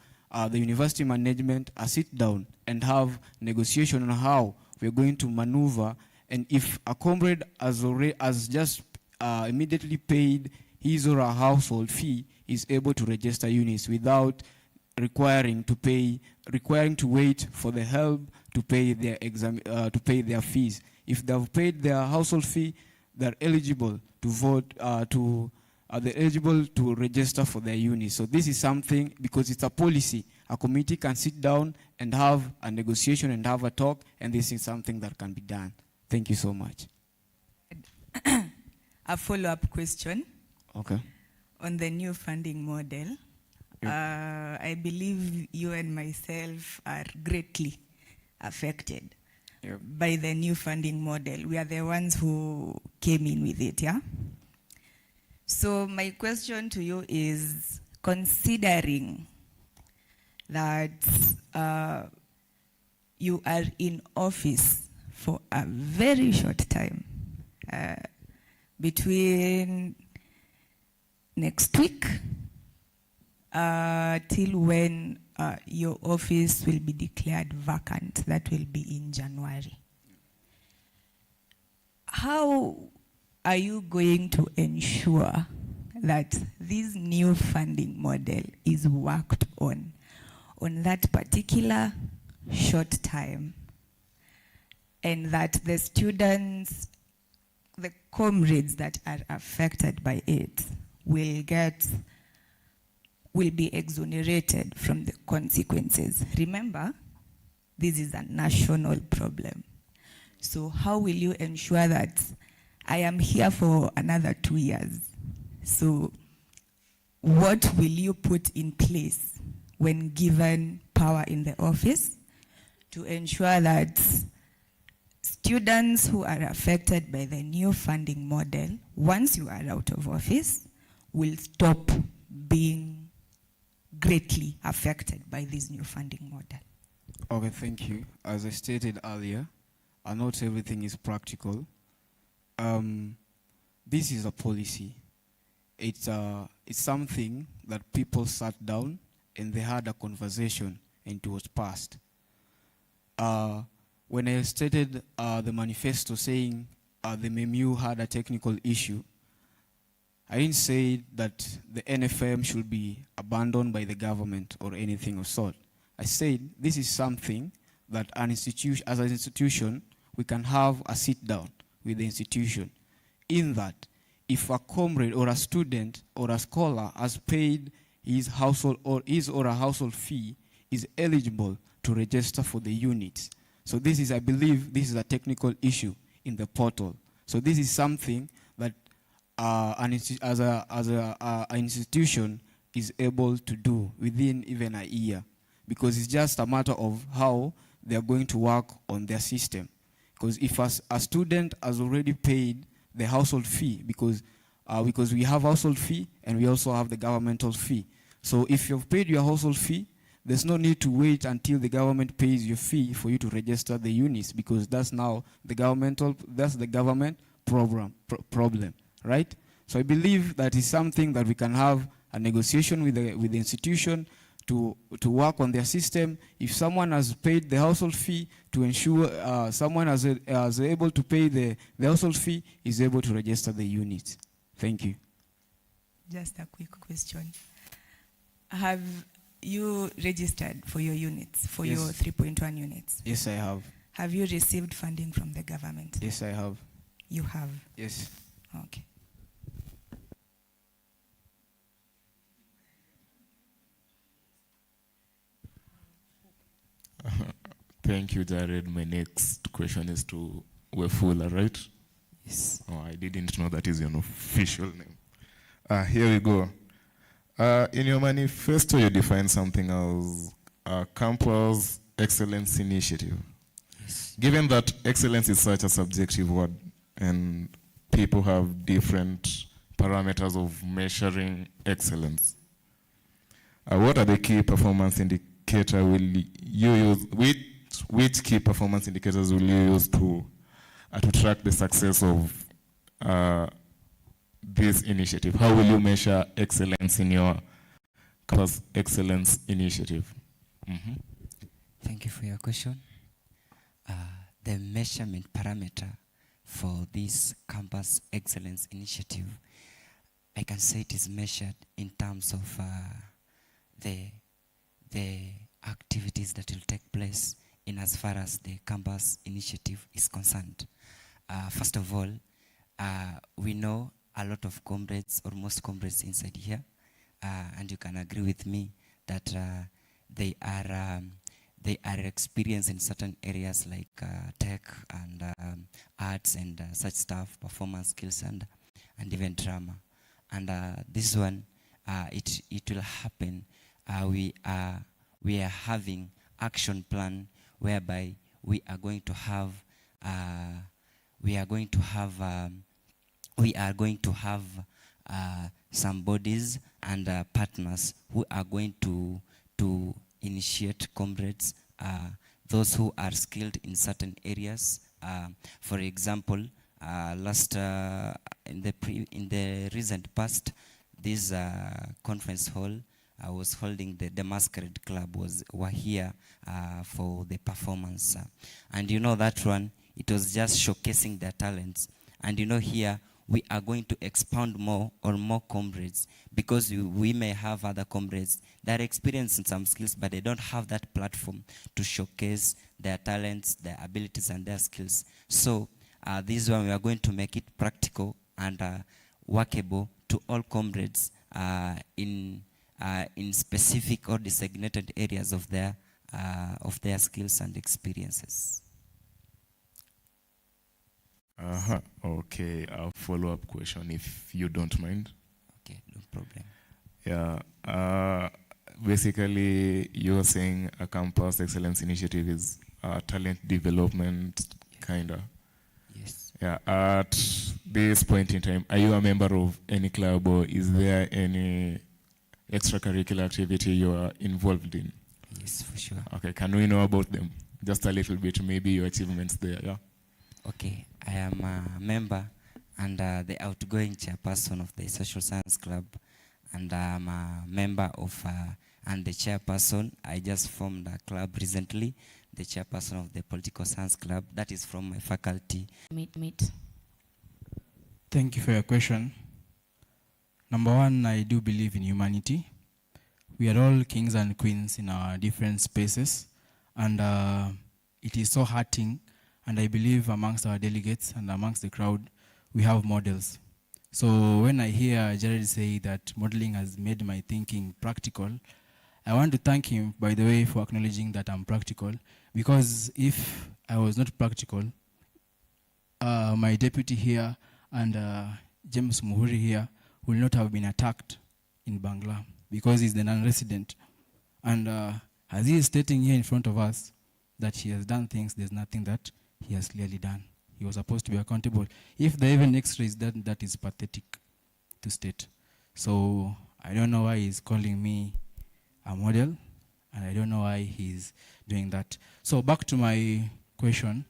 the university management sit down and have negotiation on how we're going to maneuver, and if a comrade has just immediately paid his or her household fee, is able to register units without requiring to wait for the help to pay their their fees. If they've paid their household fee, they're eligible to vote they're eligible to register for their units. So this is something, because it's a policy, a committee can sit down and have a negotiation and have a talk, and this is something that can be done. Thank you so much. A follow-up question. Okay. On the new funding model. Yep. I believe you and myself are greatly affected by the new funding model. We are the ones who came in with it, yeah? So my question to you is, considering that you are in office for a very short time, between next week till when your office will be declared vacant, that will be in January. How are you going to ensure that this new funding model is worked on that particular short time, and that the students, the comrades that are affected by it will be exonerated from the consequences? Remember, this is a national problem. So how will you ensure that I am here for another 2 years? So what will you put in place when given power in the office to ensure that students who are affected by the new funding model, once you are out of office, will stop being greatly affected by this new funding model? Okay, thank you. As I stated earlier, not everything is practical. This is a policy. It's something that people sat down and they had a conversation and it was passed. When I stated the manifesto saying the MEMU had a technical issue, I didn't say that the NFM should be abandoned by the government or anything of sort. I said this is something that as an institution, we can have a sit down with the institution, in that if a comrade or a student or a scholar has paid his household or his or a household fee, is eligible to register for the units. So this is, I believe, this is a technical issue in the portal. So this is something that an institution is able to do within even a year, because it's just a matter of how they are going to work on their system. Because if a student has already paid the household fee, because we have household fee and we also have the governmental fee. So if you've paid your household fee, there's no need to wait until the government pays your fee for you to register the units, because that's now the government problem, right? So I believe that is something that we can have a negotiation with the institution to work on their system. If someone has paid the household fee, to ensure someone is able to pay the household fee, is able to register the units. Thank you. Just a quick question. Have you registered for your units, for Yes. your 3.1 units? Yes, I have. Have you received funding from the government? Yes, I have. You have? Yes. Okay. Thank you, Jared. My next question is to Wefula, right? Yes. Oh, I didn't know that is your official name. Here we go. In your manifesto, you define something as a campus excellence initiative. Yes. Given that excellence is such a subjective word and people have different parameters of measuring excellence, what are the key performance indicators will you use? Which key performance indicators will you use to track the success of this initiative? How will you measure excellence in your campus excellence initiative? Mm-hmm. Thank you for your question. The measurement parameter for this campus excellence initiative, I can say it is measured in terms of the activities that will take place in as far as the campus initiative is concerned. First of all, we know a lot of comrades, or most comrades inside here, and you can agree with me that they are experienced in certain areas like tech and arts and such stuff, performance skills and even drama. And this one, it will happen. We are having action plan whereby we are going to have some bodies and partners who are going to initiate comrades, those who are skilled in certain areas. For example, in the recent past, this conference hall was holding the Masquerade Club were here for the performance, and you know that one, it was just showcasing their talents. And you know, here we are going to expound more on more comrades, because we may have other comrades that are experienced in some skills, but they don't have that platform to showcase their talents, their abilities, and their skills. So this one, we are going to make it practical and workable to all comrades in specific or designated areas of their skills and experiences. Okay, a follow-up question, if you don't mind. Okay, no problem. Yeah. Basically, you're saying a campus excellence initiative is talent development, kind of. Yes. Yeah. At this point in time, are you a member of any club, or is there any extracurricular activity you are involved in? Yes, for sure. Okay, can we know about them? Just a little bit, maybe your achievements there, yeah? Okay, I am a member and the outgoing chairperson of the Social Science Club, and I'm a member of and the chairperson. I just formed a club recently, the chairperson of the Political Science Club. That is from my faculty. Meet. Thank you for your question. Number one, I do believe in humanity. We are all kings and queens in our different spaces, and it is so hurting. And I believe amongst our delegates and amongst the crowd, we have models. So when I hear Jared say that modeling has made my thinking practical, I want to thank him, by the way, for acknowledging that I'm practical, because if I was not practical, my deputy here and James Muhuri here will not have been attacked in Bangla, because he's the non-resident. And as he is stating here in front of us that he has done things, there's nothing that he has clearly done. He was supposed to be accountable. If the even X-ray is done, that is pathetic to state. So I don't know why he's calling me a model, and I don't know why he's doing that. So back to my question.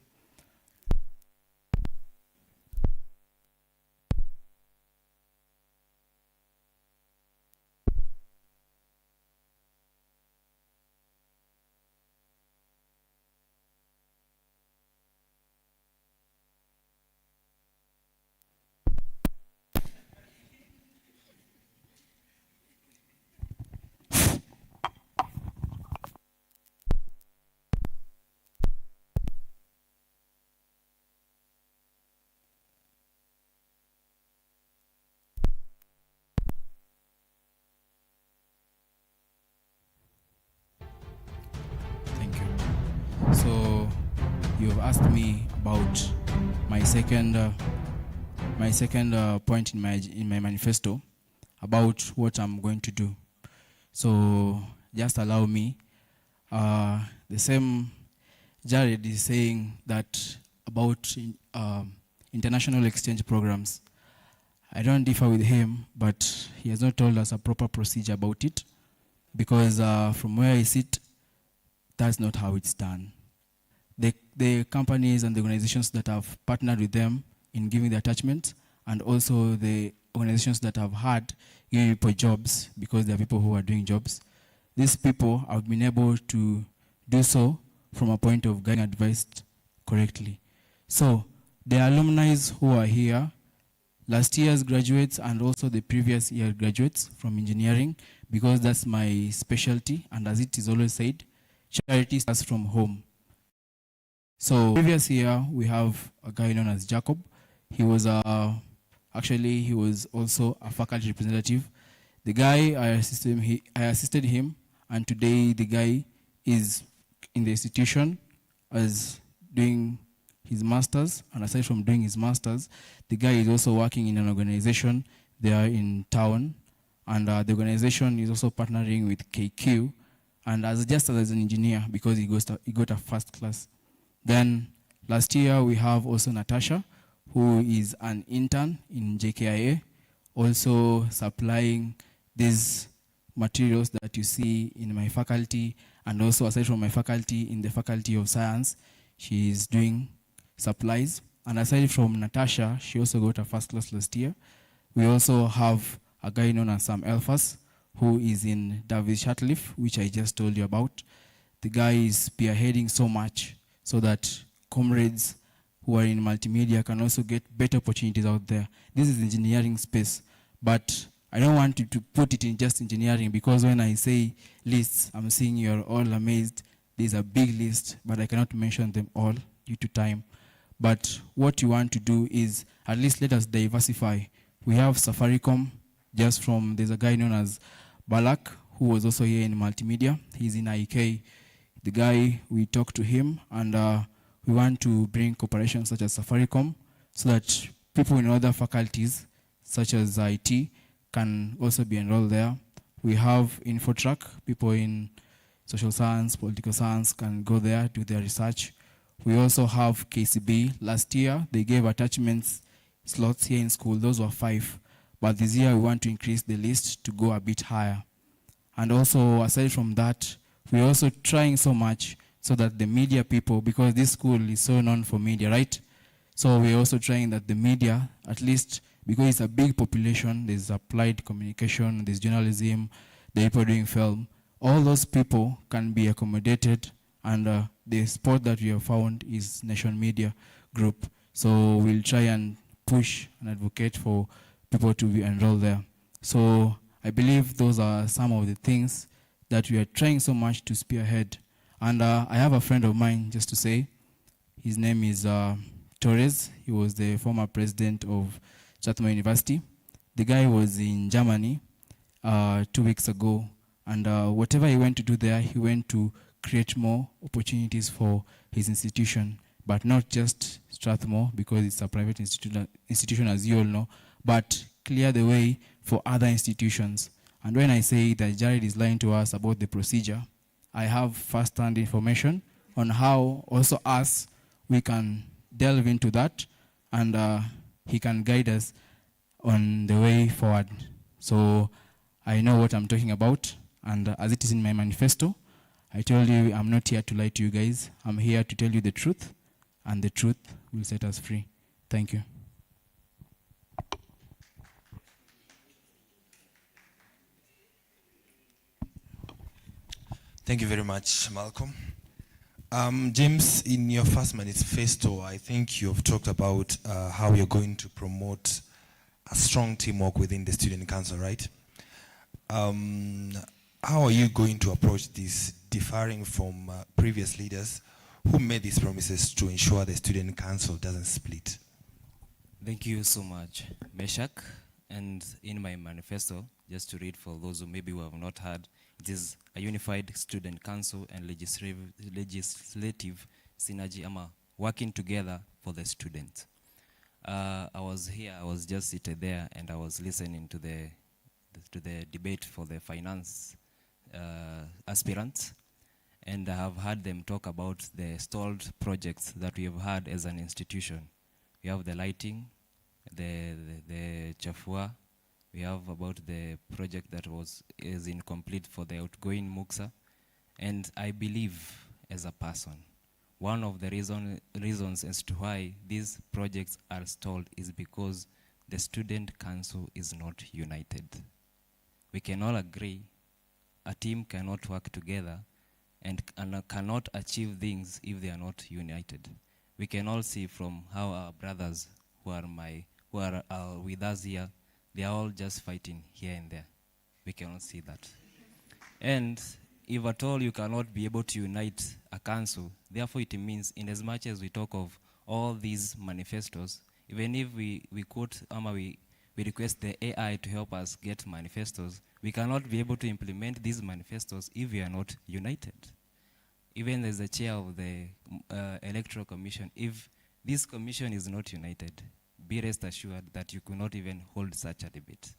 So you have asked me about my second point in my manifesto about what I'm going to do. So just allow me. The same Jared is saying that about international exchange programs. I don't differ with him, but he has not told us a proper procedure about it, because from where I sit, that's not how it's done. The companies and the organizations that have partnered with them in giving the attachment, and also the organizations that have had giving people jobs, because there are people who are doing jobs, these people have been able to do so from a point of getting advised correctly. So the alumni who are here, last year's graduates and also the previous year graduates from engineering, because that's my specialty, and as it is always said, charity starts from home. So previous year we have a guy known as Jacob. He was actually he was also a faculty representative. The guy I assisted him, and today the guy is in the institution as doing his masters, and aside from doing his masters, the guy is also working in an organization there in town, and the organization is also partnering with KQ, and as an engineer, because he got a first class. Then last year we have also Natasha, who is an intern in JKIA, also supplying these materials that you see in my faculty, and also aside from my faculty, in the Faculty of Science, she is doing supplies. And aside from Natasha, she also got a first class last year. We also have a guy known as Sam Elfas, who is in Davis Shatliff, which I just told you about. The guy is spearheading so much so that comrades who are in multimedia can also get better opportunities out there. This is engineering space, but I don't want to put it in just engineering, because when I say lists, I'm seeing you're all amazed. There's a big list, but I cannot mention them all due to time. But what you want to do is at least let us diversify. We have Safaricom, there's a guy known as Balak, who was also here in multimedia. He's in IK. The guy, we talked to him, and we want to bring corporations such as Safaricom so that people in other faculties, such as IT, can also be enrolled there. We have InfoTrack, people in social science, political science can go there, do their research. We also have KCB. Last year, they gave attachments slots here in school. Those were 5. But this year, we want to increase the list to go a bit higher. And also, aside from that, we're also trying so much so that the media people, because this school is so known for media, right? So we're also trying that the media, at least, because it's a big population, there's applied communication, there's journalism, the people doing film, all those people can be accommodated, and the spot that we have found is Nation Media Group. So we'll try and push and advocate for people to be enrolled there. So I believe those are some of the things that we are trying so much to spearhead. And I have a friend of mine, just to say, his name is Torres. He was the former president of Chatham University. The guy was in Germany 2 weeks ago, and whatever he went to do there, he went to create more opportunities for his institution, but not just Strathmore, because it's a private institution, as you all know, but clear the way for other institutions. And when I say that Jared is lying to us about the procedure, I have first-hand information on how also us, we can delve into that, and he can guide us on the way forward. So I know what I'm talking about, and as it is in my manifesto, I told you I'm not here to lie to you guys. I'm here to tell you the truth, and the truth will set us free. Thank you. Thank you very much, Malcolm. James, in your first manifesto, I think you've talked about how you're going to promote a strong teamwork within the student council, right? How are you going to approach this, differing from previous leaders who made these promises to ensure the student council doesn't split? Thank you so much, Meshach. And in my manifesto, just to read for those who maybe who have not heard, it is a unified student council and legislative synergy, working together for the students. I was here, I was just seated there, and I was listening to the debate for the finance aspirants, and I have heard them talk about the stalled projects that we have had as an institution. We have the lighting, the chafua. We have about the project that is incomplete for the outgoing MUXA. And I believe as a person, one of the reasons as to why these projects are stalled is because the student council is not united. We can all agree a team cannot work together and cannot achieve things if they are not united. We can all see from how our brothers who are with us here, they are all just fighting here and there. We cannot see that. And if at all you cannot be able to unite a council, therefore it means in as much as we talk of all these manifestos, even if we quote, we request the AI to help us get manifestos, we cannot be able to implement these manifestos if we are not united. Even as the chair of the Electoral Commission, if this commission is not united, be rest assured that you could not even hold such a debate.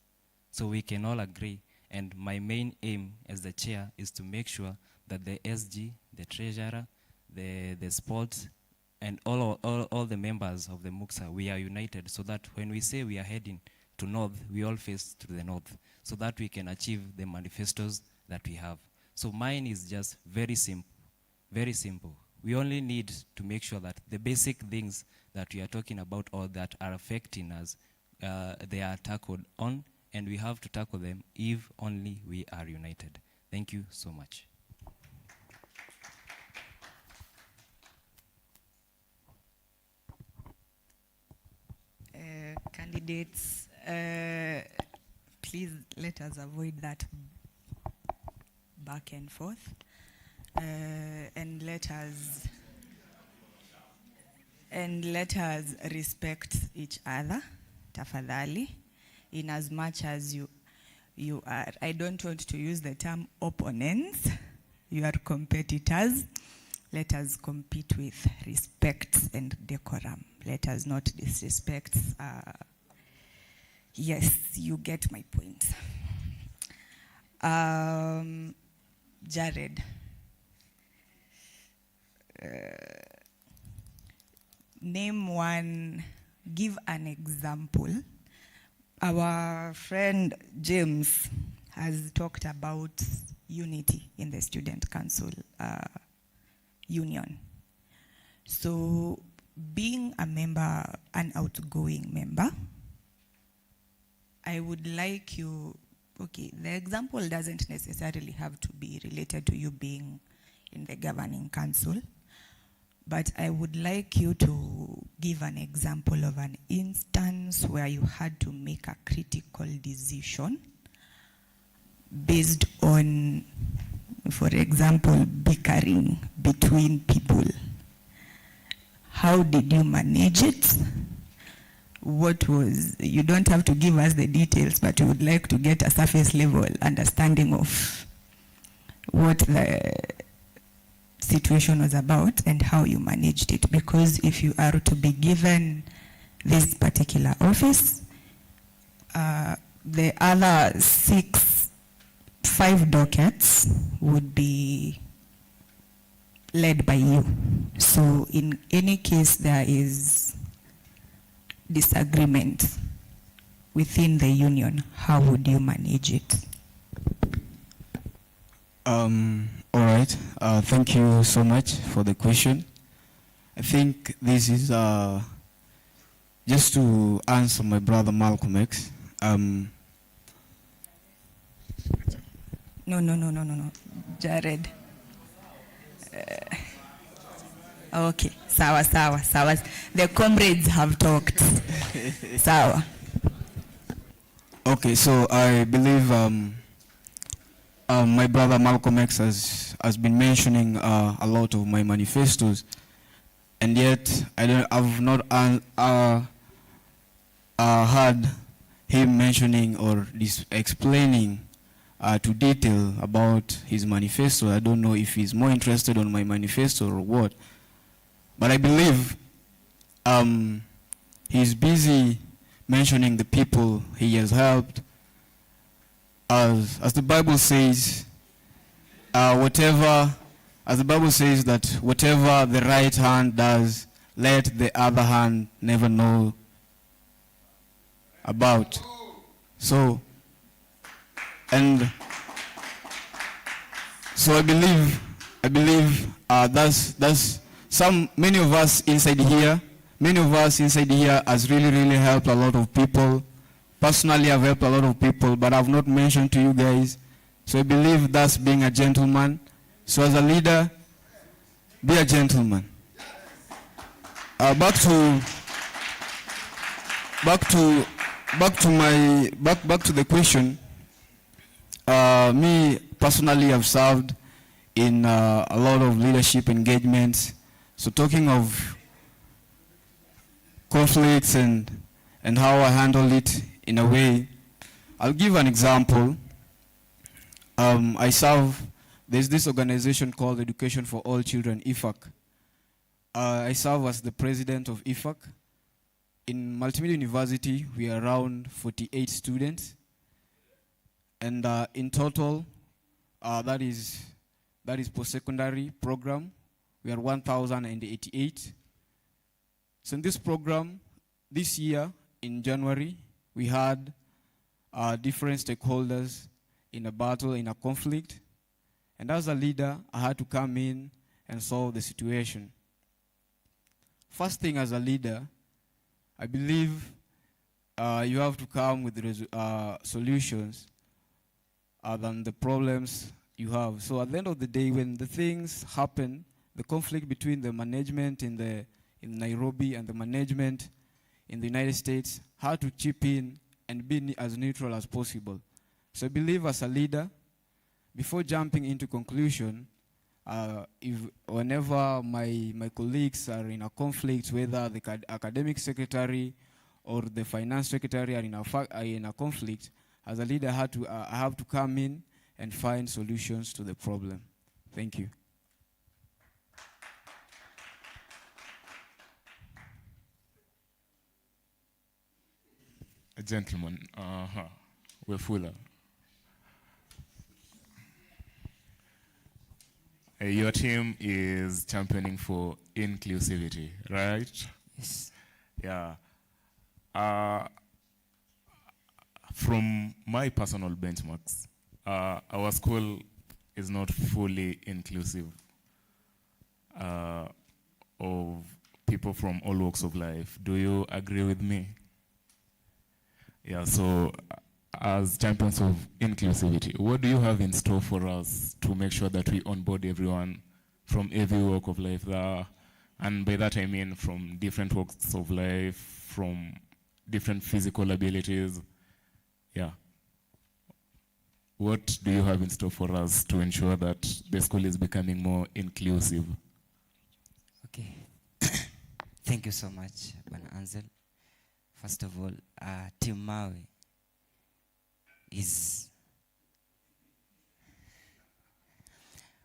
So we can all agree, and my main aim as the chair is to make sure that the SG, the treasurer, the sports, and all the members of the MUXA, we are united, so that when we say we are heading to north, we all face to the north, so that we can achieve the manifestos that we have. So mine is just very simple, very simple. We only need to make sure that the basic things that we are talking about or that are affecting us, they are tackled on, and we have to tackle them if only we are united. Thank you so much. Candidates, please let us avoid that back and forth, and let us respect each other, tafadhali, in as much as you are, I don't want to use the term opponents, you are competitors. Let us compete with respect and decorum. Let us not disrespect. Yes, you get my point. Jared. Name one, give an example. Our friend James has talked about unity in the student council union. So being a member, an outgoing member, I would like you, okay, the example doesn't necessarily have to be related to you being in the governing council, but I would like you to give an example of an instance where you had to make a critical decision based on, for example, bickering between people. How did you manage it? what was, you don't have to give us the details, but we would like to get a surface level understanding of what the situation was about and how you managed it. Because if you are to be given this particular office, the other 5 dockets would be led by you. So in any case there is disagreement within the union, how would you manage it? All right. Thank you so much for the question. I think this is just to answer my brother Malcolm X. No, Jared. Okay, sawa. The comrades have talked. Sawa. Okay, so I believe my brother Malcolm X has been mentioning a lot of my manifestos, and yet I've not heard him mentioning or explaining to detail about his manifesto. I don't know if he's more interested on my manifesto or what, but I believe he's busy mentioning the people he has helped. As the Bible says, as the Bible says that whatever the right hand does, let the other hand never know about. So I believe that's many of us inside here has really helped a lot of people. Personally, I've helped a lot of people, but I've not mentioned to you guys. So I believe that's being a gentleman. So as a leader, be a gentleman. Back to the question. Me personally, I've served in a lot of leadership engagements. So talking of conflicts and how I handle it in a way, I'll give an example. There's this organization called Education for All Children, ETECH. I serve as the president of ETECH. In Multimedia University, we are around 48 students. And in total, that is post-secondary program, we are 1,088. So in this program, this year, in January, we had different stakeholders in a battle, in a conflict. And as a leader, I had to come in and solve the situation. First thing as a leader, I believe you have to come with solutions than the problems you have. So at the end of the day, when the things happen, the conflict between the management in Nairobi and the management in the United States, how to chip in and be as neutral as possible. So I believe as a leader, before jumping into conclusion, whenever my colleagues are in a conflict, whether the academic secretary or the finance secretary are in a conflict, as a leader I have to come in and find solutions to the problem. Thank you. A gentleman, we're fuller. Your team is championing for inclusivity, right? Yes. Yeah. From my personal benchmarks, our school is not fully inclusive of people from all walks of life. Do you agree with me? Yeah, so as champions of inclusivity, what do you have in store for us to make sure that we onboard everyone from every walk of life there? And by that I mean from different walks of life, from different physical abilities. Yeah. What do you have in store for us to ensure that the school is becoming more inclusive? Okay. Thank you so much, Bwana Ansel. First of all, Team Mawe is...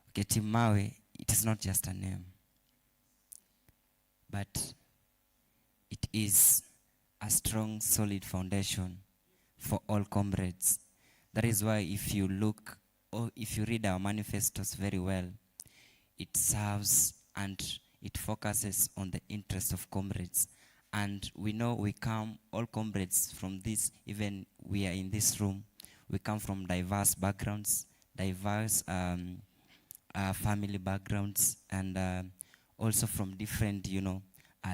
Okay, Team Mawe, it is not just a name, but it is a strong, solid foundation for all comrades. That is why if you look, or if you read our manifestos very well, it serves and it focuses on the interest of comrades. And we know we come, all comrades from this, even we are in this room, we come from diverse backgrounds, diverse family backgrounds, and also from different,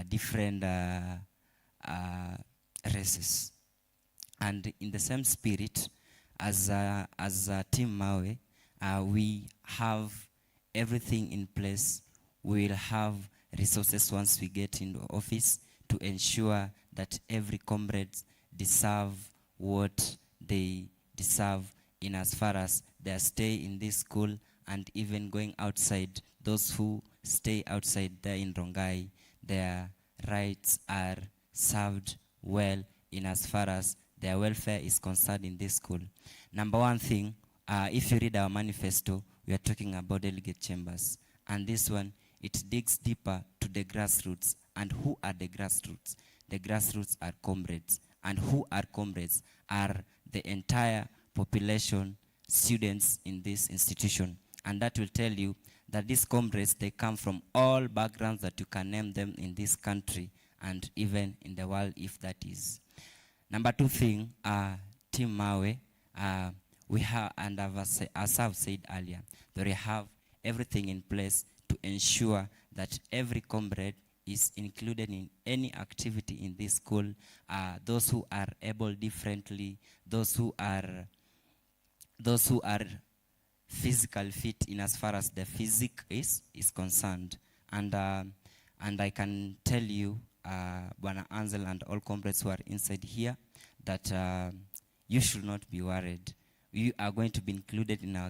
different races. And in the same spirit, as a Team Mawe, we have everything in place. We will have resources once we get into office to ensure that every comrade deserve what they deserve in as far as their stay in this school, and even going outside. Those who stay outside there in Rongai, their rights are served well in as far as their welfare is concerned in this school. Number one thing, if you read our manifesto, we are talking about delegate chambers. And this one, it digs deeper to the grassroots. And who are the grassroots? The grassroots are comrades. And who are comrades? Are the entire population, students in this institution. And that will tell you that these comrades, they come from all backgrounds that you can name them in this country and even in the world, if that is. Number two thing, Team Mawe, we have, and as I've said earlier, that we have everything in place to ensure that every comrade is included in any activity in this school. Those who are able differently, those who are physical fit in as far as the physique is concerned. And I can tell you, Bwana Ansel and all comrades who are inside here, that you should not be worried. You are going to be included in our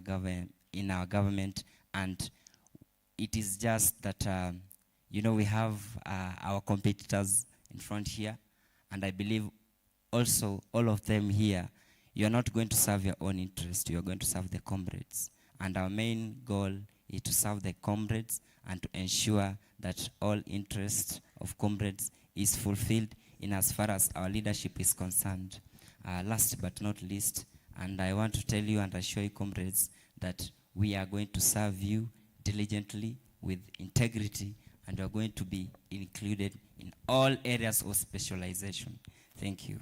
government, and it is just that we have our competitors in front here, and I believe also all of them here. You are not going to serve your own interest. You are going to serve the comrades, and our main goal is to serve the comrades and to ensure that all interest of comrades is fulfilled in as far as our leadership is concerned. Last but not least, and I want to tell you and assure you, comrades, that we are going to serve you diligently with integrity, and we are going to be included in all areas of specialization. Thank you.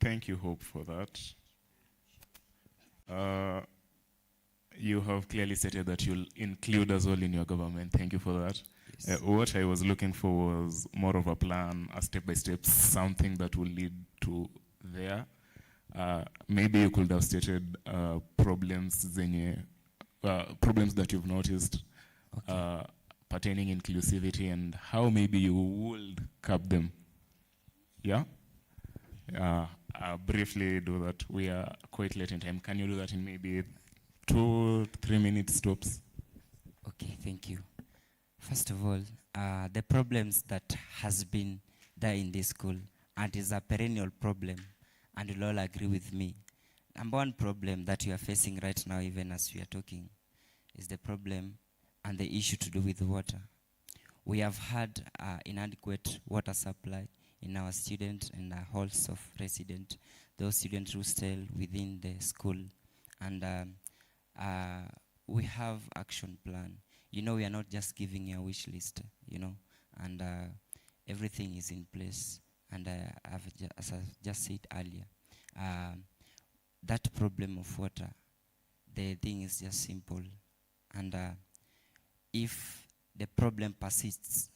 Thank you, Hope, for that. You have clearly stated that you'll include us all in your government. Thank you for that. Yes. What I was looking for was more of a plan, a step-by-step, something that will lead to there. Maybe you could have stated problems that you've noticed, okay, pertaining inclusivity, and how maybe you would curb them. Yeah? I'll briefly do that. We are quite late in time. Can you do that in maybe 2-3 minutes tops? Okay, thank you. First of all, the problems that has been there in this school, and is a perennial problem, and you'll all agree with me. Number one problem that we are facing right now, even as we are talking, is the problem and the issue to do with water. We have had inadequate water supply in our students and our halls of residents, those students who stay within the school. And we have action plan. We are not just giving you a wish list, and everything is in place. And as I just said earlier, that problem of water, the thing is just simple. And if the problem persists,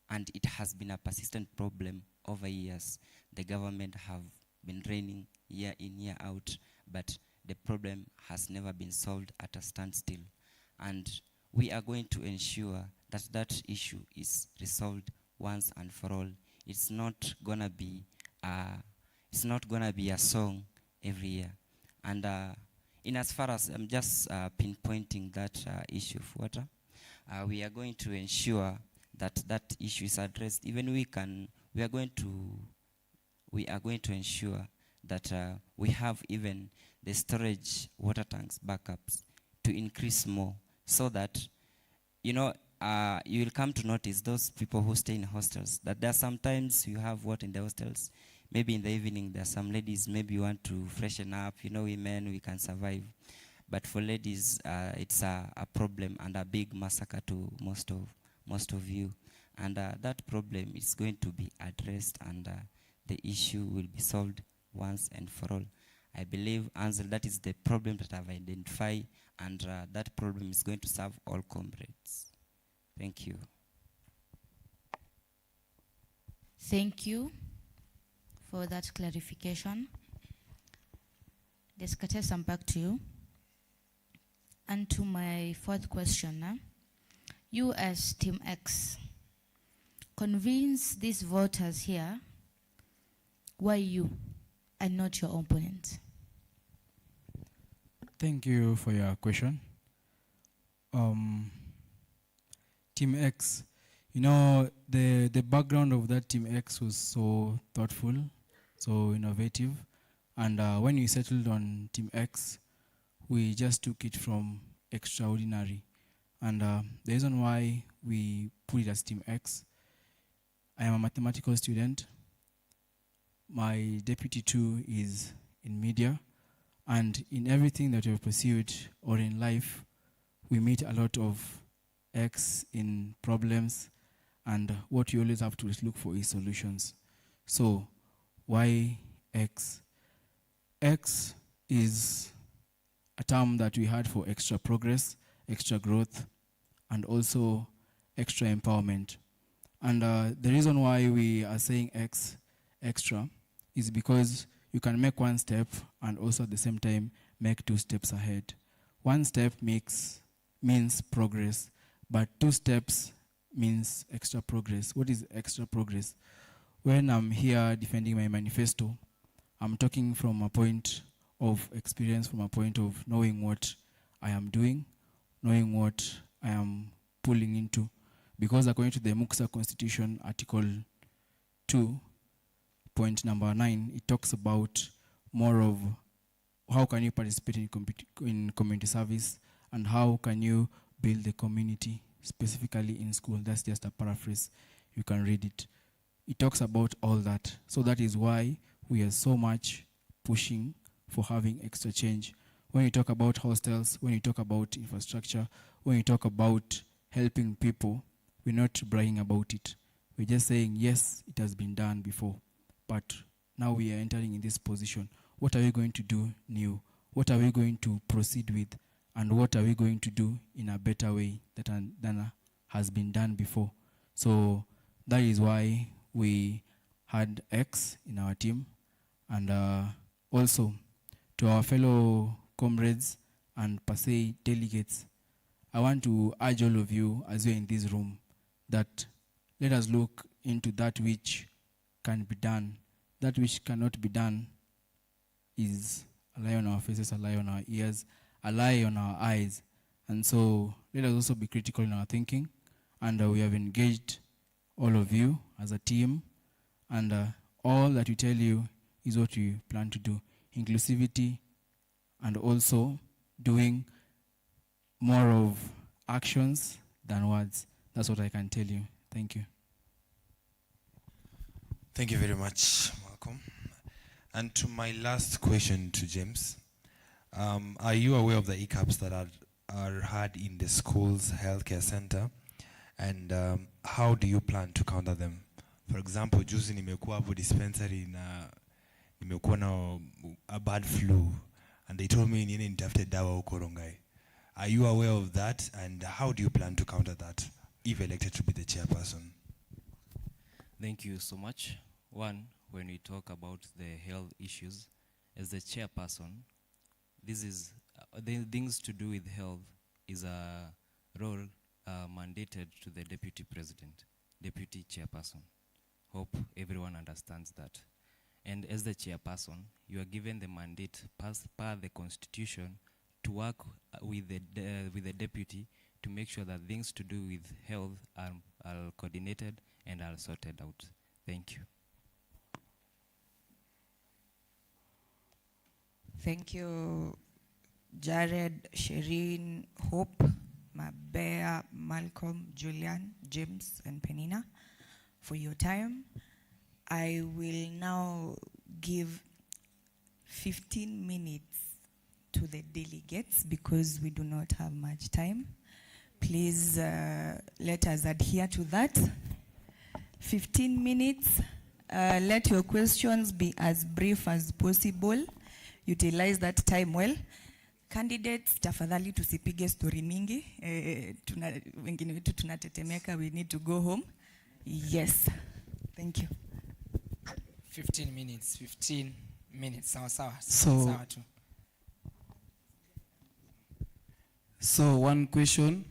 and it has been a persistent problem over years, the government have been raining year in, year out, but the problem has never been solved at a standstill. And we are going to ensure that that issue is resolved once and for all. It's not gonna be a song every year. And in as far as I'm just pinpointing that issue of water, we are going to ensure that issue is addressed. Even we are going to ensure that we have even the storage water tanks backups to increase more, so that, you know, you will come to notice those people who stay in hostels, that there are sometimes you have what in the hostels, maybe in the evening there are some ladies, maybe you want to freshen up, you know, women, we can survive. But for ladies, it's a problem and a big massacre to most of you. And that problem is going to be addressed, and the issue will be solved once and for all. I believe, Ansel, that is the problem that I've identified, and that problem is going to serve all comrades. Thank you. Thank you for that clarification. Descartes, I'm back to you. And to my fourth question, you as Team X, convince these voters here why you and not your opponent. Thank you for your question. Team X, you know, the background of that Team X was so thoughtful, so innovative. And when we settled on Team X, we just took it from extraordinary. And the reason why we put it as Team X, I am a mathematical student. My deputy too is in media. And in everything that we've pursued or in life, we meet a lot of X in problems, and what you always have to look for is solutions. So why X? X is a term that we had for extra progress, extra growth, and also extra empowerment. And the reason why we are saying X, extra, is because you can make one step and also at the same time make 2 steps ahead. 1 step means progress, but 2 steps means extra progress. What is extra progress? When I'm here defending my manifesto, I'm talking from a point of experience, from a point of knowing what I am doing, knowing what I am pulling into. Because according to the MUXA Constitution, Article 2, point number 9, it talks about more of how can you participate in community service and how can you build the community, specifically in school. That's just a paraphrase. You can read it. It talks about all that. So that is why we are so much pushing for having extra change. When you talk about hostels, when you talk about infrastructure, when you talk about helping people, we're not bragging about it. We're just saying, yes, it has been done before, but now we are entering in this position. What are we going to do new? What are we going to proceed with? And what are we going to do in a better way than has been done before? So that is why we had X in our team. And also to our fellow comrades and per se delegates, I want to urge all of you as you're in this room that let us look into that which can be done. That which cannot be done is a lie on our faces, a lie on our ears, a lie on our eyes. And so let us also be critical in our thinking. And we have engaged all of you as a team. And all that we tell you is what we plan to do. Inclusivity and also doing more of actions than words. That's what I can tell you. Thank you. Thank you very much, Malcolm. And to my last question to James, are you aware of the hiccups that are had in the school's healthcare center, and how do you plan to counter them? For example, juzi nimekuwa hapo dispensary na nimekuwa na a bad flu, and they told me niende nitafute dawa huko Rongai. Are you aware of that, and how do you plan to counter that if elected to be the chairperson? Thank you so much. One, when we talk about the health issues, as the chairperson, this is the things to do with health is a role mandated to the deputy president, deputy chairperson. Hope everyone understands that. And as the chairperson, you are given the mandate per the constitution to work with the deputy to make sure that things to do with health I'll coordinate it and I'll sort it out. Thank you. Thank you, Jared, Shireen, Hope, Mabea, Malcolm, Julian, James, and Penina for your time. I will now give 15 minutes to the delegates because we do not have much time. Please let us adhere to that. 15 minutes. Let your questions be as brief as possible. Utilize that time well. Candidates, tafadhali tusipige story mingi. Wengine wetu tunatetemeka, we need to go home. Yes. Thank you. 15 minutes. 15 minutes. Sawa sawa. So- Sawa tu. So one question,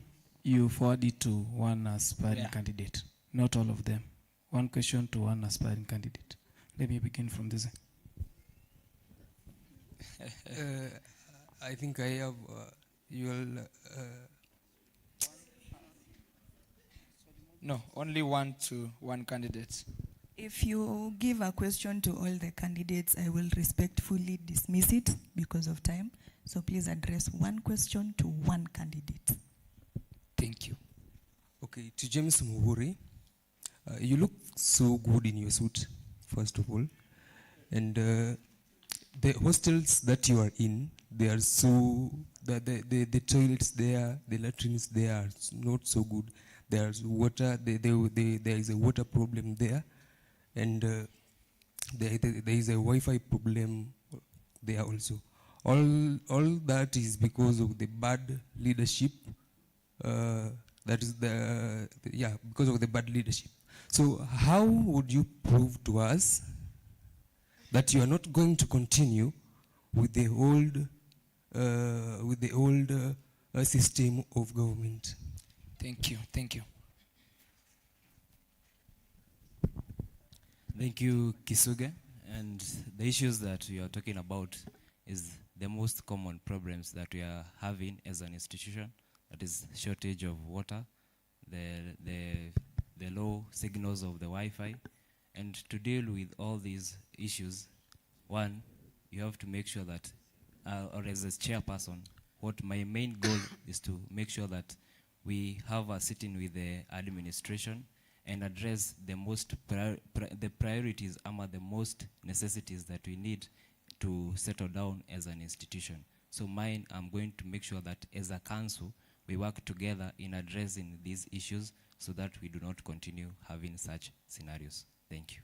you forward it to one aspiring Yeah. candidate, not all of them. One question to one aspiring candidate. Let me begin from this. I think I have No, only one to one candidate. If you give a question to all the candidates, I will respectfully dismiss it because of time. So please address one question to one candidate. Thank you. Okay, to James Muguri, you look so good in your suit, first of all. And the hostels that you are in, they are so, the toilets there, the latrines there are not so good. There's water, there is a water problem there. And there is a Wi-Fi problem there also. All that is because of the bad leadership. That is because of the bad leadership. So how would you prove to us that you are not going to continue with the old system of government? Thank you. Thank you. Thank you, Kisuge. And the issues that we are talking about is the most common problems that we are having as an institution. That is shortage of water, the low signals of the Wi-Fi. And to deal with all these issues, one, you have to make sure that, or as a chairperson, what my main goal is to make sure that we have a sitting with the administration and address the most the priorities ama the most necessities that we need to settle down as an institution. So mine, I'm going to make sure that as a council, we work together in addressing these issues so that we do not continue having such scenarios. Thank you.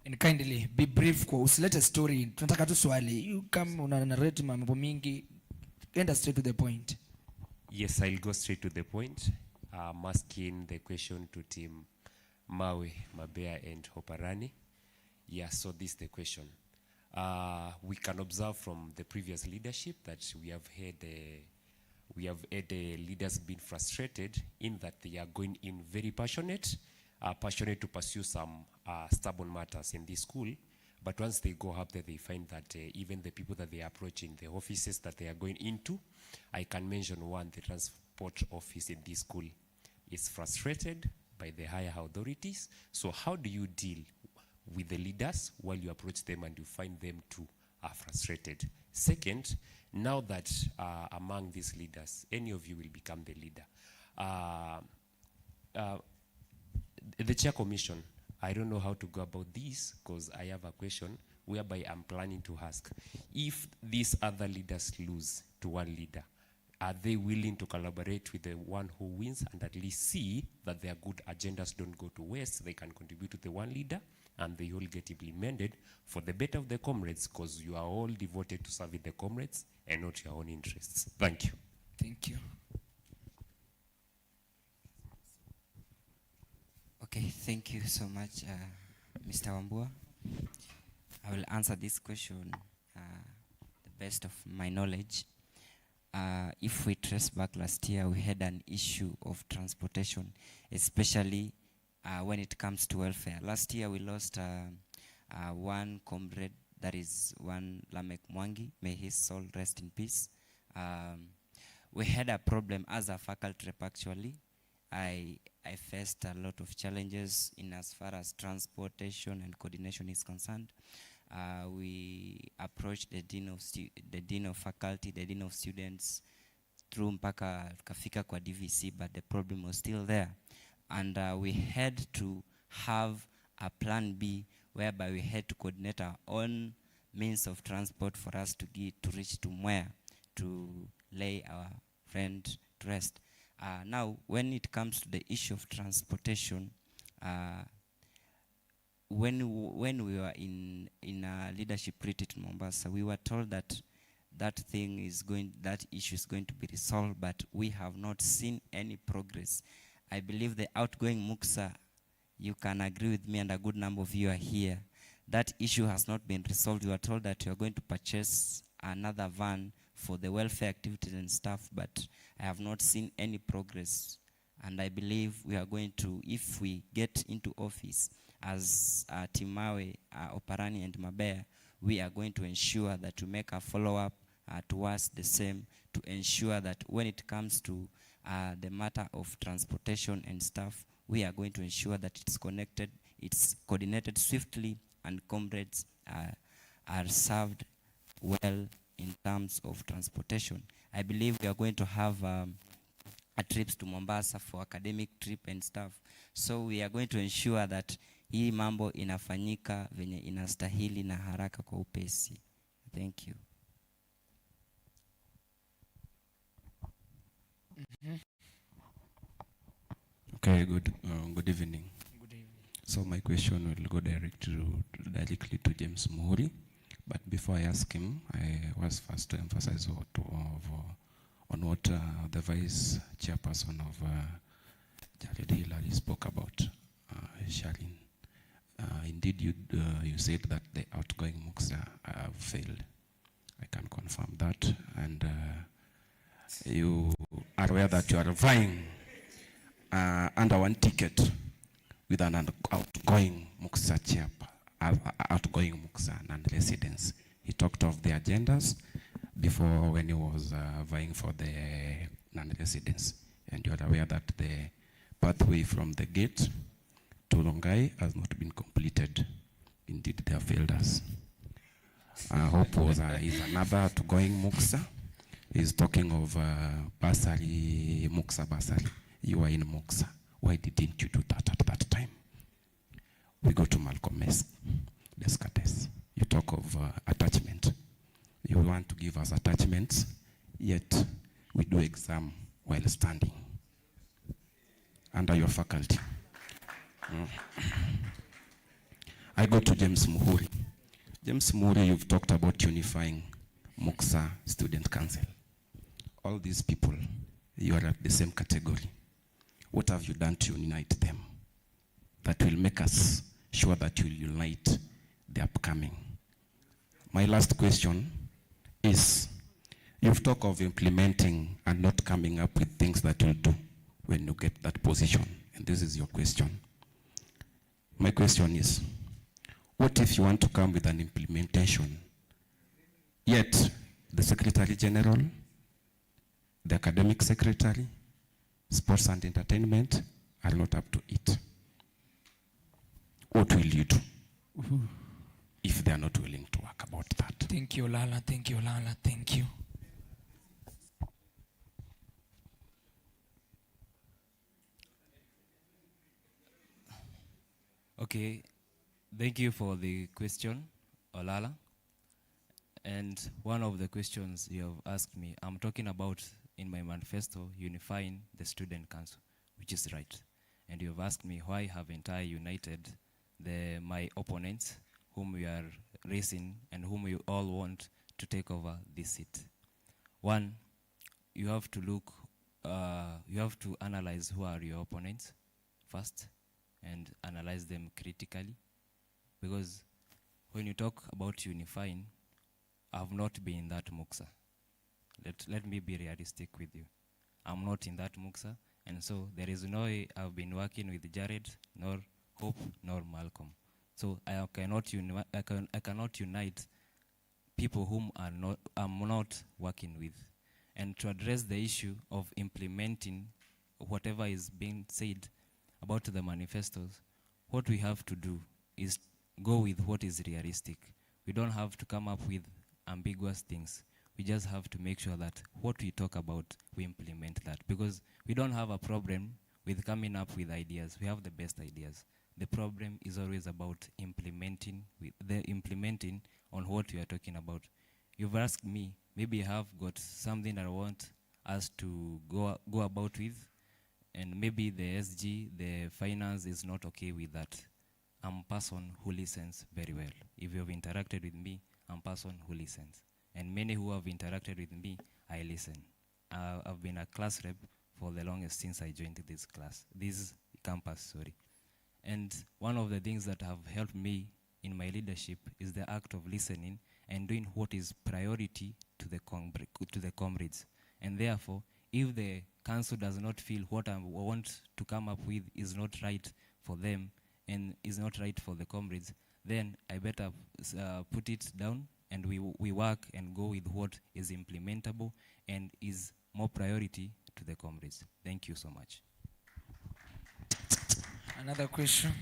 And kindly be brief kwa usilete story. Tunataka tu swali. You come una narrate mambo mingi. Enda straight to the point. Yes, I'll go straight to the point. I'm asking the question to Team Mawe, Mabea, and Hoparani. Yeah, so this is the question. We can observe from the previous leadership that we have had leaders being frustrated in that they are going in very passionate to pursue some stubborn matters in this school. But once they go up there, they find that even the people that they approach in the offices that they are going into, I can mention one, the transport office in this school is frustrated by the higher authorities. So how do you deal with the leaders while you approach them and you find them too are frustrated? Second, now that among these leaders, any of you will become the leader. The chair commission, I don't know how to go about this because I have a question whereby I'm planning to ask. If these other leaders lose to one leader, are they willing to collaborate with the one who wins and at least see that their good agendas don't go to waste? They can contribute to the one leader and they all get implemented for the better of the comrades because you are all devoted to serving the comrades and not your own interests. Thank you. Thank you. Okay, thank you so much, Mr. Wambua. I will answer this question the best of my knowledge. If we trace back last year, we had an issue of transportation, especially when it comes to welfare. Last year, we lost one comrade, that is one Lamek Mwangi, may his soul rest in peace. We had a problem as a faculty rep, actually. I I faced a lot of challenges in as far as transportation and coordination is concerned. We approached the dean of faculty, the dean of students, through mpaka tukafika kwa DVC, but the problem was still there. And we had to have a plan B, whereby we had to coordinate our own means of transport for us to reach to Mwea, to lay our friend to rest. Now, when it comes to the issue of transportation, when we were in a leadership retreat in Mombasa, we were told that that issue is going to be resolved, but we have not seen any progress. I believe the outgoing MUXA, you can agree with me, and a good number of you are here, that issue has not been resolved. You are told that you are going to purchase another van for the welfare activities and stuff, but I have not seen any progress. And I believe we are going to, if we get into office as Timawe, Oparani and Mabea, we are going to ensure that we make a follow-up towards the same, to ensure that when it comes to the matter of transportation and stuff, we are going to ensure that it's connected, it's coordinated swiftly, and comrades are served well in terms of transportation. I believe we are going to have a trips to Mombasa for academic trip and stuff. So we are going to ensure that hii mambo inafanyika venye inastahili na haraka kwa upesi. Thank you. Okay, good evening. Good evening. So my question will go directly to James Muhuri. But before I ask him, I was first to emphasize on what the Vice Chairperson of Jared Hillary spoke about, Shalin. Indeed, you said that the outgoing MUXA have failed. I can confirm that. And you are aware that you are vying under one ticket with an outgoing MUXA outgoing MUXA non-residents. He talked of the agendas before when he was vying for the non-residents. And you are aware that the pathway from the gate to Rongai has not been completed. Indeed, they have failed us. Hope is another outgoing MUXA. He's talking of bursary, MUXA bursary. You are in MUXA. Why didn't you do that at that time? We go to Malcolm Descartes. You talk of attachment. You want to give us attachments, yet we do exam while standing under your faculty. I go to James Muhuri. James Muhuri, you've talked about unifying MUXA Student Council. All these people, you are at the same category. What have you done to unite them? That will make us sure that you'll unite the upcoming. My last question is, you've talked of implementing and not coming up with things that you'll do when you get that position. And this is your question. My question is, what if you want to come with an implementation, yet the Secretary General, the Academic Secretary, Sports and Entertainment are not up to it? What will you do if they are not willing to work about that? Thank you, Lala. Thank you, Lala. Thank you. Okay, thank you for the question, Olala. And one of the questions you have asked me, I'm talking about in my manifesto, unifying the student council, which is right. And you've asked me why haven't I united my opponents, whom we are racing and whom we all want to take over this seat. One, you have to look, you have to analyze who are your opponents first and analyze them critically. Because when you talk about unifying, I have not been in that MUXA. Let me be realistic with you. I'm not in that MUXA, and so there is no way I've been working with Jared, nor Hope, nor Malcolm. So I cannot unite people whom I'm not working with. And to address the issue of implementing whatever is being said, about the manifestos, what we have to do is go with what is realistic. We don't have to come up with ambiguous things. We just have to make sure that what we talk about, we implement that. Because we don't have a problem with coming up with ideas. We have the best ideas. The problem is always about implementing on what we are talking about. You've asked me, maybe I have got something that I want us to go about with, and maybe the SG, the finance is not okay with that. I'm a person who listens very well. If you have interacted with me, I'm a person who listens. And many who have interacted with me, I listen. I've been a class rep for the longest since I joined this campus. And one of the things that have helped me in my leadership is the act of listening and doing what is priority to the comrades. And therefore, if the council does not feel what I want to come up with is not right for them and is not right for the comrades, then I better put it down and we work and go with what is implementable and is more priority to the comrades. Thank you so much. Another question.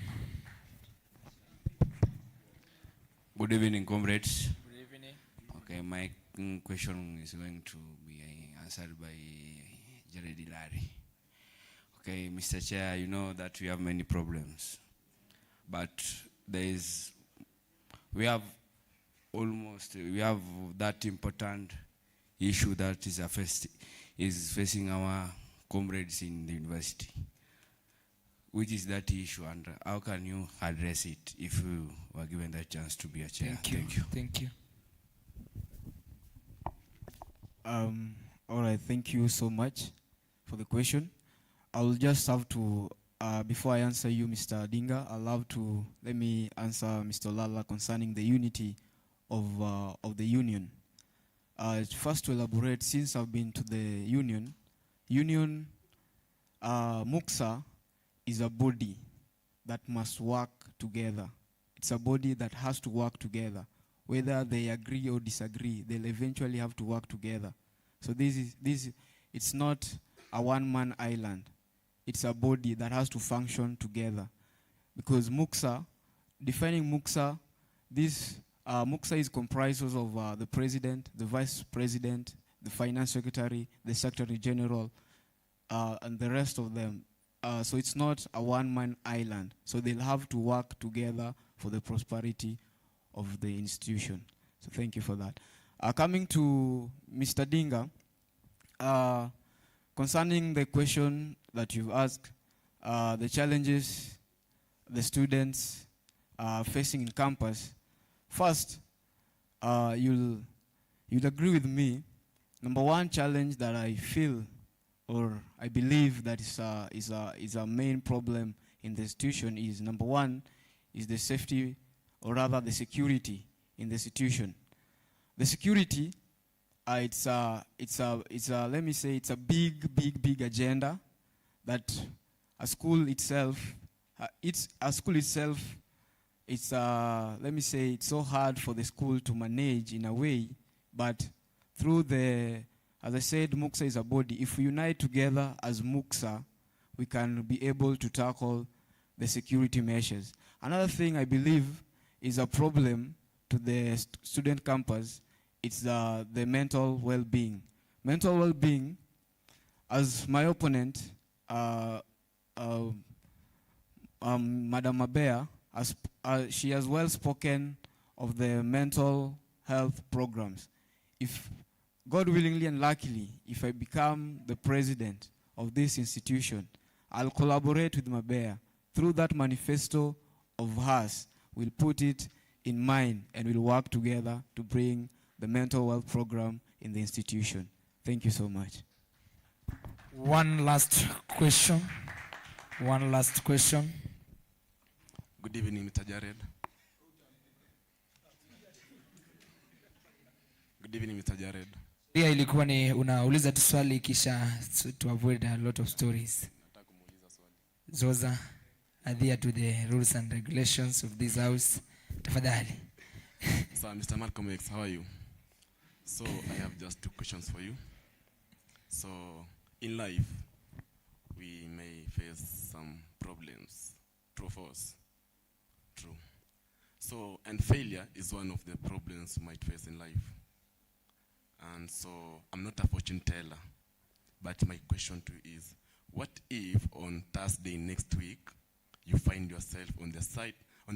Good evening, comrades. Good evening. Okay, my question is going to be answered by Jared Ilari. Okay, Mr. Chair, you know that we have many problems, but we have that important issue that is facing our comrades in the university. Which is that issue, and how can you address it if you were given that chance to be a chair? Thank you. Thank you. All right, thank you so much for the question. I'll just have to, before I answer you, Mr. Dinga, let me answer Mr. Lala concerning the unity of the union. First to elaborate, since I've been to the union, MUXA is a body that must work together. It's a body that has to work together. Whether they agree or disagree, they'll eventually have to work together. So it's not a one-man island. It's a body that has to function together. Because MUXA, defining MUXA, MUXA is comprised of the president, the vice president, the finance secretary, the secretary general, and the rest of them. So it's not a one-man island. So they'll have to work together for the prosperity of the institution. So thank you for that. Coming to Mr. Dinga, concerning the question that you've asked, the challenges the students are facing in campus, first, you'll agree with me, number one challenge that I feel or I believe that is a main problem in the institution is, number one, is the safety, or rather the security in the institution. The security, let me say, it's a big agenda that a school itself, let me say, it's so hard for the school to manage in a way, but through as I said, MUXA is a body. If we unite together as MUXA, we can be able to tackle the security measures. Another thing I believe is a problem to the student campus, it's the mental well-being. Mental well-being, as my opponent, Madam Mabea, she has well spoken of the mental health programs. If God willingly and luckily, if I become the president of this institution, I'll collaborate with Mabea. Through that manifesto of hers, we'll put it in mind and we'll work together to bring the mental health program in the institution. Thank you so much. One last question. Good evening, Mr. Jared. Good evening, Mr. Jared. Pia ilikuwa ni unauliza tu swali kisha to avoid a lot of stories. Zoza, adhere to the rules and regulations of this house. Tafadhali. So, Mr. Malcolm X, how are you? So, I have just two questions for you. So, in life, we may face face some problems. True or false? True. So, and failure is one of the problems you might face in life. And so, I'm not a fortune teller, but my question to you is, what if on Thursday next week, you find yourself on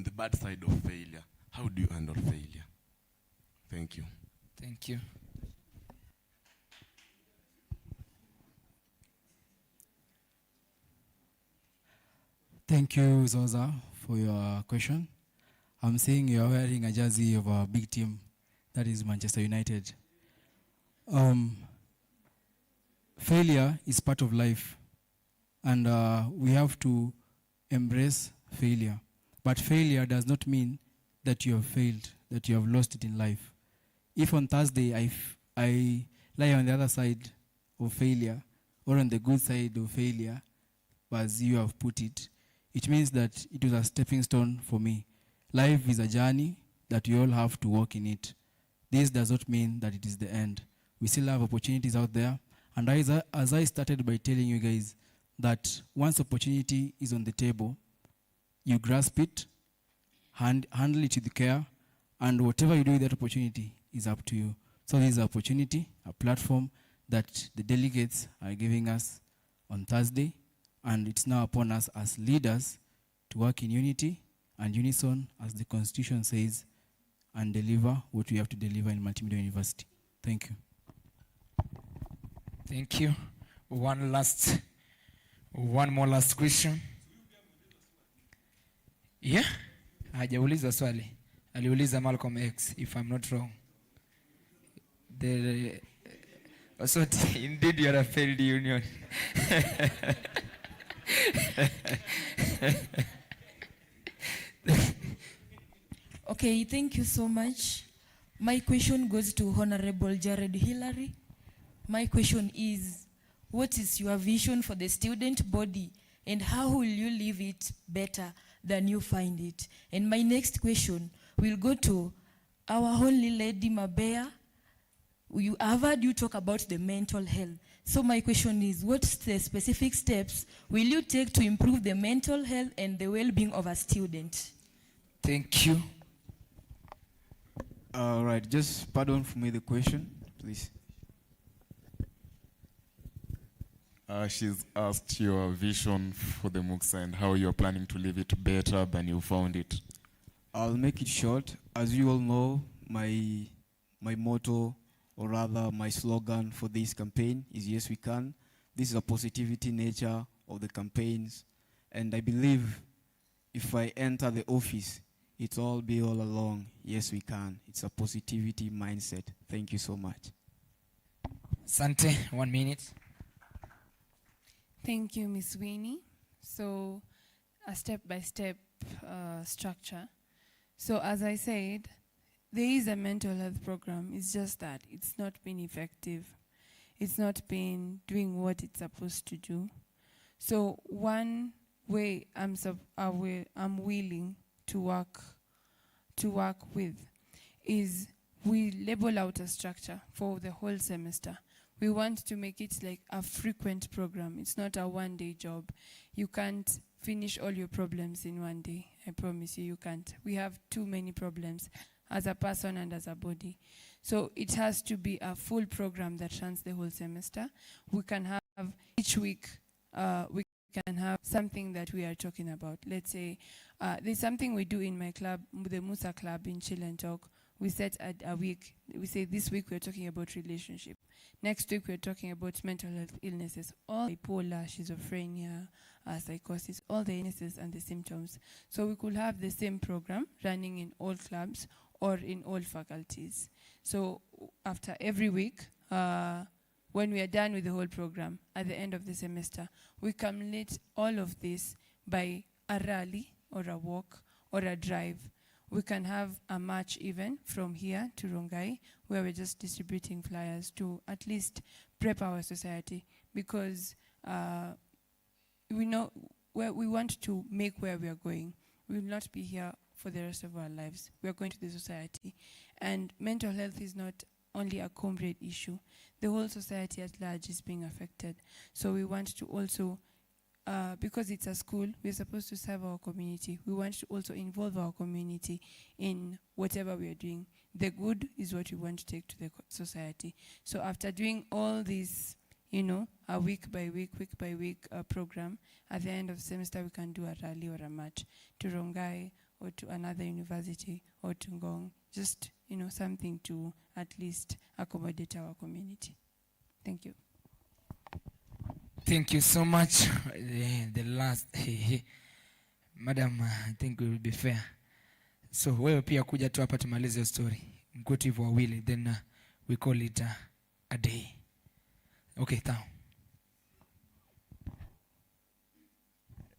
the bad side of failure? How do you handle failure? Thank you. Thank you. Thank you, Zoza, for your question. I'm seeing you are wearing a jersey of a big team, that is Manchester United. Failure is part of life, and we have to embrace failure. But failure does not mean that you have failed, that you have lost it in life. If on Thursday I lie on the other side of failure, or on the good side of failure, as you have put it, it means that it was a stepping stone for me. Life is a journey that we all have to walk in it. This does not mean that it is the end. We still have opportunities out there. And as I started by telling you guys that once opportunity is on the table, you grasp it, handle it with care, and whatever you do with that opportunity is up to you. So this is an opportunity, a platform that the delegates are giving us on Thursday, and it's now upon us as leaders to work in unity and unison, as the Constitution says, and deliver what we have to deliver in Multimedia University. Thank you. Thank you. One more last question. Yeah? Hajauliza swali. Aliuliza Malcolm X, if I'm not wrong. Also, indeed you are a failed union. Okay, thank you so much. My question goes to Honorable Jared Hillary. My question is, what is your vision for the student body and how will you leave it better than you find it? And my next question will go to our Holy Lady Mabea. I've heard you talk about the mental health. So my question is, what's the specific steps will you take to improve the mental health and the well-being of a student? Thank you. All right, just pardon for me the question, please. She's asked your vision for the MUXA and how you're planning to leave it better than you found it. I'll make it short. As you all know, my motto, or rather my slogan for this campaign is Yes We Can. This is a positivity nature of the campaigns. And I believe if I enter the office, it'll all be all along, yes we can. It's a positivity mindset. Thank you so much. Sante, 1 minute. Thank you, Ms. Winnie. So, a step-by-step structure. So, as I said, there is a mental health program. It's just that it's not been effective. It's not been doing what it's supposed to do. So, one way I'm willing to work with is we label out a structure for the whole semester. We want to make it like a frequent program. It's not a one-day job. You can't finish all your problems in one day. I promise you can't. We have too many problems as a person and as a body. So it has to be a full program that runs the whole semester. We can have each week, we can have something that we are talking about. Let's say there's something we do in my club, the Musa Club in Chill and Talk. We set a week. We say this week we're talking about relationship. Next week we're talking about mental health illnesses, all bipolar, schizophrenia, psychosis, all the illnesses and the symptoms. So we could have the same program running in all clubs or in all faculties. So after every week, when we are done with the whole program, at the end of the semester, we culminate all of this by a rally or a walk or a drive. We can have a march even from here to Rongai, where we're just distributing flyers to at least prep our society, because we know where we want to make where we are going. We will not be here for the rest of our lives. We are going to the society. And mental health is not only a comrade issue. The whole society at large is being affected. So we want to also because it's a school, we're supposed to serve our community. We want to also involve our community in whatever we are doing. The good is what we want to take to the society. So after doing all this, you know, a week by week program, at the end of the semester we can do a rally or a march to Rongai or to another university or to Ngong. Just, you know, something to at least accommodate our community. Thank you. Thank you so much. The last, madam, I think we will be fair. So wewe pia kuja tu hapa tumalize story. Mkwetu hivyo wawili, then we call it a day. Okay, now.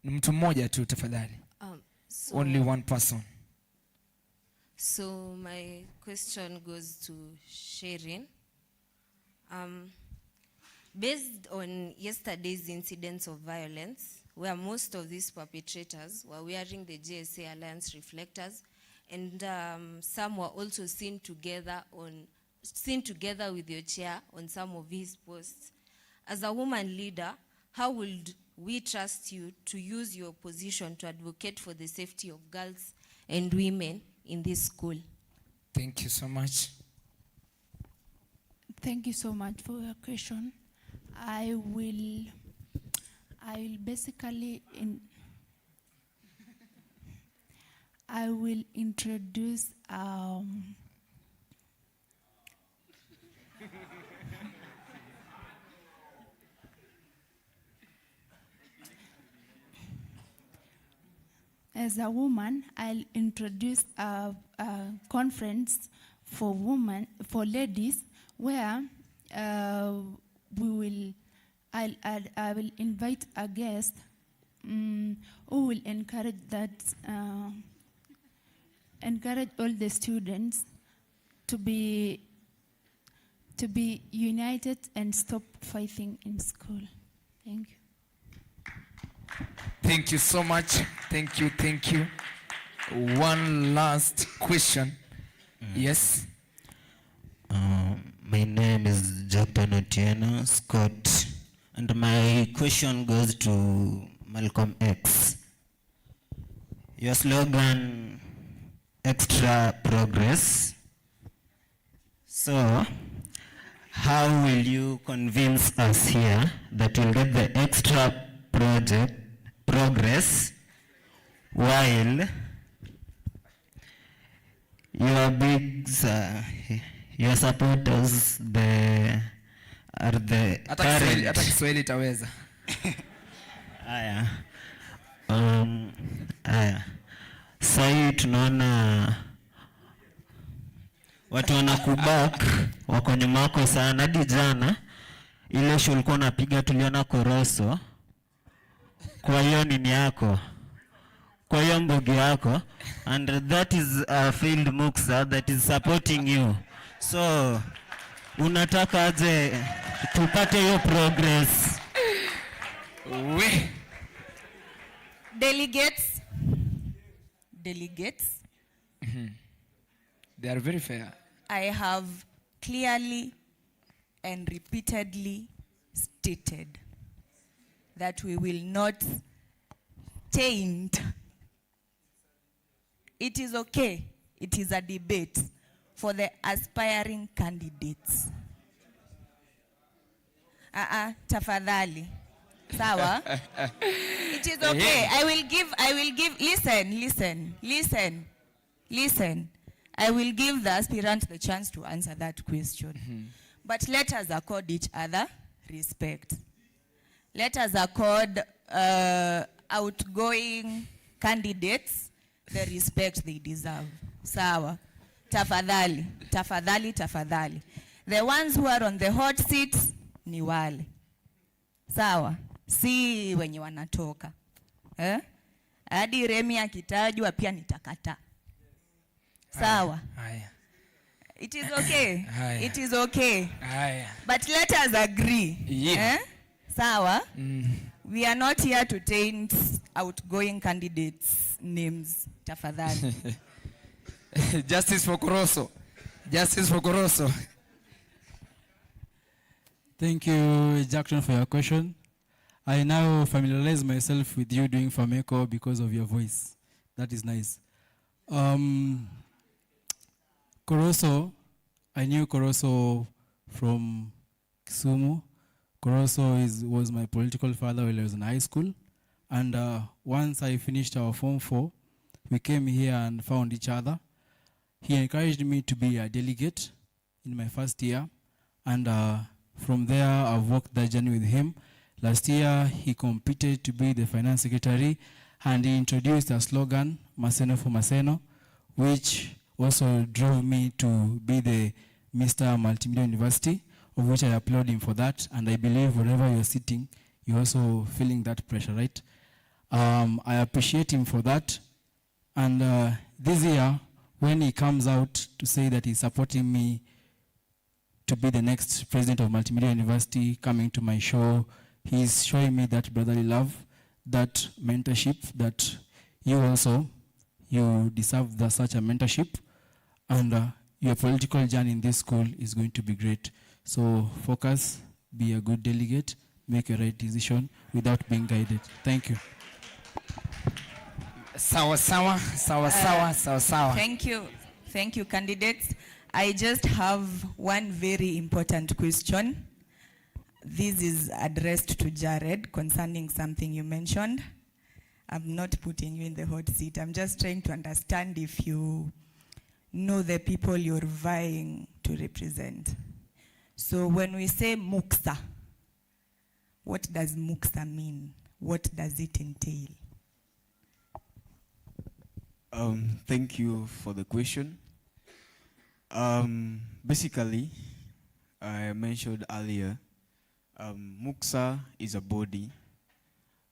Mtu mmoja tu tafadhali. Only one person. So my question goes to Sherin. Based on yesterday's incidents of violence, where most of these perpetrators were wearing the JSA Alliance reflectors, and some were also seen together with your chair on some of his posts. As a woman leader, how would we trust you to use your position to advocate for the safety of girls and women in this school? Thank you so much. Thank you so much for your question. I will basically I will introduce as a woman, I'll introduce a conference for women, for ladies, where I will invite a guest who will encourage all the students to be united and stop fighting in school. Thank you. Thank you so much. Thank you. One last question. Yes. My name is Japan Otieno Scott, and my question goes to Malcolm X. Your slogan, extra progress. So, how will you convince us here that you'll get the extra progress while your supporters are the hata Kiswahili taweza. Sasa tunaona watu wanakubak wako nyuma yako sana. Hadi jana ile show ulikuwa unapiga tuliona Koroso. Kwa hiyo nini yako? Kwa hiyo mbogi yako, and that is a field muksa that is supporting you. So unataka aje tupate hiyo progress? Delegates. They are very fair. I have clearly and repeatedly stated that we will not taint. It is okay. It is a debate for the aspiring candidates. Tafadhali. Sawa? It is okay. I will give, listen. I will give the aspirant the chance to answer that question. But let us accord each other respect. Let us accord outgoing candidates the respect they deserve. Sawa. Tafadhali. The ones who are on the hot seats ni wale. Sawa. Si wenye wanatoka. Hadi Remi akitajwa pia nitakata. Sawa. Haya. It is okay. Haya. It is okay. Haya. But let us agree. Yeah. Sawa. We are not here to taint outgoing candidates' names. Tafadhali. Justice for Koroso. Thank you, Jackson, for your question. I now familiarize myself with you doing Fameco because of your voice. That is nice. Koroso, I knew Koroso from Kisumu. Koroso was my political father while I was in high school. And once I finished our Form 4, we came here and found each other. He encouraged me to be a delegate in my first year. And from there, I've walked that journey with him. Last year, he competed to be the finance secretary, and he introduced a slogan, Maseno for Maseno, which also drove me to be the Mr. Multimedia University, of which I applaud him for that. And I believe wherever you're sitting, you're also feeling that pressure, right? I appreciate him for that. And this year, when he comes out to say that he's supporting me to be the next president of Multimedia University, coming to my show, he's showing me that brotherly love, that mentorship, that you also, you deserve such a mentorship. And your political journey in this school is going to be great. So focus, be a good delegate, make a right decision without being guided. Thank you. Sawa. Thank you, candidates. I just have one very important question. This is addressed to Jared concerning something you mentioned. I'm not putting you in the hot seat. I'm just trying to understand if you know the people you're vying to represent. So when we say MUXA, what does MUXA mean? What does it entail? Thank you for the question. Basically, I mentioned earlier, MUXA is a body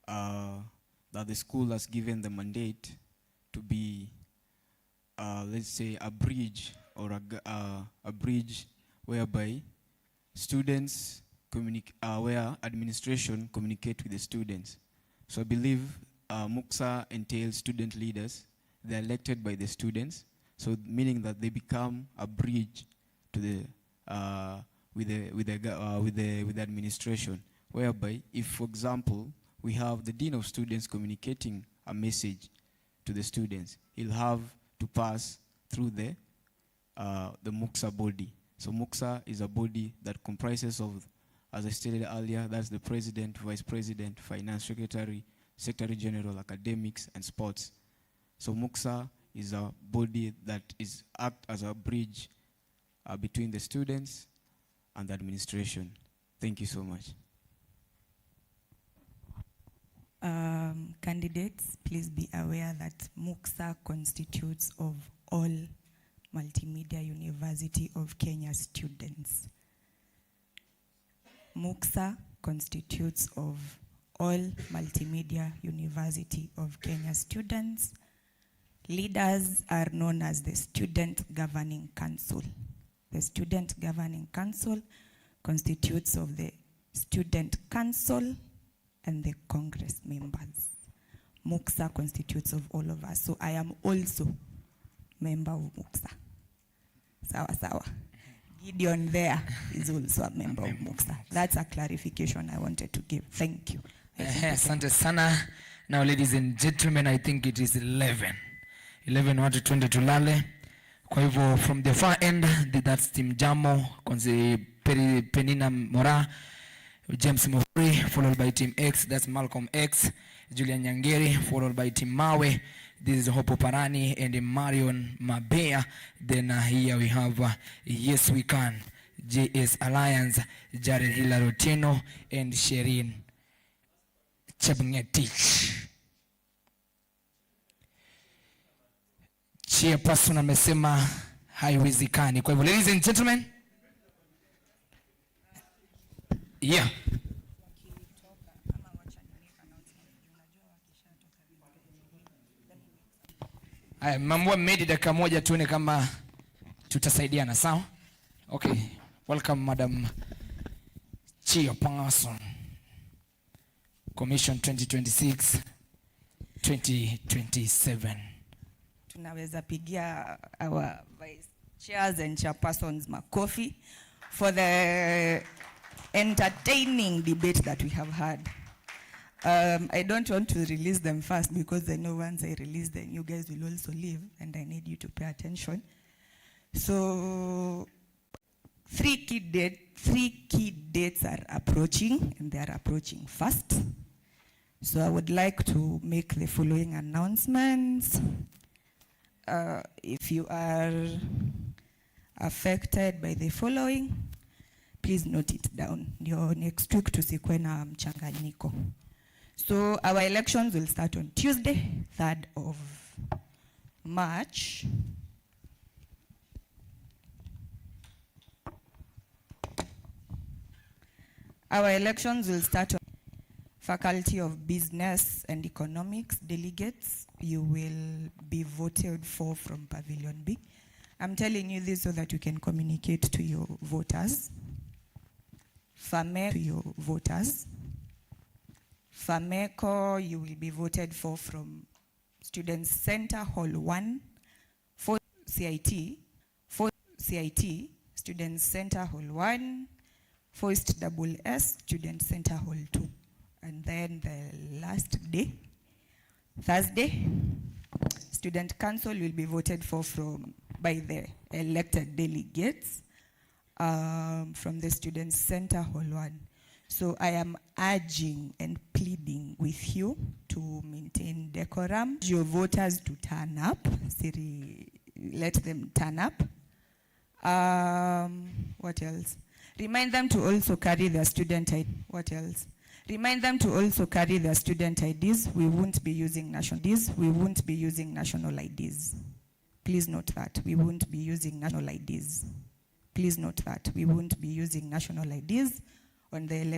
that the school has given the mandate to be, let's say, a bridge or a bridge whereby students where administration communicate with the students. So I believe MUXA entails student leaders. They're elected by the students, so meaning that they become a bridge to the with the administration, whereby if, for example, we have the dean of students communicating a message to the students, he'll have to pass through the MUXA body. So MUXA is a body that comprises of, as I stated earlier, that's the president, vice president, finance secretary, secretary general, academics, and sports. So MUXA is a body that act as a bridge between the students and the administration. Thank you so much. Candidates, please be aware that MUXA constitutes of all Multimedia University of Kenya students. MUXA constitutes of all Multimedia University of Kenya students. Leaders are known as the Student Governing Council. The Student Governing Council constitutes of the Student Council and the Congress members. MUXA constitutes of all of us. So I am also member of MUXA. Sawa. Gideon there is also a member of MUXA. That's a clarification I wanted to give. Thank you. Asante sana. Now, ladies and gentlemen, I think it is 11. 11 watu twende tulale. Kwa hivyo from the far end, that's Team Jamo, Penina Mora, James Mofri, followed by Team X, that's Malcolm X, Julian Nyangeri, followed by Team Mawe. This is Hopo Parani and Marion Mabea. Then here we have Yes We Can, JS Alliance, Jared Hilarotino, and Sherin Chebngetich. Chairperson amesema haiwezekani. Kwa hivyo, ladies and gentlemen, yeah. Mambo medi dakika moja tuone kama tutasaidiana, sawa? Okay. Welcome, Madam Chairperson. Commission 2026-2027. Tunaweza pigia our vice chairs and chairpersons makofi for the entertaining debate that we have had. I don't want to release them fast because I know once I release them, you guys will also leave, and I need you to pay attention. So 3 key dates are approaching, and they are approaching fast. So I would like to make the following announcements. If you are affected by the following, please note it down. Your next week tusikwe na mchanganyiko. So our elections will start on Tuesday, 3rd of March. Our elections will start on Faculty of Business and Economics delegates. You will be voted for from Pavilion B. I'm telling you this so that you can communicate to your voters. FAMECO, you will be voted for from Student Center Hall 1, for CIT, Student Center Hall 1, First Double S, Student Center Hall 2. And then the last day, Thursday, Student Council will be voted for by the elected delegates from the Student Center Hall 1. So I am urging and pleading with you to maintain decorum. Your voters to turn up. Siri, let them turn up. What else? Remind them to also carry their student ID. What else? Remind them to also carry their student IDs. We won't be using national IDs. We won't be using national IDs. Please note that. We won't be using national IDs. Please note that. We won't be using national IDs on the election.